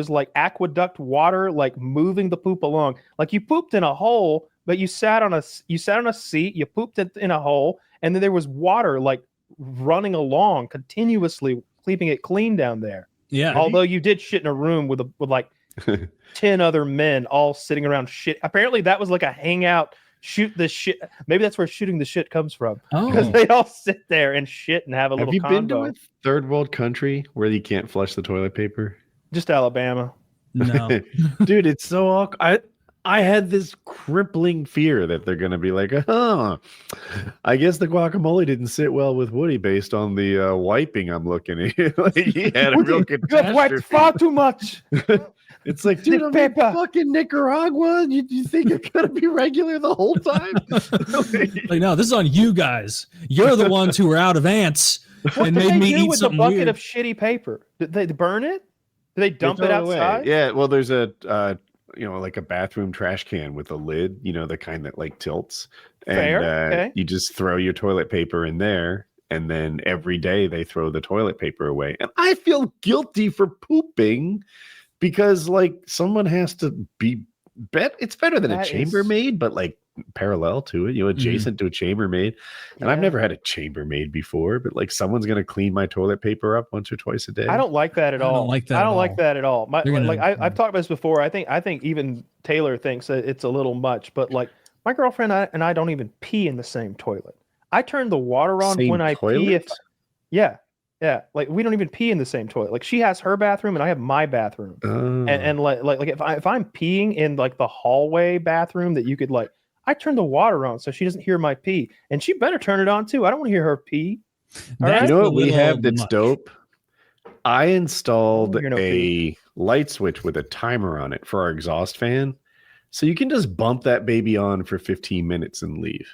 like aqueduct water like moving the poop along. Like you pooped in a hole, but you sat on a seat, you pooped it in a hole, and then there was water like running along continuously, keeping it clean down there. Yeah. Although you did shit in a room with like 10 other men all sitting around shit. Apparently that was like a hangout. Shoot the shit. Maybe that's where shooting the shit comes from. Because they all sit there and shit and have a little. Have you been to a third world country where you can't flush the toilet paper? Just Alabama. No, dude, it's so awkward. I had this crippling fear that they're going to be like, oh, I guess the guacamole didn't sit well with Woody based on the wiping I'm looking at. Like, he had a real You have wiped far too much. It's like, dude, I'm in fucking Nicaragua. You think it's going to be regular the whole time? Like, no, this is on you guys. You're the ones who were out of ants and made me eat with something the bucket weird. of shitty paper? Did they burn it? Did they dump it outside? Yeah, well, there's a like a bathroom trash can with a lid, the kind that like tilts. And okay. You just throw your toilet paper in there, and then every day they throw the toilet paper away. And I feel guilty for pooping because like someone has to be it's better than a chambermaid, but like parallel to it, adjacent to a chambermaid. And I've never had a chambermaid before, but like someone's gonna clean my toilet paper up once or twice a day. I don't like that at all. I don't like that at all. I've talked about this before. I think even Taylor thinks that it's a little much, but like my girlfriend and I don't even pee in the same toilet. I turn the water on when I pee. Yeah. Like we don't even pee in the same toilet. Like she has her bathroom and I have my bathroom. And like if I'm peeing in like the hallway bathroom that you could like, I turn the water on so she doesn't hear my pee, and she better turn it on too. I don't want to hear her pee. You know what we have that's dope? I installed a light switch with a timer on it for our exhaust fan, so you can just bump that baby on for 15 minutes and leave,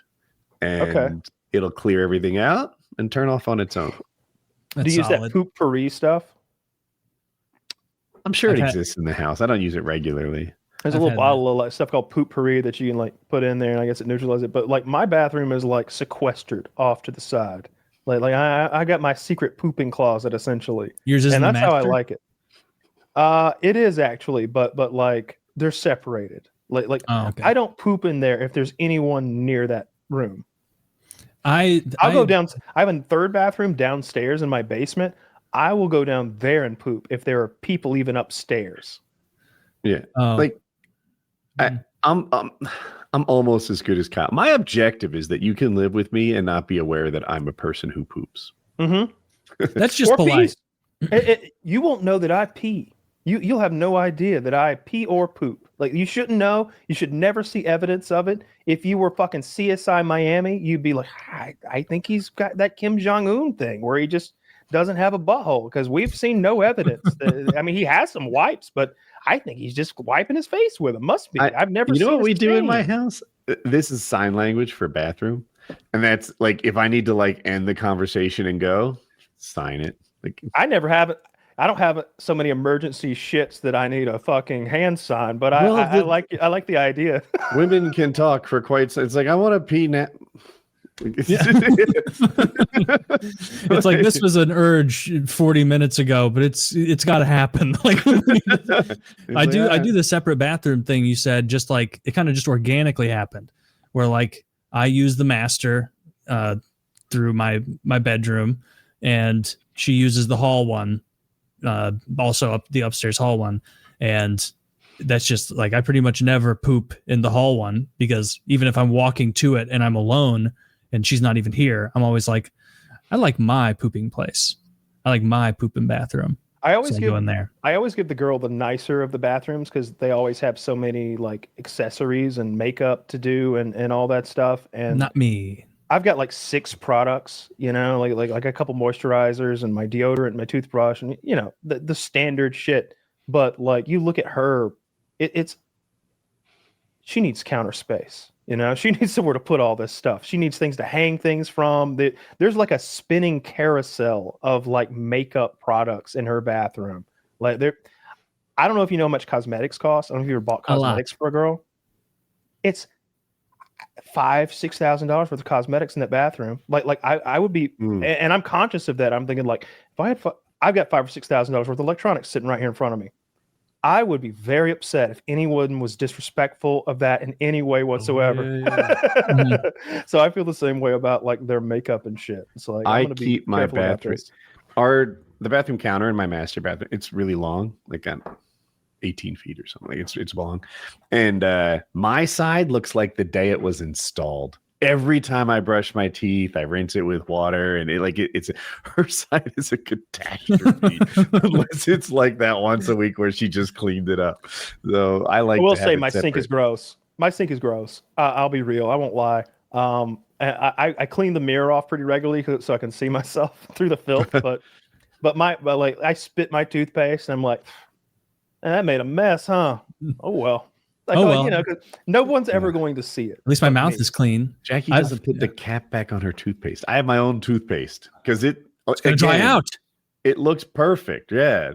and it'll clear everything out and turn off on its own. Do you use that poop-pourri stuff? I'm sure it exists in the house. I don't use it regularly. There's a little bottle of stuff called poop-pourri that you can like put in there, and I guess it neutralizes it. But like my bathroom is like sequestered off to the side. Like I got my secret pooping closet essentially. Yours is, and that's how I like it. It is actually, but like they're separated. I don't poop in there if there's anyone near that room. I'll go down. I have a third bathroom downstairs in my basement. I will go down there and poop if there are people even upstairs. Yeah, I'm almost as good as Kyle. My objective is that you can live with me and not be aware that I'm a person who poops. Mm-hmm. That's just polite. You won't know that I pee. You'll have no idea that I pee or poop. Like you shouldn't know. You should never see evidence of it. If you were fucking CSI Miami, you'd be like, I think he's got that Kim Jong-un thing where he just doesn't have a butthole, because we've seen no evidence. I mean, he has some wipes, but I think he's just wiping his face with them. Must be. I've never seen. You know what we do in my house? This is sign language for bathroom. And that's like, if I need to like end the conversation and go, sign it. Like I never have it. I don't have so many emergency shits that I need a fucking hand sign, but I like the idea. Women can talk for quite some. It's like, I want to pee now. Yeah. It's like, this was an urge 40 minutes ago, but it's got to happen. Like I do the separate bathroom thing you said, just like it kind of just organically happened, where like I use the master through my bedroom, and she uses the hall one, also up the upstairs hall one, and that's just like, I pretty much never poop in the hall one, because even if I'm walking to it and I'm alone and she's not even here, I'm always like, I like my pooping place. I like my pooping bathroom. I always go in there. I always give the girl the nicer of the bathrooms, because they always have so many like accessories and makeup to do and all that stuff. And not me. I've got like 6 products, like a couple moisturizers and my deodorant, and my toothbrush, and the standard shit. But like you look at her, she needs counter space. She needs somewhere to put all this stuff. She needs things to hang things from. There's like a spinning carousel of like makeup products in her bathroom. Like I don't know if you know how much cosmetics cost. I don't know if you ever bought cosmetics for a girl. It's $5,000-$6,000 worth of cosmetics in that bathroom. Like I would be, and I'm conscious of that. I'm thinking like, if I've got $5,000 or $6,000 worth of electronics sitting right here in front of me, I would be very upset if anyone was disrespectful of that in any way whatsoever. So I feel the same way about like their makeup and shit. It's like I keep my bathroom. The bathroom counter in my master bathroom, it's really long, like 18 feet or something. Like it's long, and my side looks like the day it was installed. every time I brush my teeth, I rinse it with water, and it's her side is a catastrophe unless it's like that once a week where she just cleaned it up. So I like. I will say my sink is gross. My sink is gross. I'll be real. I won't lie. I clean the mirror off pretty regularly so I can see myself through the filth. but like I spit my toothpaste, and I'm like, that made a mess, huh? Oh well. Like, you know, 'cause no one's ever going to see it. At least my mouth is clean. Jackie doesn't put the cap back on her toothpaste. I have my own toothpaste because it's gonna dry out. It looks perfect. Yeah,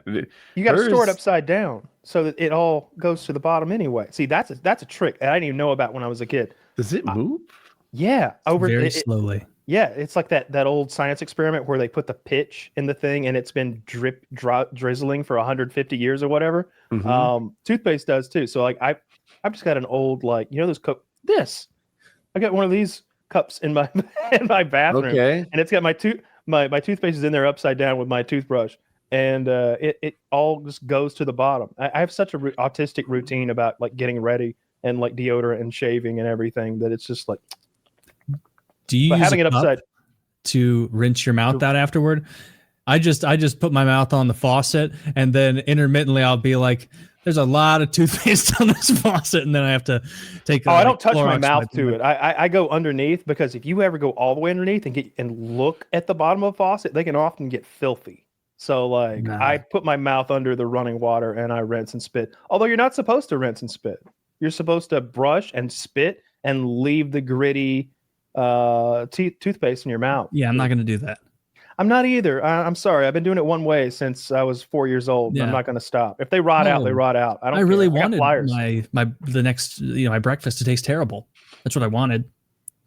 you got to store it upside down so that it all goes to the bottom anyway. See, that's a trick I didn't even know about when I was a kid. Does it move? Yeah, very slowly. Yeah, it's like that old science experiment where they put the pitch in the thing and it's been drizzling for 150 years or whatever. Mm-hmm. Toothpaste does too. So like I've just got an old, like, you know, those cup. I got one of these cups in my bathroom, and it's got my toothpaste is in there upside down with my toothbrush, and it all just goes to the bottom. I have such a autistic routine about like getting ready and like deodorant and shaving and everything that it's just like. Do you use having it upside to rinse your mouth out afterward? I just put my mouth on the faucet, and then intermittently I'll be like, there's a lot of toothpaste on this faucet, and then I have to take. I don't touch my mouth to it. I go underneath, because if you ever go all the way underneath and look at the bottom of a faucet, they can often get filthy. So like I put my mouth under the running water and I rinse and spit. Although you're not supposed to rinse and spit. You're supposed to brush and spit and leave the gritty toothpaste in your mouth. Yeah, I'm not going to do that. I'm not either. I'm sorry. I've been doing it one way since I was 4 years old. Yeah. I'm not going to stop. If they rot out, they rot out. I really wanted the next, my breakfast to taste terrible. That's what I wanted.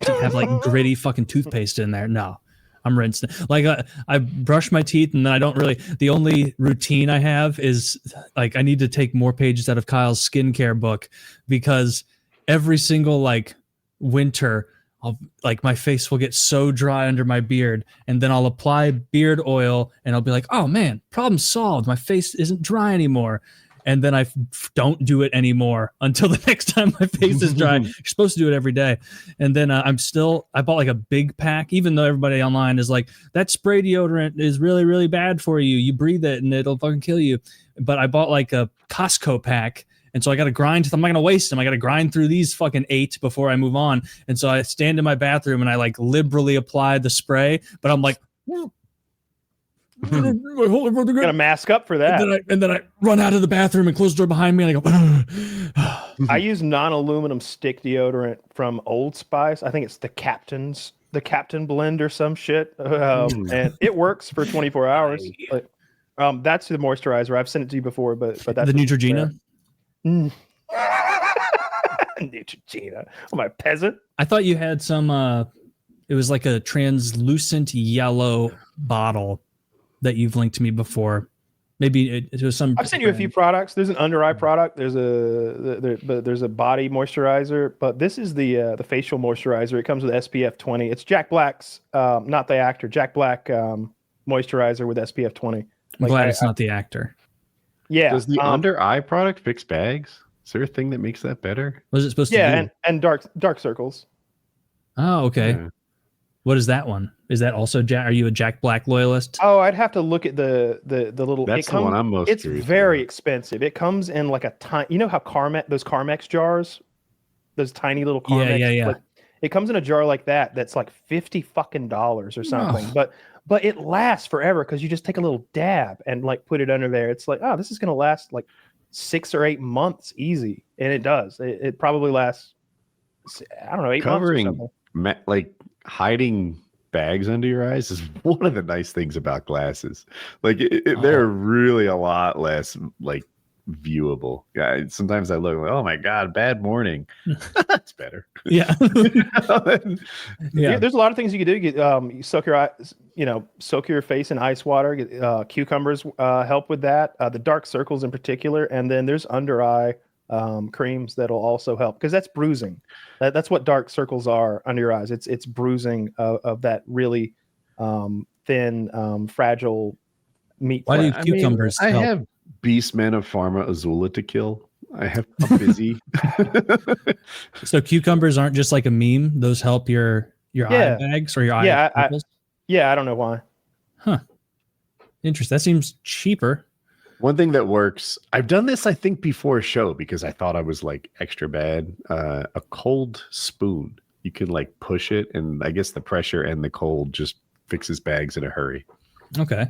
To have like gritty fucking toothpaste in there. No, I'm rinsing. Like I brush my teeth, and then I don't really. The only routine I have is like I need to take more pages out of Kyle's skincare book, because every single like winter, my face will get so dry under my beard, and then I'll apply beard oil, and I'll be like, oh man, problem solved. My face isn't dry anymore. And then I don't do it anymore until the next time my face is dry. You're supposed to do it every day. And then I bought like a big pack, even though everybody online is like, that spray deodorant is really, really bad for you. You breathe it and it'll fucking kill you. But I bought like a Costco pack. And so I got to grind. I'm not going to waste them. I got to grind through these fucking 8 before I move on. And so I stand in my bathroom and I like liberally apply the spray, but I'm like, gotta mask up for that. And then I run out of the bathroom and close the door behind me, and I go. I use non-aluminum stick deodorant from Old Spice. I think it's the Captain blend or some shit, and it works for 24 hours. But, that's the moisturizer. I've sent it to you before, but that's the Neutrogena. Neutrogena. Am I a peasant? I thought you had some. It was like a translucent yellow bottle that you've linked to me before. Maybe it was some. I've sent you a few products. There's an under eye product. There's a body moisturizer, but this is the facial moisturizer. It comes with SPF 20. It's Jack Black's, not the actor, Jack Black moisturizer with SPF 20. I'm glad it's not the actor. Yeah. Does the under eye product fix bags? Is there a thing that makes that better? What is it supposed to do? Yeah, and dark circles. Oh, okay. Yeah. What is that one? Is that also Jack? Are you a Jack Black loyalist? Oh, I'd have to look at the little. That's the one I'm most. It's very expensive. It comes in like a tiny. You know how those Carmex jars, those tiny little Carmex. Yeah. Like, it comes in a jar like that. That's like $50 or something. Oh. But it lasts forever because you just take a little dab and like put it under there. It's like, oh, this is gonna last like 6 or 8 months easy, and it does. It probably lasts. I don't know, 8 months or something. Like hiding bags under your eyes is one of the nice things about glasses. Like they're really a lot less like viewable. Yeah, sometimes I look like, oh my god, bad morning. It's better. Yeah. Yeah. There's a lot of things you can do. You soak your eyes, soak your face in ice water. Cucumbers help with that. The dark circles in particular, and then there's under eye creams that'll also help because that's bruising. That's what dark circles are under your eyes. It's bruising of that really thin, fragile meat. Why do cucumbers help? I have Beastmen of Pharma Azula to kill I'm busy. So cucumbers aren't just like a meme. Those help your eye bags or your eye pupils? I don't know why. Huh. Interesting. That seems cheaper. One thing that works, I've done this, I think, before a show because I thought I was like extra bad. A cold spoon. You can like push it, and I guess the pressure and the cold just fixes bags in a hurry. Okay.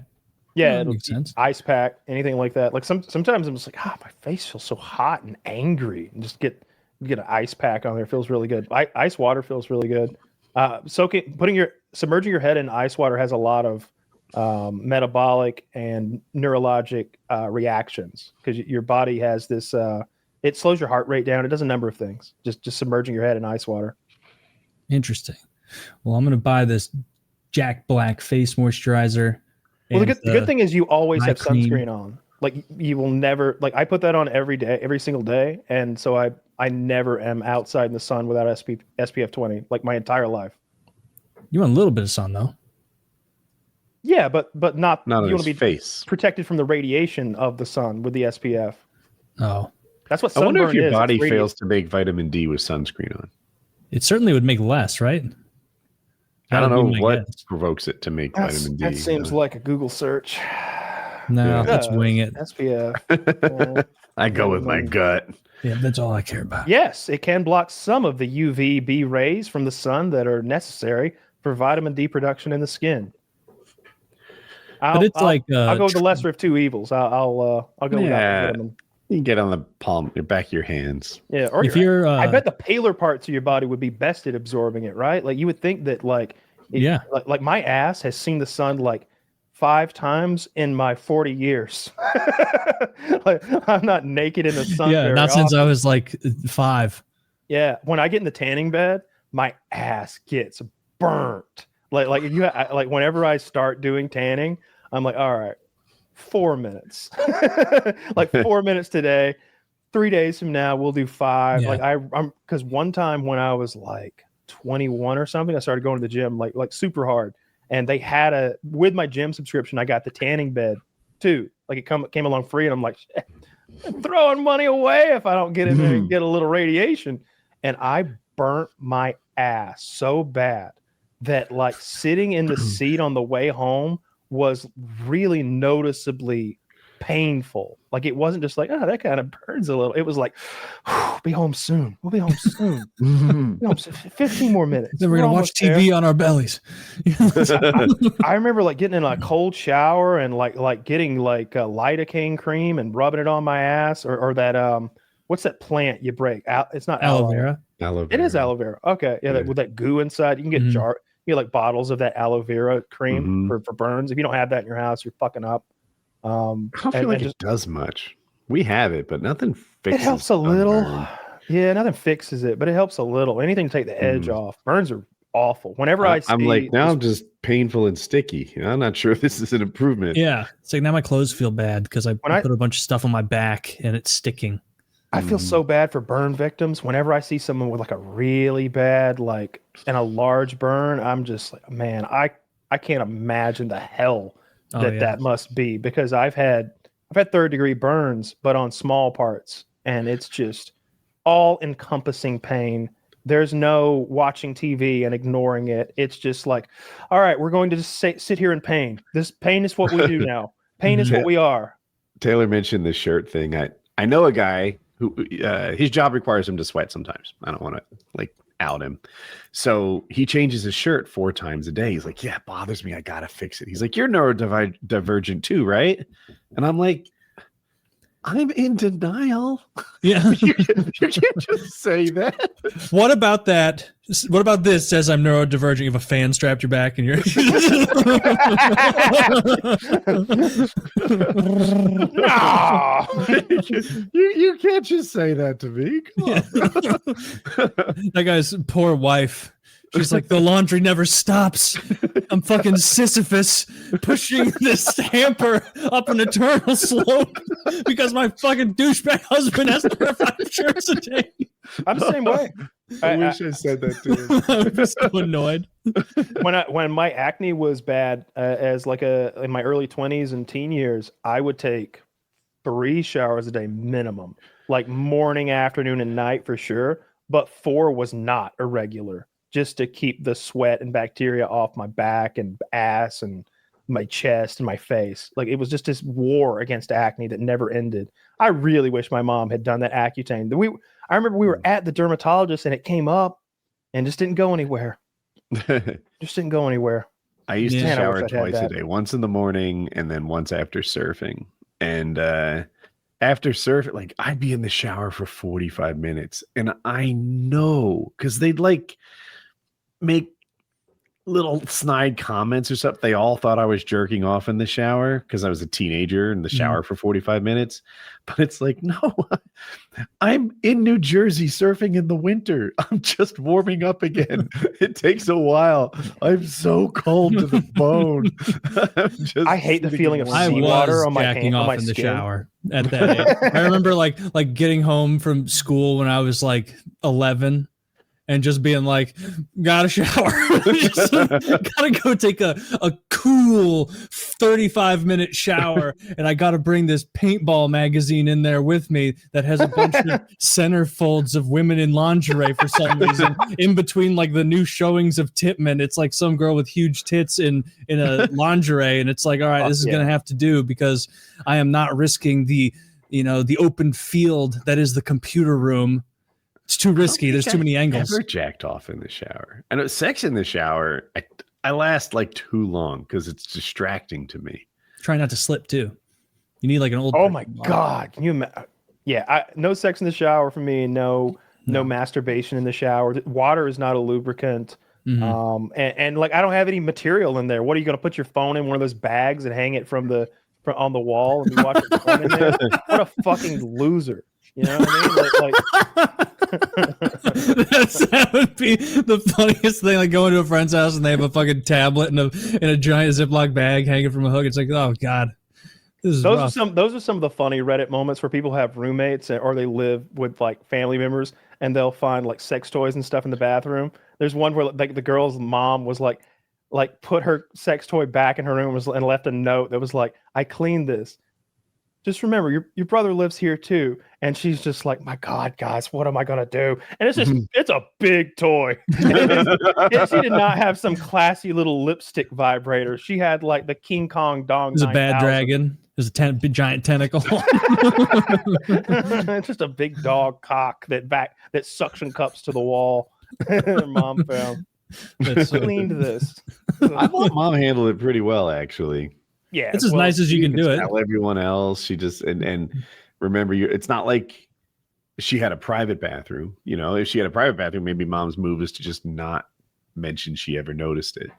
Yeah, that makes sense. Ice pack, anything like that. Like sometimes I'm just like, my face feels so hot and angry, and just get an ice pack on there. It feels really good. Ice water feels really good. Submerging your head in ice water has a lot of metabolic and neurologic reactions because your body has this. It slows your heart rate down. It does a number of things. Just submerging your head in ice water. Interesting. Well, I'm going to buy this Jack Black face moisturizer. Well, the good thing is you always have sunscreen on. Like you will never, like I put that on every day, every single day. And so I never am outside in the sun without SPF 20, like my entire life. You want a little bit of sun though. Yeah, but not on you want to be face. Protected from the radiation of the sun with the SPF. Oh. That's what I sunburn wonder if your is. body fails to make vitamin D with sunscreen on. It certainly would make less, right? I don't know what provokes it to make vitamin D. That seems like a Google search. No, let's wing it. SPF. I go with my gut. Yeah, that's all I care about. Yes, it can block some of the UVB rays from the sun that are necessary for vitamin D production in the skin. I'll go with the lesser of two evils. I'll go with vitamin. You can get on the palm, your back of your hands. Yeah, or I bet the paler parts of your body would be best at absorbing it, right? Like you would think that, like my ass has seen the sun like 5 times in my 40 years. Like I'm not naked in the sun. Yeah, not often. Since I was like 5. Yeah, when I get in the tanning bed, my ass gets burnt. Like whenever I start doing tanning, I'm like, all right. 4 minutes, like 4 minutes today. 3 days from now, we'll do 5. Yeah. Like I'm because one time when I was like 21 or something, I started going to the gym like super hard, and they had with my gym subscription, I got the tanning bed too. Like it came along free, and I'm like, I'm throwing money away if I don't get in there and get a little radiation. And I burnt my ass so bad that like sitting in the seat on the way home was really noticeably painful. Like it wasn't just like, oh, that kind of burns a little. It was like, be home soon. We'll be home soon. 15 more minutes. Then we're gonna watch TV there on our bellies. I remember like getting in a cold shower and like getting like lidocaine cream and rubbing it on my ass or that what's that plant you break? It's not aloe vera. It is aloe vera. Okay, yeah, with that goo inside, you can get you get like bottles of that aloe vera cream for burns. If you don't have that in your house, you're fucking up. I don't feel like it does much. We have it, but nothing fixes it. It helps a little. Yeah, nothing fixes it, but it helps a little. Anything to take the edge off. Burns are awful. Whenever I'm like, now I'm just painful and sticky. I'm not sure if this is an improvement. Yeah. It's like now my clothes feel bad because I put a bunch of stuff on my back and it's sticking. I feel so bad for burn victims. Whenever I see someone with like a really bad, like, and a large burn, I'm just like, man, I can't imagine the hell that must be, because I've had 3rd-degree burns, but on small parts, and it's just all encompassing pain. There's no watching TV and ignoring it. It's just like, all right, we're going to just sit here in pain. This pain is what we do now. Pain is what we are. Taylor mentioned the shirt thing. I know a guy who his job requires him to sweat sometimes. I don't want to like out him. So he changes his shirt 4 times a day. He's like, yeah, it bothers me. I got to fix it. He's like, you're neurodivergent too, right? And I'm like, I'm in denial. Yeah. you can't just say that. What about that? What about this says I'm neurodivergent? You have a fan strapped your back and you're no. you can't just say that to me. Come on. That guy's poor wife. She's like, the laundry never stops. I'm fucking Sisyphus pushing this hamper up an eternal slope because my fucking douchebag husband has to wear 5 shirts a day. I'm the same way. I wish I said that to him. I'm so annoyed. When my acne was bad, as like in my early 20s and teen years, I would take 3 showers a day minimum. like morning, afternoon, and night for sure. But 4 was not irregular, just to keep the sweat and bacteria off my back and ass and my chest and my face. Like it was just this war against acne that never ended. I really wish my mom had done that Accutane. I remember we were at the dermatologist and it came up and just didn't go anywhere. Just didn't go anywhere. I used to shower twice a day, once in the morning and then once after surfing. And after surfing, like I'd be in the shower for 45 minutes. And I know because they'd like make little snide comments or something. They all thought I was jerking off in the shower because I was a teenager in the shower for 45 minutes. But it's like, no, I'm in New Jersey surfing in the winter. I'm just warming up again. It takes a while. I'm so cold to the bone. I hate the feeling of seawater on my hand, on my in the skin. shower at that age. I remember like getting home from school when I was like 11. And just being like, gotta shower. Gotta go take a cool 35-minute shower. And I gotta bring this paintball magazine in there with me that has a bunch of centerfolds of women in lingerie for some reason. In between like the new showings of Tipman, it's like some girl with huge tits in a lingerie. And it's like, all right, this is gonna have to do because I am not risking the open field that is the computer room. It's too risky. There's too many angles. Never jacked off in the shower. I know sex in the shower. I last like too long because it's distracting to me. Try not to slip too. You need like an old. Oh my god! Can you? No sex in the shower for me. No masturbation in the shower. Water is not a lubricant. Mm-hmm. And like I don't have any material in there. What are you going to put your phone in one of those bags and hang it from on the wall and be watching porn in there? What a fucking loser! You know what I mean? That would be the funniest thing. Like going to a friend's house and they have a fucking tablet in a giant Ziploc bag hanging from a hook. It's like, oh god, this is rough. Those are some of the funny Reddit moments where people have roommates or they live with like family members and they'll find like sex toys and stuff in the bathroom. There's one where like the girl's mom was like put her sex toy back in her room and left a note that was like, I cleaned this. Just remember, your brother lives here too. And she's just like, my God, guys, what am I going to do? And it's just, it's a big toy. She did not have some classy little lipstick vibrator. She had like the King Kong Dong. It was a bad dragon. It was a giant tentacle. It's just a big dog cock that suction cups to the wall. Her mom found. Cleaned this. I thought mom handled it pretty well, actually. Yeah, it's as nice as you can do it. Tell everyone else. She just and remember, it's not like she had a private bathroom. You know, if she had a private bathroom, maybe mom's move is to just not mention she ever noticed it.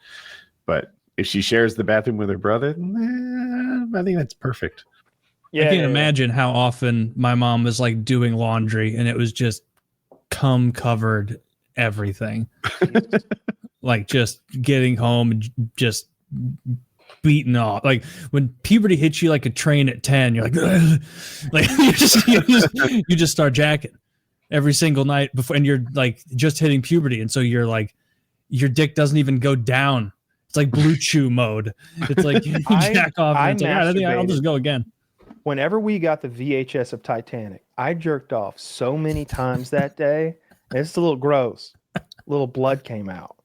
But if she shares the bathroom with her brother, I think that's perfect. Yeah, I can't imagine how often my mom was like doing laundry and it was just cum covered everything. Like just getting home and just beaten off. Like when puberty hits you like a train at 10, you're like, ugh. Like you just start jacking every single night before, and you're like just hitting puberty, and so you're like your dick doesn't even go down. It's like Blue Chew mode. It's like you jack off. And I think I'll just go again. Whenever we got the VHS of Titanic, I jerked off so many times that day. It's a little gross. A little blood came out.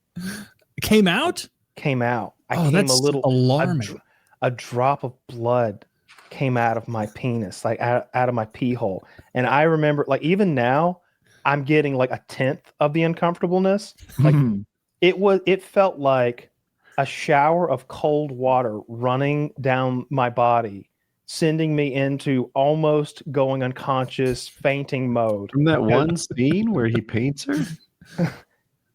Came out. That's alarming. A drop of blood came out of my penis, like out of my pee hole. And I remember, like, even now, I'm getting like a tenth of the uncomfortableness. Like it felt like a shower of cold water running down my body, sending me into almost going unconscious, fainting mode. From that one scene where he paints her?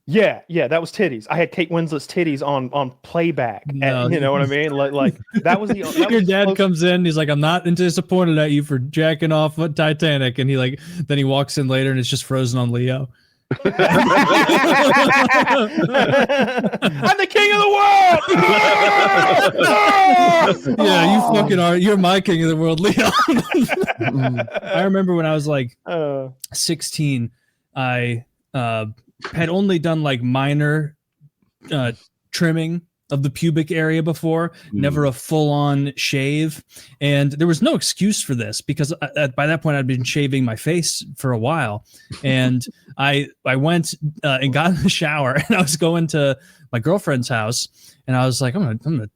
Yeah, that was titties. I had Kate Winslet's titties on playback. No. You know what I mean? Like that was the. Your dad comes in. He's like, "I'm not disappointed at you for jacking off at Titanic," and then he walks in later and it's just frozen on Leo. I'm the king of the world. Yeah, you fucking are. You're my king of the world, Leo. I remember when I was like 16, I had only done like minor trimming of the pubic area before, never a full-on shave. And there was no excuse for this because by that point I'd been shaving my face for a while. And I went and got in the shower, and I was going to my girlfriend's house, and I was like, I'm gonna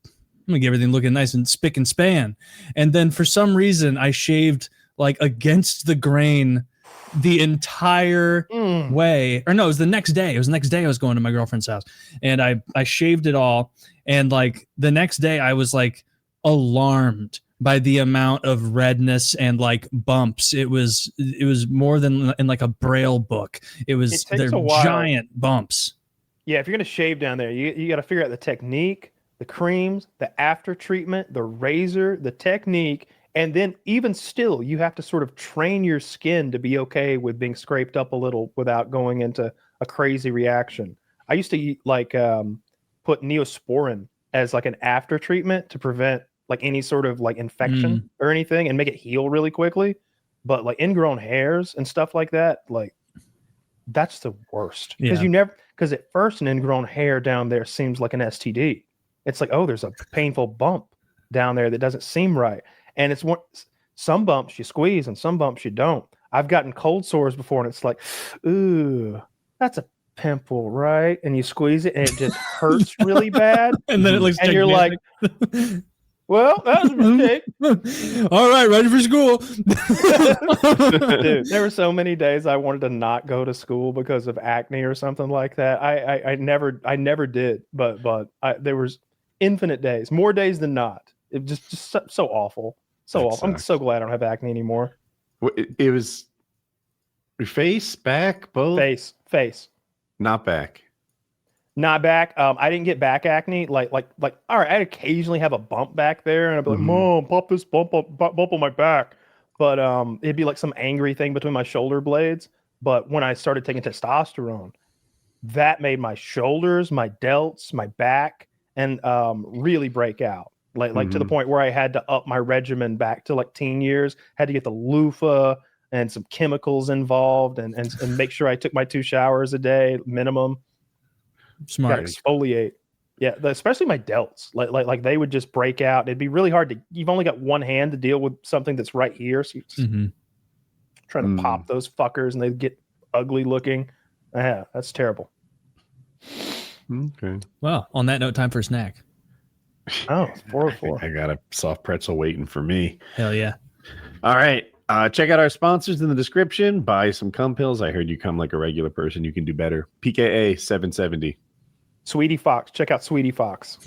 get everything looking nice and spick and span. And then for some reason I shaved like against the grain the entire way. Or no, it was the next day. It was the next day I was going to my girlfriend's house, and I shaved it all. And like the next day I was like alarmed by the amount of redness and like bumps. It was more than in like a Braille book. They're giant bumps. Yeah, if you're gonna shave down there, you got to figure out the technique, the creams, the after treatment, the razor, the technique. And then even still, you have to sort of train your skin to be okay with being scraped up a little without going into a crazy reaction. I used to put Neosporin as like an after treatment to prevent like any sort of like infection or anything and make it heal really quickly. But like ingrown hairs and stuff like that, like that's the worst. Because at first an ingrown hair down there seems like an STD. It's like, oh, there's a painful bump down there that doesn't seem right. And it's some bumps you squeeze and some bumps you don't. I've gotten cold sores before, and it's like, ooh, that's a pimple, right? And you squeeze it, and it just hurts really bad. And then it looks and gigantic. You're like, well, that was a mistake. All right, ready for school. Dude, there were so many days I wanted to not go to school because of acne or something like that. I never did, but there was infinite days, more days than not. It just so awful. So awful. I'm so glad I don't have acne anymore. It was your face, back, both? Face. Not back. Not back. I didn't get back acne. Like, all right, I'd occasionally have a bump back there, and I'd be like, Mom, pop this bump on my back. But it'd be like some angry thing between my shoulder blades. But when I started taking testosterone, that made my shoulders, my delts, my back, and really break out. Like to the point where I had to up my regimen back to like teen years, had to get the loofah and some chemicals involved and make sure I took my 2 showers a day minimum. Smart. Gotta exfoliate. Yeah, especially my delts. Like they would just break out. It'd be really hard you've only got one hand to deal with something that's right here. So you're trying to pop those fuckers and they get ugly looking. Yeah, that's terrible. Okay. Well, on that note, time for a snack. Oh, 404. I got a soft pretzel waiting for me. Hell yeah. All right. Check out our sponsors in the description. Buy some cum pills. I heard you come like a regular person. You can do better. PKA 770. Sweetie Fox. Check out Sweetie Fox.